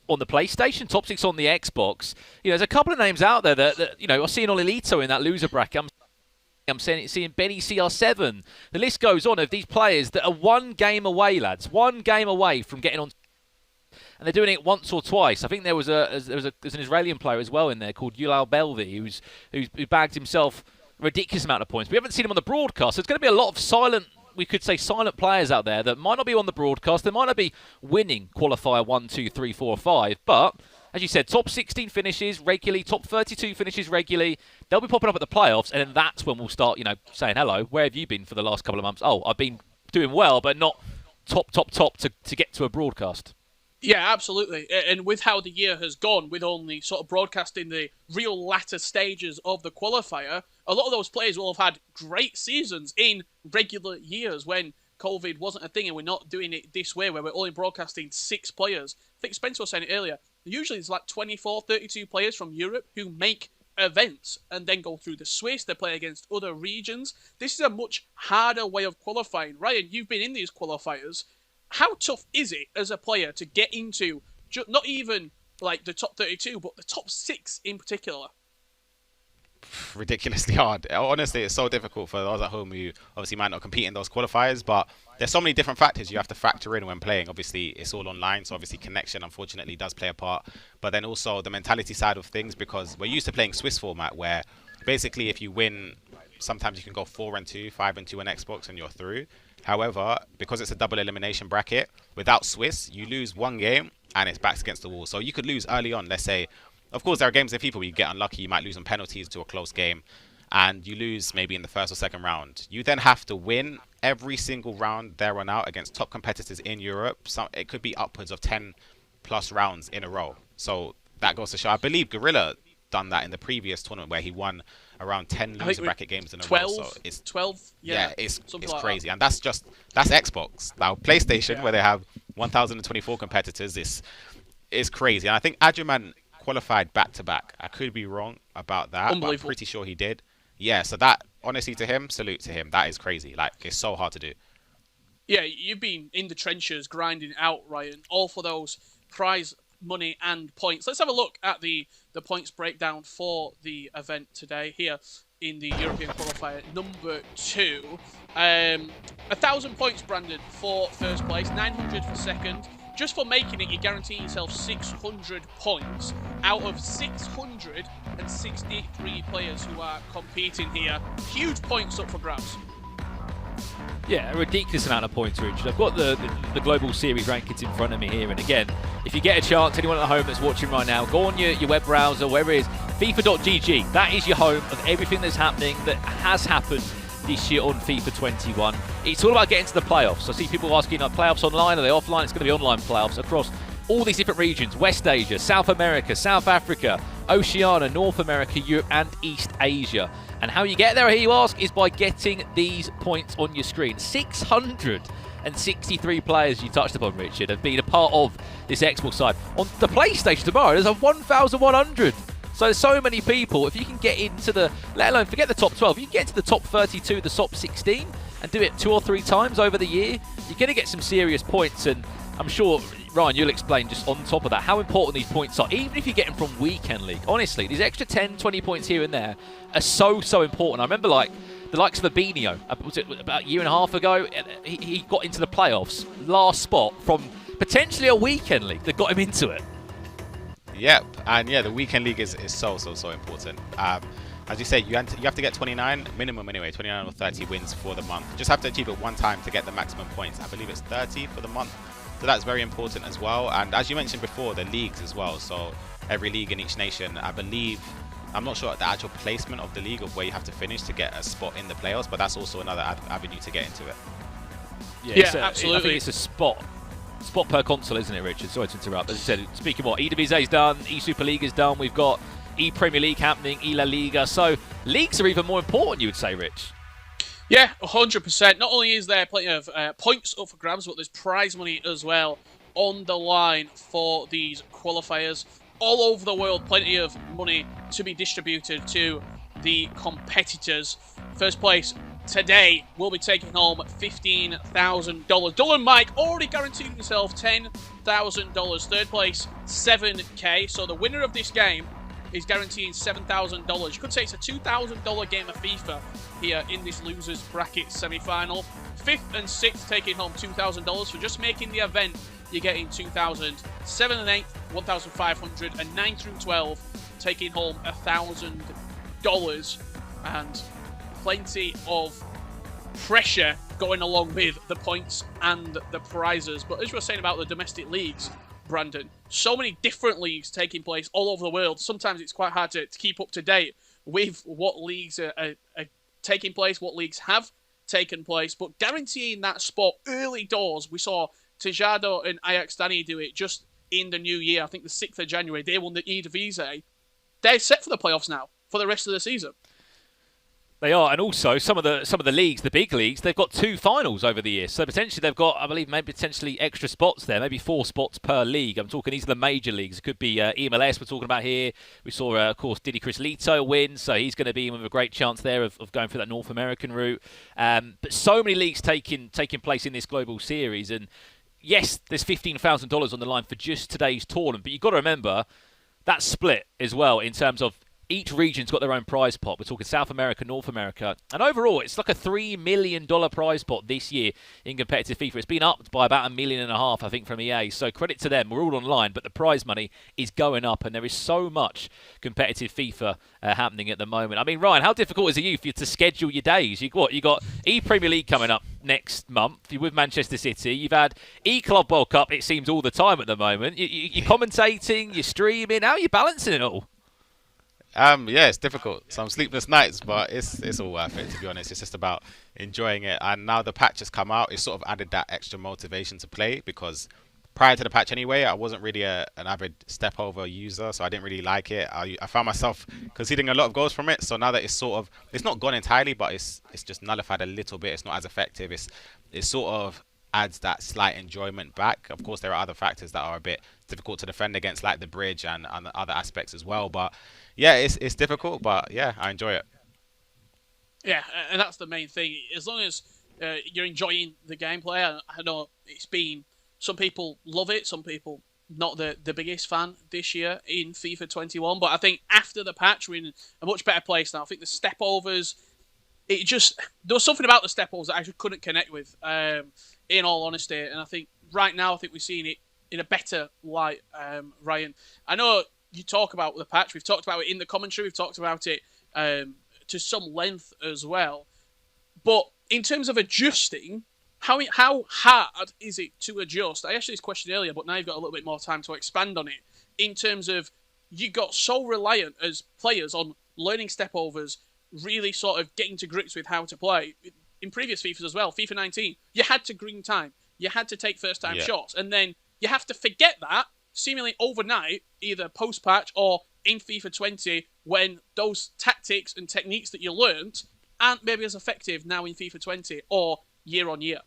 on the PlayStation, top 6 on the Xbox. There's a couple of names out there that I'm seeing Olilito in that loser bracket. I'm seeing Benny CR7. The list goes on of these players that are 1 game away, lads. 1 game away from getting on. And they're doing it once or twice. I think there's an Israeli player as well in there called Yulal Belvi who bagged himself a ridiculous amount of points. We haven't seen him on the broadcast. So it's going to be a lot of silent players out there that might not be on the broadcast. They might not be winning qualifier 1, 2, 3, 4, 5. But, as you said, top 16 finishes regularly, top 32 finishes regularly. They'll be popping up at the playoffs, and then that's when we'll start, saying, hello, where have you been for the last couple of months? Oh, I've been doing well, but not top to get to a broadcast. Yeah, absolutely. And with how the year has gone, with only sort of broadcasting the real latter stages of the qualifier, a lot of those players will have had great seasons in regular years when COVID wasn't a thing and we're not doing it this way where we're only broadcasting 6 players. I think Spencer was saying it earlier. Usually it's like 24, 32 players from Europe who make events and then go through the Swiss. They play against other regions. This is a much harder way of qualifying. Ryan, you've been in these qualifiers. How tough is it as a player to get into not even like the top 32, but the top 6 in particular? Ridiculously hard. Honestly, it's so difficult for those at home who obviously might not compete in those qualifiers, but there's so many different factors you have to factor in when playing. Obviously, it's all online, so obviously connection, unfortunately, does play a part. But then also the mentality side of things, because we're used to playing Swiss format, where basically if you win, sometimes you can go 4-2, 5-2 on Xbox, and you're through. However, because it's a double elimination bracket, without Swiss, you lose one game, and it's backs against the wall. So you could lose early on, let's say. Of course, there are games in FIFA where you get unlucky. You might lose on penalties to a close game, and you lose maybe in the first or second round. You then have to win every single round there on out against top competitors in Europe. It could be upwards of 10+ rounds in a row. So that goes to show. I believe Gorilla done that in the previous tournament where he won around 10 loser bracket games in a 12, row. So it's 12. Yeah, it's like crazy, that. and that's Xbox. Now PlayStation, where they have 1,024 competitors, is crazy. And I think Adjaman qualified back-to-back. I could be wrong about that, but I'm pretty sure he did. Yeah, so that, honestly, to him, salute to him. That is crazy. Like, it's so hard to do. Yeah, you've been in the trenches grinding it out, Ryan, all for those prize money and points. Let's have a look at the points breakdown for the event today here in the European Qualifier number 2. 1,000 points, Brandon, for first place, 900 for second. Just for making it, you guarantee yourself 600 points out of 663 players who are competing here. Huge points up for grabs. Yeah, a ridiculous amount of points, Richard. I've got the Global Series rankings in front of me here. And again, if you get a chance, anyone at home that's watching right now, go on your web browser, wherever it is, FIFA.gg. That is your home of everything that's happening, that has happened this year on FIFA 21. It's all about getting to the playoffs. I see people asking, are playoffs online? Are they offline? It's going to be online playoffs across all these different regions: West Asia, South America, South Africa, Oceania, North America, Europe, and East Asia. And how you get there, here you ask, is by getting these points on your screen. 663 players, you touched upon, Richard, have been a part of this Xbox side. On the PlayStation tomorrow, there's 1,100. So there's so many people. If you can get into the, let alone forget the top 12, you can get into the top 32, the top 16, and do it 2 or 3 times over the year, you're going to get some serious points. And I'm sure, Ryan, you'll explain just on top of that how important these points are, even if you get them from Weekend League. Honestly, these extra 10, 20 points here and there are so important. I remember, like, the likes of Fabinho, was it about a year and a half ago? He got into the playoffs, last spot, from potentially a Weekend League that got him into it. Yep, and yeah, the Weekend League is so important. As you say, you have to get 29, minimum anyway, 29 or 30 wins for the month. You just have to achieve it one time to get the maximum points. I believe it's 30 for the month. So that's very important as well. And as you mentioned before, the leagues as well. So every league in each nation, I believe, I'm not sure the actual placement of the league of where you have to finish to get a spot in the playoffs, but that's also another avenue to get into it. Yeah, absolutely. I think it's a spot per console, isn't it, Richard? Sorry to interrupt. As I said, speaking of what, E-Divisie is done, E-Super League is done, we've got E-Premier League happening, E-La Liga. So leagues are even more important, you would say, Rich. Yeah, 100%. Not only is there plenty of points up for grabs, but there's prize money as well on the line for these qualifiers. All over the world, plenty of money to be distributed to the competitors. First place today will be taking home $15,000. Dylan Mike already guaranteed himself $10,000. Third place, $7K. So the winner of this game is guaranteeing $7,000. You could say it's a $2,000 game of FIFA here in this losers bracket semi-final. 5th and 6th taking home $2,000 for just making the event. You're getting $2,000. 7th and 8th, $1,500, and 9 through 12 taking home $1,000, and plenty of pressure going along with the points and the prizes. But as you were saying about the domestic leagues, Brandon, so many different leagues taking place all over the world. Sometimes it's quite hard to keep up to date with what leagues are taking place, what leagues have taken place. But guaranteeing that spot early doors, we saw Tejado and Ajax Dani do it just in the new year. I think the 6th of January, they won the E-Divisie. They're set for the playoffs now for the rest of the season. They are, and also some of the leagues, the big leagues, they've got 2 finals over the year. So potentially they've got, I believe, maybe potentially extra spots there, maybe 4 spots per league. I'm talking these are the major leagues. It could be EMLS we're talking about here. We saw, of course, Diddy Chris Lito win, so he's going to be with a great chance there of going through that North American route. But so many leagues taking place in this global series, and yes, there's $15,000 on the line for just today's tournament. But you've got to remember that's split as well in terms of each region's got their own prize pot. We're talking South America, North America. And overall, it's like a $3 million prize pot this year in competitive FIFA. It's been upped by about $1.5 million, I think, from EA. So credit to them. We're all online, but the prize money is going up. And there is so much competitive FIFA happening at the moment. I mean, Ryan, how difficult is it for you to schedule your days? You got E-Premier League coming up next month. You're with Manchester City. You've had E-Club World Cup, it seems, all the time at the moment. You're commentating, you're streaming. How are you balancing it all? Yeah, it's difficult. Some sleepless nights, but it's all worth it, to be honest. It's just about enjoying it. And now the patch has come out, it's sort of added that extra motivation to play, because prior to the patch anyway, I wasn't really an avid step over user, so I didn't really like it. I found myself conceding a lot of goals from it. So now that it's sort of, it's not gone entirely, but it's just nullified a little bit. It's not as effective. It sort of adds that slight enjoyment back. Of course, there are other factors that are a bit difficult to defend against, like the bridge and other aspects as well. But yeah, it's difficult, but yeah, I enjoy it. Yeah, and that's the main thing. As long as you're enjoying the gameplay, I know it's been, some people love it, some people not the biggest fan this year in FIFA 21, but I think after the patch, we're in a much better place now. I think the step overs, there was something about the step overs that I just couldn't connect with, in all honesty, and I think right now, we're seeing it in a better light, Ryan. I know you talk about the patch, we've talked about it in the commentary, we've talked about it to some length as well, but in terms of adjusting, how hard is it to adjust? I asked you this question earlier, but now you've got a little bit more time to expand on it, in terms of you got so reliant as players on learning step overs, really sort of getting to grips with how to play. In previous FIFAs as well, FIFA 19, you had to green time, you had to take first time shots, and then you have to forget that seemingly overnight, either post-patch or in FIFA 20, when those tactics and techniques that you learnt aren't maybe as effective now in FIFA 20 or year on year.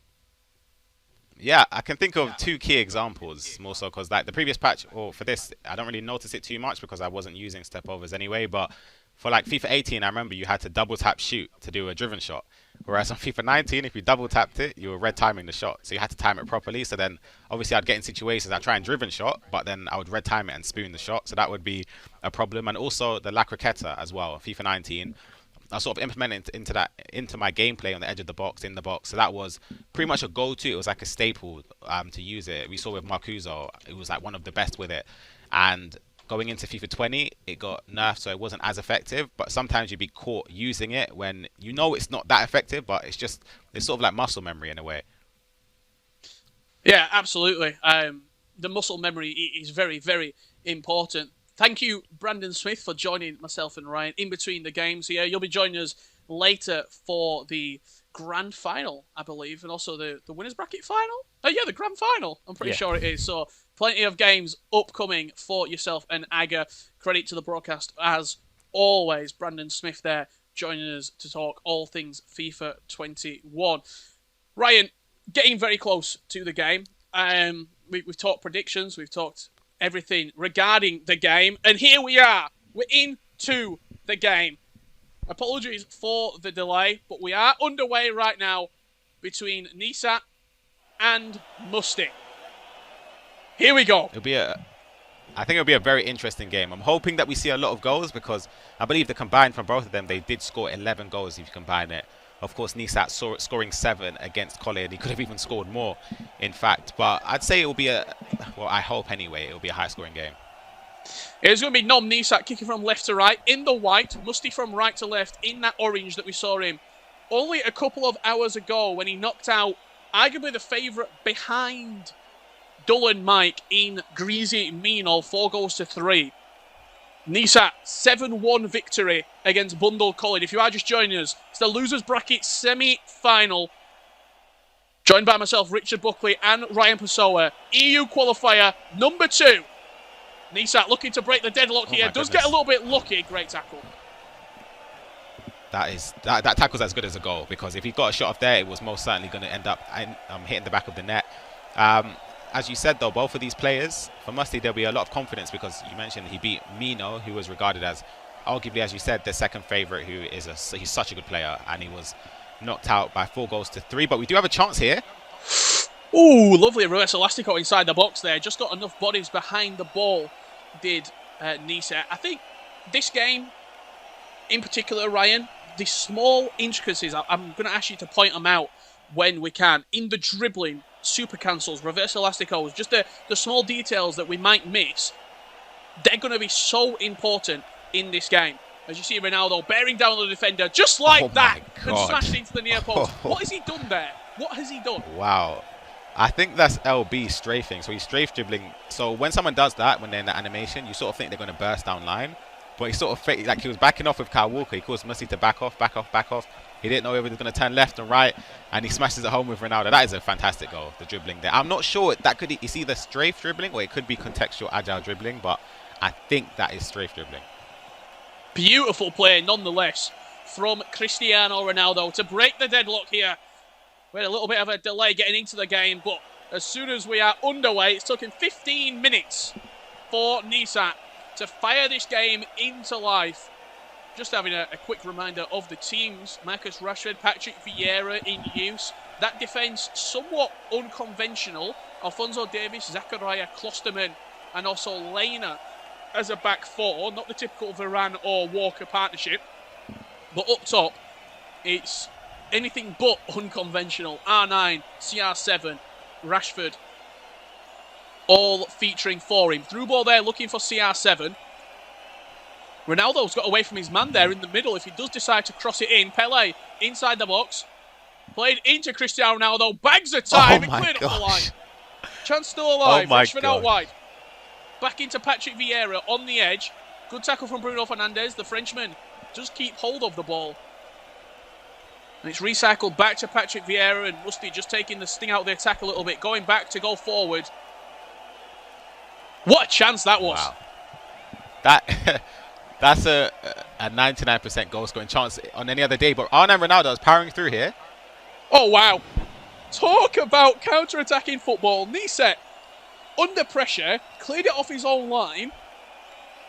Yeah, I can think of 2 key examples, more so because like the previous patch, or for this, I don't really notice it too much because I wasn't using step overs anyway, but for like FIFA 18, I remember you had to double tap shoot to do a driven shot. Whereas on FIFA 19, if you double tapped it, you were red timing the shot. So you had to time it properly. So then obviously I'd get in situations, I'd try and driven shot, but then I would red time it and spoon the shot. So that would be a problem. And also the La Croqueta as well, FIFA 19. I sort of implemented into my gameplay on the edge of the box, in the box. So that was pretty much a go-to. It was like a staple to use it. We saw with Marcuso, it was like one of the best with it. And going into FIFA 20, it got nerfed, so it wasn't as effective. But sometimes you'd be caught using it when you know it's not that effective, but it's sort of like muscle memory in a way. Yeah, absolutely. The muscle memory is very, very important. Thank you, Brandon Smith, for joining myself and Ryan in between the games here. You'll be joining us later for the grand final, I believe, and also the winners bracket final. Oh yeah, the grand final. I'm pretty sure it is. So plenty of games upcoming for yourself and Aga. Credit to the broadcast as always. Brandon Smith there joining us to talk all things FIFA 21. Ryan, getting very close to the game. We've talked predictions. We've talked everything regarding the game, and here we are. We're into the game. Apologies for the delay, but we are underway right now between Nisat and Musty. Here we go. I think it'll be a very interesting game. I'm hoping that we see a lot of goals because I believe the combined from both of them, they did score 11 goals if you combine it. Of course, Nisat scoring 7 against Colin. He could have even scored more, in fact. But I'd say it will be well, I hope anyway, it will be a high-scoring game. It's going to be Nom Nisat kicking from left to right in the white. Musty from right to left in that orange that we saw him only a couple of hours ago when he knocked out arguably the favourite behind Dull and Mike in Greasy Mino, 4-3. Nisat, 7-1 victory against Bundle Colin. If you are just joining us, it's the losers bracket semi-final. Joined by myself, Richard Buckley and Ryan Pessoa. EU qualifier number 2. Nisat looking to break the deadlock here. Does get a little bit lucky. Great tackle. that tackle's as good as a goal, because if he got a shot off there, it was most certainly going to end up hitting the back of the net. As you said, though, both of these players, for Musty, there'll be a lot of confidence, because you mentioned he beat Mino, who was regarded as, arguably, as you said, the second favourite, who is he's such a good player, and he was knocked out by 4-3. But we do have a chance here. Ooh, lovely reverse elastico inside the box there. Just got enough bodies behind the ball, did Nisa. I think this game, in particular, Ryan, the small intricacies, I'm going to ask you to point them out when we can. In the dribbling, super cancels, reverse elasticos, just the small details that we might miss, they're going to be so important in this game. As you see Ronaldo bearing down on the defender, just like that, and smashed into the near post. What has he done there? What has he done? Wow. I think that's LB strafing. So he's strafe dribbling. So when someone does that, when they're in the animation, you sort of think they're going to burst down line. But he sort of, like, he was backing off with Kyle Walker. He caused Messi to back off. He didn't know whether he was going to turn left and right, and he smashes it home with Ronaldo. That is a fantastic goal, the dribbling there. I'm not sure that could, it's either strafe dribbling or it could be contextual agile dribbling, but I think that is strafe dribbling. Beautiful play, nonetheless, from Cristiano Ronaldo to break the deadlock here. We had a little bit of a delay getting into the game, but as soon as we are underway, it's taken 15 minutes for Nisa to fire this game into life. Just having a quick reminder of the teams. Marcus Rashford, Patrick Vieira in use. That defence somewhat unconventional. Alphonso Davies, Zachariah Klosterman, and also Lena as a back four. Not the typical Varane or Walker partnership. But up top, it's anything but unconventional. R9, CR7, Rashford, all featuring for him. Through ball there, looking for CR7. Ronaldo's got away from his man there in the middle. If he does decide to cross it in, Pele inside the box. Played into Cristiano Ronaldo. Bags of time and cleared up the line. Chance still alive. Rashford out wide. Back into Patrick Vieira on the edge. Good tackle from Bruno Fernandes. The Frenchman does keep hold of the ball. And it's recycled back to Patrick Vieira, and Musty just taking the sting out of the attack a little bit. Going back to go forward. What a chance that was. Wow. That's a 99% goal scoring chance on any other day. But R9 Ronaldo is powering through here. Oh, wow. Talk about counter-attacking football. Nisa, under pressure, cleared it off his own line.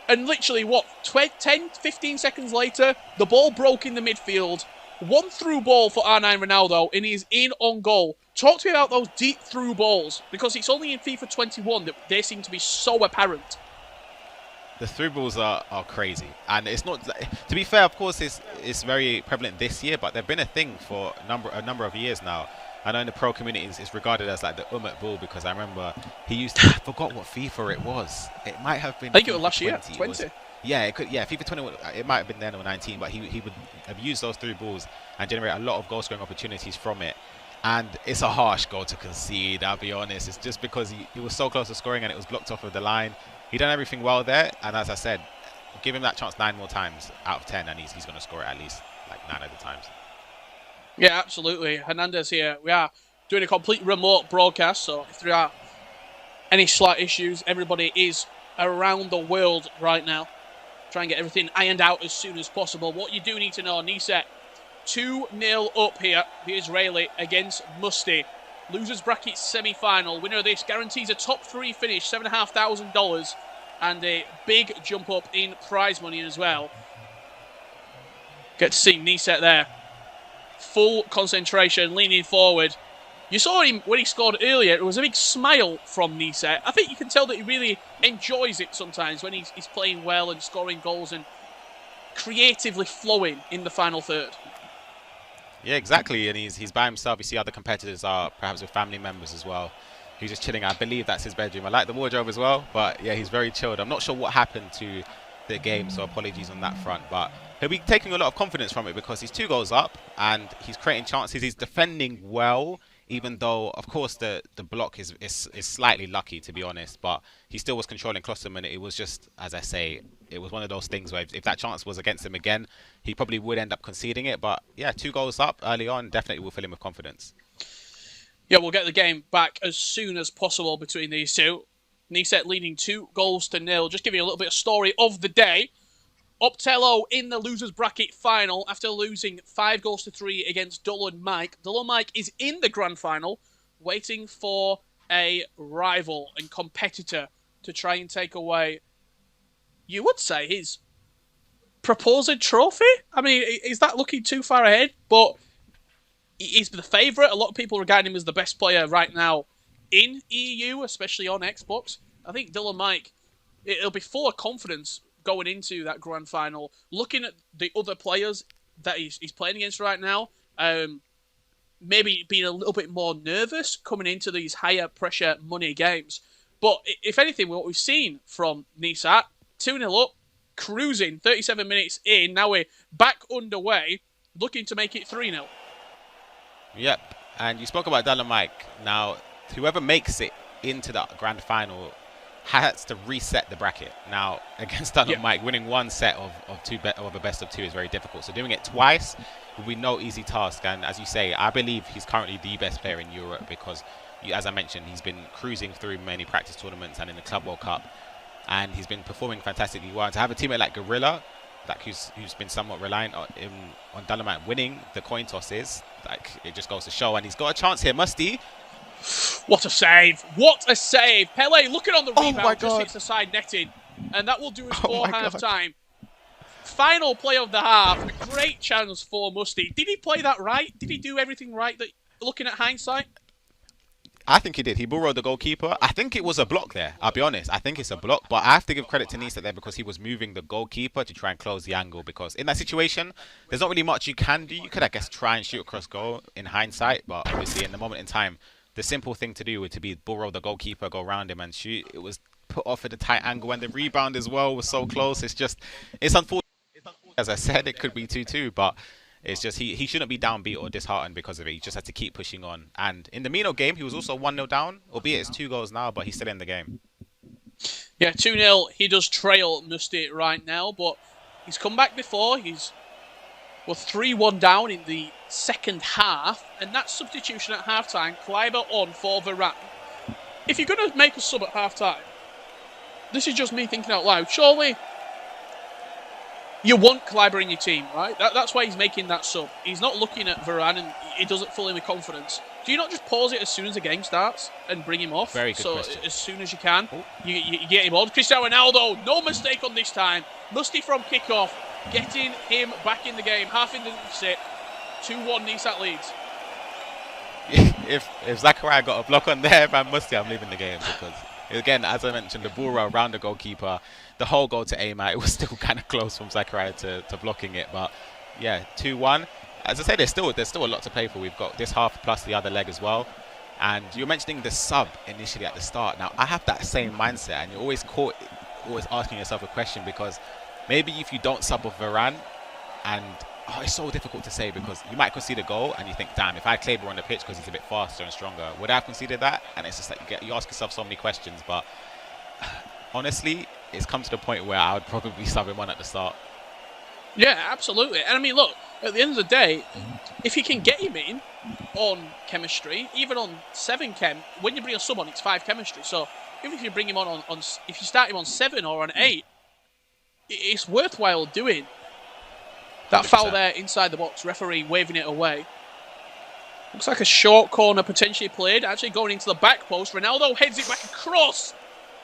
And literally, 10, 15 seconds later, the ball broke in the midfield. One through ball for R9 Ronaldo, and he's in on goal. Talk to me about those deep through balls, because it's only in FIFA 21 that they seem to be so apparent. The through balls are crazy, and it's not. To be fair, of course, it's very prevalent this year, but they've been a thing for a number of years now. I know in the pro community it's regarded as like the ball, because I remember he used to, I forgot what FIFA it was. It might have been. I think it was last year, 20. Yeah, it could. Yeah, FIFA 20. It might have been then or 19, but he would have used those through balls and generate a lot of goal scoring opportunities from it. And it's a harsh goal to concede, I'll be honest. It's just because he was so close to scoring and it was blocked off of the line. He done everything well there, and as I said, give him that chance 9 more times out of 10, and he's going to score it at least like 9 other times. Yeah, absolutely. Hernandez here. We are doing a complete remote broadcast, so if there are any slight issues, everybody is around the world right now. Try and get everything ironed out as soon as possible. What you do need to know, Nisa 2-0 up here, the Israeli against Musty. Losers bracket semi-final. Winner of this guarantees a top 3 finish, $7,500, and a big jump up in prize money as well. Get to see Nisa there. Full concentration, leaning forward. You saw him when he scored earlier. It was a big smile from Nisa. I think you can tell that he really enjoys it sometimes when he's playing well and scoring goals and creatively flowing in the final third. Yeah, exactly, and he's by himself. You see other competitors are perhaps with family members as well. He's just chilling. I believe that's his bedroom. I like the wardrobe as well, but yeah, he's very chilled. I'm not sure what happened to the game, so apologies on that front, but he'll be taking a lot of confidence from it because he's 2 goals up and he's creating chances. He's defending well, even though, of course, the block is slightly lucky, to be honest, but he still was controlling Klosterman. It was just, as I say, it was one of those things where if that chance was against him again, he probably would end up conceding it. But yeah, 2 goals up early on definitely will fill him with confidence. Yeah, we'll get the game back as soon as possible between these two. Nisa leading 2-0. Just give you a little bit of story of the day. Optello in the losers bracket final after losing 5-3 against Dull & Mike. Dull & Mike is in the grand final, waiting for a rival and competitor to try and take away, you would say, his proposed trophy? I mean, is that looking too far ahead? But he's the favourite. A lot of people regard him as the best player right now in EU, especially on Xbox. I think Dull & Mike, it'll be full of confidence going into that grand final, looking at the other players that he's playing against right now, maybe being a little bit more nervous coming into these higher pressure money games. But if anything, what we've seen from Nisat, 2-0 up, cruising, 37 minutes in, now we're back underway, looking to make it 3-0. Yep, and you spoke about Dull & Mike. Now, whoever makes it into that grand final has to reset the bracket. Now, against Dull & Mike, winning one set of a best of two is very difficult. So doing it twice will be no easy task. And as you say, I believe he's currently the best player in Europe because, as I mentioned, he's been cruising through many practice tournaments and in the Club World Cup, and he's been performing fantastically well. And to have a teammate like Gorilla, like who's been somewhat reliant on Dull & Mike winning the coin tosses, like it just goes to show. And he's got a chance here, Musty. What a save! What a save! Pele looking on the rebound, just hits the side netting. And that will do us for half-time. Final play of the half. A great chance for Musty. Did he play that right? Did he do everything right, that looking at hindsight? I think he did. He borrowed the goalkeeper. I think it was a block there. I'll be honest. I think it's a block. But I have to give credit to Nisa there because he was moving the goalkeeper to try and close the angle. Because in that situation, there's not really much you can do. You could, I guess, try and shoot across goal in hindsight. But obviously, in the moment in time, the simple thing to do would to be borrow the goalkeeper, go around him and shoot. It was put off at a tight angle, and the rebound as well was so close. It's unfortunate. As I said, it could be 2-2, but it's just he shouldn't be downbeat or disheartened because of it. He just had to keep pushing on. And in the Mino game, he was also 1-0 down, albeit it's 2 goals now, but he's still in the game. Yeah, 2-0. He does trail Musty right now, but he's come back before. He's 3-1 down in the second half, and that substitution at half-time, Kleiber on for Varane. If you're going to make a sub at half-time, this is just me thinking out loud, surely you want Kleiber in your team, right? That's why he's making that sub. He's not looking at Varane, and he doesn't fill in with confidence. Do you not just pause it as soon as the game starts and bring him off? Very good question. As soon as you can, you get him on. Cristiano Ronaldo, no mistake on this time. Musty from kickoff, getting him back in the game. Half in the deficit. 2-1 Nisat leads. If Zachariah got a block on there, man, Musty, I'm leaving the game because, again, as I mentioned, the ball around the goalkeeper, the whole goal to aim at, it was still kind of close from Zachariah to blocking it. But yeah, 2-1. As I say, there's still a lot to play for. We've got this half plus the other leg as well. And you're mentioning the sub initially at the start. Now, I have that same mindset, and you're always asking yourself a question because maybe if you don't sub off Varane, and it's so difficult to say because you might concede a goal and you think, damn, if I had Kleber on the pitch because he's a bit faster and stronger, would I have conceded that? And it's just like you ask yourself so many questions. But honestly, it's come to the point where I would probably sub him on at the start. Yeah, absolutely. And I mean, look, at the end of the day, if you can get him in on chemistry, even on 7 chem, when you bring a sub on, it's 5 chemistry. So even if you bring him on if you start him on 7 or on 8, it's worthwhile doing. That 100%. Foul there inside the box, referee waving it away. Looks like a short corner potentially played, actually going into the back post. Ronaldo heads it back across.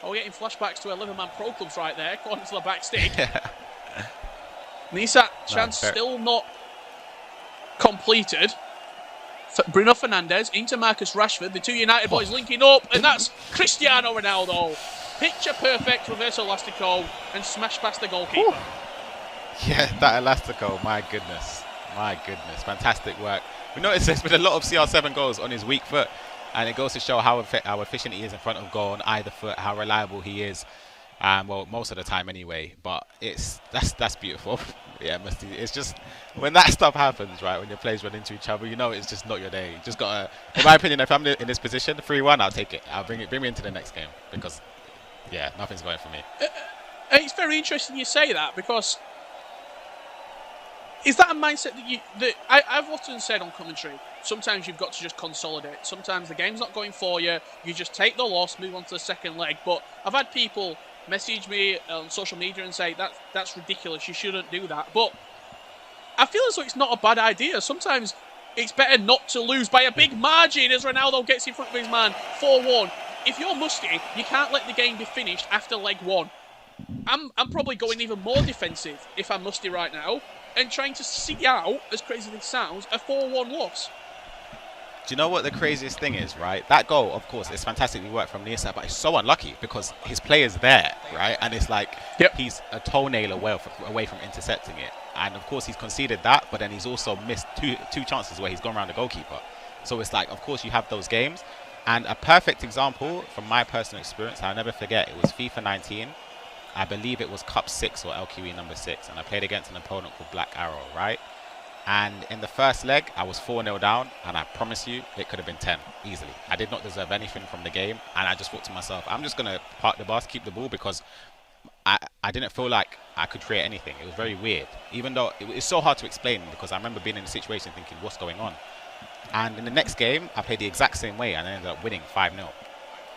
Oh, we're getting flashbacks to 11-man pro clubs right there, corner to the back stick. Nisat chance still not completed. Bruno Fernandes into Marcus Rashford, the 2 United boys linking up, and that's Cristiano Ronaldo. Picture perfect reverse elastico and smash past the goalkeeper. Yeah, that elastico, my goodness, fantastic work. We noticed there's been a lot of CR7 goals on his weak foot, and it goes to show how efficient he is in front of goal on either foot, how reliable he is. Well, most of the time anyway, but that's beautiful. Yeah, it's just when that stuff happens, right, when your players run into each other, you know it's just not your day. You just got to, in my opinion, if I'm in this position, 3-1, I'll take it. I'll bring me into the next game because, yeah, nothing's going for me. It's very interesting you say that because is that a mindset that I've often said on commentary, sometimes you've got to just consolidate. Sometimes the game's not going for you, you just take the loss, move on to the second leg. But I've had people message me on social media and say that's ridiculous, you shouldn't do that. But I feel as though it's not a bad idea. Sometimes it's better not to lose by a big margin as Ronaldo gets in front of his man, 4-1. If you're Musty, you can't let the game be finished after leg 1. I'm probably going even more defensive if I'm Musty right now and trying to see out, as crazy as this sounds, a 4-1 loss. Do you know what the craziest thing is, right? That goal, of course, is fantastically worked from Nisa, but it's so unlucky because his player's there, right? And it's like he's a toenail away from intercepting it. And, of course, he's conceded that, but then he's also missed two chances where he's gone around the goalkeeper. So it's like, of course, you have those games. And a perfect example from my personal experience, I'll never forget, it was FIFA 19. I believe it was Cup 6 or LQE number 6. And I played against an opponent called Black Arrow, right? And in the first leg, I was 4-0 down, and I promise you, it could have been 10 easily. I did not deserve anything from the game, and I just thought to myself, I'm just going to park the bus, keep the ball, because I didn't feel like I could create anything. It was very weird, even though it's so hard to explain, because I remember being in a situation thinking, what's going on? And in the next game, I played the exact same way, and I ended up winning 5-0.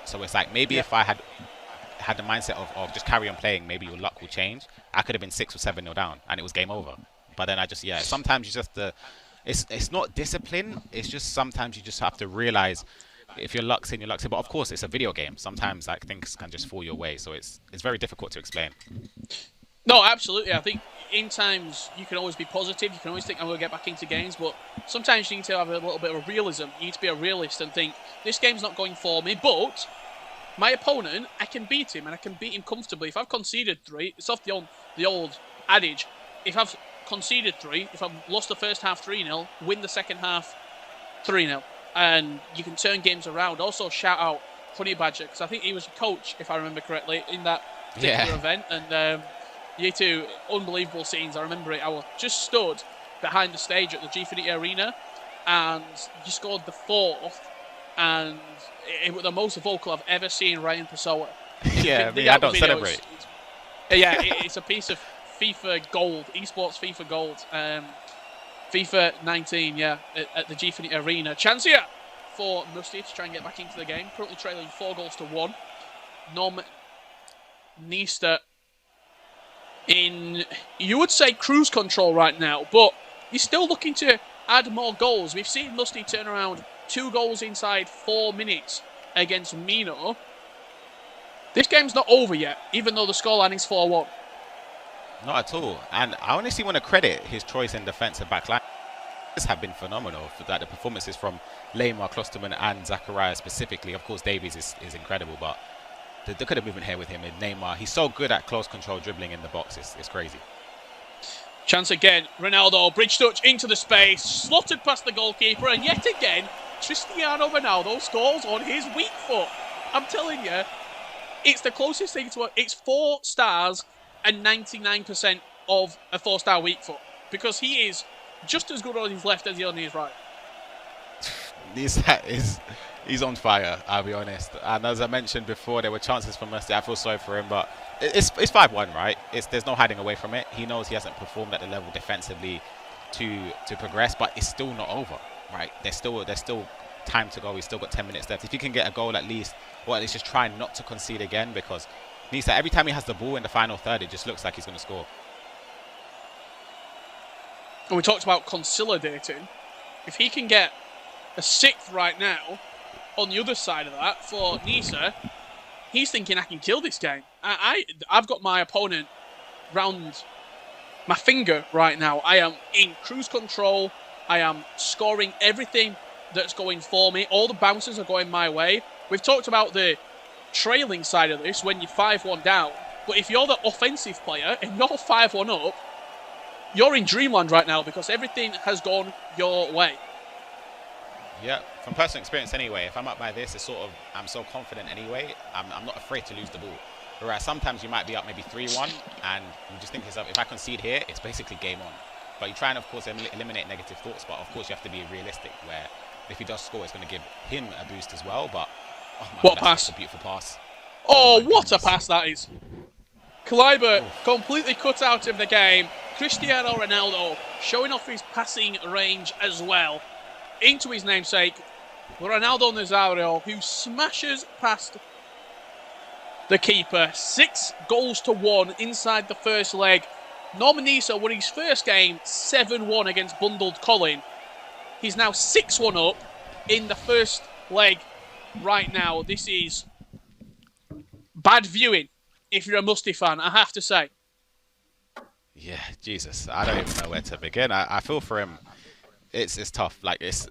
So it's like, maybe if I had the mindset of just carry on playing, maybe your luck will change. I could have been 6 or 7-0 down, and it was game over. But then I just, sometimes you just, it's not discipline. It's just sometimes you just have to realize if your luck's in, your luck's in. But of course, it's a video game. Sometimes like things can just fall your way. So it's very difficult to explain. No, absolutely. I think in times you can always be positive. You can always think I'm going to get back into games. But sometimes you need to have a little bit of realism. You need to be a realist and think this game's not going for me. But my opponent, I can beat him, and I can beat him comfortably. If I've conceded 3, it's off the old adage. If I've conceded 3, if I've lost the first half 3-0, win the second half 3-0. And you can turn games around. Also, shout out Honey Badger, because I think he was a coach, if I remember correctly, in that particular event. And you two, unbelievable scenes. I remember it. I was just stood behind the stage at the Gfinity Arena, and you scored the 4th, and it was the most vocal I've ever seen Ryan Pessoa. I don't celebrate. It's a piece of FIFA Gold, esports FIFA Gold, FIFA 19, at the Gfinity Arena. Chance here for Musty to try and get back into the game. Currently trailing 4-1. Nom Nista in, you would say, cruise control right now, but he's still looking to add more goals. We've seen Musty turn around 2 goals inside 4 minutes against Mino. This game's not over yet, even though the scoreline is 4-1. Not at all. And I honestly want to credit his choice in defensive backline. This have been phenomenal. That the performances from Lamar, Klosterman and Zachariah specifically. Of course, Davies is incredible, but they could have moved in here with him in Neymar. He's so good at close control dribbling in the box. It's crazy. Chance again. Ronaldo, bridge touch into the space, slotted past the goalkeeper, and yet again, Cristiano Ronaldo scores on his weak foot. I'm telling you, it's the closest thing to it's 4 stars and 99% of a 4-star weak foot, because he is just as good on his left as he on his right. He's on fire, I'll be honest. And as I mentioned before, there were chances from us. I feel sorry for him, but it's 5-1, right? There's no hiding away from it. He knows he hasn't performed at the level defensively to progress, but it's still not over, right? There's still time to go. He's still got 10 minutes left. If he can get a goal at least, or at least just try not to concede again, because Nisa, every time he has the ball in the final third, it just looks like he's going to score. And we talked about consolidating. If he can get a 6th right now, on the other side of that, for Nisa, he's thinking, I can kill this game. I've got my opponent round my finger right now. I am in cruise control. I am scoring everything that's going for me. All the bounces are going my way. We've talked about the trailing side of this when you're 5-1 down. But if you're the offensive player and you're 5-1 up, you're in dreamland right now, because everything has gone your way. Yeah, from personal experience anyway, if I'm up by this, it's sort of, I'm so confident anyway, I'm not afraid to lose the ball. Whereas sometimes you might be up maybe 3-1, and you just think to yourself, if I concede here, it's basically game on. But you try and, of course, eliminate negative thoughts, but of course you have to be realistic, where if he does score, it's going to give him a boost as well. But oh my what God, pass? That's a beautiful pass. Oh, what a pass that is. Kleiber completely cut out of the game. Cristiano Ronaldo showing off his passing range as well. Into his namesake, Ronaldo Nazario, who smashes past the keeper. 6 goals to 1 inside the first leg. Norman Nisa won his first game 7-1 against Bundled Colin. He's now 6-1 up in the first leg right now. This is bad viewing if you're a Musty fan, I have to say. Yeah, Jesus. I don't even know where to begin. I feel for him. It's tough. Like, it's...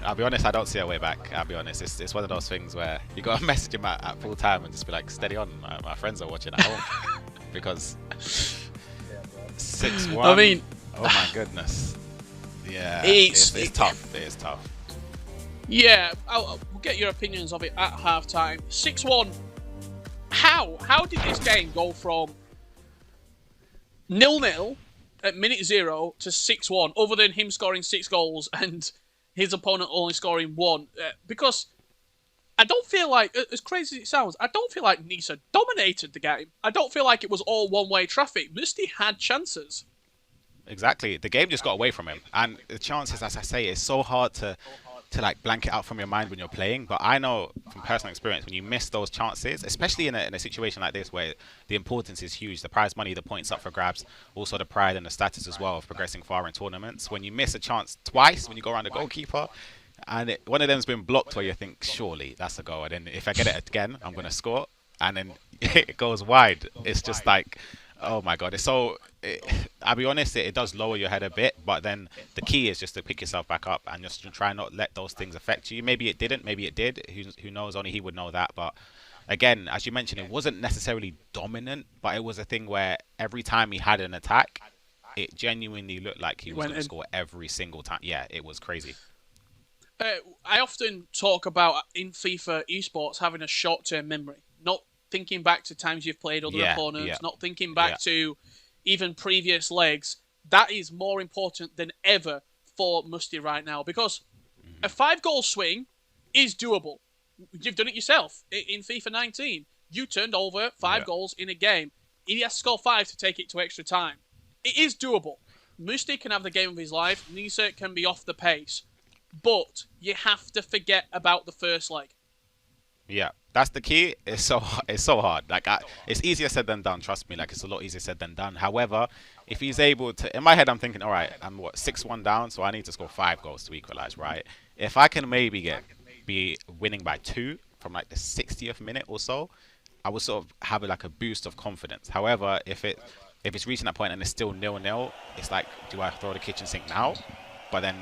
I'll be honest, I don't see a way back. I'll be honest. It's one of those things where you got to message him at full time and just be like, steady on. My friends are watching at home. Because 6-1. I mean... Oh, my goodness. Yeah, it's tough. It is tough. Yeah, we'll get your opinions of it at half-time. 6-1. How did this game go from 0-0 at minute 0 to 6-1, other than him scoring 6 goals and his opponent only scoring 1? Because I don't feel like, as crazy as it sounds, I don't feel like Nisa dominated the game. I don't feel like it was all one-way traffic. Musty had chances. Exactly. The game just got away from him. And the chances, as I say, it's so hard to like blank it out from your mind when you're playing. But I know from personal experience, when you miss those chances, especially in a situation like this where the importance is huge, the prize money, the points up for grabs, also the pride and the status as well of progressing far in tournaments. When you miss a chance twice, when you go around the goalkeeper, and one of them's been blocked where you think, surely that's a goal. And then if I get it again, I'm going to score. And then it goes wide. It's just like... Oh my God! I'll be honest, it does lower your head a bit, but then the key is just to pick yourself back up and just to try not let those things affect you. Maybe it didn't, maybe it did. Who knows? Only he would know that. But again, as you mentioned, it wasn't necessarily dominant, but it was a thing where every time he had an attack, it genuinely looked like he was going to score every single time. Yeah, it was crazy. I often talk about in FIFA esports having a short-term memory, not thinking back to times you've played other opponents, not thinking back to even previous legs. That is more important than ever for Musty right now, because a 5-goal swing is doable. You've done it yourself in FIFA 19. You turned over 5 goals in a game. He has to score 5 to take it to extra time. It is doable. Musty can have the game of his life. Nisa can be off the pace. But you have to forget about the first leg. Yeah, that's the key. It's so hard. Like it's easier said than done. Trust me. Like it's a lot easier said than done. However, if he's able to, in my head, I'm thinking, all right, I'm 6-1 down, so I need to score 5 goals to equalize, right? If I can maybe be winning by 2 from like the 60th minute or so, I will sort of have like a boost of confidence. However, if it's reaching that point and it's still 0-0, it's like, do I throw the kitchen sink now? But then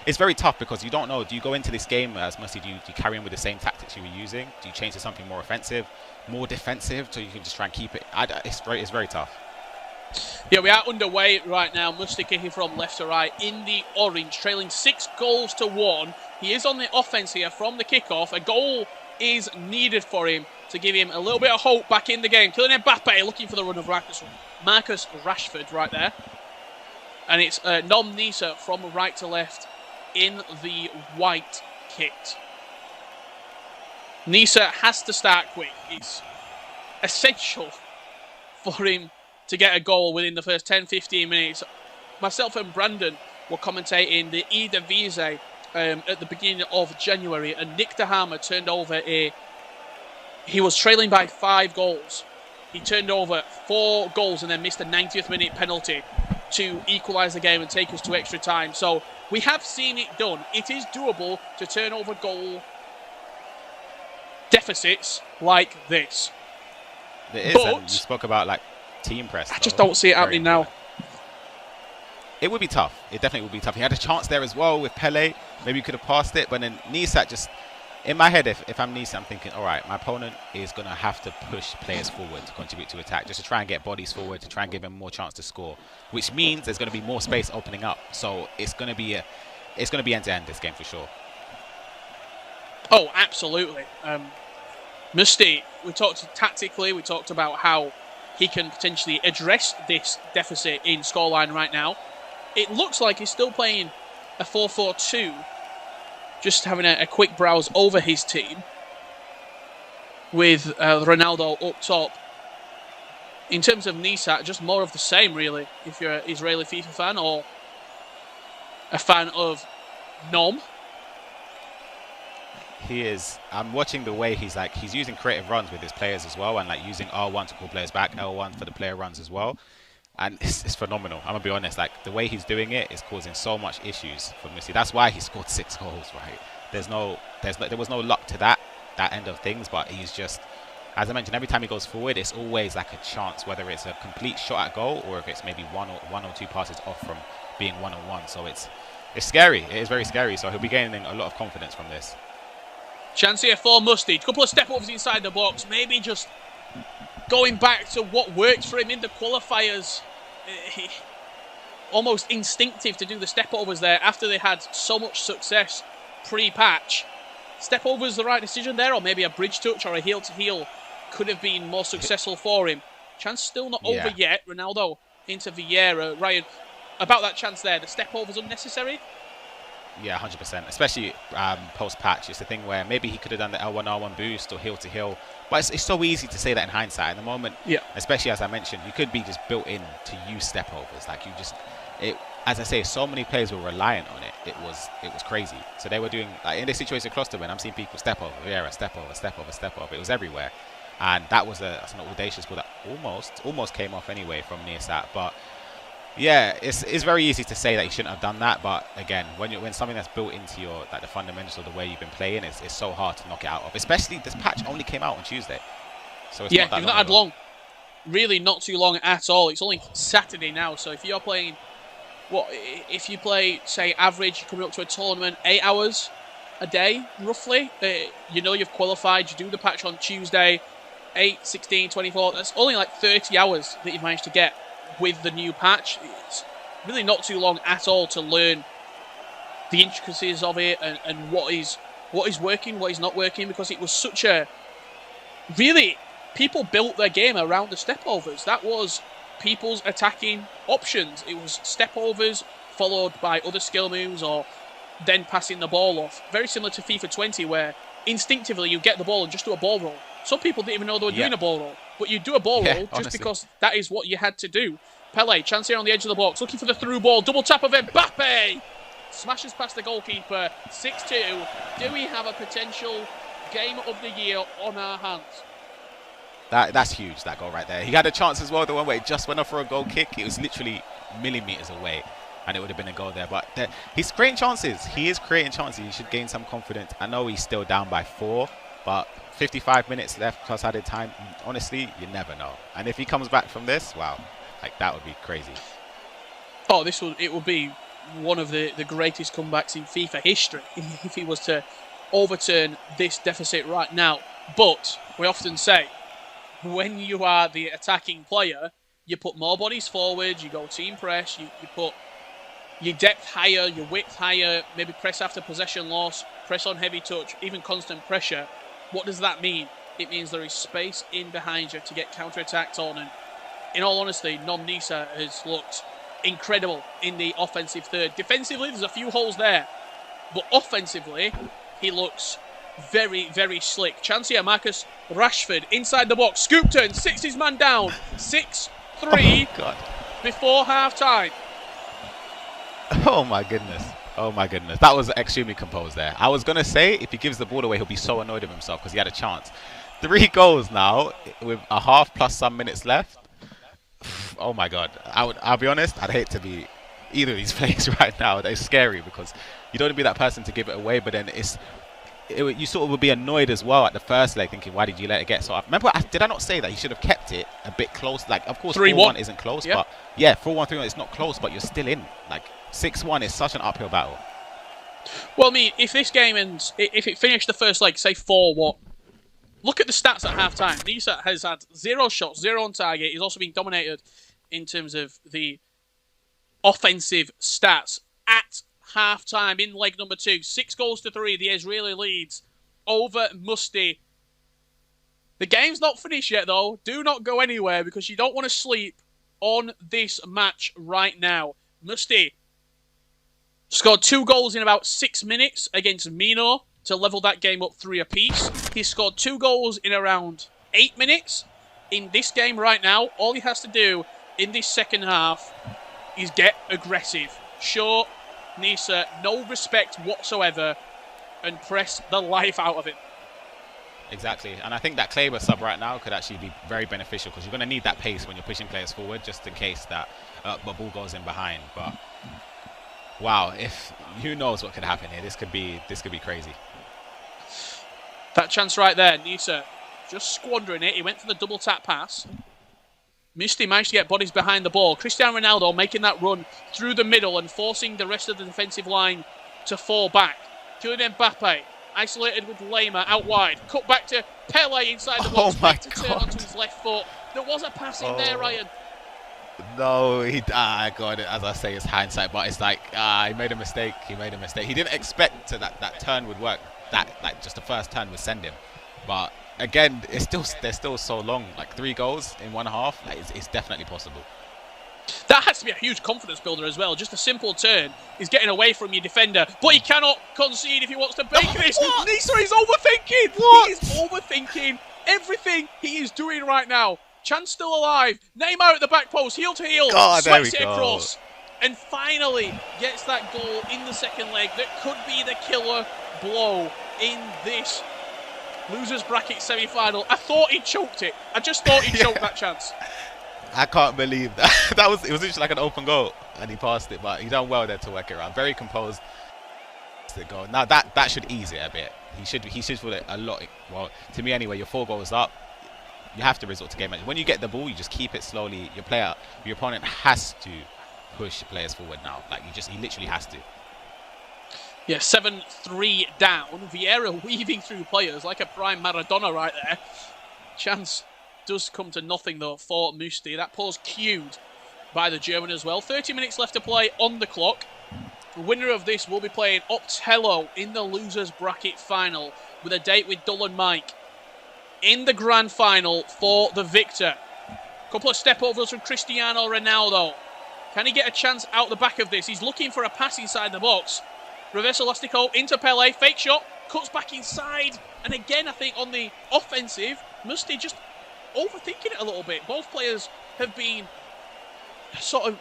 it's very tough because you don't know. Do you go into this game as Musty? Do you carry on with the same tactics you were using? Do you change to something more offensive, more defensive, so you can just try and keep it? It's very tough. Yeah, we are underway right now. Musty kicking from left to right in the orange, trailing 6 goals to 1. He is on the offense here from the kickoff. A goal is needed for him to give him a little bit of hope back in the game. Kylian Mbappe looking for the run of Marcus Rashford right there. And it's Nom Nisa from right to left in the white kit. Nisa has to start quick. It's essential for him to get a goal within the first 10-15 minutes. Myself and Brandon were commentating the Eredivisie at the beginning of January, and Nick de Hamer turned over he was trailing by 5 goals. He turned over 4 goals and then missed a 90th minute penalty to equalise the game and take us to extra time. So we have seen it done. It is doable to turn over goal deficits like this. It is, and you spoke about like team press. I just don't see it happening now. It would be tough. It definitely would be tough. He had a chance there as well with Pele. Maybe he could have passed it, but then Nisat just... In my head, if I'm Nisat, I'm thinking, all right, my opponent is going to have to push players forward to contribute to attack, just to try and get bodies forward, to try and give him more chance to score, which means there's going to be more space opening up. So it's going to be end-to-end, this game, for sure. Oh, absolutely. Musty, we talked tactically, we talked about how he can potentially address this deficit in scoreline right now. It looks like he's still playing a 4-4-2, just having a quick browse over his team with Ronaldo up top. In terms of Nisat, just more of the same, really, if you're an Israeli FIFA fan or a fan of Nom. He is. I'm watching the way he's using creative runs with his players as well, and like using R1 to call players back, L1 for the player runs as well. And it's phenomenal. I'm gonna be honest. Like the way he's doing it is causing so much issues for Messi. That's why he scored 6 goals, right? There was no luck to that end of things, but he's just, as I mentioned, every time he goes forward, it's always like a chance, whether it's a complete shot at goal or if it's maybe one or two passes off from being 1-on-1. So it's scary. It is very scary. So he'll be gaining a lot of confidence from this. Chance here for Musty. A couple of step-overs inside the box. Maybe just going back to what worked for him in the qualifiers. Almost instinctive to do the step-overs there after they had so much success pre-patch. Step-overs the right decision there, or maybe a bridge touch or a heel-to-heel could have been more successful for him. Chance still not over yet. Ronaldo into Vieira. Ryan, about that chance there, the step-overs unnecessary? Yeah, 100%. Especially post-patch. It's the thing where maybe he could have done the L1, R1 boost or heel-to-heel. But it's so easy to say that in hindsight. At the moment, especially as I mentioned, you could be just built in to use step-overs. Like as I say, so many players were reliant on it. It was crazy. So they were doing, like in this situation across the win, I'm seeing people step over, step over, step over, step over. It was everywhere. And that was an audacious ball that almost came off anyway from Neosat. But yeah, it's very easy to say that you shouldn't have done that, but again, when something that's built into your the fundamentals of the way you've been playing, it's so hard to knock it out of. Especially this patch only came out on Tuesday, so it's you've not had long, really not too long at all. It's only Saturday now, so if you're playing, if you play say average, you're coming up to a tournament 8 hours a day roughly. You've qualified. You do the patch on Tuesday, 8, 16, 24. That's only like 30 hours that you've managed to get with the new patch. It's really not too long at all to learn the intricacies of it and what is working, what is not working, because it was such a really, people built their game around the stepovers. That was people's attacking options. It was stepovers followed by other skill moves or then passing the ball off. Very similar to FIFA 20 where instinctively you get the ball and just do a ball roll. Some people didn't even know they were doing a ball roll. But you do a ball roll just because that is what you had to do. Pele, chance here on the edge of the box, looking for the through ball. Double tap of Mbappe. Smashes past the goalkeeper. 6-2. Do we have a potential game of the year on our hands? That's huge, that goal right there. He had a chance as well, the one where it just went off for a goal kick. It was literally millimeters away, and it would have been a goal there. But he's creating chances. He is creating chances. He should gain some confidence. I know he's still down by 4, but 55 minutes left plus added time. Honestly, you never know. And if he comes back from this, wow, like that would be crazy. Oh, it will be one of the greatest comebacks in FIFA history if he was to overturn this deficit right now. But we often say, when you are the attacking player, you put more bodies forward, you go team press, you put your depth higher, your width higher, maybe press after possession loss, press on heavy touch, even constant pressure. What does that mean? It means there is space in behind you to get counter-attacked on. And in all honesty, Nisa has looked incredible in the offensive third. Defensively, there's a few holes there. But offensively, he looks very, very slick. Chance here, Marcus Rashford inside the box. Scoop turn, sits his man down. 6-3 before half-time. Oh my goodness. Oh my goodness. That was extremely composed there. I was going to say if he gives the ball away, he'll be so annoyed with himself because he had a chance. 3 goals now with a half plus some minutes left. Oh my God. I'll be honest, I'd hate to be either of these players right now. It's scary because you don't want to be that person to give it away, but then you sort of would be annoyed as well at the first leg thinking, why did you let it get so off? Remember, did I not say that he should have kept it a bit close? Like, of course, 4-1 isn't close, but yeah, 4-1, 3-1, it's not close, but you're still in. Like, 6-1 is such an uphill battle. Well, I mean, if this game ends, if it finished the first leg, say 4-1, look at the stats at half-time. Nisa has had 0 shots, 0 on target. He's also been dominated in terms of the offensive stats at half-time in leg number 2. 6-3, the Israeli leads over Musty. The game's not finished yet, though. Do not go anywhere because you don't want to sleep on this match right now. Musty scored 2 goals in about 6 minutes against Mino to level that game up 3 apiece. He scored 2 goals in around 8 minutes. In this game right now, all he has to do in this second half is get aggressive. Show Nisa no respect whatsoever and press the life out of him. Exactly, and I think that Kleber sub right now could actually be very beneficial because you're going to need that pace when you're pushing players forward, just in case that the ball goes in behind. But wow, who knows what could happen here? This could be crazy. That chance right there, Nisa just squandering it. He went for the double tap pass. Musti managed to get bodies behind the ball. Cristiano Ronaldo making that run through the middle and forcing the rest of the defensive line to fall back. Kylian Mbappe isolated with Lema out wide. Cut back to Pele inside the box. My to turn onto his left foot. There was a pass in there, Ryan. No, God, as I say, it's hindsight, but it's like he made a mistake. He didn't expect that turn would work. That just the first turn would send him. But again, they're still so long. Like 3 goals in 1 half. Like, it's definitely possible. That has to be a huge confidence builder as well. Just a simple turn is getting away from your defender, but he cannot concede if he wants to make this. Nisa is overthinking. What? He is overthinking everything he is doing right now. Chance still alive. Neymar at the back post, heel to heel. God, there we swipes it go. across, and finally gets that goal in the second leg. That could be the killer blow in this losers bracket semi-final. I thought he choked it. I just thought he choked that chance. I can't believe that. It was literally like an open goal, and he passed it, but he done well there to work it around. Very composed. The goal. Now that should ease it a bit. He should feel it a lot. Well, to me anyway, you're 4 goals up. You have to resort to game management. When you get the ball, you just keep it slowly. Your opponent has to push players forward now. Like he literally has to. Yeah, 7-3 down. Vieira weaving through players like a prime Maradona right there. Chance does come to nothing though for Musti. That pause cued by the German as well. 30 minutes left to play on the clock. The winner of this will be playing Optello in the losers bracket final with a date with Dull and Mike in the grand final for the victor. Couple of step overs from Cristiano Ronaldo. Can he get a chance out the back of this? He's looking for a pass inside the box. Reverse elastico into Pele. Fake shot. Cuts back inside. And again, I think on the offensive, Musti just overthinking it a little bit. Both players have been sort of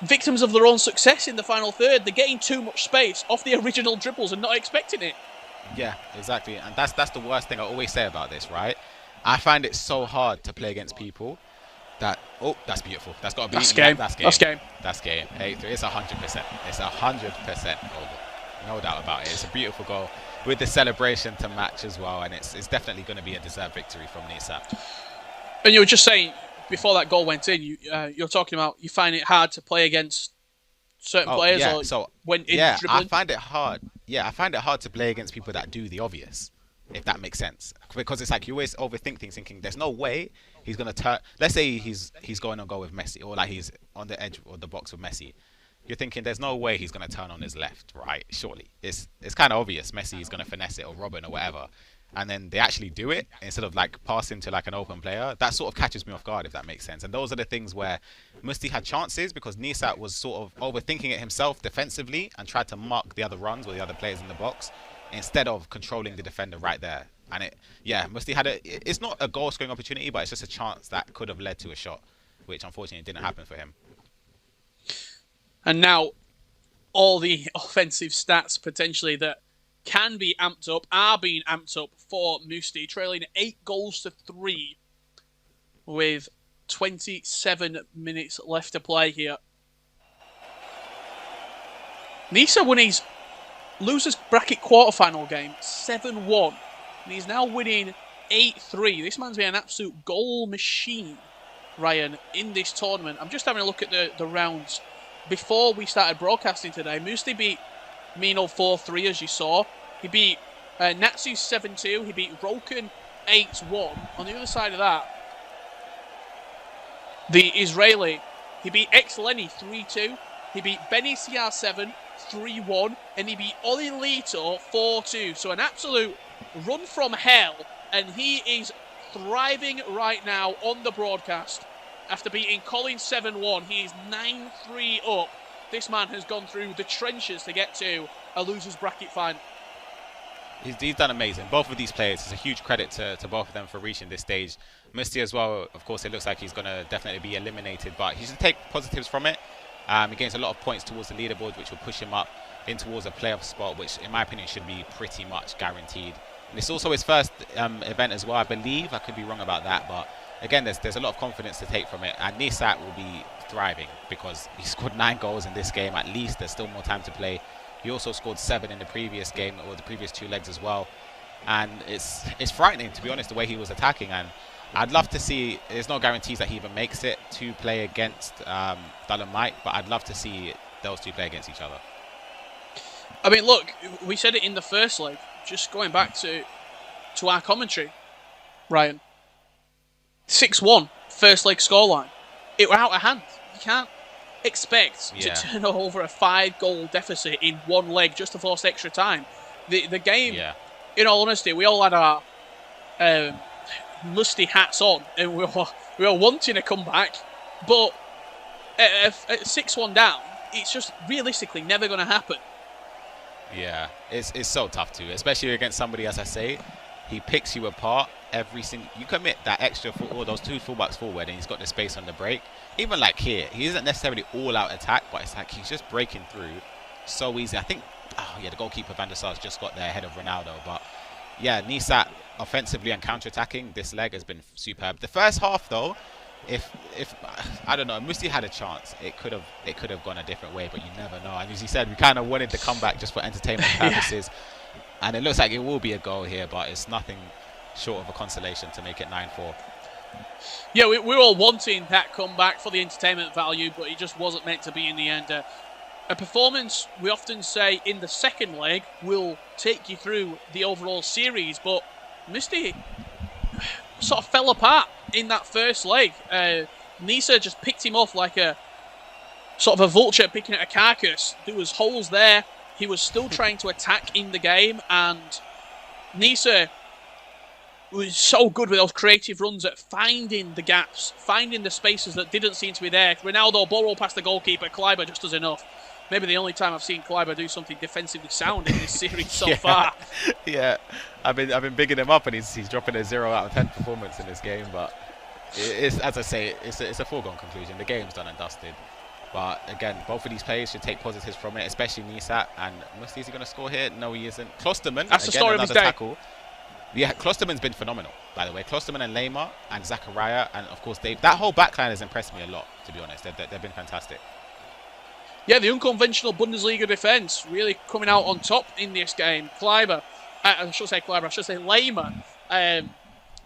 victims of their own success in the final third. They're getting too much space off the original dribbles and not expecting it. Yeah, exactly. And that's the worst thing I always say about this, right? I find it so hard to play against people that... Oh, that's beautiful. That's got to be... That's game. That's game. That's game. That's game. 8-3. It's 100%. It's 100% goal. No doubt about it. It's a beautiful goal with the celebration to match as well. And it's definitely going to be a deserved victory from Nisa. And you were just saying, before that goal went in, you're talking about you find it hard to play against certain players. Yeah. Or So, when in yeah, dribbling. I find it hard. Yeah, I find it hard to play against people that do the obvious, if that makes sense. Because it's like you always overthink things, thinking there's no way he's going to turn. Let's say he's going on goal with Messi, or like he's on the edge of the box with Messi. You're thinking there's no way he's going to turn on his left, right? Surely. It's kind of obvious. Messi is going to finesse it, or Robin, or whatever. And then they actually do it instead of like passing to like an open player. That sort of catches me off guard, if that makes sense. And those are the things where Musti had chances because Nisat was sort of overthinking it himself defensively and tried to mark the other runs or the other players in the box instead of controlling the defender right there. And Musti had it's not a goal scoring opportunity, but it's just a chance that could have led to a shot, which unfortunately didn't happen for him. And now all the offensive stats potentially that can be amped up, are being amped up for Musti, trailing 8-3 with 27 minutes left to play here. Nisa won his losers bracket quarterfinal game 7-1, and he's now winning 8-3. This man's been an absolute goal machine, Ryan, in this tournament. I'm just having a look at the rounds. Before we started broadcasting today, Musti beat Mino 4-3, as you saw. He beat Natsu 7-2. He beat Roken 8-1. On the other side of that, the Israeli, he beat X-Lenny 3-2. He beat Benny CR7 3-1. And he beat Oli Lito 4-2. So an absolute run from hell. And he is thriving right now on the broadcast. After beating Colin 7-1, he is 9-3 up. This man has gone through the trenches to get to a losers bracket final. He's done amazing. Both of these players, it's a huge credit to both of them for reaching this stage. Musti as well, of course, it looks like he's going to definitely be eliminated, but he should take positives from it. He gains a lot of points towards the leaderboard, which will push him up in towards a playoff spot, which in my opinion should be pretty much guaranteed. And it's also his first event as well, I believe. I could be wrong about that, but again, there's a lot of confidence to take from it. And Nisat will be thriving because he scored 9 goals in this game at least. There's still more time to play. He also scored 7 in the previous game, or the previous 2 legs as well. And it's frightening, to be honest, the way he was attacking. And I'd love to see, there's no guarantees that he even makes it to play against Dull Mike, but I'd love to see those 2 play against each other. I mean, look, we said it in the first leg, just going back to our commentary, Ryan. 6-1, first leg scoreline. It were out of hand. You can't expect to turn over a 5-goal deficit in 1 leg just to force extra time. The game, in all honesty, we all had our musty hats on and we were wanting a comeback, but at 6-1 down, it's just realistically never going to happen. Yeah, it's so tough too, especially against somebody, as I say, he picks you apart every single. You commit that extra or those 2 fullbacks forward, and he's got the space on the break. Even like here, he isn't necessarily all-out attack, but it's like he's just breaking through so easy. I think, the goalkeeper Van der Sar's just got there ahead of Ronaldo, but yeah, Nisat offensively and counter-attacking this leg has been superb. The first half though, if I don't know, Musti had a chance, it could have gone a different way, but you never know. And as you said, we kind of wanted to come back just for entertainment purposes. And it looks like it will be a goal here, but it's nothing short of a consolation to make it 9-4. Yeah, we're all wanting that comeback for the entertainment value, but it just wasn't meant to be in the end. A performance, we often say, in the second leg will take you through the overall series, but Misty sort of fell apart in that first leg. Nisa just picked him off like a sort of a vulture picking at a carcass. There was holes there. He was still trying to attack in the game, and Nisa was so good with those creative runs at finding the gaps, finding the spaces that didn't seem to be there. Ronaldo ball past the goalkeeper. Kleiber just does enough. Maybe the only time I've seen Kleiber do something defensively sound in this series so far. Yeah, I've been bigging him up, and he's dropping a 0 out of 10 performance in this game. But it's, as I say, it's a foregone conclusion. The game's done and dusted. But again, both of these players should take positives from it, especially Nisat. And Musti, is he going to score here? No, he isn't. Klosterman, that's the again, story of his day. Tackle. Yeah, Klosterman's been phenomenal, by the way. Klosterman and Lema and Zachariah, and of course Dave. That whole backline has impressed me a lot, to be honest. They've been fantastic. Yeah, the unconventional Bundesliga defence really coming out on top in this game. Kleiber, I should say Lema,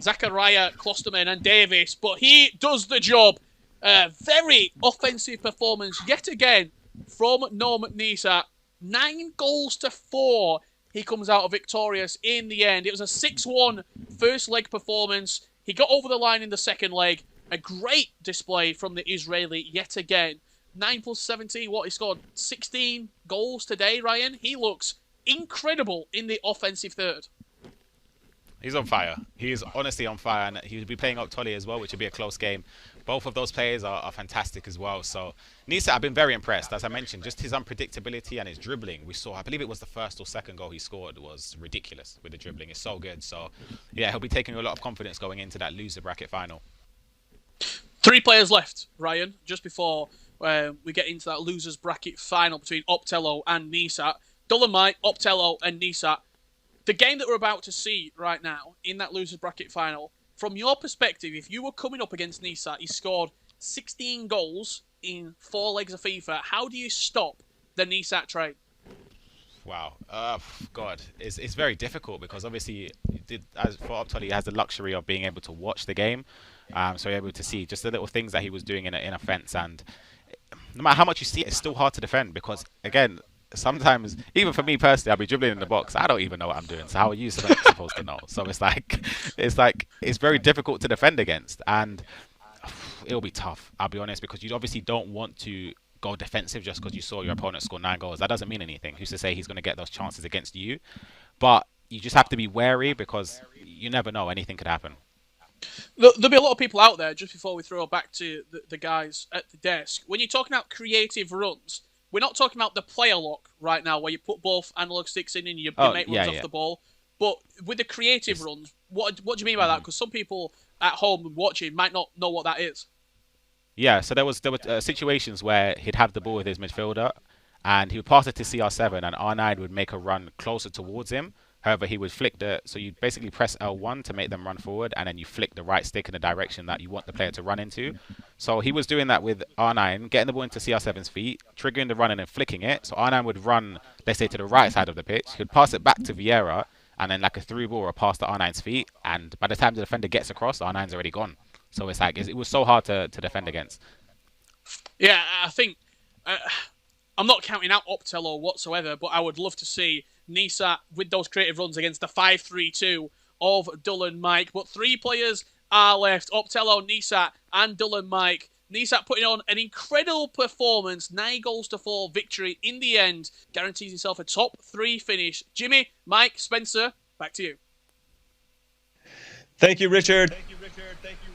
Zachariah, Klosterman and Davis, but he does the job. Very offensive performance yet again from Norman Nisat. 9 goals to 4. He comes out victorious in the end. It was a 6-1 first leg performance. He got over the line in the second leg. A great display from the Israeli yet again. 9 plus 17, he scored 16 goals today, Ryan. He looks incredible in the offensive third. He's on fire. He is honestly on fire, and he would be playing up Tolly as well, which would be a close game. Both of those players are fantastic as well. So Nisa, I've been very impressed. As I mentioned, just his unpredictability and his dribbling. We saw, I believe it was the first or second goal he scored was ridiculous with the dribbling. It's so good. So yeah, he'll be taking a lot of confidence going into that loser bracket final. 3 players left, Ryan, just before we get into that losers bracket final between Optello and Nisat. Dolomite, Optello and Nisat. The game that we're about to see right now in that losers bracket final, from your perspective, if you were coming up against Nisat, he scored 16 goals in 4 legs of FIFA. How do you stop the Nisat train? Wow. God. It's very difficult because obviously, as for Optoli, he has the luxury of being able to watch the game. So you're able to see just the little things that he was doing in offense. And no matter how much you see it, it's still hard to defend because, again, sometimes, even for me personally, I'll be dribbling in the box. I don't even know what I'm doing. So how are you supposed to know? So it's very difficult to defend against, and it'll be tough. I'll be honest, because you obviously don't want to go defensive just because you saw your opponent score 9 goals. That doesn't mean anything. Who's to say he's going to get those chances against you? But you just have to be wary because you never know. Anything could happen. There'll be a lot of people out there, just before we throw back to the guys at the desk. When you're talking about creative runs, we're not talking about the player lock right now, where you put both analog sticks in and your mate runs off the ball. But with the creative runs, what do you mean by that? Because some people at home watching might not know what that is. Yeah, so there were situations where he'd have the ball with his midfielder, and he would pass it to CR7, and R9 would make a run closer towards him. However, he would flick so you basically press L1 to make them run forward, and then you flick the right stick in the direction that you want the player to run into. So he was doing that with R9, getting the ball into CR7's feet, triggering the run and then flicking it. So R9 would run, let's say, to the right side of the pitch. He would pass it back to Vieira, and then like a through ball or a pass to R9's feet. And by the time the defender gets across, R9's already gone. So it's like, it was so hard to defend against. Yeah, I think I'm not counting out Optello whatsoever, but I would love to see Nisat with those creative runs against the 5-3-2 of Dylan Mike. But 3 players are left: Optello, Nisat, and Dylan Mike. Nisat putting on an incredible performance, 9 goals to 4 victory in the end, guarantees himself a top 3 finish. Jimmy, Mike, Spencer, back to you. Thank you, Richard. Thank you,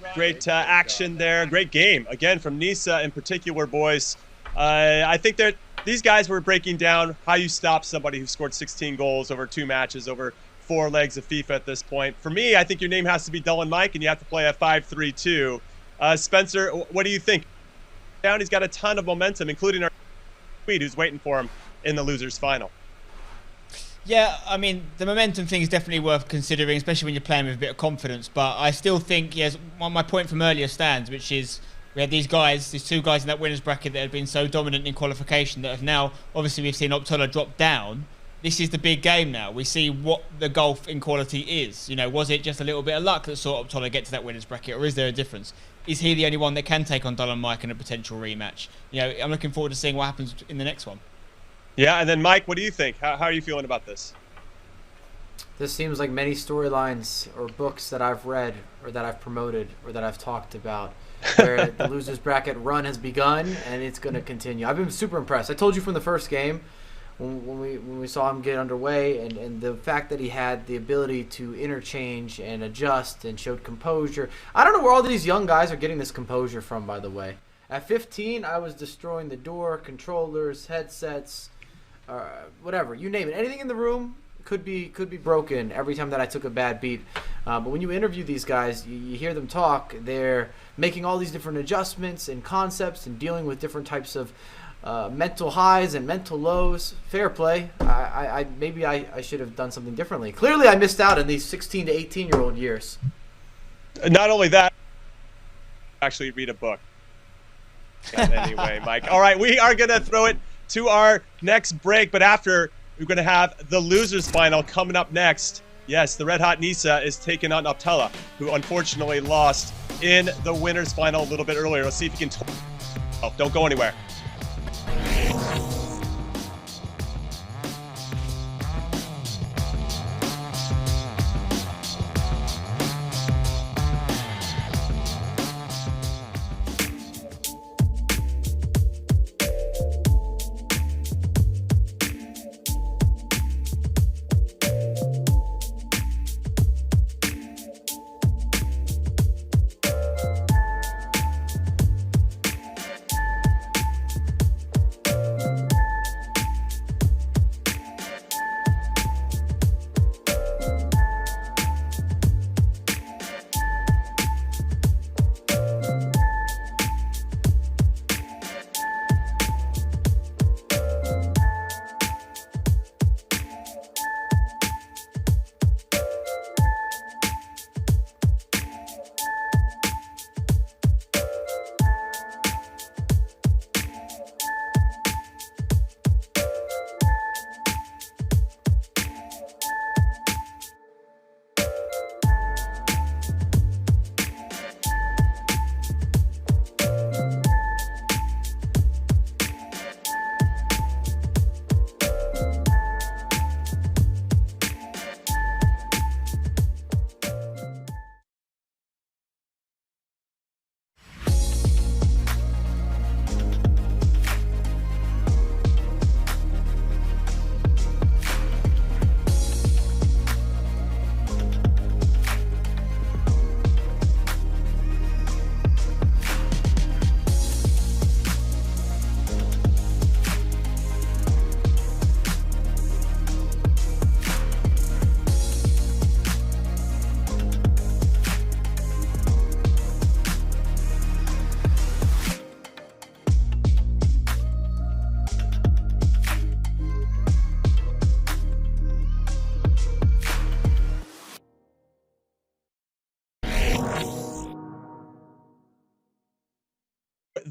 Ryan. Great action there. Great game, again, from Nisa in particular, boys. I think that these guys were breaking down how you stop somebody who scored 16 goals over 2 matches, over 4 legs of FIFA at this point. For me, I think your name has to be Dylan Mike, and you have to play a 5-3-2. Spencer, what do you think? He's got a ton of momentum, including our tweet who's waiting for him in the losers final. Yeah, I mean, the momentum thing is definitely worth considering, especially when you're playing with a bit of confidence. But I still think, yes, my point from earlier stands, which is we had these 2 guys in that winners bracket that had been so dominant in qualification that have now, obviously we've seen Optola drop down. This is the big game now. We see what the gulf in quality is. You know, was it just a little bit of luck that saw Optola get to that winners bracket, or is there a difference? Is he the only one that can take on Dylan Mike in a potential rematch? You know, I'm looking forward to seeing what happens in the next one. Yeah, and then Mike, what do you think? How are you feeling about this? This seems like many storylines or books that I've read or that I've promoted or that I've talked about, where the losers bracket run has begun and it's going to continue. I've been super impressed. I told you from the first game when we saw him get underway, and the fact that he had the ability to interchange and adjust and showed composure. I don't know where all these young guys are getting this composure from, by the way. At 15, I was destroying the door, controllers, headsets, whatever, you name it. Anything in the room could be broken every time that I took a bad beat. But when you interview these guys, you hear them talk. They're making all these different adjustments and concepts and dealing with different types of mental highs and mental lows. Fair play. Maybe I should have done something differently. Clearly, I missed out in these 16 to 18-year-old years. Not only that, actually read a book. Anyway, Mike. All right, we are going to throw it to our next break, but after, we're going to have the losers final coming up next. Yes, the Red Hot Nisa is taking on Optella, who unfortunately lost in the winners final a little bit earlier. Let's see if he can don't go anywhere.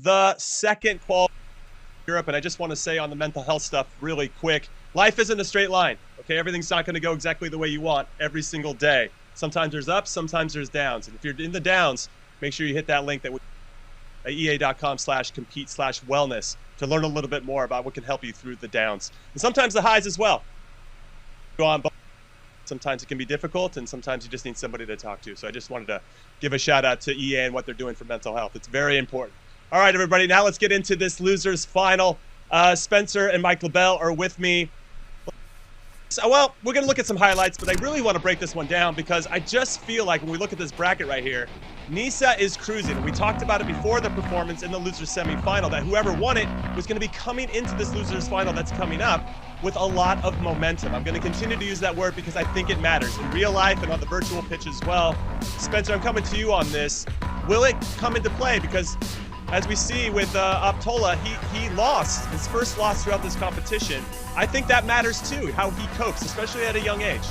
the second qualifier in Europe, and I just want to say on the mental health stuff really quick, life isn't a straight line, okay? Everything's not going to go exactly the way you want every single day. Sometimes there's ups, sometimes there's downs. And if you're in the downs, make sure you hit that link that at ea.com/compete/wellness to learn a little bit more about what can help you through the downs. And sometimes the highs as well. Go on, sometimes it can be difficult, and sometimes you just need somebody to talk to. So I just wanted to give a shout out to EA and what they're doing for mental health. It's very important. All right, everybody, now let's get into this losers final. Spencer and Mike LaBelle are with me. So, well, we're going to look at some highlights, but I really want to break this one down because I just feel like when we look at this bracket right here, Nisa is cruising. We talked about it before the performance in the losers semifinal, that whoever won it was going to be coming into this losers final that's coming up with a lot of momentum. I'm going to continue to use that word because I think it matters in real life and on the virtual pitch as well. Spencer, I'm coming to you on this. Will it come into play? Because as we see with Optola, he lost his first loss throughout this competition. I think that matters too, how he copes, especially at a young age.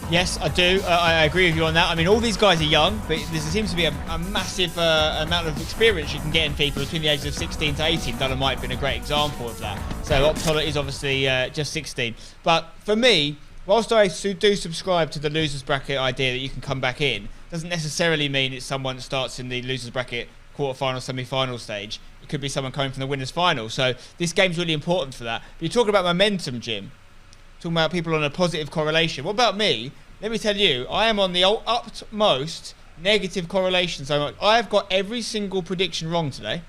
Yes, I do. I agree with you on that. I mean, all these guys are young, but there seems to be a massive amount of experience you can get in FIFA between the ages of 16 to 18. Dallin might have been a great example of that. So Optola is obviously just 16. But for me, whilst I do subscribe to the losers bracket idea that you can come back in, doesn't necessarily mean it's someone that starts in the losers bracket quarter-final, semi-final stage. It could be someone coming from the winners' final. So this game's really important for that. But you're talking about momentum, Jim. Talking about people on a positive correlation. What about me? Let me tell you, I am on the utmost negative correlation. So I've got every single prediction wrong today.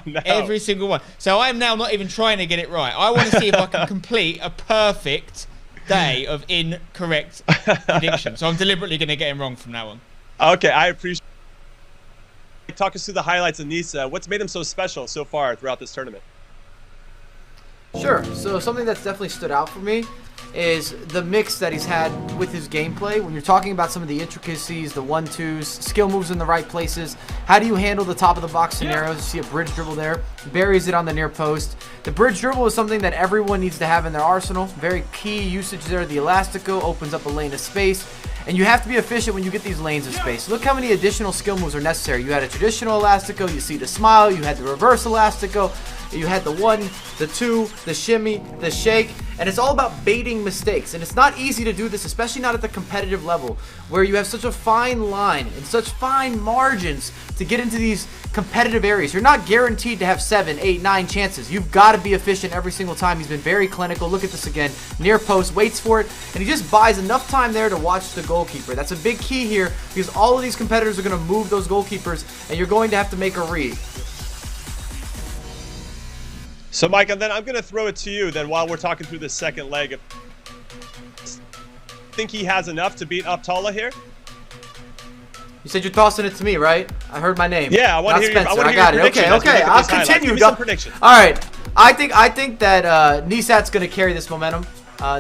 No. Every single one. So I am now not even trying to get it right. I want to see if I can complete a perfect day of incorrect prediction. So I'm deliberately going to get him wrong from now on. Okay, I appreciate it. Talk us through the highlights of Nisa. What's made him so special so far throughout this tournament? Sure. So something that's definitely stood out for me is the mix that he's had with his gameplay. When you're talking about some of the intricacies, the 1-2s, skill moves in the right places, how do you handle the top of the box scenarios? You see a bridge dribble there, buries it on the near post. The bridge dribble is something that everyone needs to have in their arsenal. Very key usage there. The Elastico opens up a lane of space, and you have to be efficient when you get these lanes of space. Look how many additional skill moves are necessary. You had a traditional Elastico, you see the smile, you had the reverse Elastico, you had the 1, the 2, the shimmy, the shake, and it's all about baiting mistakes. And it's not easy to do this, especially not at the competitive level, where you have such a fine line and such fine margins to get into these competitive areas. You're not guaranteed to have 7, 8, 9 chances. You've got to be efficient every single time. He's been very clinical. Look at this again. Near post, waits for it, and he just buys enough time there to watch the goalkeeper. That's a big key here because all of these competitors are going to move those goalkeepers, and you're going to have to make a read. So, Mike, and then I'm going to throw it to you then while we're talking through this second leg. Think he has enough to beat Optola here? You said you're tossing it to me, right? I heard my name. Yeah, I want to hear your prediction. I got it. Okay. I'll continue. Give me some prediction. All right. I think that Nisat's going to carry this momentum.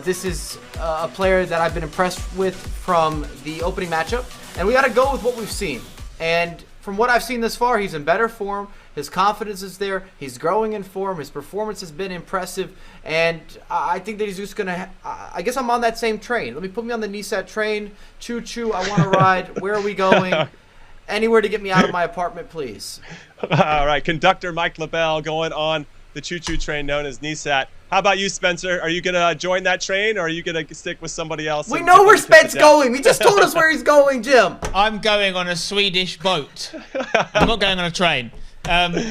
This is a player that I've been impressed with from the opening matchup, and we got to go with what we've seen. And from what I've seen this far, he's in better form. His confidence is there. He's growing in form. His performance has been impressive. And I think that he's just going to... I guess I'm on that same train. Let me put me on the Nisat train. Choo-choo, I want to ride. Where are we going? Anywhere to get me out of my apartment, please. All right, conductor Mike LaBelle going on the choo-choo train known as Nisat. How about you, Spencer? Are you going to join that train, or are you going to stick with somebody else? We know where Spencer's going. He just told us where he's going, Jim. I'm going on a Swedish boat. I'm not going on a train.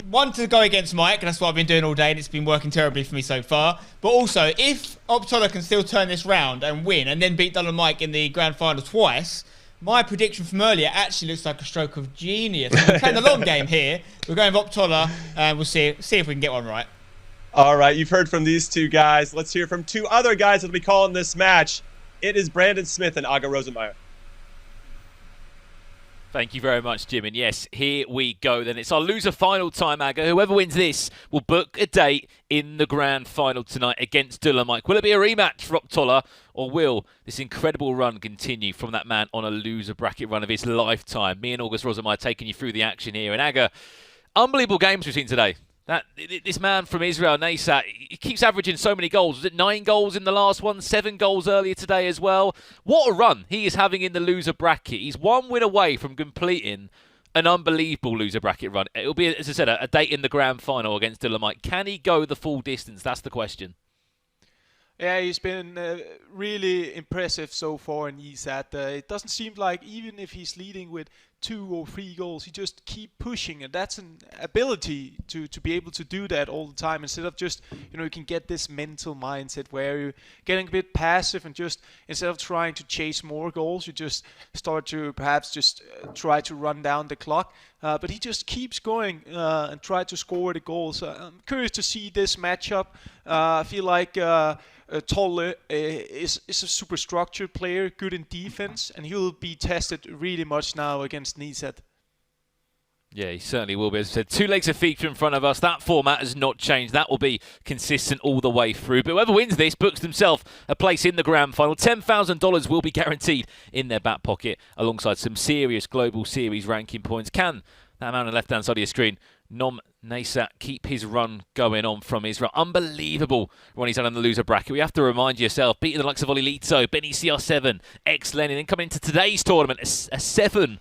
One, to go against Mike, and that's what I've been doing all day, and it's been working terribly for me so far. But also, if Optola can still turn this round and win, and then beat Dallin Mike in the grand final twice, my prediction from earlier actually looks like a stroke of genius. We're playing the long game here. We're going with Optola, and we'll see if we can get one right. All right, you've heard from these two guys. Let's hear from two other guys that'll be calling this match. It is Brandon Smith and Aga Rosenmeyer. Thank you very much, Jim. And yes, here we go then. It's our loser final time, Aga. Whoever wins this will book a date in the grand final tonight against Dallin Mike. Will it be a rematch for Optola, or will this incredible run continue from that man on a loser bracket run of his lifetime? Me and August Rosenmeyer taking you through the action here. And Aga, unbelievable games we've seen today. This man from Israel, Nisat, he keeps averaging so many goals. Was it 9 goals in the last one, 7 goals earlier today as well? What a run he is having in the loser bracket. He's one win away from completing an unbelievable loser bracket run. It'll be, as I said, a date in the grand final against Dolomite. Can he go the full distance? That's the question. Yeah, he's been really impressive so far in ESAT. It doesn't seem like even if he's leading with 2 or 3 goals, he just keep pushing, and that's an ability to be able to do that all the time instead of just, you can get this mental mindset where you're getting a bit passive and just instead of trying to chase more goals, you just start to perhaps just try to run down the clock. But he just keeps going and try to score the goals. I'm curious to see this matchup. I feel like Tolle is a super structured player, good in defense, and he'll be tested really much now against Niset. Yeah, he certainly will be. As I said, 2 legs of feature in front of us. That format has not changed. That will be consistent all the way through. But whoever wins this books themselves a place in the grand final. $10,000 will be guaranteed in their back pocket alongside some serious global series ranking points. Can that man on the left-hand side of your screen, Nom Nasat, keep his run going on from Israel? Unbelievable when he's done in the loser bracket. We have to remind yourself, beating the likes of Olilito, Benny CR7, ex-Lenin, then coming into today's tournament, a 7-1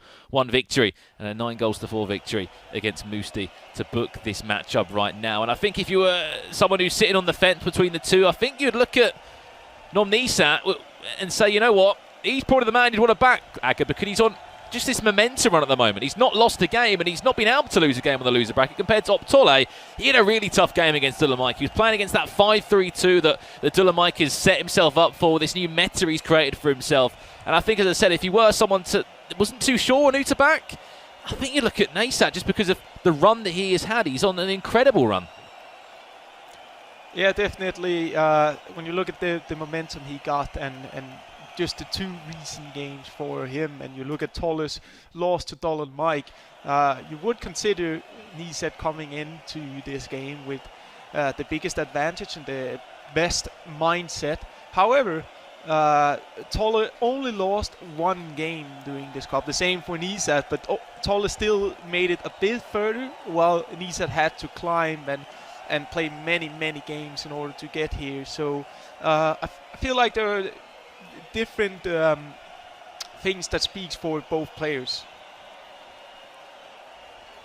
victory and a 9-4 victory against Musti to book this matchup right now. And I think if you were someone who's sitting on the fence between the two, I think you'd look at Nom Nasat and say, you know what, he's probably the man you'd want to back, Aga, because he's on just this momentum run at the moment. He's not lost a game, and he's not been able to lose a game on the loser bracket compared to Optole. He had a really tough game against Dolomite. He was playing against that 5-3-2 that Dolomite has set himself up for, this new meta he's created for himself. And I think, as I said, if you were someone that wasn't too sure on who to back, I think you look at Nasat just because of the run that he has had. He's on an incredible run. Yeah, definitely. When you look at the momentum he got and just the 2 recent games for him, and you look at Tolle's loss to Dolan Mike, you would consider Niset coming into this game with the biggest advantage and the best mindset. However, Tolle only lost 1 game during this cup. The same for Niset, but Tolle still made it a bit further, while Niset had to climb and play many games in order to get here. So I feel like there are different things that speaks for both players.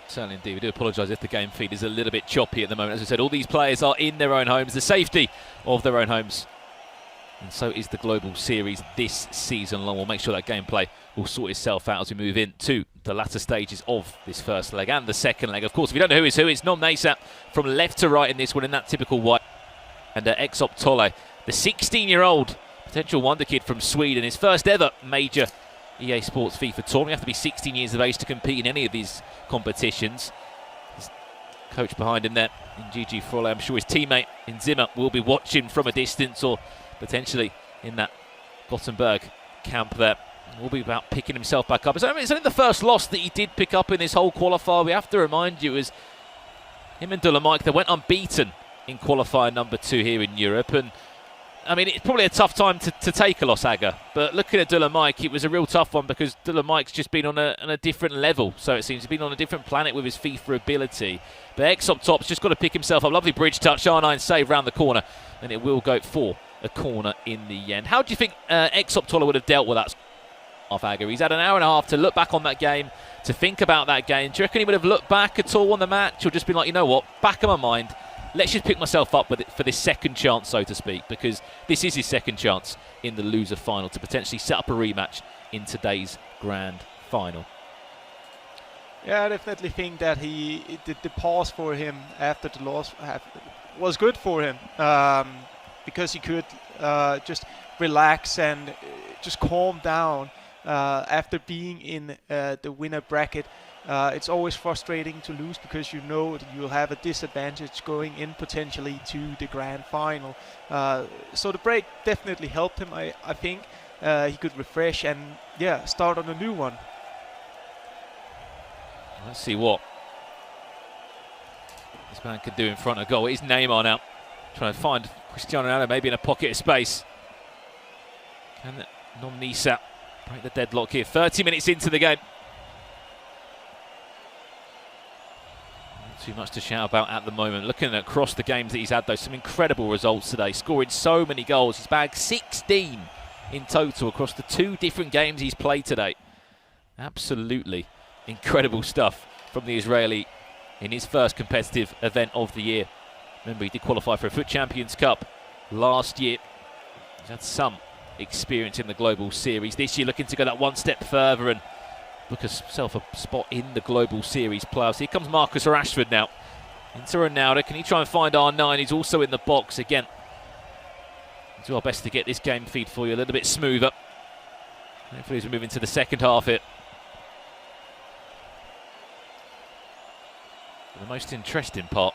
Certainly indeed. We do apologise if the game feed is a little bit choppy at the moment. As I said, all these players are in their own homes, the safety of their own homes. And so is the Global Series this season long. We'll make sure that gameplay will sort itself out as we move into the latter stages of this first leg and the second leg. Of course, if you don't know who is who, it's Nom Nasat from left to right in this one in that typical white. And Exop Tolle, the 16-year-old potential wonder kid from Sweden, his first ever major EA Sports FIFA tournament. You have to be 16 years of age to compete in any of these competitions. His coach behind him there in Gigi Frolle. I'm sure his teammate in Zimmer will be watching from a distance, or potentially in that Gothenburg camp there. Will be about picking himself back up. It's only the first loss that he did pick up in this whole qualifier. We have to remind you, it was him and Dolomite. They went unbeaten in qualifier number 2 here in Europe, and I mean, it's probably a tough time to take a loss, Aga. But looking at Dolomite, it was a real tough one because Dolomite's just been on a different level. So it seems he's been on a different planet with his FIFA ability. But Exop Top's just got to pick himself up. Lovely bridge touch, R9 save round the corner. And it will go for a corner in the end. How do you think Exop Tolle would have dealt with that off, Aga? He's had an hour and a half to look back on that game, to think about that game. Do you reckon he would have looked back at all on the match, or just been like, you know what, back of my mind, let's just pick myself up with it for this second chance, so to speak, because this is his second chance in the loser final to potentially set up a rematch in today's grand final? Yeah, I definitely think that the pause for him after the loss was good for him, because he could just relax and just calm down after being in the winner bracket. It's always frustrating to lose because you know that you'll have a disadvantage going in potentially to the grand final. So the break definitely helped him, I think. He could refresh and, yeah, start on a new one. Let's see what this man could do in front of goal. His Neymar now, trying to find Cristiano Ronaldo maybe in a pocket of space. Can Nom Nasat break the deadlock here? 30 minutes into the game. Too much to shout about at the moment. Looking across the games that he's had, though, some incredible results today. Scoring so many goals. He's bagged 16 in total across the 2 different games he's played today. Absolutely Incredible stuff from the Israeli in his first competitive event of the year. Remember, he did qualify for a Foot Champions Cup last year. He's had some experience in the Global Series. This year looking to go that one step further and book himself a spot in the Global Series playoffs. Here comes Marcus Rashford now into Ronaldo. Can he try and find R9? He's also in the box again. We'll do our best to get this game feed for you a little bit smoother. Hopefully as we move into the second half here. The most interesting part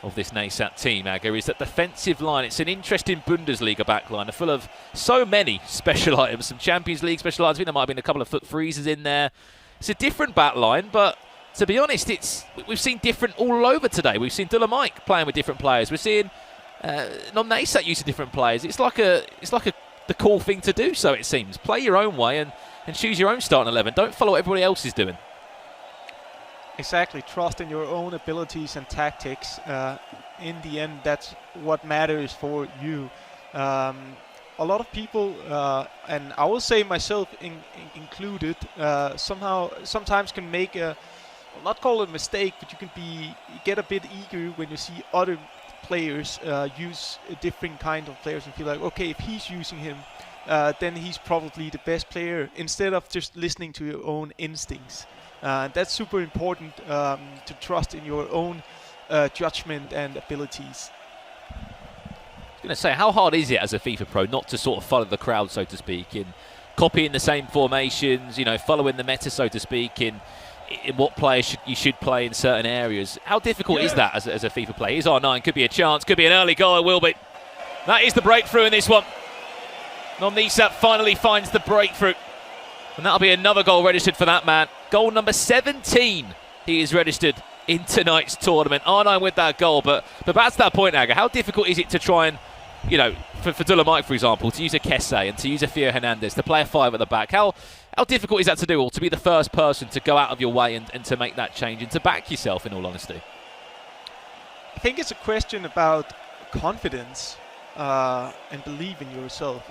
of this NASAT team, Aga, is that defensive line. It's an interesting Bundesliga backline, full of so many special items, some Champions League special items. I think there might have been a couple of foot freezers in there. It's a different backline, but to be honest, we've seen different all over today. We've seen Dula Mike playing with different players. We're seeing non-NASAT using different players. It's like the cool thing to do, so it seems. Play your own way and choose your own starting 11. Don't follow what everybody else is doing. Exactly, trust in your own abilities and tactics. In the end, that's what matters for you. A lot of people, and I will say myself included, sometimes can make I'll not call it a mistake, but you can get a bit eager when you see other players use a different kind of players and feel like, okay, if he's using him, then he's probably the best player, instead of just listening to your own instincts. That's super important, to trust in your own judgment and abilities. I was going to say, how hard is it as a FIFA pro not to sort of follow the crowd, so to speak, in copying the same formations, following the meta, so to speak, in what players you should play in certain areas? How difficult is that as a FIFA player? Here's R9, could be a chance, could be an early goal, it will be. That is the breakthrough in this one. NASAT finally finds the breakthrough. And that'll be another goal registered for that man. Goal number 17 he is registered in tonight's tournament. R9 with that goal, but back to that point, Aga, how difficult is it to try and, for Dula Mike, for example, to use a Kesse and to use a Theo Hernandez, to play a 5 at the back? How difficult is that to do, or to be the first person to go out of your way and to make that change and to back yourself, in all honesty? I think it's a question about confidence and believe in yourself.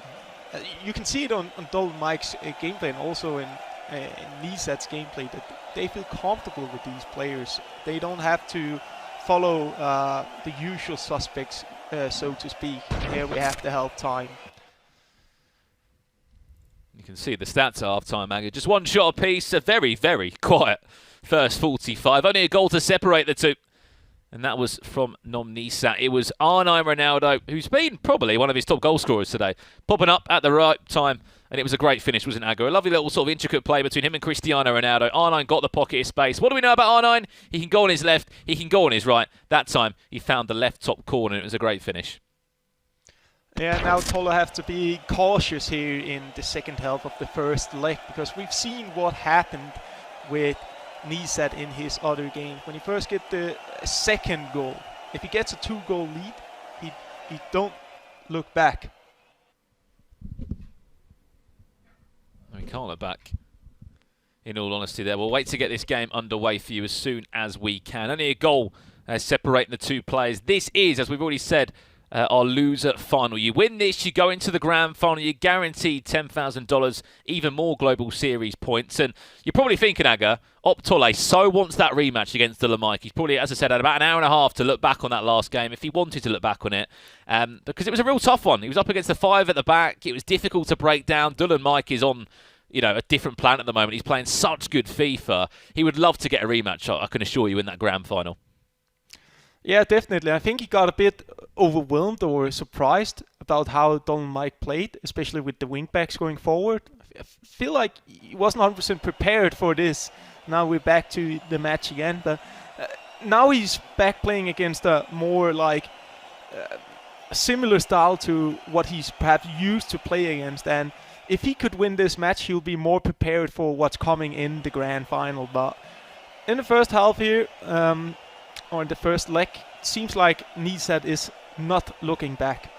You can see it on Dula Mike's gameplay, and also in NASAT's gameplay, that they feel comfortable with these players. They don't have to follow the usual suspects, so to speak. Here we have the help time. You can see the stats at half-time, Aga. Just one shot apiece, a very, very quiet first 45. Only a goal to separate the two. And that was from NASAT. It was R9 Ronaldo, who's been probably one of his top goal scorers today, popping up at the right time. And it was a great finish, wasn't it, Aga? A lovely little sort of intricate play between him and Cristiano Ronaldo. R9 got the pocket of space. What do we know about R9? He can go on his left, he can go on his right. That time, he found the left top corner, and it was a great finish. Yeah, now Tola have to be cautious here in the second half of the first leg, because we've seen what happened with NASAT in his other game. When he first get the second goal, if he gets a 2-goal lead, he don't look back. We can't look back, in all honesty there. We'll wait to get this game underway for you as soon as we can. Only a goal separating the two players. This is, as we've already said, our loser final. You win this, you go into the grand final, you're guaranteed $10,000, even more Global Series points. And you're probably thinking, Aga, Optole so wants that rematch against Dula Mike. He's probably, as I said, had about an hour and a half to look back on that last game, if he wanted to look back on it, because it was a real tough one. He was up against the 5 at the back. It was difficult to break down. Dula Mike is on, a different planet at the moment. He's playing such good FIFA. He would love to get a rematch, I can assure you, in that grand final. Yeah, definitely. I think he got a bit overwhelmed or surprised about how Dula Mike played, especially with the wingbacks going forward. I feel like he wasn't 100% prepared for this. Now we're back to the match again, but now he's back playing against a more a similar style to what he's perhaps used to play against. And if he could win this match, he'll be more prepared for what's coming in the grand final. But in the first half here, or in the first leg, it seems like NASAT is not looking back.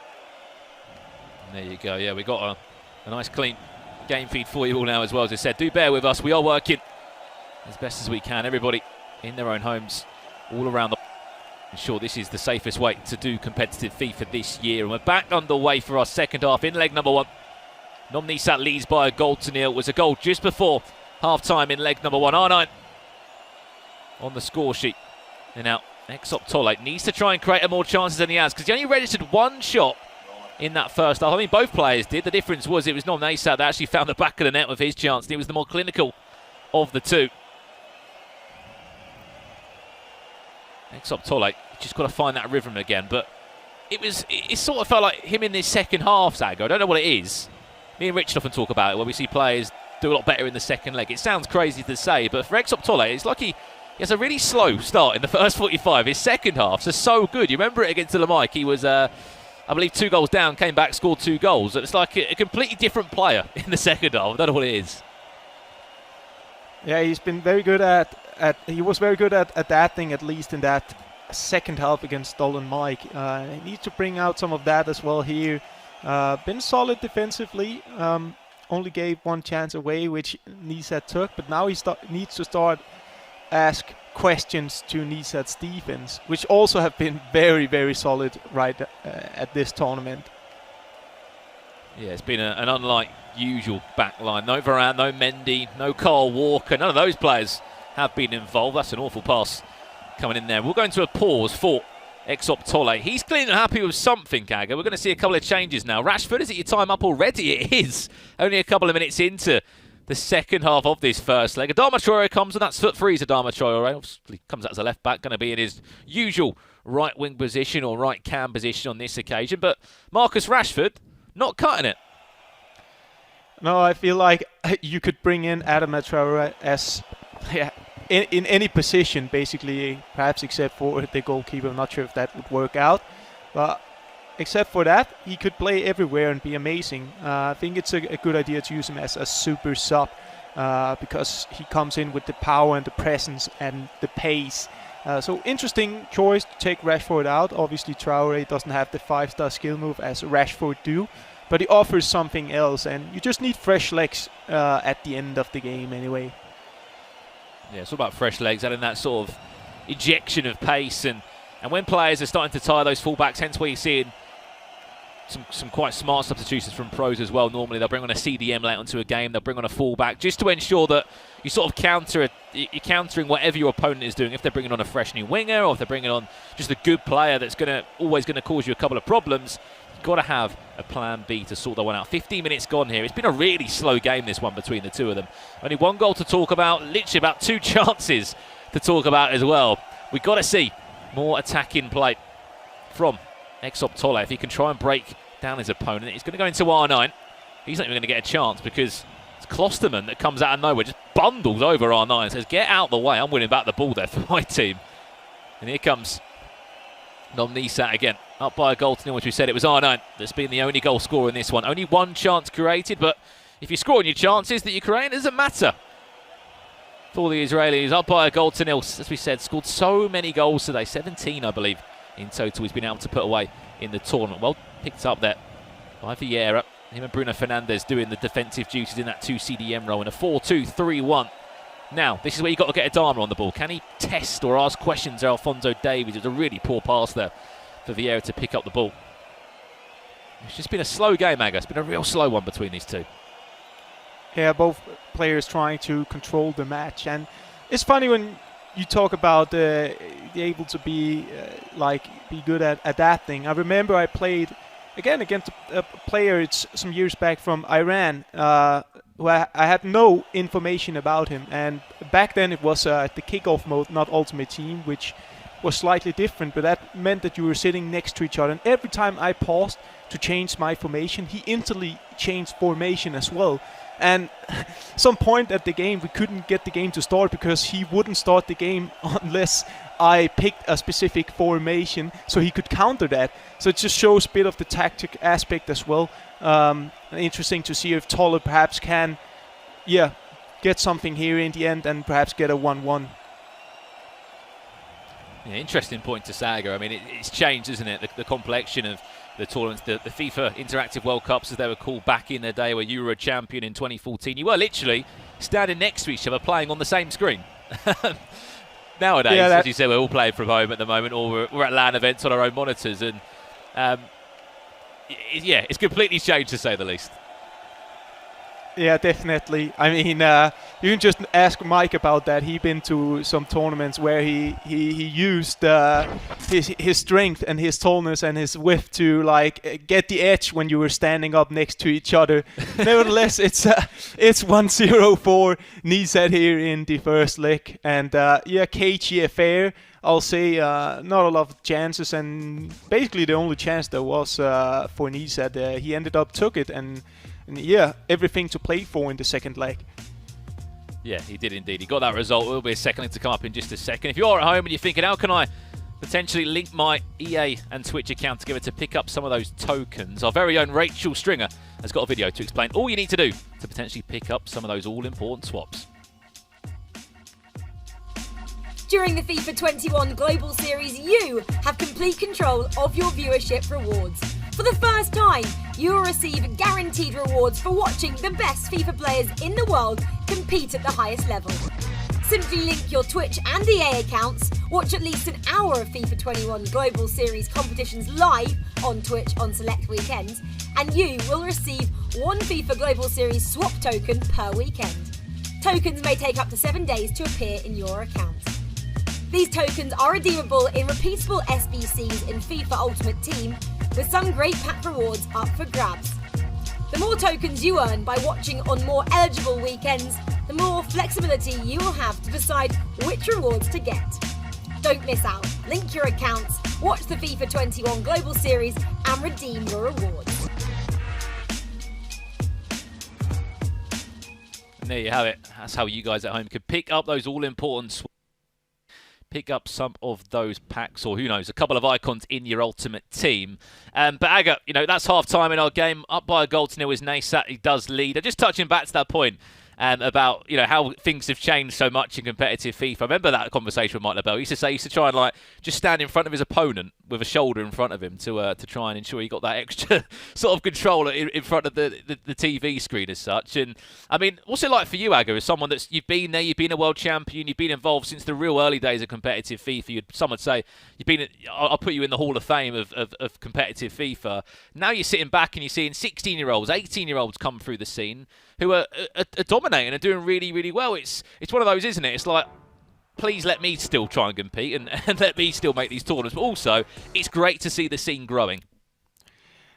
There you go. Yeah, we got a nice clean game feed for you all now as well. As I said, do bear with us. We are working as best as we can. Everybody in their own homes, all around the... I'm sure this is the safest way to do competitive FIFA this year. And we're back underway for our second half in leg number 1. NASAT leads by a goal to nil. It was a goal just before half-time in leg number 1. R9 on the score sheet. And now Exop Tolle needs to try and create more chances than he has, because he only registered one shot in that first half. I mean, both players did. The difference was it was Nom Naysat that actually found the back of the net with his chance, and he was the more clinical of the two. Exop Tolle just got to find that rhythm again, but it sort of felt like him in this second half, Zago. I don't know what it is. Me and Rich often talk about it when we see players do a lot better in the second leg. It sounds crazy to say, but for Exop Tolle, it's like he has a really slow start in the first 45. His second half's are so good. You remember it against Lamike? He was, I believe, 2 goals down, came back, scored 2 goals. It's like a completely different player in the second half. I don't know what it is. Yeah, he's been very good he was very good at adapting, at least in that second half against Dolan Mike. He needs to bring out some of that as well here. Been solid defensively. Only gave 1 chance away, which Naysat took, but now he needs to start ask questions to Naysat's defense, which also have been very, very solid right at this tournament. Yeah, it's been an unlike usual back line. No Varane, no Mendy, no Kyle Walker. None of those players have been involved. That's an awful pass coming in there. We'll go into a pause for Exop Tolle. He's clearly happy with something, Kaga. We're going to see a couple of changes now. Rashford, is it your time up already? It is. Only a couple of minutes into the second half of this first leg. Adama Traore comes, and that's foot freeze. Adama Traore obviously comes out as a left back, going to be in his usual right wing position or right cam position on this occasion. But Marcus Rashford not cutting it. No, I feel like you could bring in Adama Traore as in any position, basically, perhaps except for the goalkeeper. I'm not sure if that would work out. But except for that, he could play everywhere and be amazing. I think it's a good idea to use him as a super sub because he comes in with the power and the presence and the pace. So interesting choice to take Rashford out. Obviously, Traore doesn't have the 5-star skill move as Rashford do, but he offers something else, and you just need fresh legs at the end of the game anyway. Yeah, it's all about fresh legs, adding that sort of injection of pace, and when players are starting to tire those fullbacks, hence where you're seeing some quite smart substitutions from pros as well. Normally they'll bring on a CDM late onto a game, they'll bring on a fullback just to ensure that you sort of you're countering whatever your opponent is doing. If they're bringing on a fresh new winger, or if they're bringing on just a good player that's always going to cause you a couple of problems, you've got to have a plan B to sort that one out. 15 minutes gone here. It's been a really slow game, this one, between the two of them. Only 1 goal to talk about, literally about 2 chances to talk about as well. We've got to see more attacking play from Exop Tolle. If he can try and break down his opponent, he's going to go into R9. He's not even going to get a chance because it's Klosterman that comes out of nowhere, just bundles over R9 and says, get out the way, I'm winning back the ball there for my team. And here comes Nom Naysat again, up by a goal to 0, which we said it was R9 that's been the only goal scorer in this one. Only 1 chance created, but if you're scoring your chances that you're creating, it doesn't matter. For the Israelis, up by a goal to 0, as we said, scored so many goals today, 17 I believe in total he's been able to put away in the tournament. Well picked up there by Vieira. Him and Bruno Fernandes doing the defensive duties in that 2 CDM role in a 4-2-3-1. Now, this is where you've got to get Adama on the ball. Can he test or ask questions of Alphonso Davies? It was a really poor pass there for Vieira to pick up the ball. It's just been a slow game, Aga. It's been a real slow one between these two. Yeah, both players trying to control the match. And it's funny when you talk about able to be good at adapting. I remember I played again against a player some years back from Iran, who I had no information about him. And back then it was the kickoff mode, not Ultimate Team, which was slightly different, but that meant that you were sitting next to each other. And every time I paused to change my formation, he instantly changed formation as well. And some point at the game, we couldn't get the game to start because he wouldn't start the game unless I picked a specific formation, so he could counter that. So it just shows a bit of the tactic aspect as well. Interesting to see if Tolle perhaps can, get something here in the end and perhaps get a 1-1. Yeah, interesting point to Saga. I mean, it's changed, isn't it? The complexion of the tournaments, the FIFA Interactive World Cups, as they were called back in the day, where you were a champion in 2014. You were literally standing next to each other playing on the same screen. Nowadays, as you said, we're all playing from home at the moment, or we're at LAN events on our own monitors. And it's completely changed, to say the least. Yeah, definitely. I mean, you can just ask Mike about that. He's been to some tournaments where he used his strength and his tallness and his width to like get the edge when you were standing up next to each other. Nevertheless, it's 1-0 for Nisat here in the first leg, and yeah, cagey affair. I'll say not a lot of chances, and basically the only chance there was for Nisat. He ended up took it, and yeah, everything to play for in the second leg. Yeah, he did indeed. He got that result. There will be a second leg to come up in just a second. If you're at home and you're thinking, how can I potentially link my EA and Twitch account together to pick up some of those tokens, our very own Rachel Stringer has got a video to explain all you need to do to potentially pick up some of those all-important swaps. During the FIFA 21 Global Series, you have complete control of your viewership rewards. For the first time, you will receive guaranteed rewards for watching the best FIFA players in the world compete at the highest level. Simply link your Twitch and EA accounts, watch at least an hour of FIFA 21 Global Series competitions live on Twitch on select weekends, and you will receive one FIFA Global Series swap token per weekend. Tokens may take up to 7 days to appear in your account. These tokens are redeemable in repeatable SBCs in FIFA Ultimate Team, with some great pack rewards up for grabs. The more tokens you earn by watching on more eligible weekends, the more flexibility you will have to decide which rewards to get. Don't miss out. Link your accounts, watch the FIFA 21 Global Series, and redeem your rewards. And there you have it. That's how you guys at home could pick up those all-important pick up some of those packs, or who knows, a couple of icons in your ultimate team. But Aga, you know, that's half-time in our game. Up by a goal to nil is Nisat. He does lead. Just touching back to that point about, you know, how things have changed so much in competitive FIFA. I remember that conversation with Mike LaBelle. He used to say he used to try and like just stand in front of his opponent with a shoulder in front of him to try and ensure he got that extra sort of control in front of the TV screen as such. And I mean, what's it like for you, Aga, as someone that's you've been there, you've been a world champion, you've been involved since the real early days of competitive FIFA. Some would say you've been. I'll put you in the Hall of Fame of competitive FIFA. Now you're sitting back and you're seeing 16-year-olds, 18-year-olds come through the scene who are dominating and doing really, really well. It's one of those, isn't it? It's like, please let me still try and compete and let me still make these tournaments. But also, it's great to see the scene growing.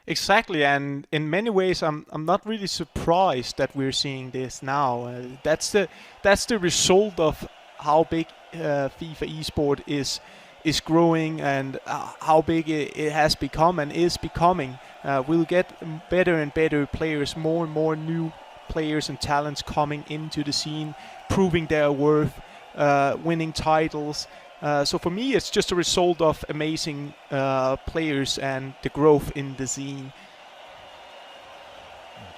Exactly, and in many ways, I'm not really surprised that we're seeing this now. That's the result of how big FIFA esport is growing and how big it has become and is becoming. We'll get better and better players, more and more new players and talents coming into the scene, proving their worth, winning titles. So for me, it's just a result of amazing players and the growth in the scene.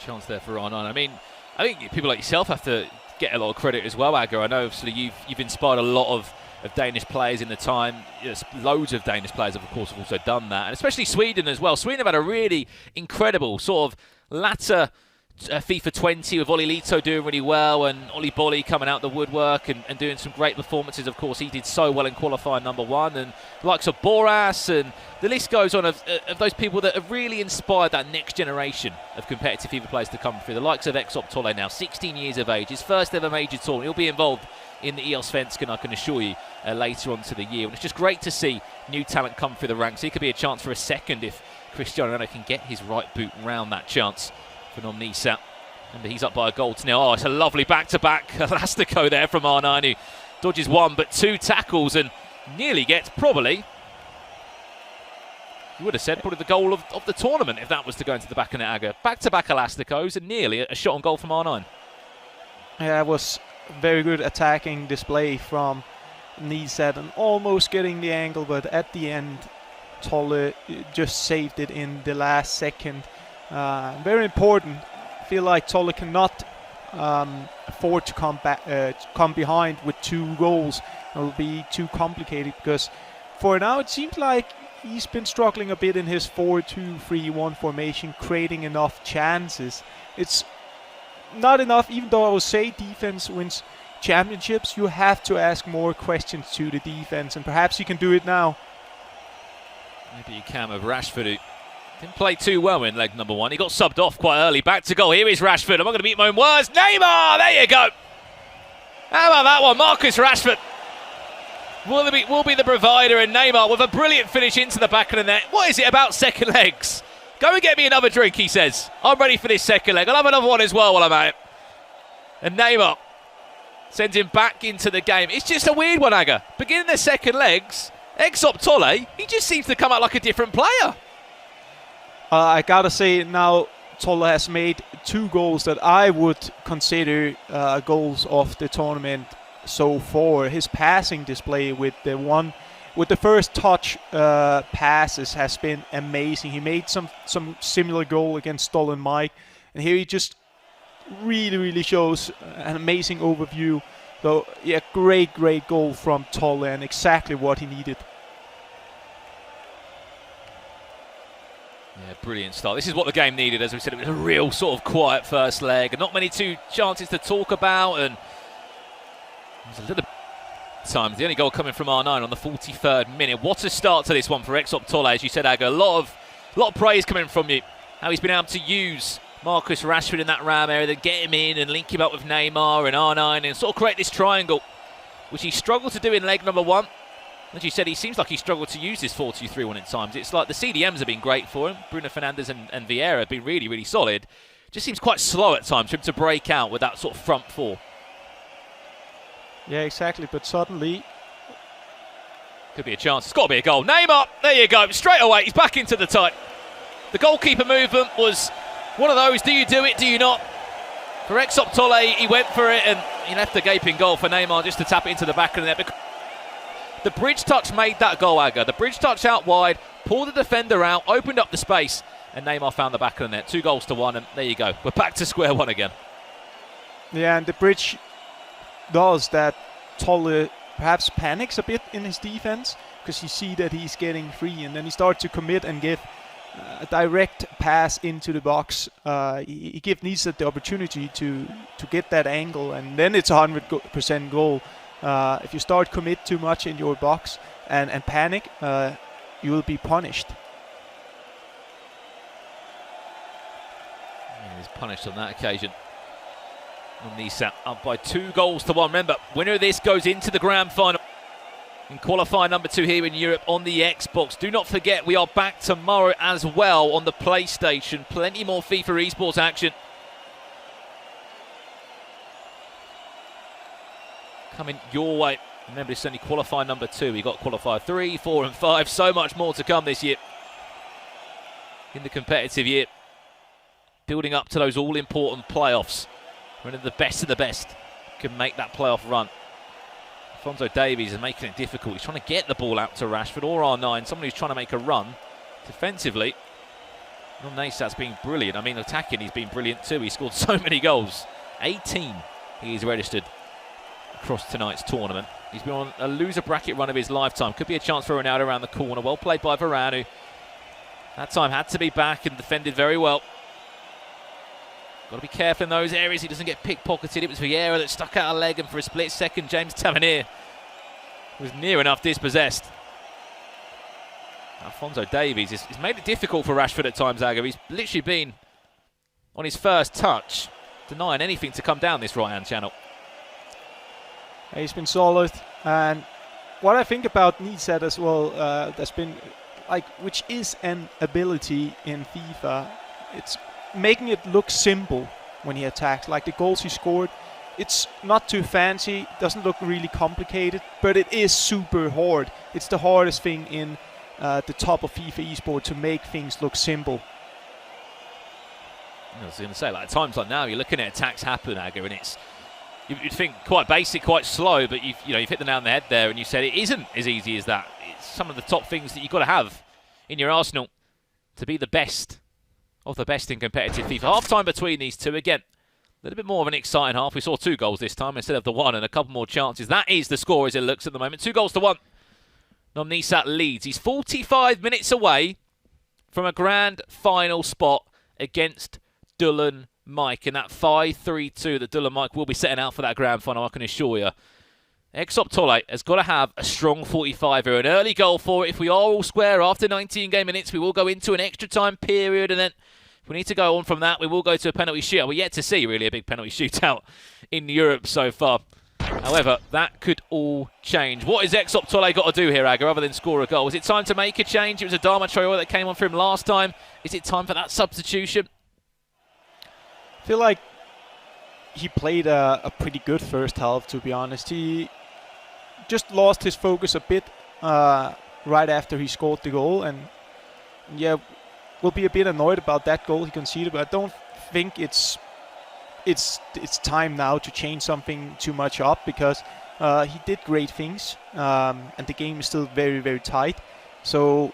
Chance there for R9. I mean, I think people like yourself have to get a lot of credit as well, Aga. I know obviously you've inspired a lot of Danish players in the time. Yes, loads of Danish players have, of course, have also done that, and especially Sweden as well. Sweden have had a really incredible sort of latter FIFA 20 with Olli Lito doing really well and Olli Bolli coming out the woodwork and doing some great performances. Of course, he did so well in qualifier number 1, and the likes of Boras, and the list goes on of those people that have really inspired that next generation of competitive FIFA players to come through. The likes of Exop Tolle now, 16 years of age, his first ever major tournament. He'll be involved in the Allsvenskan, I can assure you, later on to the year. And it's just great to see new talent come through the ranks. He could be a chance for a second if Cristiano Ronaldo can get his right boot round that chance for Nisat. And he's up by a goal to nil. Oh, it's a lovely back-to-back Elastico there from R9, who dodges one but 2 tackles and nearly gets probably, you would have said, probably the goal of the tournament if that was to go into the back of net, Aga. Back-to-back Elasticos and nearly a shot on goal from R9. Yeah, it was very good attacking display from Nisat and almost getting the angle, but at the end, Tolle just saved it in the last second. Very important. I feel like Tolle cannot afford to come behind with 2 goals. It will be too complicated because for now it seems like he's been struggling a bit in his 4-2-3-1 formation, creating enough chances. It's not enough, even though I would say defense wins championships. You have to ask more questions to the defense, and perhaps you can do it now. Maybe you can with Rashford, who Didn't play too well in leg number 1. He got subbed off quite early. Back to goal. Here is Rashford. I'm not going to beat my own words. Neymar! There you go. How about that one? Marcus Rashford will be the provider, and Neymar with a brilliant finish into the back of the net. What is it about second legs? Go and get me another drink, he says. I'm ready for this second leg. I'll have another one as well while I'm at it. And Neymar sends him back into the game. It's just a weird one, Aga. Beginning the second legs, Exop Tolle, he just seems to come out like a different player. I gotta say now, Tolle has made 2 goals that I would consider goals of the tournament so far. His passing display with the first touch passes has been amazing. He made some similar goal against Dolan Mike, and here he just really shows an amazing overview. So yeah, great goal from Tolle, and exactly what he needed. Yeah, brilliant start. This is what the game needed. As we said, it was a real sort of quiet first leg, and not many chances to talk about, and there's a little times. The only goal coming from R9 on the 43rd minute. What a start to this one for Exop Tolle, as you said, Aga. A lot of praise coming from you. How he's been able to use Marcus Rashford in that ram area, then get him in and link him up with Neymar and R9 and sort of create this triangle, which he struggled to do in leg number 1. As you said, he seems like he struggled to use this 4-2-3-1 at times. It's like the CDMs have been great for him. Bruno Fernandes and Vieira have been really solid. Just seems quite slow at times for him to break out with that sort of front 4. Yeah, exactly. But suddenly, could be a chance. It's got to be a goal. Neymar, there you go. Straight away, he's back into the tight. The goalkeeper movement was one of those. Do you do it? Do you not? For Exop Tolle, he went for it and he left a gaping goal for Neymar just to tap it into the back of the net. The bridge touch made that goal, Aga. The bridge touch out wide, pulled the defender out, opened up the space, and Neymar found the back of the net. 2-1, and there you go. We're back to square one again. Yeah, and the bridge does that. Tolle perhaps panics a bit in his defense because you see that he's getting free, and then he starts to commit and give a direct pass into the box. He gives Nisa the opportunity to get that angle, and then it's 100% goal. If you start commit too much in your box and panic, you will be punished. He was punished on that occasion. Nisa up by 2-1. Remember, winner of this goes into the grand final in qualifier number 2 here in Europe on the Xbox. Do not forget, we are back tomorrow as well on the PlayStation. Plenty more FIFA esports action coming your way. Remember, it's only qualifier number 2. We got qualifier 3, 4 and 5. So much more to come this year in the competitive year. Building up to those all-important playoffs. When the best of the best can make that playoff run. Alphonso Davies is making it difficult. He's trying to get the ball out to Rashford or R9. Someone who's trying to make a run defensively. Nesat's been brilliant. I mean, attacking, he's been brilliant too. He scored so many goals. 18 he's registered across tonight's tournament. He's been on a loser bracket run of his lifetime. Could be a chance for Ronaldo around the corner. Well played by Varane, who that time had to be back and defended very well. Got to be careful in those areas. He doesn't get pickpocketed. It was Vieira that stuck out a leg, and for a split second, James Tavernier was near enough dispossessed. Alphonso Davies has made it difficult for Rashford at times, Aga. He's literally been, on his first touch, denying anything to come down this right-hand channel. He's been solid. And what I think about Nisat as well, that's been, which is an ability in FIFA, it's making it look simple when he attacks. Like the goals he scored, it's not too fancy, doesn't look really complicated, but it is super hard. It's the hardest thing in the top of FIFA eSport, to make things look simple. I was going to say, at times like now, you're looking at attacks happen, Aga, and it's, you'd think quite basic, quite slow, but you've hit the nail on the head there, and you said it isn't as easy as that. It's some of the top things that you've got to have in your arsenal to be the best of the best in competitive FIFA. Half-time between these two. Again, a little bit more of an exciting half. We saw 2 goals this time instead of the 1, and a couple more chances. That is the score as it looks at the moment. 2-1. Nisat leads. He's 45 minutes away from a grand final spot against Dolan Mike. And that 5-3-2 that Dolan Mike will be setting out for that grand final, I can assure you. Exop Tolle has got to have a strong 45 here. An early goal for it. If we are all square after 19 game minutes, we will go into an extra time period. And then if we need to go on from that, we will go to a penalty shootout. We're yet to see really a big penalty shootout in Europe so far. However, that could all change. What has Exop Tolle got to do here, Aga, other than score a goal? Is it time to make a change? It was Adama Traore that came on for him last time. Is it time for that substitution? I feel like he played a pretty good first half, to be honest. He just lost his focus a bit right after he scored the goal, and yeah, we'll be a bit annoyed about that goal he conceded, but I don't think it's time now to change something too much up, because he did great things, and the game is still very, very tight. So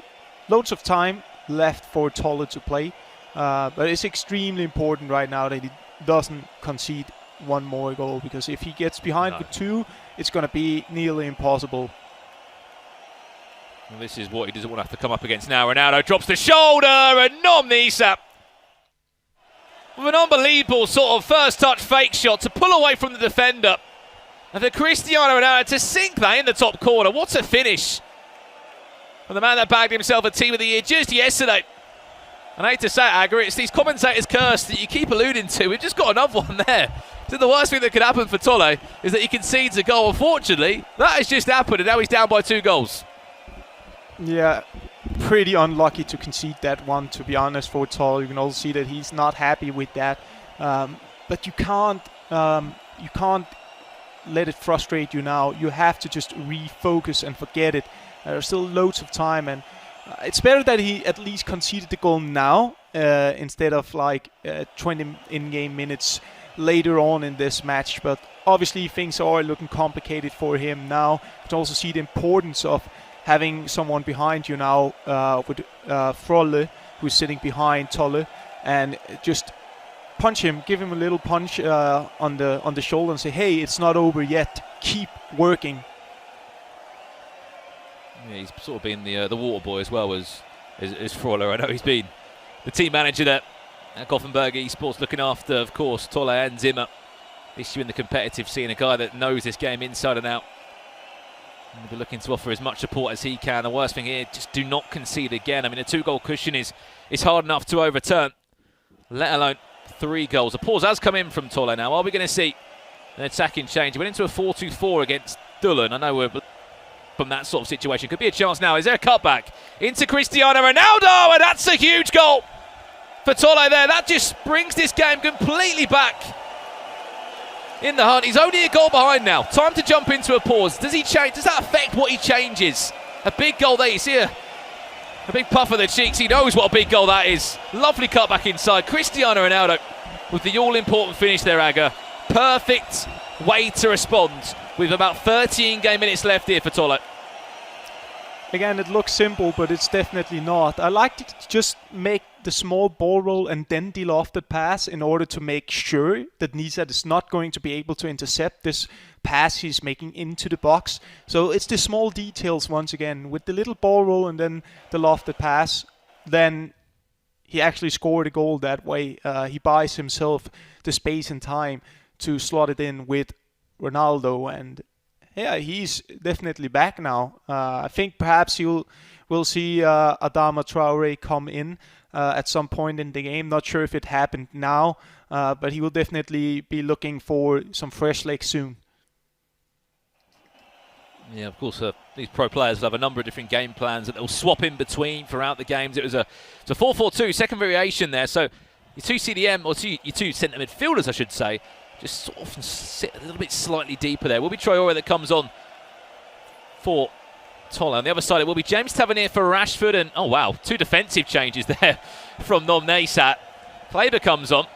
loads of time left for Tolle to play, but it's extremely important right now that he doesn't concede one more goal, because if he gets behind with 2, it's going to be nearly impossible. Well, this is what he doesn't want to have to come up against now. Ronaldo drops the shoulder, and Nom Nisap with an unbelievable sort of first touch fake shot to pull away from the defender. And for Cristiano Ronaldo to sink that in the top corner. What a finish from the man that bagged himself a Team of the Year just yesterday. And I hate to say it, Aga, it's these commentators' curse that you keep alluding to. We've just got another one there. So the worst thing that could happen for Tolle is that he concedes a goal. Unfortunately, that has just happened, and now he's down by 2 goals. Yeah, pretty unlucky to concede that one, to be honest, for Tolle. You can also see that he's not happy with that. But you can't let it frustrate you now. You have to just refocus and forget it. There's still loads of time, and it's better that he at least conceded the goal now instead of like 20 in-game minutes later on in this match. But obviously things are looking complicated for him now. You can also see the importance of having someone behind you now with Frolle, who's sitting behind Tolle, and just punch him, give him a little punch on the shoulder and say, hey, it's not over yet, keep working. Yeah, he's sort of been the water boy as well as Frolle. I know he's been the team manager there at Gothenburg Esports, looking after, of course, Tolle and Zimmer. This year in the competitive scene, a guy that knows this game inside and out. And he'll be looking to offer as much support as he can. The worst thing here, just do not concede again. I mean, a 2-goal cushion is hard enough to overturn, let alone 3 goals. A pause has come in from Tolle now. Are we going to see an attacking change? He went into a 4-2-4 against Dullen. I know we're from that sort of situation. Could be a chance now. Is there a cutback into Cristiano Ronaldo? And that's a huge goal for Tolle there. That just brings this game completely back in the hunt. He's only a goal behind now. Time to jump into a pause. Does he change? Does that affect what he changes? A big goal there. You see a big puff of the cheeks. He knows what a big goal that is. Lovely cut back inside. Cristiano Ronaldo with the all-important finish there, Aga. Perfect way to respond with about 13 game minutes left here for Tolle. Again, it looks simple, but it's definitely not. I like to just make the small ball roll and then the lofted pass in order to make sure that Nisat is not going to be able to intercept this pass he's making into the box. So it's the small details once again. With the little ball roll and then the lofted pass, then he actually scored a goal that way. He buys himself the space and time to slot it in with Ronaldo, and yeah, he's definitely back now. I think perhaps we'll see Adama Traore come in at some point in the game. Not sure if it happened now, but he will definitely be looking for some fresh legs soon. Yeah, of course, these pro players will have a number of different game plans that they'll swap in between throughout the games. It was a 4-4-2, second variation there. So your 2 CDM, or your 2 centre midfielders, I should say, just sort of sit a little bit slightly deeper there. Will be Traore that comes on for Tolle. On the other side, it will be James Tavernier for Rashford. And, oh, wow, 2 defensive changes there from Nom Nisat. Kleber comes on.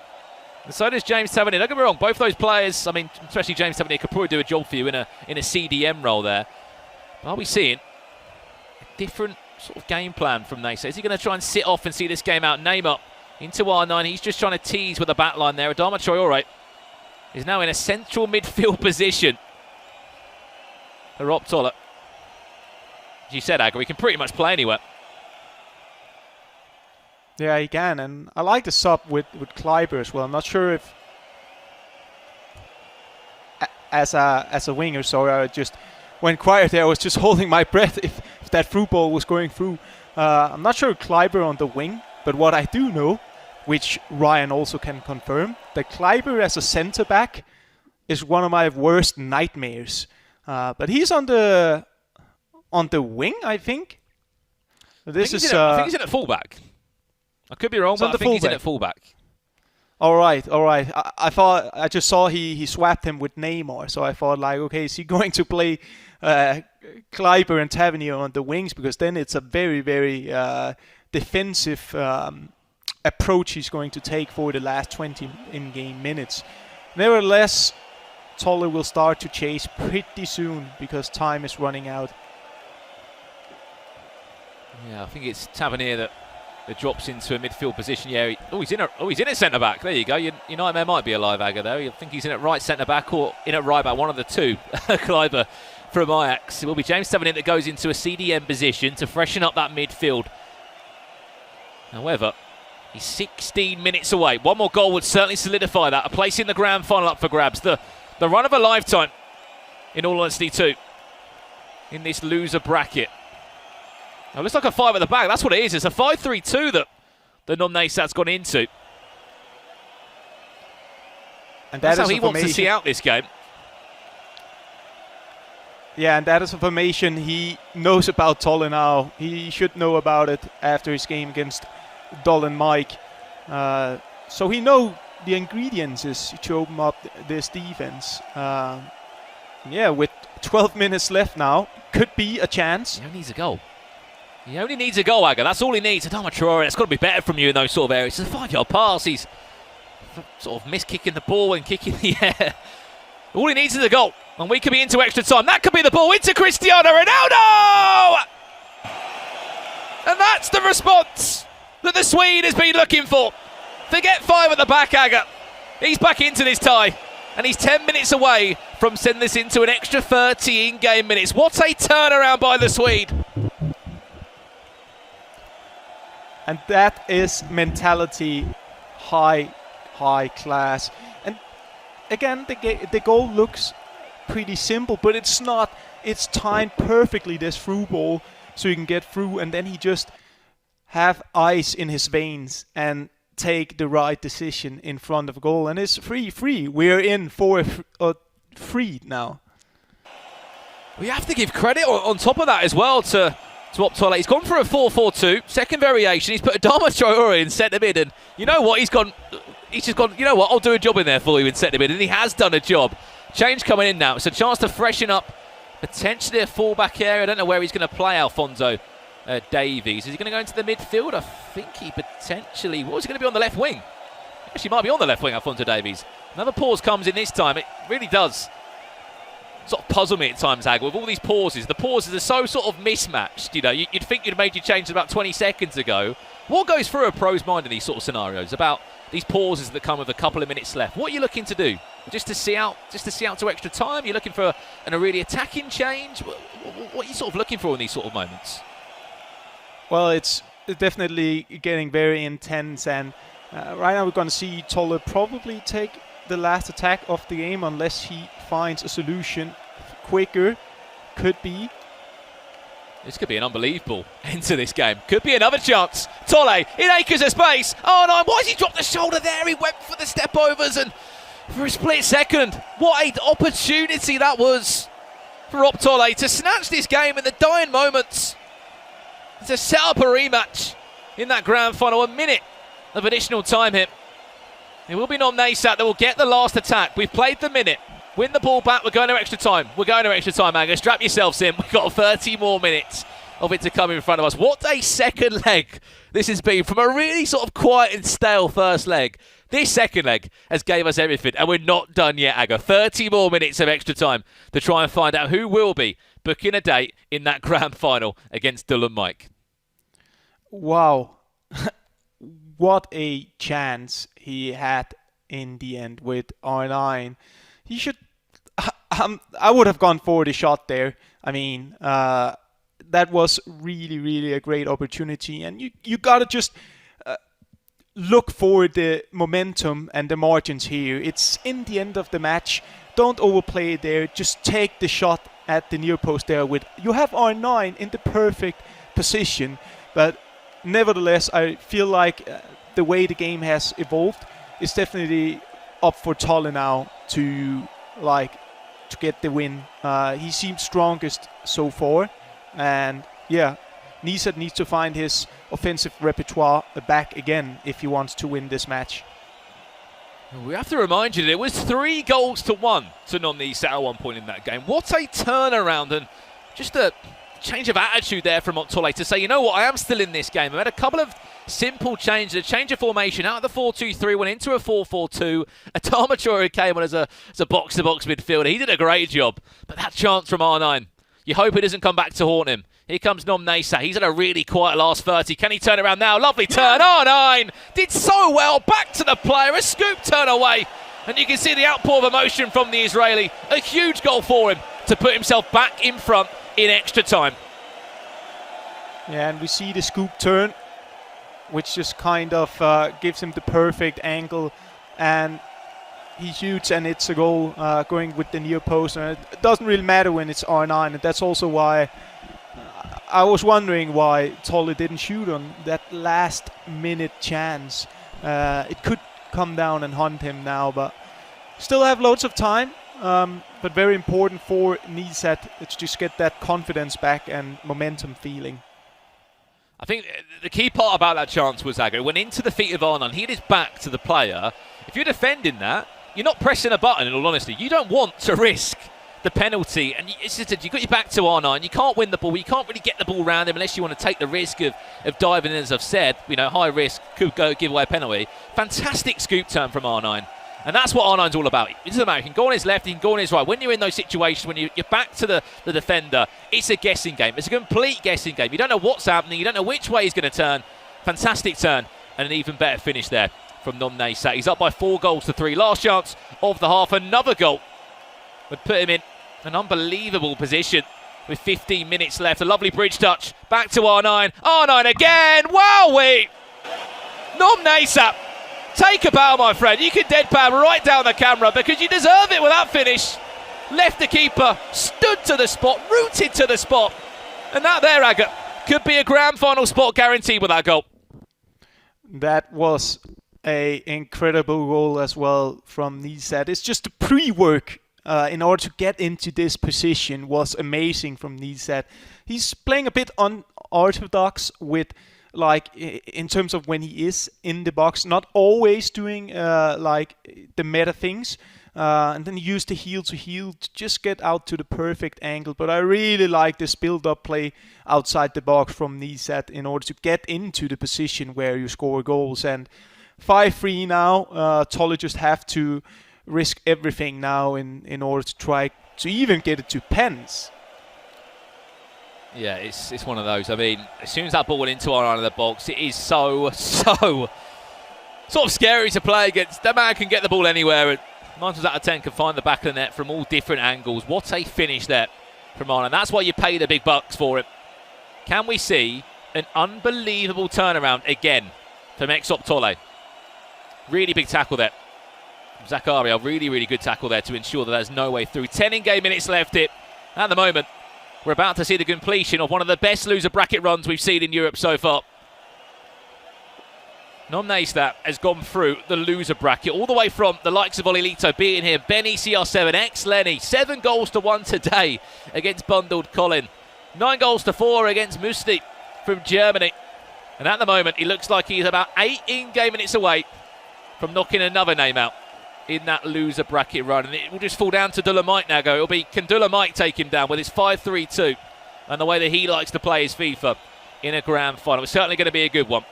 And so does James Tavernier. Don't get me wrong, both those players, I mean, especially James Tavernier, could probably do a job for you in a CDM role there. But are we seeing a different sort of game plan from Nisat? Is he going to try and sit off and see this game out? Neymar into R9. He's just trying to tease with the back line there. Adama Traore is now in a central midfield position. Rob Tolle. As you said, Aga, he can pretty much play anywhere. Yeah, he can, and I like the sub with Kleber as well. I'm not sure if as a winger. So I just went quiet there. I was just holding my breath if that through ball was going through. I'm not sure Kleiber on the wing, but what I do know, which Ryan also can confirm, that Kleiber as a centre back is one of my worst nightmares. But he's on the wing, I think. I think he's in at fullback. I could be wrong, but I think he's in at fullback. All right. I just saw he swapped him with Neymar, so I thought like, okay, is he going to play Kleiber and Tavernier on the wings? Because then it's a very, very defensive approach he's going to take for the last 20 in-game minutes. Nevertheless, Tolle will start to chase pretty soon because time is running out. Yeah, I think it's Tavernier that drops into a midfield position. Yeah, he's in at centre back. There you go. Your nightmare might be alive, Agger. Though I think he's in at right centre back or in at right back. One of the two. Kleiber from Ajax. It will be James Tavernier that goes into a CDM position to freshen up that midfield. However, he's 16 minutes away. One more goal would certainly solidify that. A place in the grand final up for grabs. The run of a lifetime, in all honesty, too, in this loser bracket. It looks like a 5 at the back. That's what it is. It's a 5-3-2 that the Nomnesat's gone into. And that's how he wants to see out this game. Yeah, and that is a formation he knows about Tolle now. He should know about it after his game against Dolan Mike. So he knows the ingredients is to open up this defense. Yeah, with 12 minutes left now, could be a chance. He only needs a goal. He only needs a goal, Agger. That's all he needs. Adama Traore, it's got to be better from you in those sort of areas. It's a 5-yard pass. He's sort of miskicking the ball and kicking the air. All he needs is a goal. And we could be into extra time. That could be the ball into Cristiano Ronaldo! And that's the response that the Swede has been looking for. Forget 5 at the back, Agger. He's back into this tie. And he's 10 minutes away from sending this into an extra 30 in-game minutes. What a turnaround by the Swede. And that is mentality, high class. And again, the goal looks pretty simple, but it's not. It's timed perfectly, this through ball, so you can get through, and then he just have ice in his veins and take the right decision in front of goal. And it's 3-3. We're in for a 3 now. We have to give credit on top of that as well to Tolle. He's gone for a 4-4-2, second variation. He's put Adama Traore in centre mid, and you know what? He's just gone, you know what? I'll do a job in there for you in centre mid, and he has done a job. Change coming in now. It's a chance to freshen up potentially a full-back area. I don't know where he's going to play Alphonso Davies. Is he going to go into the midfield? I think he potentially... What was he going to be on the left wing? Actually, might be on the left wing, Alphonso Davies. Another pause comes in this time. It really does sort of puzzle me at times, Agger, with all these pauses. The pauses are so sort of mismatched. You know, you'd think you'd made your changes about 20 seconds ago. What goes through a pro's mind in these sort of scenarios about these pauses that come with a couple of minutes left? What are you looking to do? Just to see out to extra time? You're looking for a really attacking change? What are you sort of looking for in these sort of moments? Well, it's definitely getting very intense, and right now we're going to see Tolle probably take the last attack of the game unless he finds a solution quicker. Could be. This could be an unbelievable end to this game. Could be another chance. Tolle in acres of space. Oh no, why has he dropped the shoulder there? He went for the step overs and for a split second. What an opportunity that was for Rob Tolle to snatch this game in the dying moments. To set up a rematch in that grand final. A minute of additional time here. It will be Nomnesat that will get the last attack. We've played the minute. Win the ball back. We're going to extra time. We're going to extra time, Agger. Strap yourselves in. We've got 30 more minutes of it to come in front of us. What a second leg this has been from a really sort of quiet and stale first leg. This second leg has gave us everything, and we're not done yet, Agger. 30 more minutes of extra time to try and find out who will be booking a date in that grand final against Dylan Mike. Wow. What a chance he had in the end with R9. He should... I would have gone for the shot there. I mean, that was really, really a great opportunity. And you got to just look for the momentum and the margins here. It's in the end of the match. don't overplay it there. Just take the shot at the near post there. You have R9 in the perfect position, but nevertheless, I feel like the way the game has evolved, it's definitely up for Tolle now to get the win. He seems strongest so far, and yeah, Nisat needs to find his offensive repertoire back again if he wants to win this match. We have to remind you that it was 3-1 to non-Nisat at one point in that game. What a turnaround, and just a change of attitude there from Tolle to say, you know what, I am still in this game. I've had a couple of simple changes, a change of formation out of the 4-2-3, went into a 4-4-2. Adama Traore came on as a box-to-box midfielder. He did a great job, but that chance from R9, you hope it doesn't come back to haunt him. Here comes Nom Nisat. He's had a really quiet last 30. Can he turn around now? Lovely turn. R9 did so well. Back to the player. A scoop turn away. And you can see the outpour of emotion from the Israeli. A huge goal for him to put himself back in front in extra time. Yeah, and we see the scoop turn, which just kind of gives him the perfect angle. And he shoots, and it's a goal going with the near post. And it doesn't really matter when it's R9. And that's also why I was wondering why Tolle didn't shoot on that last-minute chance. It could come down and hunt him now, but still have loads of time. But very important for Nisat to just get that confidence back and momentum feeling. I think the key part about that chance was Aggo went into the feet of R9. He had his back to the player. If you're defending that, you're not pressing a button, in all honesty. You don't want to risk the penalty, and it's just you've got your back to R9. You can't win the ball. You can't really get the ball around him unless you want to take the risk of diving in, as I've said. High risk, could give away a penalty. Fantastic scoop turn from R9. And that's what R9's all about. It doesn't matter. He can go on his left, he can go on his right. When you're in those situations, when you're back to the defender, it's a guessing game. It's a complete guessing game. You don't know what's happening. You don't know which way he's going to turn. Fantastic turn, and an even better finish there from Nom Nisat. He's up by 4-3. Last chance of the half. Another goal would put him in an unbelievable position with 15 minutes left. A lovely bridge touch. Back to R9. R9 again. Wowee! Nom Nisat, take a bow, my friend. You can deadpan right down the camera because you deserve it with that finish. Left the keeper, stood to the spot, rooted to the spot. And that there, Agate, could be a grand final spot guaranteed with that goal. That was an incredible goal as well from Nisat. It's just the pre-work in order to get into this position was amazing from Nisat. He's playing a bit unorthodox with, in terms of when he is in the box, not always doing the meta things, and then use the heel to heel to just get out to the perfect angle. But I really like this build-up play outside the box from Nisat in order to get into the position where you score goals. And 5-3 now. Tolle just have to risk everything now in order to try to even get it to pens. Yeah, it's one of those. I mean, as soon as that ball went into our end of the box, it is so sort of scary to play against. That man can get the ball anywhere, and 9 times out of 10 can find the back of the net from all different angles. What a finish there from Arnold. That's why you pay the big bucks for it. Can we see an unbelievable turnaround again from Exop Tolle? Really big tackle there. Zakaria, really, really good tackle there to ensure that there's no way through. 10 in-game minutes left. At the moment, we're about to see the completion of one of the best loser bracket runs we've seen in Europe so far. Nom Nisat has gone through the loser bracket, all the way from the likes of Olilito beating him, Benny, CR7, ex-Lenny, 7-1 today against Bundled Colin, 9-4 against Musti from Germany. And at the moment, he looks like he's about 8 in-game minutes away from knocking another name out in that loser bracket run. And it will just fall down to Dolomite now. It'll be, can Dolomite take him down with his 5-3-2 and the way that he likes to play his FIFA in a grand final? It's certainly going to be a good one.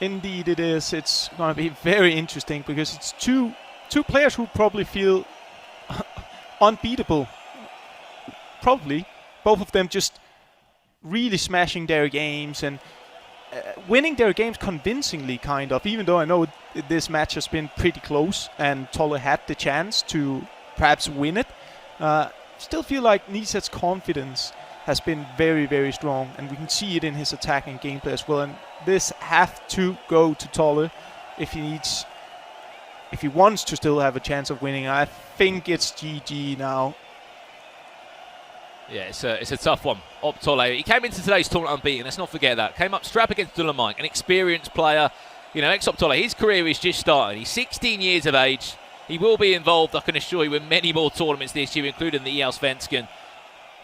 Indeed it is. It's going to be very interesting because it's two players who probably feel unbeatable. Probably. Both of them just really smashing their games and winning their games convincingly, kind of, even though I know this match has been pretty close and Tolle had the chance to perhaps win it. Still feel like Nisat's confidence has been very, very strong, and we can see it in his attacking gameplay as well. And this have to go to Tolle if he needs if he wants to still have a chance of winning, I think it's GG now. Yeah, it's a tough one. Optole, he came into today's tournament unbeaten. Let's not forget that. Came up strap against Dylan Mike, an experienced player. You know, ex-Optole, his career is just starting. He's 16 years of age. He will be involved, I can assure you, in many more tournaments this year, including the Allsvenskan.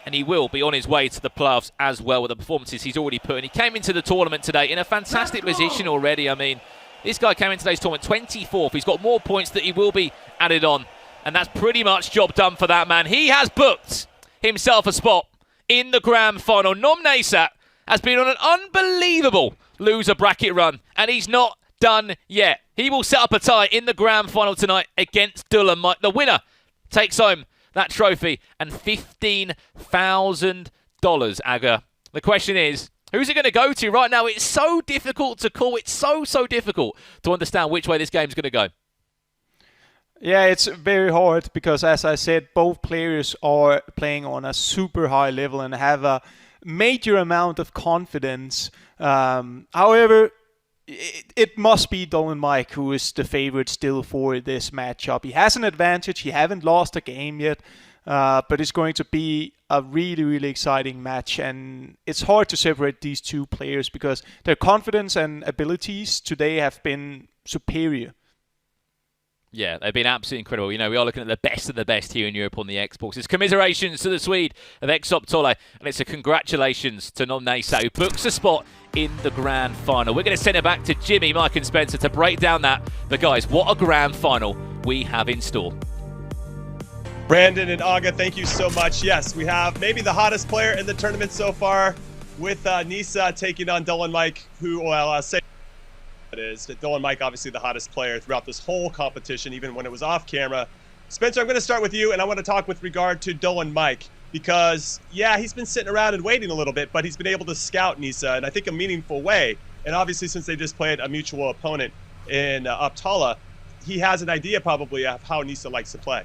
And he will be on his way to the playoffs as well with the performances he's already put in. He came into the tournament today in a fantastic position already. I mean, this guy came into today's tournament 24th. He's got more points that he will be added on. And that's pretty much job done for that man. He has booked himself a spot in the grand final. Nom Naysat has been on an unbelievable loser bracket run. And he's not done yet. He will set up a tie in the grand final tonight against Dylan Mike. The winner takes home that trophy and $15,000, Aga. The question is, who's it going to go to right now? It's so difficult to call. It's so difficult to understand which way this game's going to go. Yeah, it's very hard because, as I said, both players are playing on a super high level and have a major amount of confidence. However, it must be Dylan Mike who is the favorite still for this matchup. He has an advantage. He haven't lost a game yet, but it's going to be a really exciting match. And it's hard to separate these two players because their confidence and abilities today have been superior. Yeah, they've been absolutely incredible. You know, we are looking at the best here in Europe on the Xbox. It's commiserations to the Swede of ex-Optole, and it's a congratulations to Nom Naysat, who books a spot in the grand final. We're going to send it back to Jimmy, Mike and Spencer to break down that. But guys, what a grand final we have in store. Brandon and Aga, thank you so much. Yes, we have maybe the hottest player in the tournament so far with Nisa taking on Dylan Mike, who, well, I'll say it is. Dylan Mike, obviously the hottest player throughout this whole competition, even when it was off camera. Spencer, I'm going to start with you, and I want to talk with regard to Dylan Mike because, yeah, he's been sitting around and waiting a little bit, but he's been able to scout Nisa in, I think, a meaningful way. And obviously, since they just played a mutual opponent in Optala, he has an idea probably of how Nisa likes to play.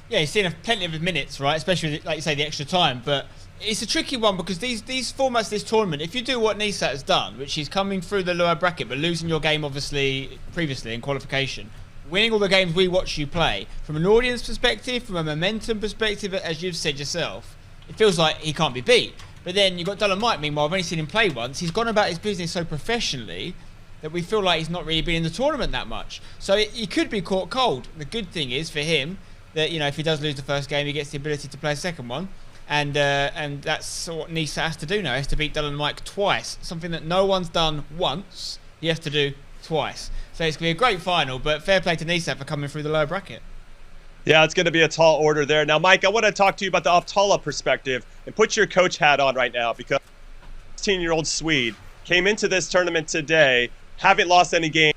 Yeah, he's seen plenty of minutes, right? Especially, like you say, the extra time. But it's a tricky one because these formats, this tournament, if you do what Nisa has done, which is coming through the lower bracket, but losing your game, obviously, previously in qualification, winning all the games we watch you play, from an audience perspective, from a momentum perspective, as you've said yourself, it feels like he can't be beat. But then you've got Dylan Mike, meanwhile, I've only seen him play once. He's gone about his business so professionally that we feel like he's not really been in the tournament that much. So he could be caught cold. The good thing is for him that, you know, if he does lose the first game, he gets the ability to play a second one. And that's what Nisa has to do now. He has to beat Dylan Mike twice. Something that no one's done once, he has to do twice. So it's going to be a great final, but fair play to Nisa for coming through the lower bracket. Yeah, it's going to be a tall order there. Now, Mike, I want to talk to you about the Optala perspective and put your coach hat on right now because 16-year-old Swede came into this tournament today, haven't lost any game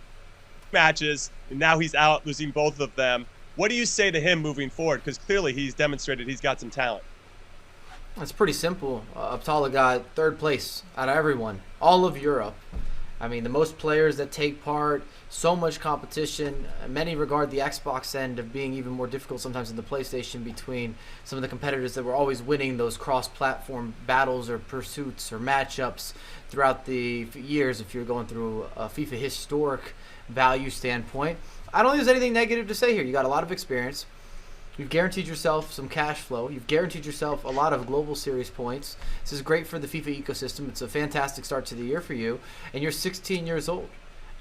matches, and now he's out losing both of them. What do you say to him moving forward? Because clearly he's demonstrated he's got some talent. It's pretty simple. Optala got third place out of everyone, all of Europe. I mean, the most players that take part, so much competition. Many regard the Xbox end of being even more difficult sometimes than the PlayStation between some of the competitors that were always winning those cross-platform battles or pursuits or matchups throughout the years if you're going through a FIFA historic value standpoint. I don't think there's anything negative to say here. You got a lot of experience. You've guaranteed yourself some cash flow. You've guaranteed yourself a lot of global series points. This is great for the FIFA ecosystem. It's a fantastic start to the year for you. And you're 16 years old.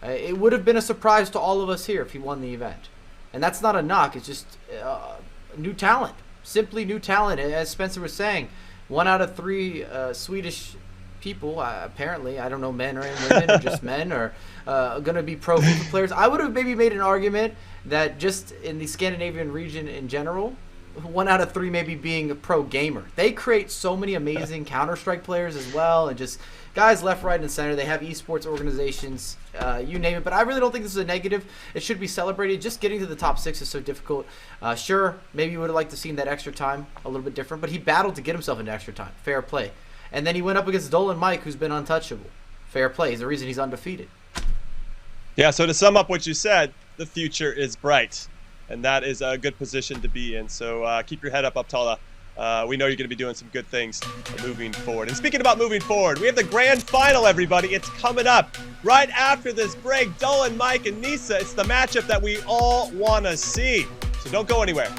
It would have been a surprise to all of us here if he won the event. And that's not a knock. It's just new talent. Simply new talent. As Spencer was saying, 1 out of 3 Swedish people, apparently, I don't know, men or women or just men, are going to be pro FIFA players. I would have maybe made an argument that just in the Scandinavian region in general, 1 out of 3 maybe being a pro gamer. They create so many amazing Counter-Strike players as well, and just guys left, right, and center. They have esports organizations, you name it. But I really don't think this is a negative. It should be celebrated. Just getting to the top 6 is so difficult. Sure, maybe you would have liked to see that extra time a little bit different, but he battled to get himself into extra time. Fair play. And then he went up against Dylan Mike, who's been untouchable. Fair play. He's the reason he's undefeated. Yeah, so to sum up what you said, the future is bright. And that is a good position to be in. So keep your head up, Optala. we know you're going to be doing some good things moving forward. And speaking about moving forward, we have the grand final, everybody. It's coming up right after this break. Dolan, Mike, and Nisa. It's the matchup that we all want to see. So don't go anywhere.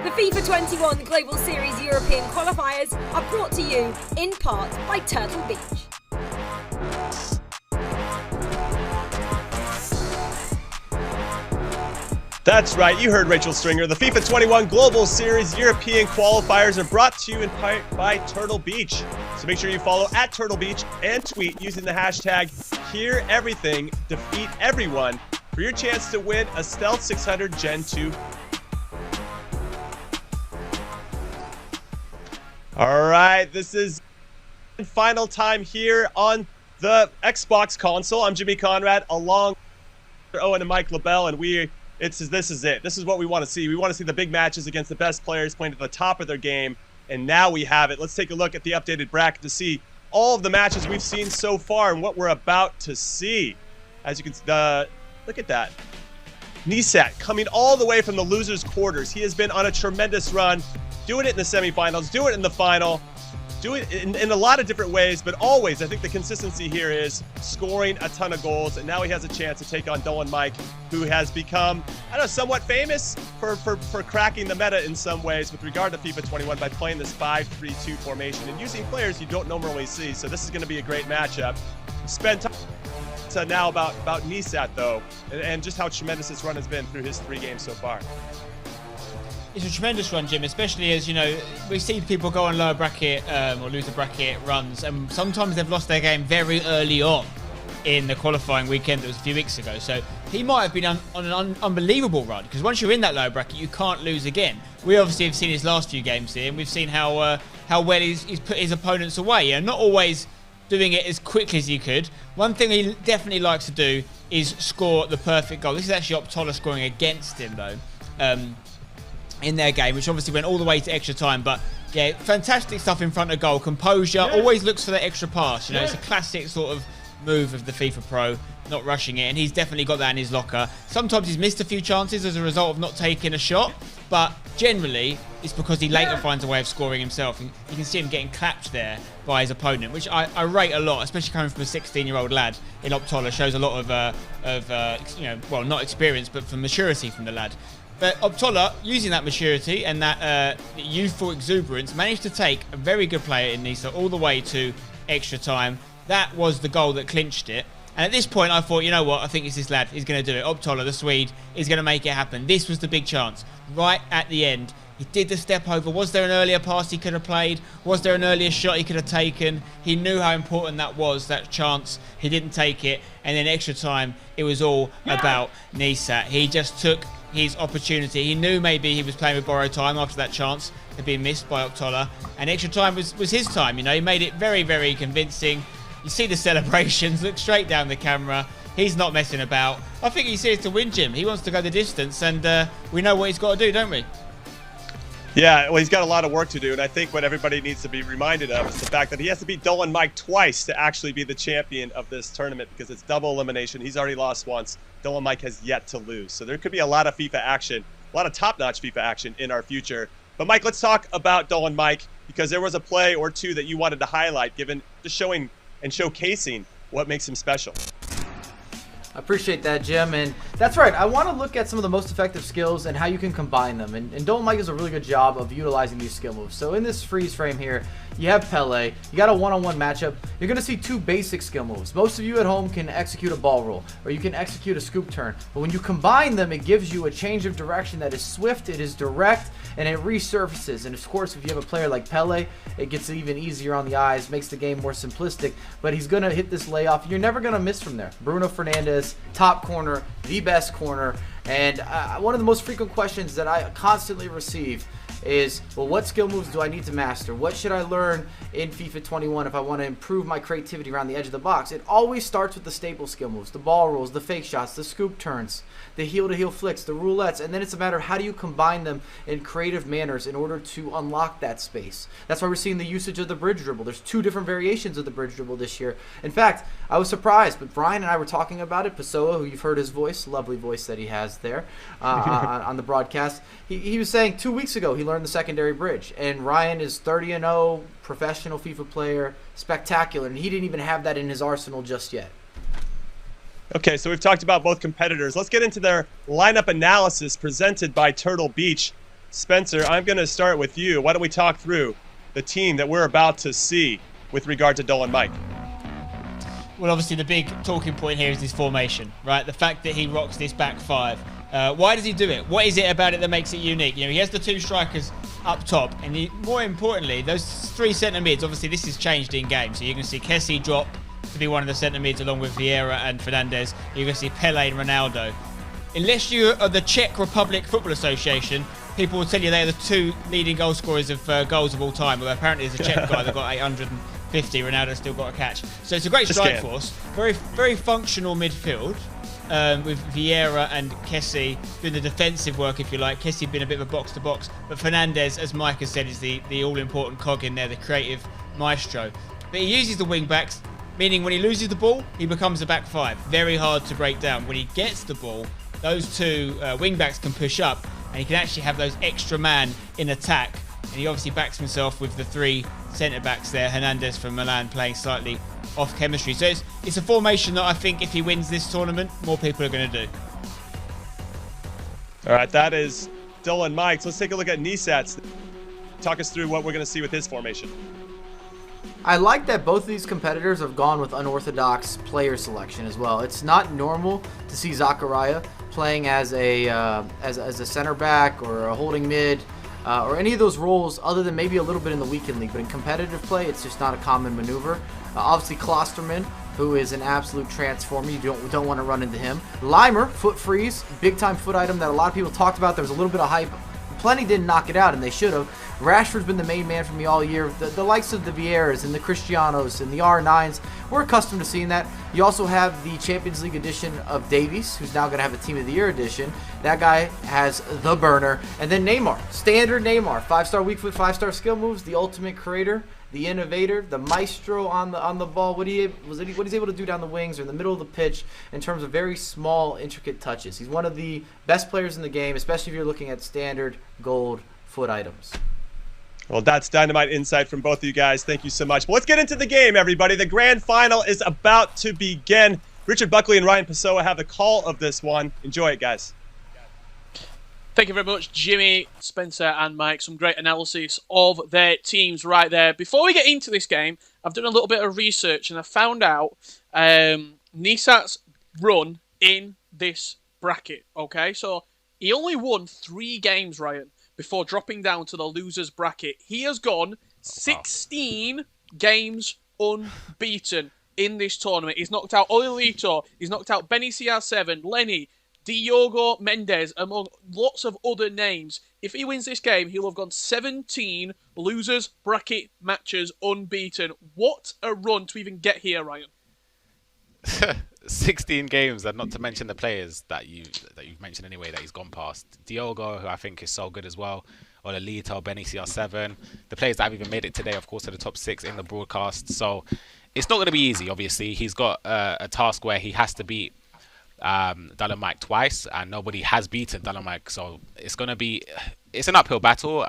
The FIFA 21 Global Series European qualifiers are brought to you in part by Turtle Beach. That's right, you heard Rachel Stringer. The FIFA 21 Global Series European qualifiers are brought to you in part by Turtle Beach. So make sure you follow at Turtle Beach and tweet using the hashtag HearEverythingDefeatEveryone for your chance to win a Stealth 600 Gen 2. All right, this is final time here on the Xbox console. I'm Jimmy Conrad, along with Owen and Mike LaBelle, and this is it. This is what we want to see. We want to see the big matches against the best players playing at the top of their game, and now we have it. Let's take a look at the updated bracket to see all of the matches we've seen so far and what we're about to see. As you can see, look at that. Nisat coming all the way from the losers' quarters. He has been on a tremendous run, doing it in the semifinals, doing it in the final, doing it in a lot of different ways, but always, I think the consistency here is scoring a ton of goals, and now he has a chance to take on Dolan Mike, who has become, I don't know, somewhat famous for cracking the meta in some ways with regard to FIFA 21 by playing this 5-3-2 formation and using players you don't normally see, so this is going to be a great matchup. Spend time now about Nisat, though, and just how tremendous his run has been through his 3 games so far. It's a tremendous run, Jim, especially as, you know, we see people go on lower bracket or loser bracket runs, and sometimes they've lost their game very early on in the qualifying weekend that was a few weeks ago. So he might have been on an unbelievable run, because once you're in that lower bracket, you can't lose again. We obviously have seen his last few games here, and we've seen how well he's put his opponents away. And not always doing it as quickly as he could. One thing he definitely likes to do is score the perfect goal. This is actually Optola scoring against him, though. In their game, which obviously went all the way to extra time, but yeah, fantastic stuff in front of goal. Composure, always looks for that extra pass. You know, it's a classic sort of move of the FIFA Pro, not rushing it, and he's definitely got that in his locker. Sometimes he's missed a few chances as a result of not taking a shot, but generally it's because he later finds a way of scoring himself. And you can see him getting clapped there by his opponent, which I rate a lot, especially coming from a 16-year-old lad in Optola. Shows a lot of you know, well, not experience, but for maturity from the lad. But Optola, using that maturity and that youthful exuberance, managed to take a very good player in Nisa all the way to extra time. That was the goal that clinched it. And at this point, I thought, you know what, I think it's this lad. He's going to do it. Optola, the Swede, is going to make it happen. This was the big chance. Right at the end, he did the step over. Was there an earlier pass he could have played? Was there an earlier shot he could have taken? He knew how important that was, that chance. He didn't take it. And then extra time, it was all about Nisat. He just took his opportunity. He knew maybe he was playing with borrowed time after that chance had been missed by Optola, and extra time was his time. You know, he made it very, very convincing. You see the celebrations, look straight down the camera. He's not messing about. I think he's here to win, Jim. He wants to go the distance, and we know what he's got to do, don't we? Yeah, well, he's got a lot of work to do, and I think what everybody needs to be reminded of is the fact that he has to beat Dolan Mike twice to actually be the champion of this tournament, because it's double elimination. He's already lost once. Dolan Mike has yet to lose. So there could be a lot of FIFA action, a lot of top-notch FIFA action in our future. But Mike, let's talk about Dolan Mike, because there was a play or two that you wanted to highlight, given just showing and showcasing what makes him special. I appreciate that, Jim. And that's right. I want to look at some of the most effective skills and how you can combine them. And Dolan Mike does a really good job of utilizing these skill moves. So in this freeze frame here, you have Pele. You got a one-on-one matchup. You're going to see two basic skill moves. Most of you at home can execute a ball roll, or you can execute a scoop turn. But when you combine them, it gives you a change of direction that is swift, it is direct, and it resurfaces. And of course, if you have a player like Pele, it gets even easier on the eyes, makes the game more simplistic. But he's going to hit this layoff. You're never going to miss from there. Bruno Fernandes, top corner, the best corner. And one of the most frequent questions that I constantly receive is, well, what skill moves do I need to master? What should I learn in FIFA 21 if I want to improve my creativity around the edge of the box? It always starts with the staple skill moves, the ball rolls, the fake shots, the scoop turns, the heel-to-heel flicks, the roulettes, and then it's a matter of how do you combine them in creative manners in order to unlock that space. That's why we're seeing the usage of the bridge dribble. There's two different variations of the bridge dribble this year. In fact, I was surprised, but Brian and I were talking about it. Pessoa, who you've heard his voice, lovely voice that he has there on the broadcast, he was saying 2 weeks ago he learned the secondary bridge, and Ryan is 30-0, professional FIFA player, spectacular, and he didn't even have that in his arsenal just yet. Okay, so we've talked about both competitors. Let's get into their lineup analysis presented by Turtle Beach. Spencer, I'm going to start with you. Why don't we talk through the team that we're about to see with regard to Dolan Mike? Well, obviously the big talking point here is his formation, right? The fact that he rocks this back five. Why does he do it? What is it about it that makes it unique? You know, he has the two strikers up top, and more importantly, those three centre mids. Obviously, this has changed in game, so you can see Kessie drop to be one of the centre mids along with Vieira and Fernandes. You're going to see Pele and Ronaldo. Unless you are the Czech Republic Football Association, people will tell you they're the two leading goal scorers of goals of all time. Well, apparently there's a Czech guy that got 850. Ronaldo's still got a catch. So it's a great strike force. Very, very functional midfield. With Vieira and Kessie doing the defensive work, if you like. Kessie being a bit of a box-to-box. But Fernandes, as Mike has said, is the all-important cog in there, the creative maestro. But he uses the wing-backs, meaning when he loses the ball, he becomes a back five. Very hard to break down. When he gets the ball, those two wing-backs can push up, and he can actually have those extra man in attack. And he obviously backs himself with the three centre-backs there. Hernandez from Milan playing slightly off chemistry. So it's a formation that I think if he wins this tournament, more people are going to do. All right, that is Dolan Mike. So let's take a look at Nisats. Talk us through what we're going to see with his formation. I like that both of these competitors have gone with unorthodox player selection as well. It's not normal to see Zakaria playing as a center back or a holding mid or any of those roles other than maybe a little bit in the weekend league. But in competitive play, it's just not a common maneuver. Obviously, Klosterman, who is an absolute transformer. You don't want to run into him. Limer, foot freeze, big-time foot item that a lot of people talked about. There was a little bit of hype. Plenty didn't knock it out, and they should have. Rashford's been the main man for me all year. The likes of the Vieiras and the Cristianos and the R9s, we're accustomed to seeing that. You also have the Champions League edition of Davies, who's now going to have a Team of the Year edition. That guy has the burner. And then Neymar, standard Neymar. 5-star weak foot, 5-star skill moves, the ultimate creator, the innovator, the maestro on the ball. What he's able to do down the wings or in the middle of the pitch in terms of very small, intricate touches. He's one of the best players in the game, especially if you're looking at standard gold foot items. Well, that's dynamite insight from both of you guys. Thank you so much. But let's get into the game, everybody. The grand final is about to begin. Richard Buckley and Ryan Pessoa have the call of this one. Enjoy it, guys. Thank you very much, Jimmy, Spencer, and Mike. Some great analysis of their teams right there. Before we get into this game, I've done a little bit of research and I found out Nisat's run in this bracket. Okay, so he only won 3 games, Ryan, before dropping down to the losers bracket. He has gone 16 games unbeaten in this tournament. He's knocked out Oilito, he's knocked out Benny CR7, Lenny, Diogo Mendes, among lots of other names. If he wins this game, he'll have gone 17 losers bracket matches unbeaten. What a run to even get here, Ryan. 16 games, and not to mention the players that you've mentioned anyway that he's gone past. Diogo, who I think is so good as well. Ololita or Benny CR7. The players that have even made it today, of course, are the top 6 in the broadcast. So it's not going to be easy, obviously. He's got a task where he has to beat Dylan Mike twice, and nobody has beaten Dylan Mike. So it's going to be... It's an uphill battle,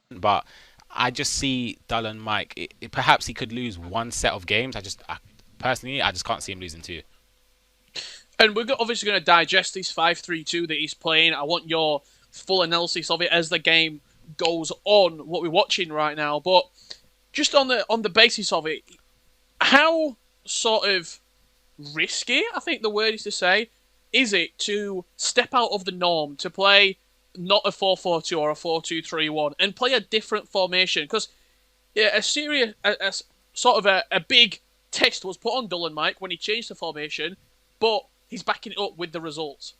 but I just see Dylan Mike... perhaps he could lose one set of games. Personally, I just can't see him losing 2. And we're obviously going to digest this 5-3-2 that he's playing. I want your full analysis of it as the game goes on, what we're watching right now. But just on the basis of it, how sort of risky, I think the word is to say, is it to step out of the norm, to play not a 4-4-2 or a 4-2-3-1 and play a different formation? Because a big test was put on Dylan Mike when he changed the formation, but he's backing it up with the results.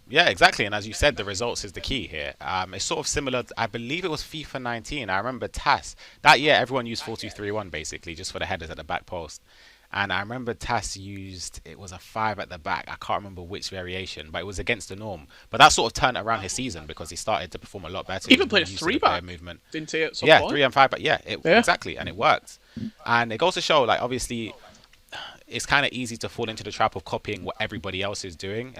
Yeah, exactly. And as you said, the results is the key here. It's sort of similar. I believe it was FIFA 19. I remember TAS. That year, everyone used 4-2-3-1, basically, just for the headers at the back post. And I remember TAS used, it was a 5 at the back. I can't remember which variation, but it was against the norm. But that sort of turned around his season because he started to perform a lot better. He even played a 3-back movement, didn't he, at some point? 3 and 5 back. Yeah, exactly. And it worked. And it goes to show, like, obviously... It's kind of easy to fall into the trap of copying what everybody else is doing.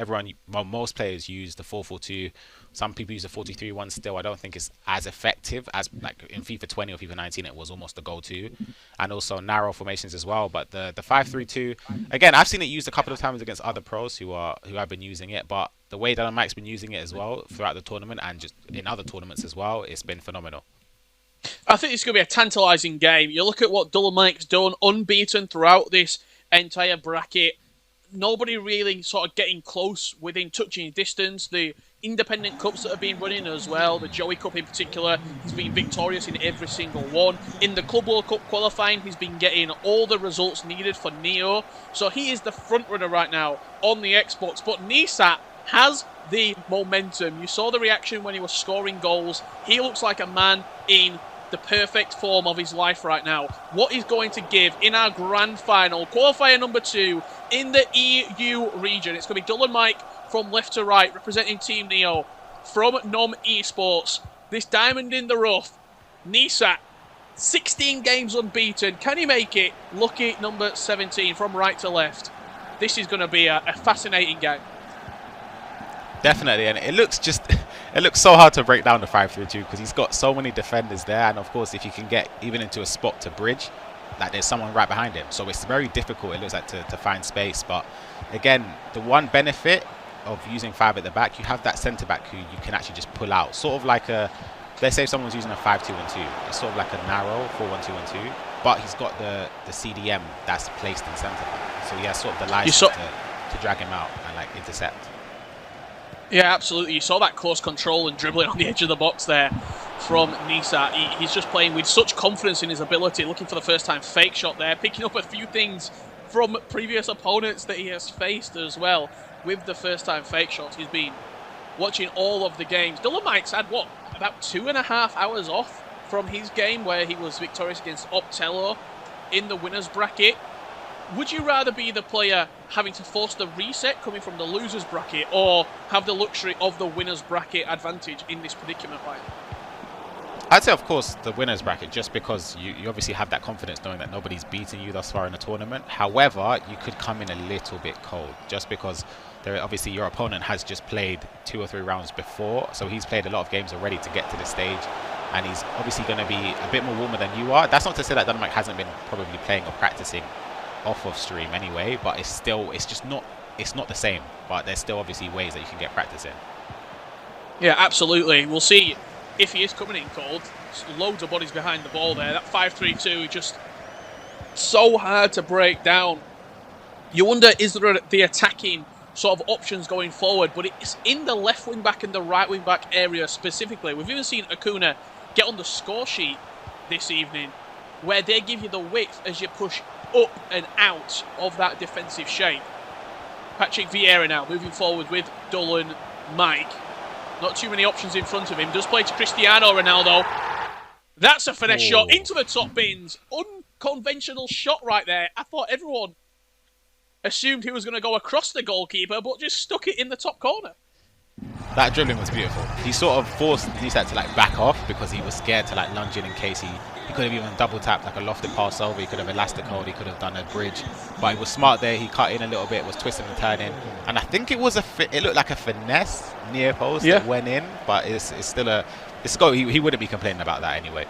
Most players use the 4-4-2. Some people use the 4-2-3-1 still. I don't think it's as effective as like in FIFA 20 or FIFA 19. It was almost the go-to, and also narrow formations as well. But the 5-3-2, again, I've seen it used a couple of times against other pros who have been using it. But the way Dylan Mike's been using it as well throughout the tournament and just in other tournaments as well, it's been phenomenal. I think it's going to be a tantalising game. You look at what Dylan Mike's done, unbeaten throughout this entire bracket. Nobody really sort of getting close within touching distance. The independent cups that have been running as well, the Joey Cup in particular, he's been victorious in every single one. In the Club World Cup qualifying, he's been getting all the results needed for Neo. So he is the front runner right now on the Xbox. But Nisat has the momentum. You saw the reaction when he was scoring goals. He looks like a man in the perfect form of his life right now. What he's going to give in our grand final, qualifier number 2 in the EU region. It's going to be Dylan Mike from left to right, representing Team Neo from NOM Esports. This diamond in the rough, Nisat, 16 games unbeaten. Can he make it? Lucky number 17 from right to left. This is going to be a fascinating game. Definitely, and it looks so hard to break down the 5-3-2 because he's got so many defenders there, and of course if you can get even into a spot to bridge, like there's someone right behind him, so it's very difficult, it looks like, to find space. But again, the one benefit of using 5 at the back, you have that centre back who you can actually just pull out, sort of like a, let's say if someone's using a 5-2-1-2, it's sort of like a narrow 4-1-2-1-2, but he's got the CDM that's placed in centre back, so he has sort of the license to drag him out and like intercept. Yeah, absolutely. You saw that close control and dribbling on the edge of the box there from Nisat. He's just playing with such confidence in his ability, looking for the first time fake shot there, picking up a few things from previous opponents that he has faced as well with the first time fake shots. He's been watching all of the games. Dylan Mike's had, what, about 2.5 hours off from his game where he was victorious against Optello in the winners bracket. Would you rather be the player having to force the reset coming from the losers bracket or have the luxury of the winners bracket advantage in this predicament, right? I'd say, of course, the winners bracket, just because you obviously have that confidence knowing that nobody's beaten you thus far in the tournament. However, you could come in a little bit cold just because obviously your opponent has just played 2 or 3 rounds before, so he's played a lot of games already to get to this stage, and he's obviously going to be a bit more warmer than you are. That's not to say that Dylan Mike hasn't been probably playing or practicing off of stream anyway, but it's not the same, but there's still obviously ways that you can get practice in. Yeah, absolutely. We'll see if he is coming in cold. There's loads of bodies behind the ball there. That 5-3-2 just so hard to break down. You wonder, is there the attacking sort of options going forward, but it's in the left wing back and the right wing back area specifically. We've even seen Acuna get on the score sheet this evening where they give you the width as you push up and out of that defensive shape. Patrick Vieira now moving forward with Dylan Mike. Not too many options in front of him. Does play to Cristiano Ronaldo. That's a finesse shot into the top bins. Unconventional shot right there. I thought everyone assumed he was going to go across the goalkeeper, but just stuck it in the top corner. That dribbling was beautiful. He sort of forced Nisat to like back off because he was scared to like lunge in case he could have even double tapped like a lofted pass over. He could have elastic hold. He could have done a bridge, but he was smart there. He cut in a little bit, was twisting and turning, and I think it was it looked like a finesse near post that went in, but it's still a goal. He wouldn't be complaining about that anyway.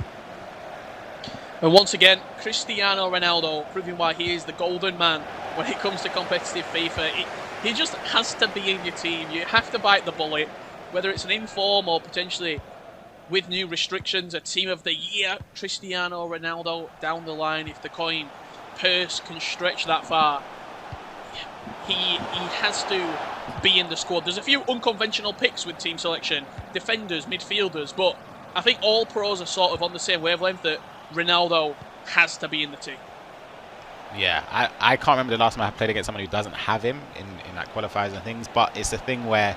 And once again, Cristiano Ronaldo proving why he is the golden man when it comes to competitive FIFA. He just has to be in your team. You have to bite the bullet, whether it's an inform or potentially with new restrictions, a team of the year. Cristiano Ronaldo down the line, if the coin purse can stretch that far, he has to be in the squad. There's a few unconventional picks with team selection, defenders, midfielders, but I think all pros are sort of on the same wavelength that Ronaldo has to be in the team. Yeah, I can't remember the last time I played against someone who doesn't have him in like qualifiers and things, but it's a thing where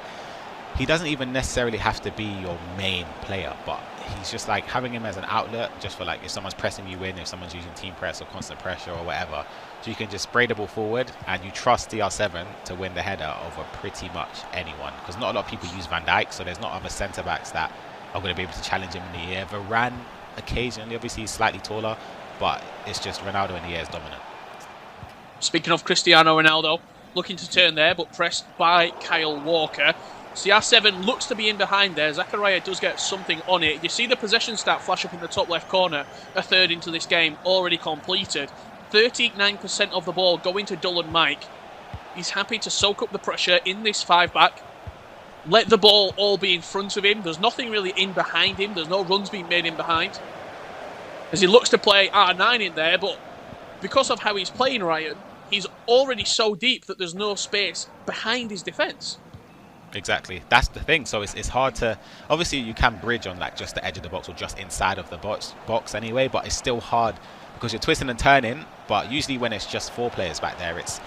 he doesn't even necessarily have to be your main player, but he's just like having him as an outlet just for like if someone's pressing you in, if someone's using team press or constant pressure or whatever, so you can just spray the ball forward and you trust CR7 to win the header over pretty much anyone, because not a lot of people use Van Dijk, so there's not other centre backs that are going to be able to challenge him in the air. Varane occasionally, obviously he's slightly taller, but it's just Ronaldo in the air is dominant. Speaking of Cristiano Ronaldo, looking to turn there, but pressed by Kyle Walker. CR7 looks to be in behind there. Zakaria does get something on it. You see the possession stat flash up in the top left corner. A third into this game, already completed. 39% of the ball going to Dull & Mike. He's happy to soak up the pressure in this 5-back. Let the ball all be in front of him. There's nothing really in behind him. There's no runs being made in behind. As he looks to play R9 in there, but because of how he's playing, Ryan, he's already so deep that there's no space behind his defence. Exactly, that's the thing. So it's hard to, obviously you can bridge on like just the edge of the box or just inside of the box anyway, but it's still hard because you're twisting and turning. But usually when it's just 4 players back there, it's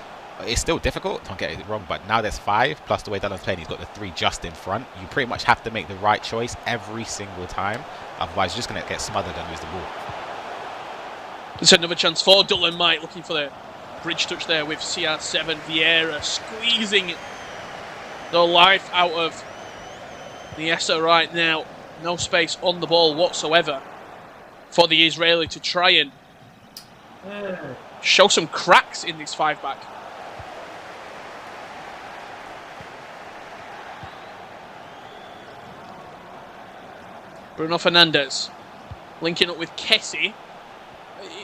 still difficult, don't get it wrong, but now there's 5 plus the way Dylan's playing, he's got the 3 just in front. You pretty much have to make the right choice every single time, otherwise you're just going to get smothered and lose the ball. It's another chance for Dull & Mike, looking for the bridge touch there with CR7. Vieira squeezing the life out of Niesa right now. No space on the ball whatsoever for the Israeli to try and show some cracks in this 5-back. Bruno Fernandes linking up with Kessie.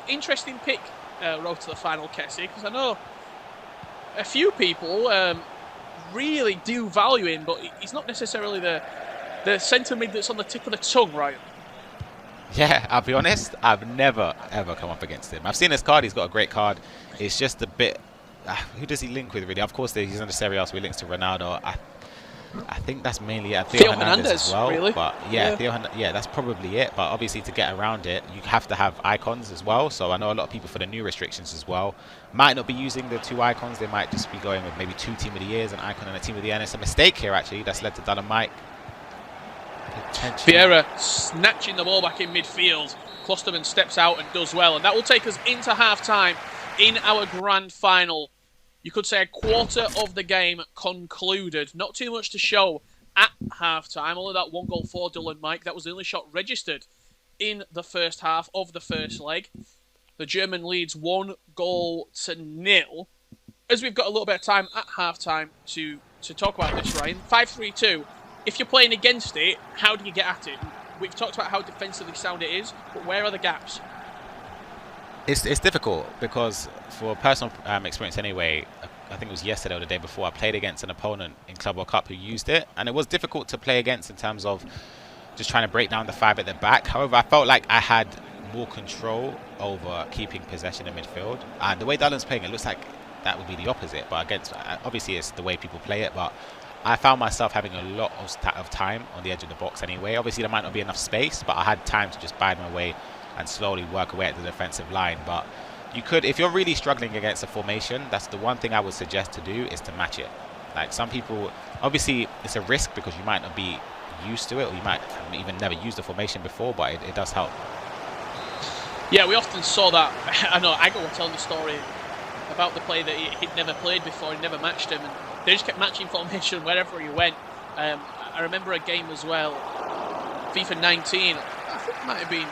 Interesting pick, road to the final, Kessie, because I know a few people really do value him, but he's not necessarily the centre mid that's on the tip of the tongue, right? Yeah, I'll be honest, I've never ever come up against him. I've seen his card, he's got a great card. It's just a bit, who does he link with really? Of course he's under Serie A, so he links to Ronaldo. I think that's mainly Theo Hernandez as well, really? But yeah, that's probably it. But obviously to get around it, you have to have icons as well. So I know a lot of people for the new restrictions as well might not be using the 2 icons. They might just be going with maybe 2 Team of the Years, an icon and a Team of the Year. And it's a mistake here actually that's led to Dylan Mike. Vieira snatching the ball back in midfield. Klosterman steps out and does well, and that will take us into half-time in our grand final. You could say a quarter of the game concluded. Not too much to show at half-time. Only that 1 goal for Dull & Mike. That was the only shot registered in the first half of the first leg. The German leads 1-0. As we've got a little bit of time at half-time to talk about this, Ryan. 5-3-2. If you're playing against it, how do you get at it? We've talked about how defensively sound it is, but where are the gaps? It's difficult because for personal experience anyway, I think it was yesterday or the day before, I played against an opponent in Club World Cup who used it, and it was difficult to play against in terms of just trying to break down the 5 at the back. However, I felt like I had more control over keeping possession in midfield, and the way Dylan's playing, it looks like that would be the opposite, but against, obviously it's the way people play it, but I found myself having a lot of time on the edge of the box anyway. Obviously there might not be enough space, but I had time to just bide my way and slowly work away at the defensive line. But you could, if you're really struggling against a formation, that's the one thing I would suggest to do, is to match it. Like some people, obviously it's a risk because you might not be used to it, or you might have even never used the formation before, but it does help. Yeah, we often saw that. I know Ago was telling the story about the player that he'd never played before, he never matched him, and they just kept matching formation wherever he went. I remember a game as well, FIFA 19, I think it might have been,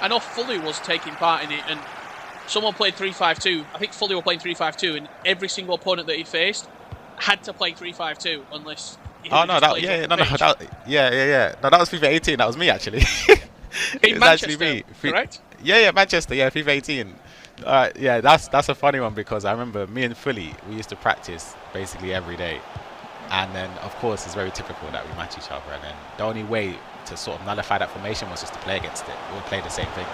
I know Fully was taking part in it, and someone played 3-5-2. I think Fully were playing 3-5-2, and every single opponent that he faced had to play 3-5-2 unless he no, that was FIFA 18. That was me actually. It was actually me. Correct? Yeah, Manchester. Yeah, FIFA 18. Yeah, that's a funny one because I remember me and Fully, we used to practice basically every day, and then of course it's very typical that we match each other, and then the only way to sort of nullify that formation was just to play against it. We would play the same thing.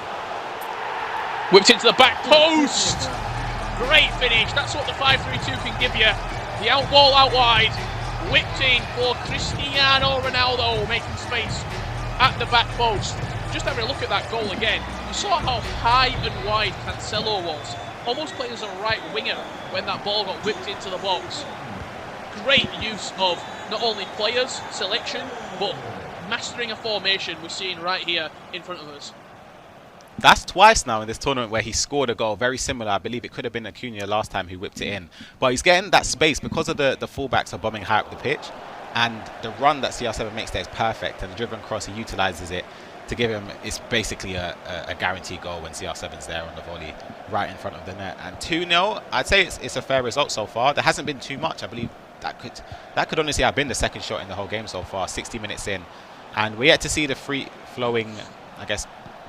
Whipped into the back post. Great finish. That's what the 5-3-2 can give you. The out ball out wide. Whipped in for Cristiano Ronaldo, making space at the back post. Just having a look at that goal again. You saw how high and wide Cancelo was. Almost playing as a right winger when that ball got whipped into the box. Great use of not only players, selection, but mastering a formation we're seeing right here in front of us. That's twice now in this tournament where he scored a goal very similar. I believe it could have been Acuna last time who whipped it in. But he's getting that space because of the fullbacks are bombing high up the pitch. And the run that CR7 makes there is perfect. And the driven cross, he utilises it to give him, it's basically a guaranteed goal when CR7's there on the volley right in front of the net. And 2-0, I'd say it's a fair result so far. There hasn't been too much. I believe that could honestly have been the second shot in the whole game so far, 60 minutes in. And we're yet to see the free-flowing, I guess,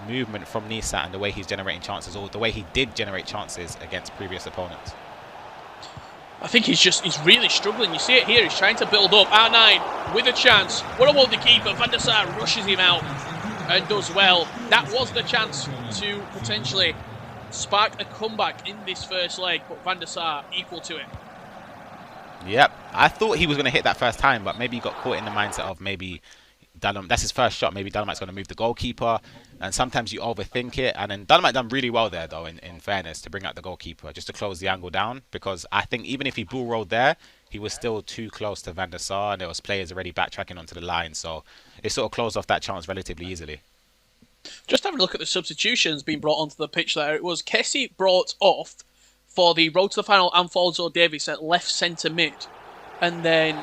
movement from Nisa and the way he's generating chances, or the way he did generate chances against previous opponents. I think he's really struggling. You see it here. He's trying to build up. R9 with a chance. What about the keeper? Van der Sar rushes him out and does well. That was the chance to potentially spark a comeback in this first leg, but Van der Sar equal to it. Yep. I thought he was going to hit that first time, but maybe he got caught in the mindset of maybe that's his first shot. Maybe Dynamite's going to move the goalkeeper, and sometimes you overthink it. And then Dynamite done really well there, though, in fairness, to bring out the goalkeeper, just to close the angle down. Because I think even if he bull rolled there, he was still too close to Van der Sar, and there was players already backtracking onto the line. So it sort of closed off that chance relatively easily. Just having a look at the substitutions being brought onto the pitch there. It was Kessie brought off for the road to the final, Alphonso Davies at left centre mid. And then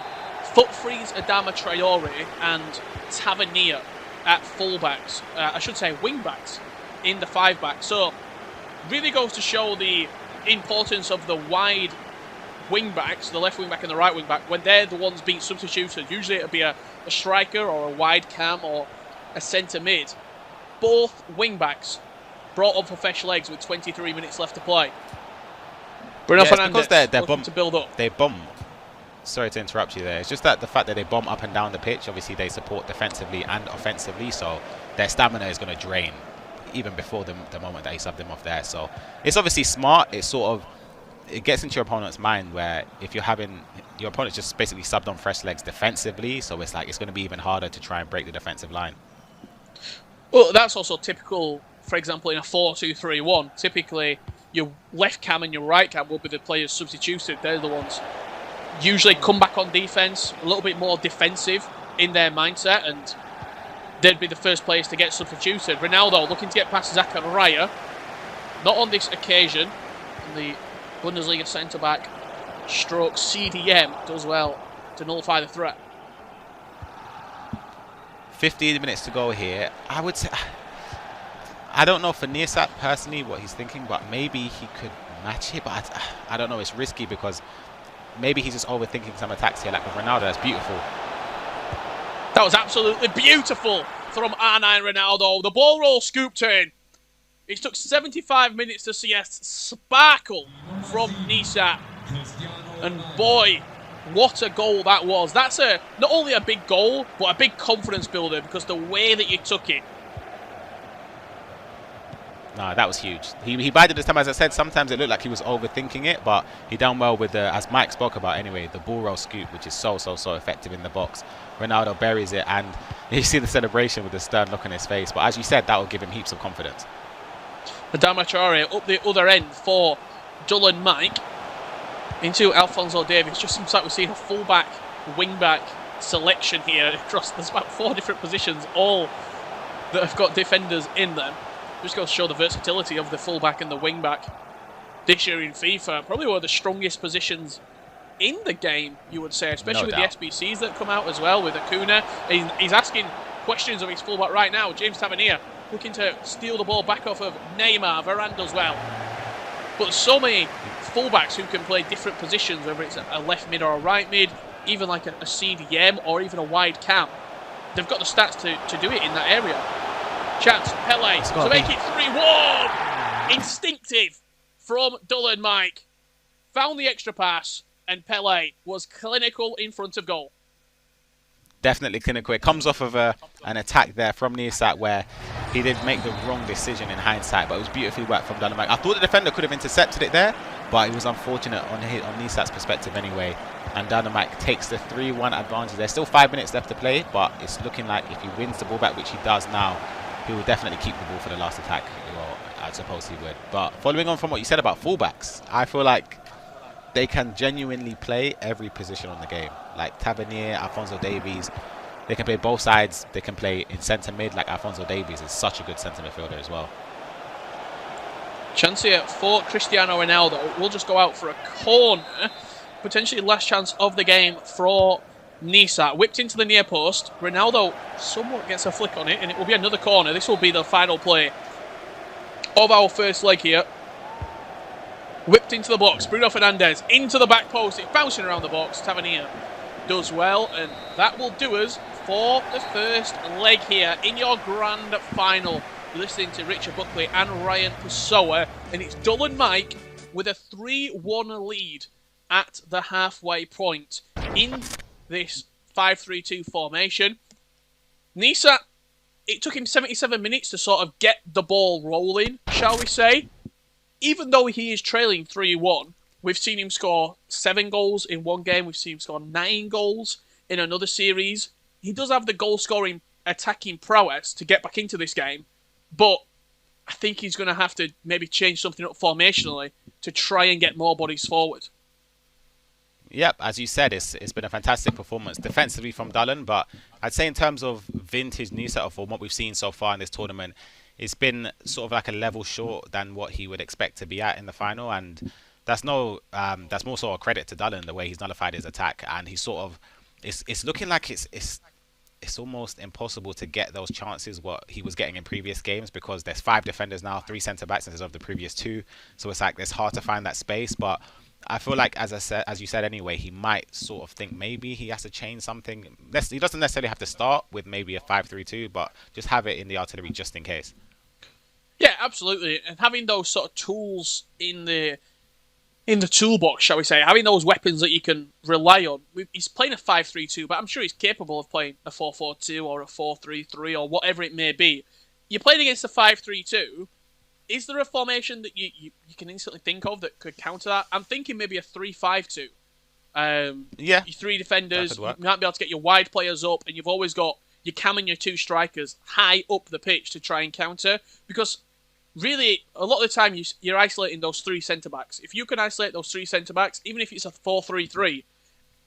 foot freeze Adama Traore and Tavernier at fullbacks. I should say wingbacks in the 5-back. So really goes to show the importance of the wide wingbacks, the left wingback and the right wingback, when they're the ones being substituted. Usually it'll be a striker or a wide cam or a centre mid. Both wingbacks brought on for fresh legs with 23 minutes left to play. Bruno Fernandes because to build up. They bomb. Sorry to interrupt you there. It's just that the fact that they bomb up and down the pitch, obviously they support defensively and offensively, so their stamina is going to drain even before the moment that he subbed them off there. So it's obviously smart. It's sort of, it gets into your opponent's mind where if you're having your opponent just basically subbed on fresh legs defensively, so it's like it's going to be even harder to try and break the defensive line. Well, that's also typical, for example, in a 4-2-3-1. Typically, your left cam and your right cam will be the players substituted. They're the ones usually come back on defence, a little bit more defensive in their mindset, and they'd be the first players to get substituted. Ronaldo looking to get past Zakaria. Not on this occasion. The Bundesliga centre-back stroke CDM does well to nullify the threat. 15 minutes to go here. I would say, I don't know for Nirsat personally what he's thinking, but maybe he could match it, but I don't know, it's risky because maybe he's just overthinking some attacks here, like with Ronaldo. That's beautiful. That was absolutely beautiful from R9 Ronaldo. The ball roll scooped in. It took 75 minutes to see a sparkle from Nisa. And boy, what a goal that was. That's not only a big goal, but a big confidence builder because the way that you took it. No, that was huge. He bided this time, as I said. Sometimes it looked like he was overthinking it, but he done well with the, as Mike spoke about anyway, the ball roll scoop, which is so effective in the box. Ronaldo buries it, and you see the celebration with the stern look on his face. But as you said, that will give him heaps of confidence. Adama Traore up the other end for Dulan Mike into Alphonso Davies. Just seems like we're seeing a fullback, wingback selection here across. There's about 4 different positions, all that have got defenders in them. Just goes to show the versatility of the fullback and the wingback this year in FIFA. Probably one of the strongest positions in the game, you would say, especially No with doubt. the SBCs that come out as well, with Acuna. He's asking questions of his fullback right now. James Tavernier looking to steal the ball back off of Neymar. Varane does well. But so many fullbacks who can play different positions, whether it's a left mid or a right mid, even like a CDM or even a wide cam. They've got the stats to do it in that area. Chance, Pele, to make it 3-1. Instinctive from Dullen Mike. Found the extra pass, and Pele was clinical in front of goal. Definitely clinical. It comes off of an attack there from Nisat where he did make the wrong decision in hindsight, but it was beautifully worked from Dullen Mike. I thought the defender could have intercepted it there, but it was unfortunate on Nisat's perspective anyway. And Dullen Mike takes the 3-1 advantage. There's still 5 minutes left to play, but it's looking like if he wins the ball back, which he does now, he will definitely keep the ball for the last attack. Well, I suppose he would. But following on from what you said about fullbacks, I feel like they can genuinely play every position on the game. Like Tavernier, Alphonso Davies, they can play both sides. They can play in centre mid, like Alphonso Davies is such a good centre midfielder as well. Chance here for Cristiano Ronaldo. We'll just go out for a corner. Potentially last chance of the game for Nisa. Whipped into the near post. Ronaldo somewhat gets a flick on it, and it will be another corner. This will be the final play of our first leg here. Whipped into the box. Bruno Fernandes into the back post. It's bouncing around the box. Tavernier does well, and that will do us for the first leg here in your grand final. You're listening to Richard Buckley and Ryan Pessoa, and it's Dullen Mike with a 3-1 lead at the halfway point in this 5-3-2 formation. Nisa, it took him 77 minutes to sort of get the ball rolling, shall we say. Even though he is trailing 3-1, we've seen him score 7 goals in one game. We've seen him score 9 goals in another series. He does have the goal-scoring, attacking prowess to get back into this game, but I think he's going to have to maybe change something up formationally to try and get more bodies forward. Yep, as you said, it's been a fantastic performance defensively from Dullen, but I'd say in terms of vintage Nisa from what we've seen so far in this tournament, it's been sort of like a level short than what he would expect to be at in the final, and that's more so a credit to Dullen, the way he's nullified his attack, and he's sort of it's looking like it's almost impossible to get those chances what he was getting in previous games, because there's 5 defenders now, 3 centre backs instead of the previous 2, so it's like it's hard to find that space. But I feel like, as you said anyway, he might sort of think maybe he has to change something. He doesn't necessarily have to start with maybe a 5-3-2, but just have it in the artillery just in case. Yeah, absolutely. And having those sort of tools in the toolbox, shall we say, having those weapons that you can rely on. He's playing a 5-3-2, but I'm sure he's capable of playing a 4-4-2 or a 4-3-3 or whatever it may be. You're playing against a 5-3-2. Is there a formation that you can instantly think of that could counter that? I'm thinking maybe a 3-5-2. Yeah. Your 3 defenders, you might be able to get your wide players up, and you've always got your cam and your 2 strikers high up the pitch to try and counter. Because really, a lot of the time, you're isolating those 3 centre-backs. If you can isolate those 3 centre-backs, even if it's a 4-3-3,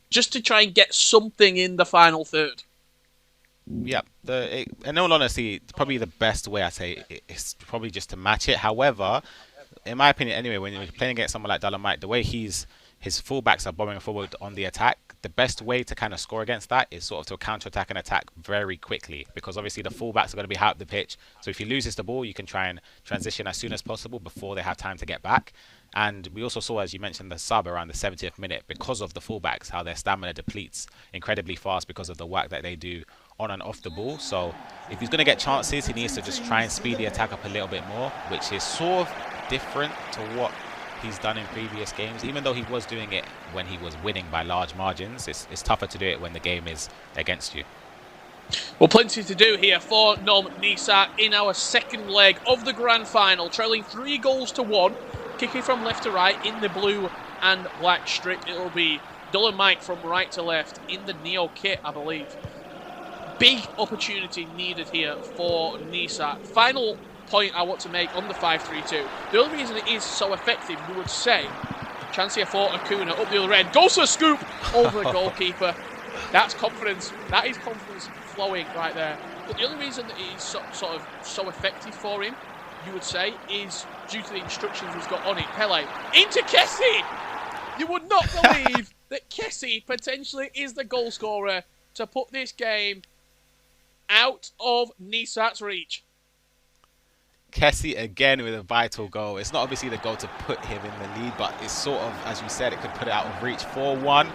just to try and get something in the final third. Yeah, in all honesty, probably the best way I say is probably just to match it. However, in my opinion anyway, when you're playing against someone like Dullen Mike, the way his fullbacks are bombing forward on the attack, the best way to kind of score against that is sort of to counter-attack and attack very quickly, because obviously the fullbacks are going to be high up the pitch. So if he loses the ball, you can try and transition as soon as possible before they have time to get back. And we also saw, as you mentioned, the sub around the 70th minute, because of the fullbacks, how their stamina depletes incredibly fast because of the work that they do on and off the ball. So if he's going to get chances, he needs to just try and speed the attack up a little bit more, which is sort of different to what he's done in previous games. Even though he was doing it when he was winning by large margins, it's tougher to do it when the game is against you. Well, plenty to do here for Nom Nisa in our second leg of the grand final, trailing 3-1, kicking from left to right in the blue and black strip. It'll be Dullen Mike from right to left in the Neo kit, I believe. Big opportunity needed here for Nisa. Final point I want to make on the 5-3-2. The only reason it is so effective, you would say, chance here for Acuna up the other end, goes for a scoop over the goalkeeper. That's confidence. That is confidence flowing right there. But the only reason that it is so effective for him, you would say, is due to the instructions he's got on it. Pele into Kessie. You would not believe that Kessie potentially is the goal scorer to put this game out of Nisat's reach. Kessie again with a vital goal. It's not obviously the goal to put him in the lead, but it's sort of, as you said, it could put it out of reach. 4-1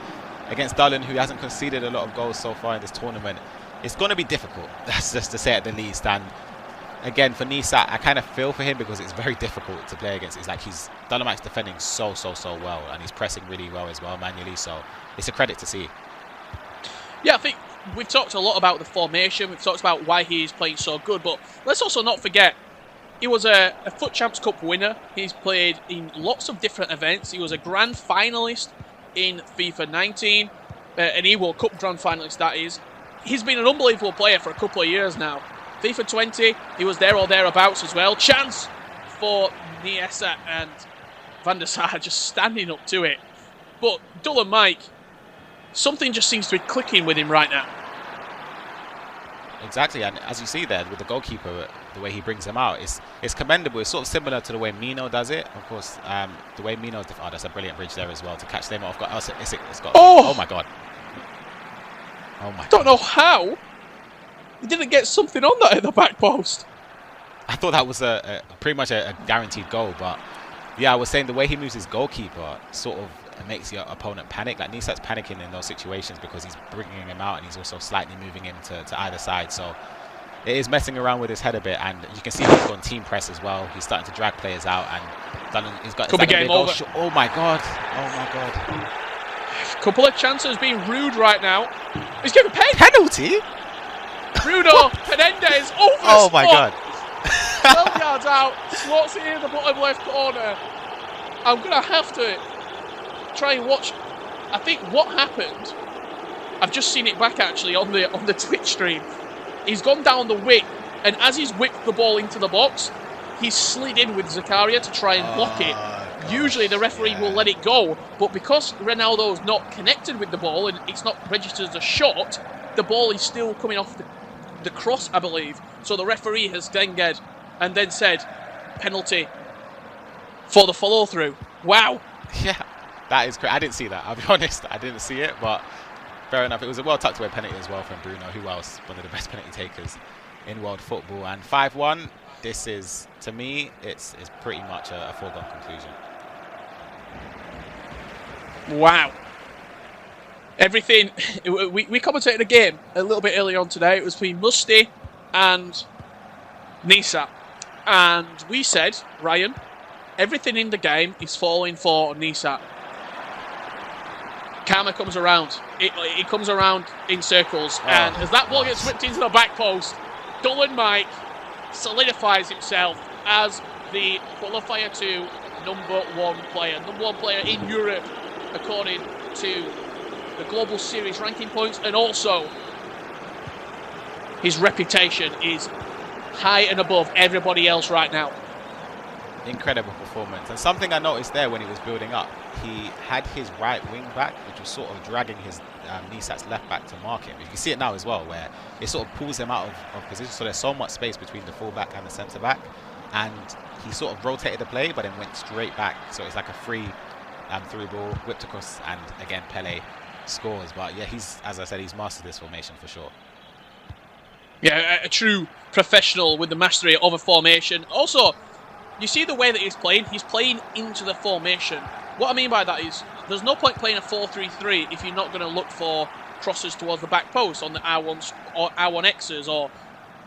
against Dullen, who hasn't conceded a lot of goals so far in this tournament. It's going to be difficult, that's just to say at the least. And again, for Nisat, I kind of feel for him because it's very difficult to play against. It's like Dolomite's defending so well, and he's pressing really well as well manually, so it's a credit to see. Yeah, I think we've talked a lot about the formation, we've talked about why he's playing so good, but let's also not forget, he was a FUT Champs Cup winner. He's played in lots of different events. He was a grand finalist in FIFA 19, an E-World Cup grand finalist, that is. He's been an unbelievable player for a couple of years now. FIFA 20, he was there or thereabouts as well. Chance for Niesa and Van der Sar just standing up to it. But Dullen Mike, something just seems to be clicking with him right now. Exactly, and as you see there with the goalkeeper, the way he brings him out, it's commendable. It's sort of similar to the way Mino does it. Of course, the way Mino, that's a brilliant bridge there as well to catch them off. Oh my god! Oh my! I don't know how he didn't get something on that at the back post. I thought that was pretty much a guaranteed goal, but yeah, I was saying the way he moves his goalkeeper sort of makes your opponent panic. Like Nisat's panicking in those situations because he's bringing him out and he's also slightly moving him to either side. So it is messing around with his head a bit, and you can see he's gone team press as well. He's starting to drag players out, and he's got. Could be game over. Oh my god! Oh my god! Couple of chances being rude right now. He's giving a penalty. Bruno Penendez over. Oh my god! 12 yards out, slots it in the bottom left corner. I'm gonna have to try and watch. I think what happened, I've just seen it back actually on the Twitch stream. He's gone down the wing, and as he's whipped the ball into the box, he's slid in with Zakaria to try and block it. Usually the referee will let it go, but because Ronaldo's not connected with the ball and it's not registered as a shot, the ball is still coming off the cross, I believe. So the referee has then said penalty for the follow through. Wow. Yeah. That is great. I didn't see that. I'll be honest. I didn't see it, but fair enough. It was a well tucked away penalty as well from Bruno, who else? One of the best penalty takers in world football. And 5-1. This is, to me, it's pretty much a foregone conclusion. Wow. Everything. We commentated a game a little bit earlier on today. It was between Musty and Nisat, and we said, Ryan, everything in the game is falling for Nisat. Karma comes around. It comes around in circles. And as that ball gets whipped into the back post, Dullen Mike solidifies himself as the Qualifier 2 number one player in Europe, according to the Global Series ranking points. And also, his reputation is high and above everybody else right now. Incredible performance. And something I noticed there when he was building up, he had his right wing back, which was sort of dragging his Nisat's left back to mark him. You can see it now as well, where it sort of pulls him out of position. So there's so much space between the full back and the centre back. And he sort of rotated the play, but then went straight back. So it's like a free through ball, whipped across, and again, Pele scores. But yeah, as I said, he's mastered this formation for sure. Yeah, a true professional with the mastery of a formation. Also, you see the way that he's playing into the formation. What I mean by that is, there's no point playing a 4-3-3 if you're not going to look for crosses towards the back post on the R1s or R1Xs, or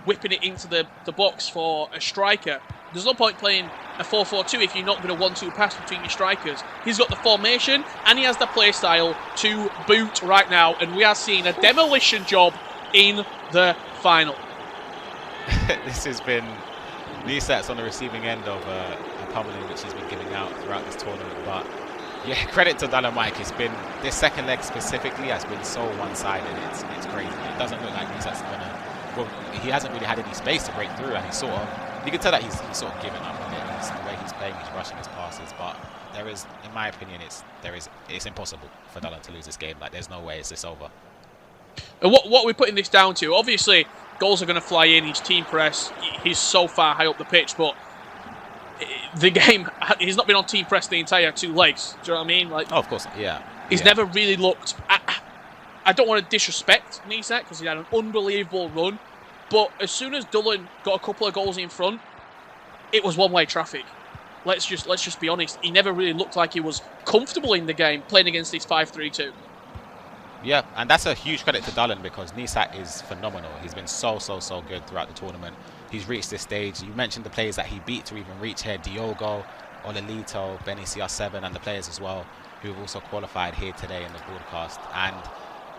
whipping it into the box for a striker. There's no point playing a 4-4-2 if you're not going to 1-2 pass between your strikers. He's got the formation and he has the play style to boot right now, and we are seeing a demolition job in the final. This has been Nisat's on the receiving end of a pummeling which he's been giving out throughout this tournament. But yeah, credit to Dullen Mike. It's been, this second leg specifically has been so one-sided. It's crazy. It doesn't look like Nisat's gonna. Well, he hasn't really had any space to break through, and he's sort of. You can tell that he's sort of given up on it. It's the way he's playing, he's rushing his passes. But there is, in my opinion, it's impossible for Dullen to lose this game. Like, there's no way it's this over. And what we're putting this down to, obviously, goals are going to fly in. He's team press. He's so far high up the pitch, but the game, he's not been on team press the entire two legs. Do you know what I mean? Like, oh, of course, yeah. He's never really looked... I don't want to disrespect Nisak because he had an unbelievable run, but as soon as Dullen got a couple of goals in front, it was one-way traffic. Let's just be honest. He never really looked like he was comfortable in the game playing against this 5-3-2. Yeah, and that's a huge credit to Dullen because Nisak is phenomenal. He's been so good throughout the tournament. He's reached this stage. You mentioned the players that he beat to even reach here. Diogo, Olelito, Benny CR7, and the players as well who have also qualified here today in the broadcast. And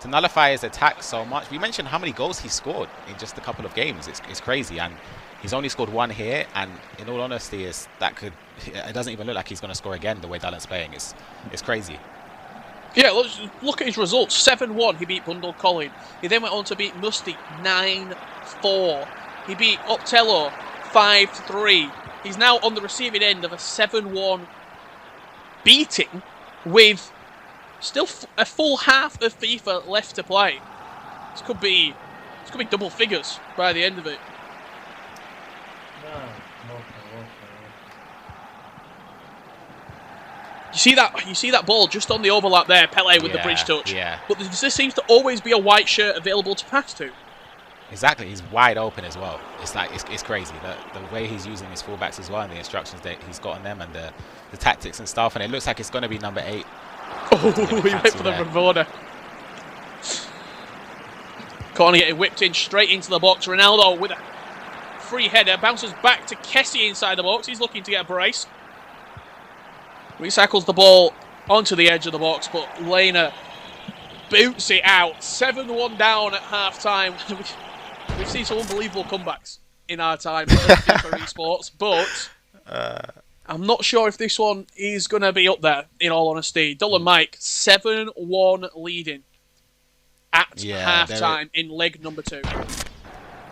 to nullify his attack so much, we mentioned how many goals he scored in just a couple of games. It's crazy, and he's only scored one here. And in all honesty, it doesn't even look like he's going to score again the way Dullen's playing. It's crazy. Yeah, look at his results. 7-1, he beat Bundle Colin. He then went on to beat Musty 9-4. He beat Optello 5-3. He's now on the receiving end of a 7-1 beating with still a full half of FIFA left to play. This could be double figures by the end of it. You see that ball just on the overlap there, Pele with the bridge touch. Yeah. But there seems to always be a white shirt available to pass to. Exactly, he's wide open as well. It's crazy the way he's using his fullbacks as well, and the instructions that he's got on them, and the tactics and stuff. And it looks like it's going to be number 8. Oh, he went for the Bravona. Corner getting whipped in straight into the box. Ronaldo with a free header bounces back to Kessie inside the box. He's looking to get a brace. Recycles the ball onto the edge of the box, but Lena boots it out. 7-1 down at half-time. We've seen some unbelievable comebacks in our time for esports, but I'm not sure if this one is going to be up there, in all honesty. Dullen Mike, 7-1 leading at half-time in leg number 2.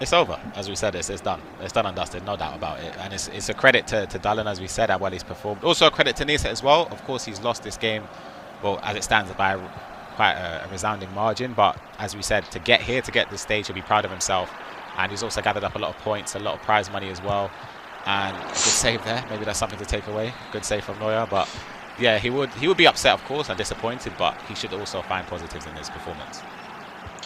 It's over, as we said. It's done. It's done and dusted, no doubt about it. And it's a credit to Dullen, as we said, how well he's performed. Also a credit to Nisak as well. Of course, he's lost this game, well, as it stands, by quite a resounding margin. But as we said, to get this stage, he'll be proud of himself. And he's also gathered up a lot of points, a lot of prize money as well. And a good save there. Maybe that's something to take away. Good save from Neuer. But yeah, he would be upset, of course, and disappointed. But he should also find positives in his performance.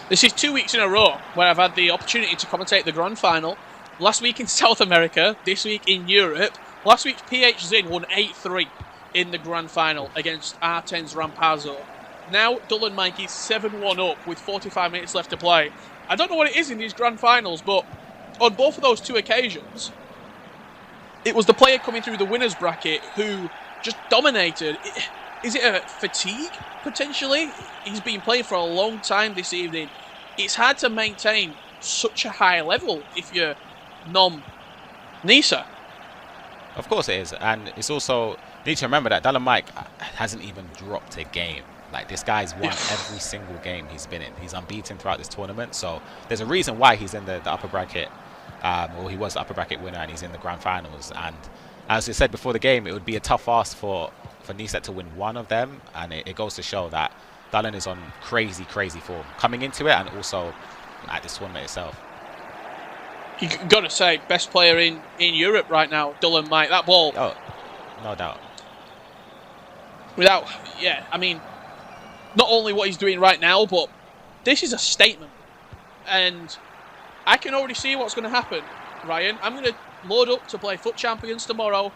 This is 2 weeks in a row where I've had the opportunity to commentate the Grand Final. Last week in South America, this week in Europe. Last week, PH Zin won 8-3 in the Grand Final against R10's Rampazzo. Now, Dullen Mike is 7-1 up with 45 minutes left to play. I don't know what it is in these Grand Finals, but on both of those 2 occasions, it was the player coming through the winner's bracket who just dominated. Is it a fatigue, potentially? He's been playing for a long time this evening. It's hard to maintain such a high level if you're Nisa. Of course it is. And it's also, you need to remember that Dullen Mike hasn't even dropped a game. Like, this guy's won every single game he's been in. He's unbeaten throughout this tournament. So there's a reason why he's in the upper bracket. Or he was the upper bracket winner, and he's in the Grand Finals. And as I said before the game, it would be a tough ask for Nisak to win one of them, and it goes to show that Dullen is on crazy form coming into it, and also at this tournament itself. You got to say, best player in Europe right now, Dullen Mike. That ball, oh, no doubt. I mean, not only what he's doing right now, but this is a statement, and I can already see what's going to happen, Ryan. I'm going to load up to play Foot Champions tomorrow,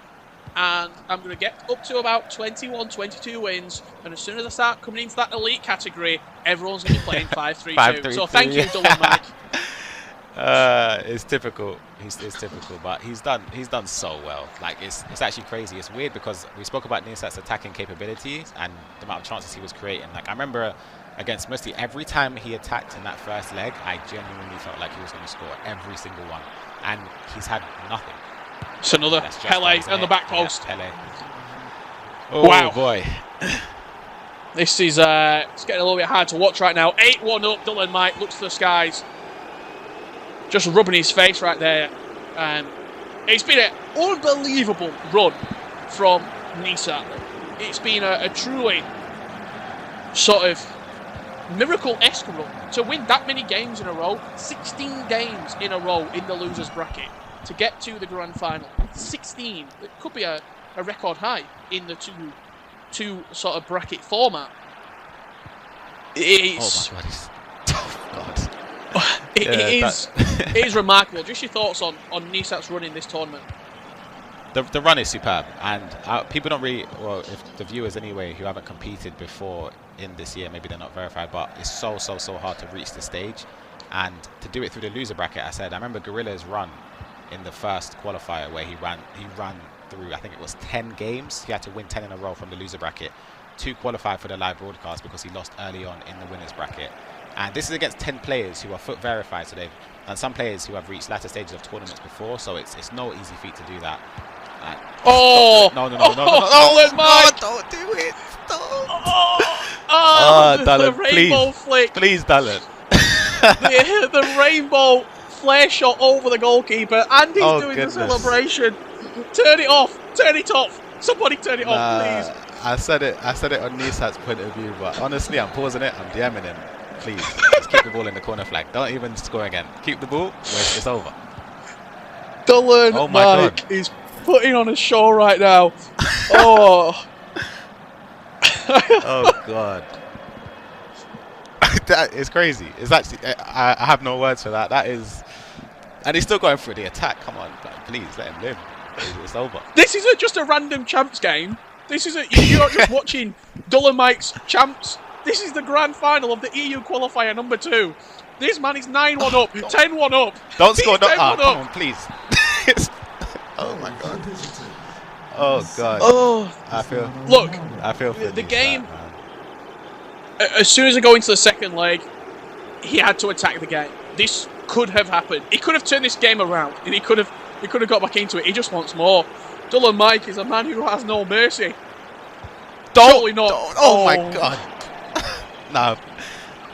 and I'm going to get up to about 21, 22 wins, and as soon as I start coming into that elite category, everyone's going to be playing 5-3-2. So thank you, Dullen Mike. It's typical. It's typical, but he's done so well. Like, it's actually crazy. It's weird because we spoke about Nisak's attacking capabilities and the amount of chances he was creating. Like, I remember against Musty, every time he attacked in that first leg, I genuinely felt like he was going to score every single one, and he's had nothing. It's another Pele on the back post. Yeah, Pele. Oh, wow, boy. This is it's getting a little bit hard to watch right now. 8-1 up. Dullen Mike looks to the skies, just rubbing his face right there. It's been an unbelievable run from Nisak. It's been a truly sort of miracle-esque run to win that many games in a row. 16 games in a row in the losers bracket to get to the Grand Final. 16. It could be a record high in the two sort of bracket format. It is. Oh my God. It is remarkable. Just your thoughts on Nisat's run in this tournament. The run is superb, and people don't really, well, if the viewers anyway who haven't competed before in this year, maybe they're not verified, but it's so hard to reach the stage, and to do it through the loser bracket. I remember Gorilla's run in the first qualifier where he ran through, I think it was 10 games. He had to win 10 in a row from the loser bracket to qualify for the live broadcast because he lost early on in the winners bracket. And this is against 10 players who are foot verified, so and some players who have reached latter stages of tournaments before, so it's no easy feat to do that. No, no, Mike. Don't do it. The rainbow flick. Please, Dallin. the rainbow flare shot over the goalkeeper, and he's doing the celebration. Turn it off. Turn it off. Somebody turn it off, please. I said it on Nisat's point of view, but honestly, I'm pausing it. I'm DMing him. Please, just keep the ball in the corner flag. Don't even score again. Keep the ball. It's over. Dylan Mike is putting on a show right now. Oh. Oh God. That is crazy. It's actually, I have no words for that. That is, and he's still going through the attack. Come on, please let him live. It's over. This isn't just a random champs game. This isn't. You're not just watching Dylan Mike's champs. This is the grand final of the EU qualifier number 2. This man is 9-1 up, 10-1 up. Don't score. Come on, please. Oh my God. Oh God. Oh. I feel for the game. As soon as I go into the second leg, he had to attack the game. This could have happened. He could have turned this game around, and he could have got back into it. He just wants more. Dylan Mike is a man who has no mercy. Surely not. Oh my God. No.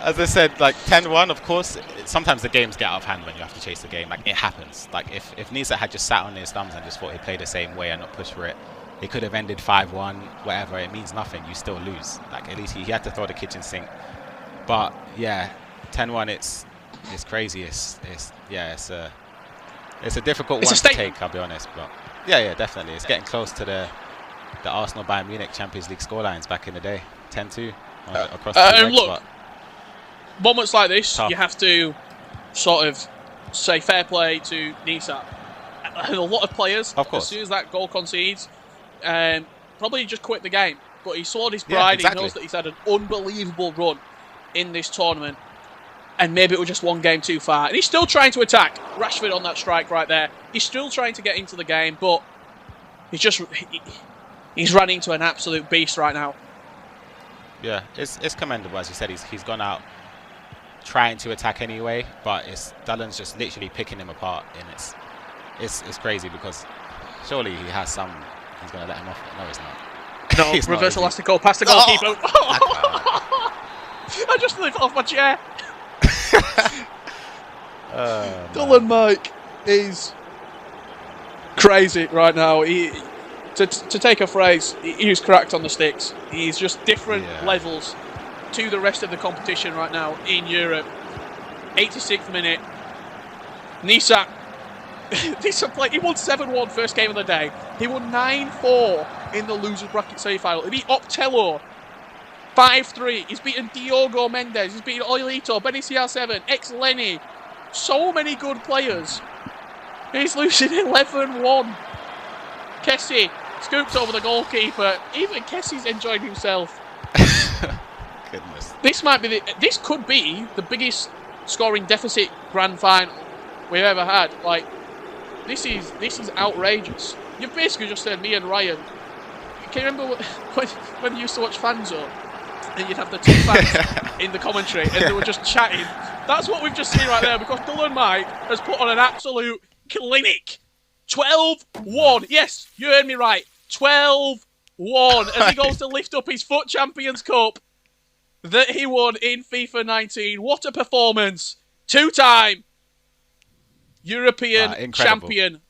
As I said, like 10-1, of course, sometimes the games get out of hand when you have to chase the game. Like, it happens. Like, if Nisat had just sat on his thumbs and just thought he'd play the same way and not push for it, it could have ended 5-1, whatever. It means nothing. You still lose. Like, at least he had to throw the kitchen sink. But, yeah, 10-1, it's crazy. It's a difficult one to take, I'll be honest. But, yeah, definitely. It's getting close to the Arsenal Bayern Munich Champions League scorelines back in the day. 10-2 across the legs. Look, moments like this, you have to sort of say fair play to Nisat. And a lot of players, as soon as that goal concedes, probably just quit the game. But he swallowed his pride. He knows that he's had an unbelievable run in this tournament. And maybe it was just one game too far. And he's still trying to attack. Rashford on that strike right there. He's still trying to get into the game, but he's run into an absolute beast right now. Yeah, it's commendable. As you said, he's gone out trying to attack anyway, but Dallin's just literally picking him apart, and it's crazy because surely he has some. He's going to let him off. No, he's not. No, reverse elastico past the goalkeeper. I just flipped off my chair. Dylan Mike is crazy right now. To take a phrase, he's cracked on the sticks. He's just different levels to the rest of the competition right now in Europe. 86th minute. Nisat. He won 7-1 first game of the day. He won 9-4 in the losers bracket semi-final. He beat Optello 5-3. He's beaten Diogo Mendes. He's beaten Oilito, Benny CR7, ex-Lenny. So many good players. He's losing 11-1. Kessie scoops over the goalkeeper. Even Kessie's enjoying himself. Goodness. This could be the biggest scoring deficit grand final we've ever had. Like, this is outrageous. You've basically just said me and Ryan. Can you remember when you used to watch Fanzone and you'd have the two fans in the commentary and they were just chatting? That's what we've just seen right there, because Dylan Mike has put on an absolute clinic. 12-1. Yes, you heard me right. 12-1 as he goes to lift up his FUT Champions Cup that he won in FIFA 19. What a performance. 2-time European champion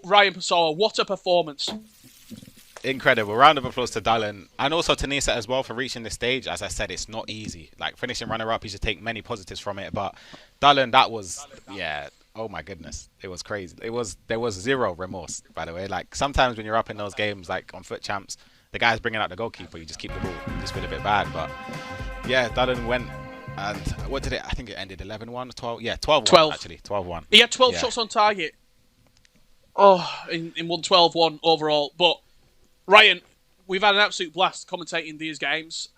Ryan Pessoa. What a performance. Incredible. Round of applause to Dylan and also to Nisat as well for reaching this stage. As I said, it's not easy. Like, finishing runner-up, you should take many positives from it. But Dylan, that was, oh my goodness, it was crazy. There was zero remorse, by the way. Like, sometimes when you're up in those games, like on FUT Champs, the guy's bringing out the goalkeeper, you just keep the ball. You just feel a bit bad, but yeah, Dallin went, and what did it? I think it ended 11-1, 12. Yeah, 12-1 12. actually, 12-1. He had 12 shots on target. Oh, in 1-12-1 overall. But Ryan, we've had an absolute blast commentating these games.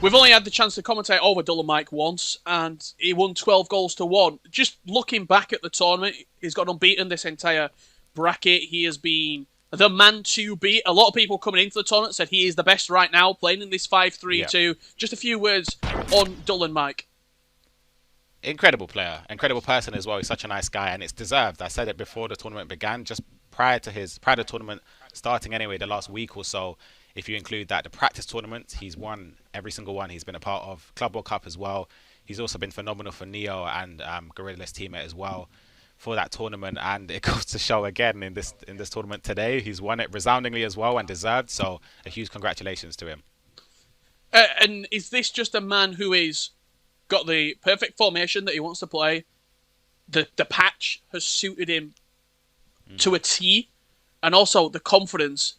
We've only had the chance to commentate over Dull and Mike once, and he won 12 goals to 1. Just looking back at the tournament, he's got unbeaten this entire bracket. He has been the man to beat. A lot of people coming into the tournament said he is the best right now, playing in this 5-3-2. Yeah. Just a few words on Dull and Mike. Incredible player, incredible person as well. He's such a nice guy, and it's deserved. I said it before the tournament began, just prior to the tournament starting anyway, the last week or so. If you include that, the practice tournaments, he's won every single one. He's been a part of Club World Cup as well. He's also been phenomenal for Neo and Gorilla's teammate as well for that tournament. And it goes to show again in this tournament today, he's won it resoundingly as well and deserved. So a huge congratulations to him. And is this just a man who is got the perfect formation that he wants to play? The patch has suited him to a T, and also the confidence.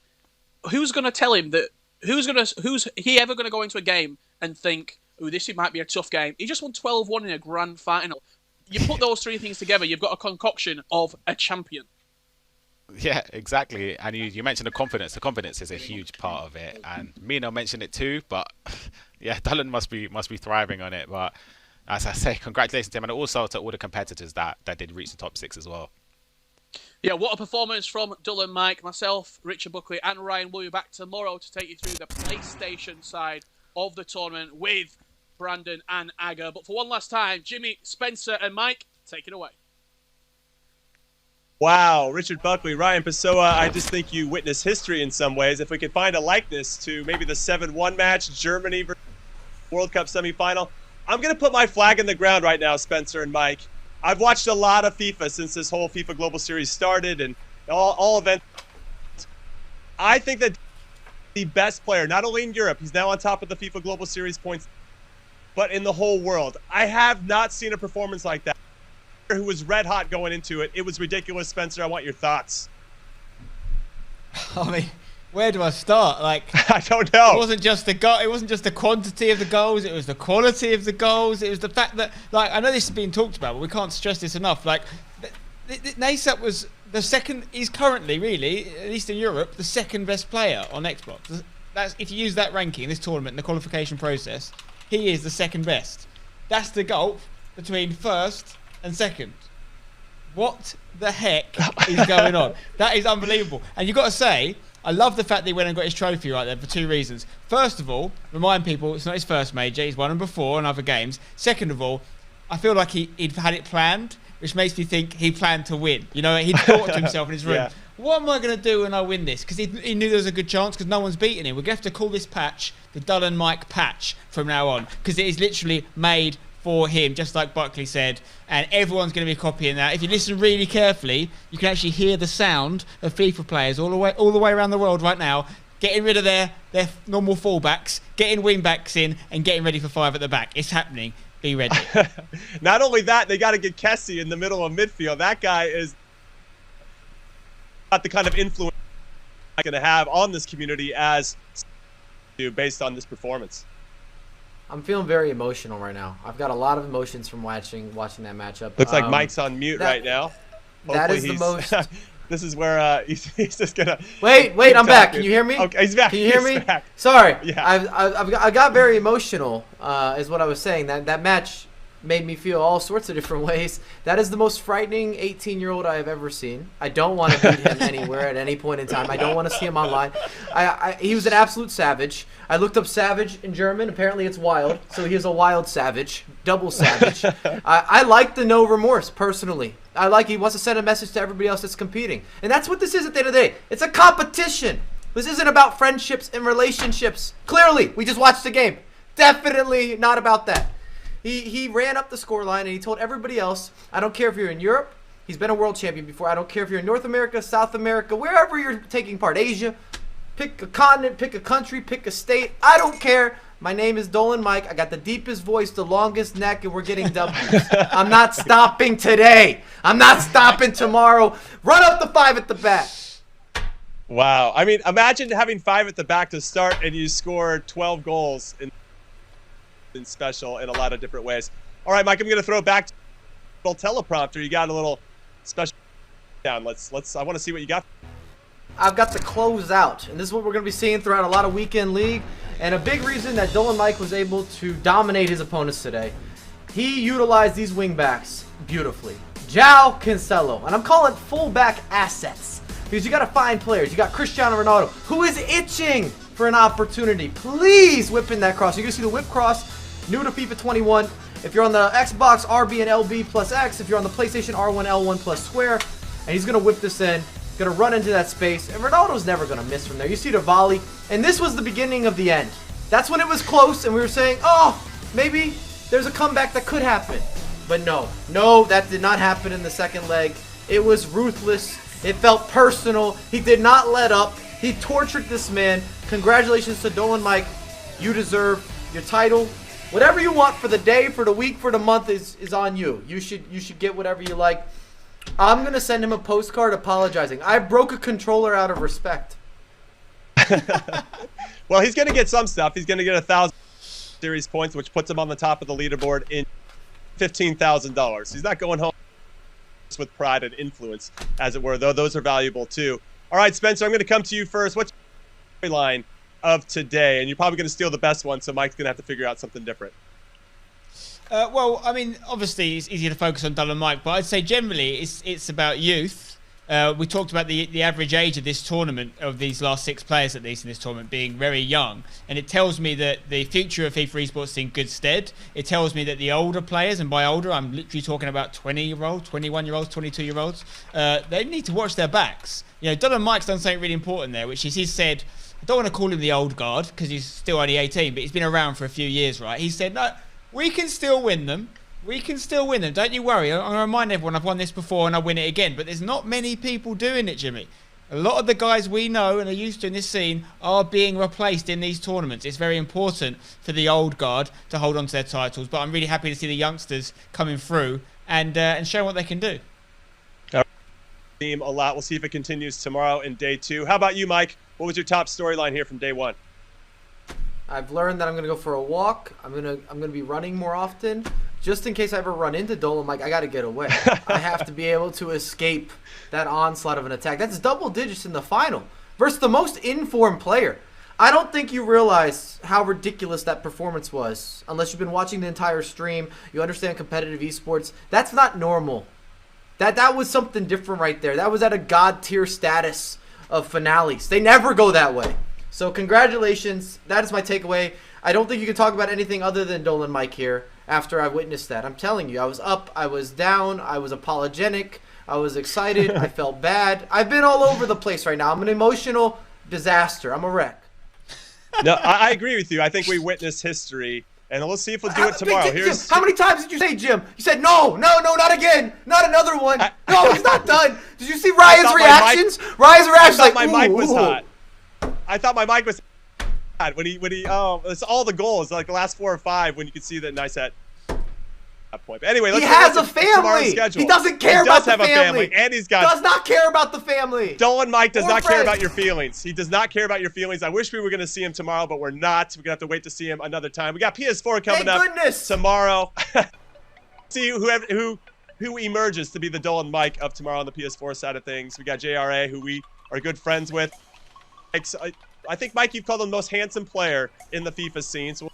Who's going to tell him that? Who's he ever going to go into a game and think, "Oh, this might be a tough game"? He just won 12-1 in a grand final. You put those three things together, you've got a concoction of a champion. Yeah, exactly. And you mentioned the confidence. The confidence is a huge part of it, and Mino mentioned it too. But yeah, Dallin must be thriving on it. But as I say, congratulations to him, and also to all the competitors that did reach the top 6 as well. Yeah, what a performance from Dull and Mike. Myself, Richard Buckley, and Ryan will be back tomorrow to take you through the PlayStation side of the tournament with Brandon and Aga. But for one last time, Jimmy, Spencer, and Mike, take it away. Wow, Richard Buckley, Ryan Pessoa, I just think you witness history in some ways. If we could find a likeness to maybe the 7-1 match, Germany versus World Cup semifinal, I'm going to put my flag in the ground right now, Spencer and Mike. I've watched a lot of FIFA since this whole FIFA Global Series started and all events. I think that the best player, not only in Europe, he's now on top of the FIFA Global Series points, but in the whole world. I have not seen a performance like that. Who was red hot going into it. It was ridiculous, Spencer. I want your thoughts. I mean, where do I start? Like, I don't know. It wasn't just the goal. It wasn't just the quantity of the goals. It was the quality of the goals. It was the fact that, like, I know this is being talked about, but we can't stress this enough. Like, Naysat was the second. He's currently, really, at least in Europe, the second best player on Xbox. That's if you use that ranking, this tournament, in the qualification process, he is the second best. That's the gulf between first and second. What the heck is going on? That is unbelievable. And you've got to say, I love the fact that he went and got his trophy right there for 2 reasons. First of all, remind people it's not his first major. He's won them before in other games. Second of all, I feel like he'd had it planned, which makes me think he planned to win. You know, he'd thought to himself in his room, yeah, what am I going to do when I win this? Because he knew there was a good chance because no one's beaten him. We're going to have to call this patch the Dull and Mike patch from now on because it is literally made for him, just like Buckley said, and everyone's going to be copying that. If you listen really carefully, you can actually hear the sound of FIFA players all the way around the world right now, getting rid of their normal fullbacks, getting wing backs in, and getting ready for 5 at the back. It's happening. Be ready. Not only that, they got to get Kessie in the middle of midfield. That guy is not the kind of influence I'm going to have on this community as based on this performance. I'm feeling very emotional right now. I've got a lot of emotions from watching that matchup. Looks like Mike's on mute right now. That is the most. This is where he's just gonna. Wait! I'm back. Can you hear me? Okay, he's back. Can you hear me? Back. Sorry. Yeah. I got very emotional. Is what I was saying. That match made me feel all sorts of different ways. That is the most frightening 18-year-old I have ever seen. I don't want to beat him anywhere at any point in time. I don't want to see him online. He was an absolute savage. I looked up savage in German. Apparently it's wild. So he is a wild savage. Double savage. I like the no remorse, personally. I like he wants to send a message to everybody else that's competing. And that's what this is at the end of the day. It's a competition. This isn't about friendships and relationships. Clearly, we just watched the game. Definitely not about that. He ran up the scoreline and he told everybody else, I don't care if you're in Europe. He's been a world champion before. I don't care if you're in North America, South America, wherever you're taking part. Asia. Pick a continent, pick a country, pick a state. I don't care. My name is Dull and Mike. I got the deepest voice, the longest neck, and we're getting W's. I'm not stopping today. I'm not stopping tomorrow. Run up the 5 at the back. Wow. I mean, imagine having 5 at the back to start and you score 12 goals. special in a lot of different ways. All right, Mike, I'm going to throw it back to the teleprompter. You got a little special down. I want to see what you got. I've got the closeout, and this is what we're going to be seeing throughout a lot of weekend league. And a big reason that Dolan Mike was able to dominate his opponents today, he utilized these wingbacks beautifully. João Cancelo, and I'm calling fullback assets because you got to find players. You got Cristiano Ronaldo, who is itching for an opportunity. Please whip in that cross. You're going to see the whip cross, new to FIFA 21. If you're on the Xbox, RB and LB plus X. If you're on the PlayStation, R1, L1 plus square. And he's going to whip this in. Going to run into that space. And Ronaldo's never going to miss from there. You see the volley. And this was the beginning of the end. That's when it was close and we were saying, oh, maybe there's a comeback that could happen. But no, that did not happen in the second leg. It was ruthless. It felt personal. He did not let up. He tortured this man. Congratulations to Dolan Mike. You deserve your title. Whatever you want for the day, for the week, for the month is on you. You should get whatever you like. I'm going to send him a postcard apologizing. I broke a controller out of respect. Well, he's going to get some stuff. He's going to get 1,000 series points, which puts him on the top of the leaderboard in $15,000. He's not going home with pride and influence, as it were, though those are valuable too. All right, Spencer, I'm going to come to you first. What's your storyline of today? And you're probably going to steal the best one, so Mike's going to have to figure out something different. Well, I mean, obviously it's easier to focus on Dolan Mike, but I'd say generally it's about youth. We talked about the average age of this tournament, of these last 6 players at least in this tournament, being very young. And it tells me that the future of FIFA esports is in good stead. It tells me that the older players, and by older I'm literally talking about 20-year-olds, 21-year-olds, 22-year-olds, they need to watch their backs. You know, Dolan Mike's done something really important there, which is he said, I don't want to call him the old guard because he's still only 18, but he's been around for a few years, right? He said, no, we can still win them. We can still win them. Don't you worry. I'm going to remind everyone I've won this before and I'll win it again. But there's not many people doing it, Jimmy. A lot of the guys we know and are used to in this scene are being replaced in these tournaments. It's very important for the old guard to hold on to their titles. But I'm really happy to see the youngsters coming through and showing what they can do. Team a lot. We'll see if it continues tomorrow in day 2. How about you, Mike? What was your top storyline here from day 1? I've learned that I'm going to go for a walk. I'm going to be running more often. Just in case I ever run into Dolan Mike, I got to get away. I have to be able to escape that onslaught of an attack. That's double digits in the final versus the most informed player. I don't think you realize how ridiculous that performance was unless you've been watching the entire stream. You understand competitive esports. That's not normal. That was something different right there. That was at a god tier status of finales. They never go that way. So congratulations. That is my takeaway. I don't think you can talk about anything other than Dolan Mike here after I witnessed that. I'm telling you, I was up, I was down, I was apologetic, I was excited, I felt bad. I've been all over the place right now. I'm an emotional disaster. I'm a wreck. No, I agree with you. I think we witnessed history, and let's see if we'll do it tomorrow. How many times did you say, Jim? You said, no, not again, not another one. No, he's not done. Did you see Ryan's reactions? Ryan's reactions like, my mic was hot. I thought my mic was hot when he it's all the goals, like the last 4 or 5 when you could see that nice at that point. But anyway, let's he has a family. He doesn't care about the family. And he's got does not care about the family. Dolan Mike does not care about your feelings. He does not care about your feelings. I wish we were going to see him tomorrow, but we're not. We're going to have to wait to see him another time. We got PS4 coming up tomorrow. See who emerges to be the Dolan Mike of tomorrow on the PS4 side of things. We got JRA, who we are good friends with. I think, Mike, you've called him the most handsome player in the FIFA scene. So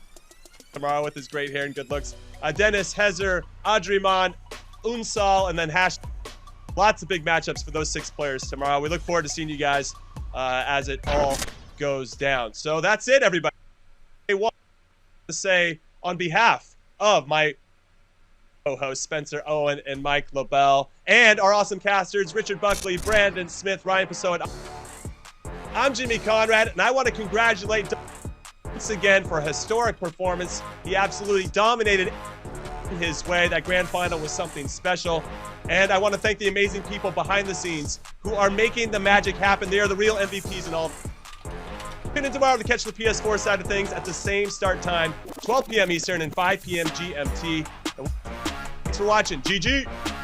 tomorrow with his great hair and good looks. Dennis, Hezer, Adriman, Unsal, and then Hash. Lots of big matchups for those 6 players tomorrow. We look forward to seeing you guys as it all goes down. So that's it, everybody. I want to say on behalf of my co-hosts Spencer Owen and Mike LaBelle, and our awesome casters, Richard Buckley, Brandon Smith, Ryan Pessoa, I'm Jimmy Conrad, and I want to congratulate once again for a historic performance. He absolutely dominated his way. That grand final was something special. And I want to thank the amazing people behind the scenes who are making the magic happen. They are the real MVPs and all. Tune in tomorrow to catch the PS4 side of things at the same start time, 12 p.m. Eastern and 5 p.m. GMT. Thanks for watching. GG.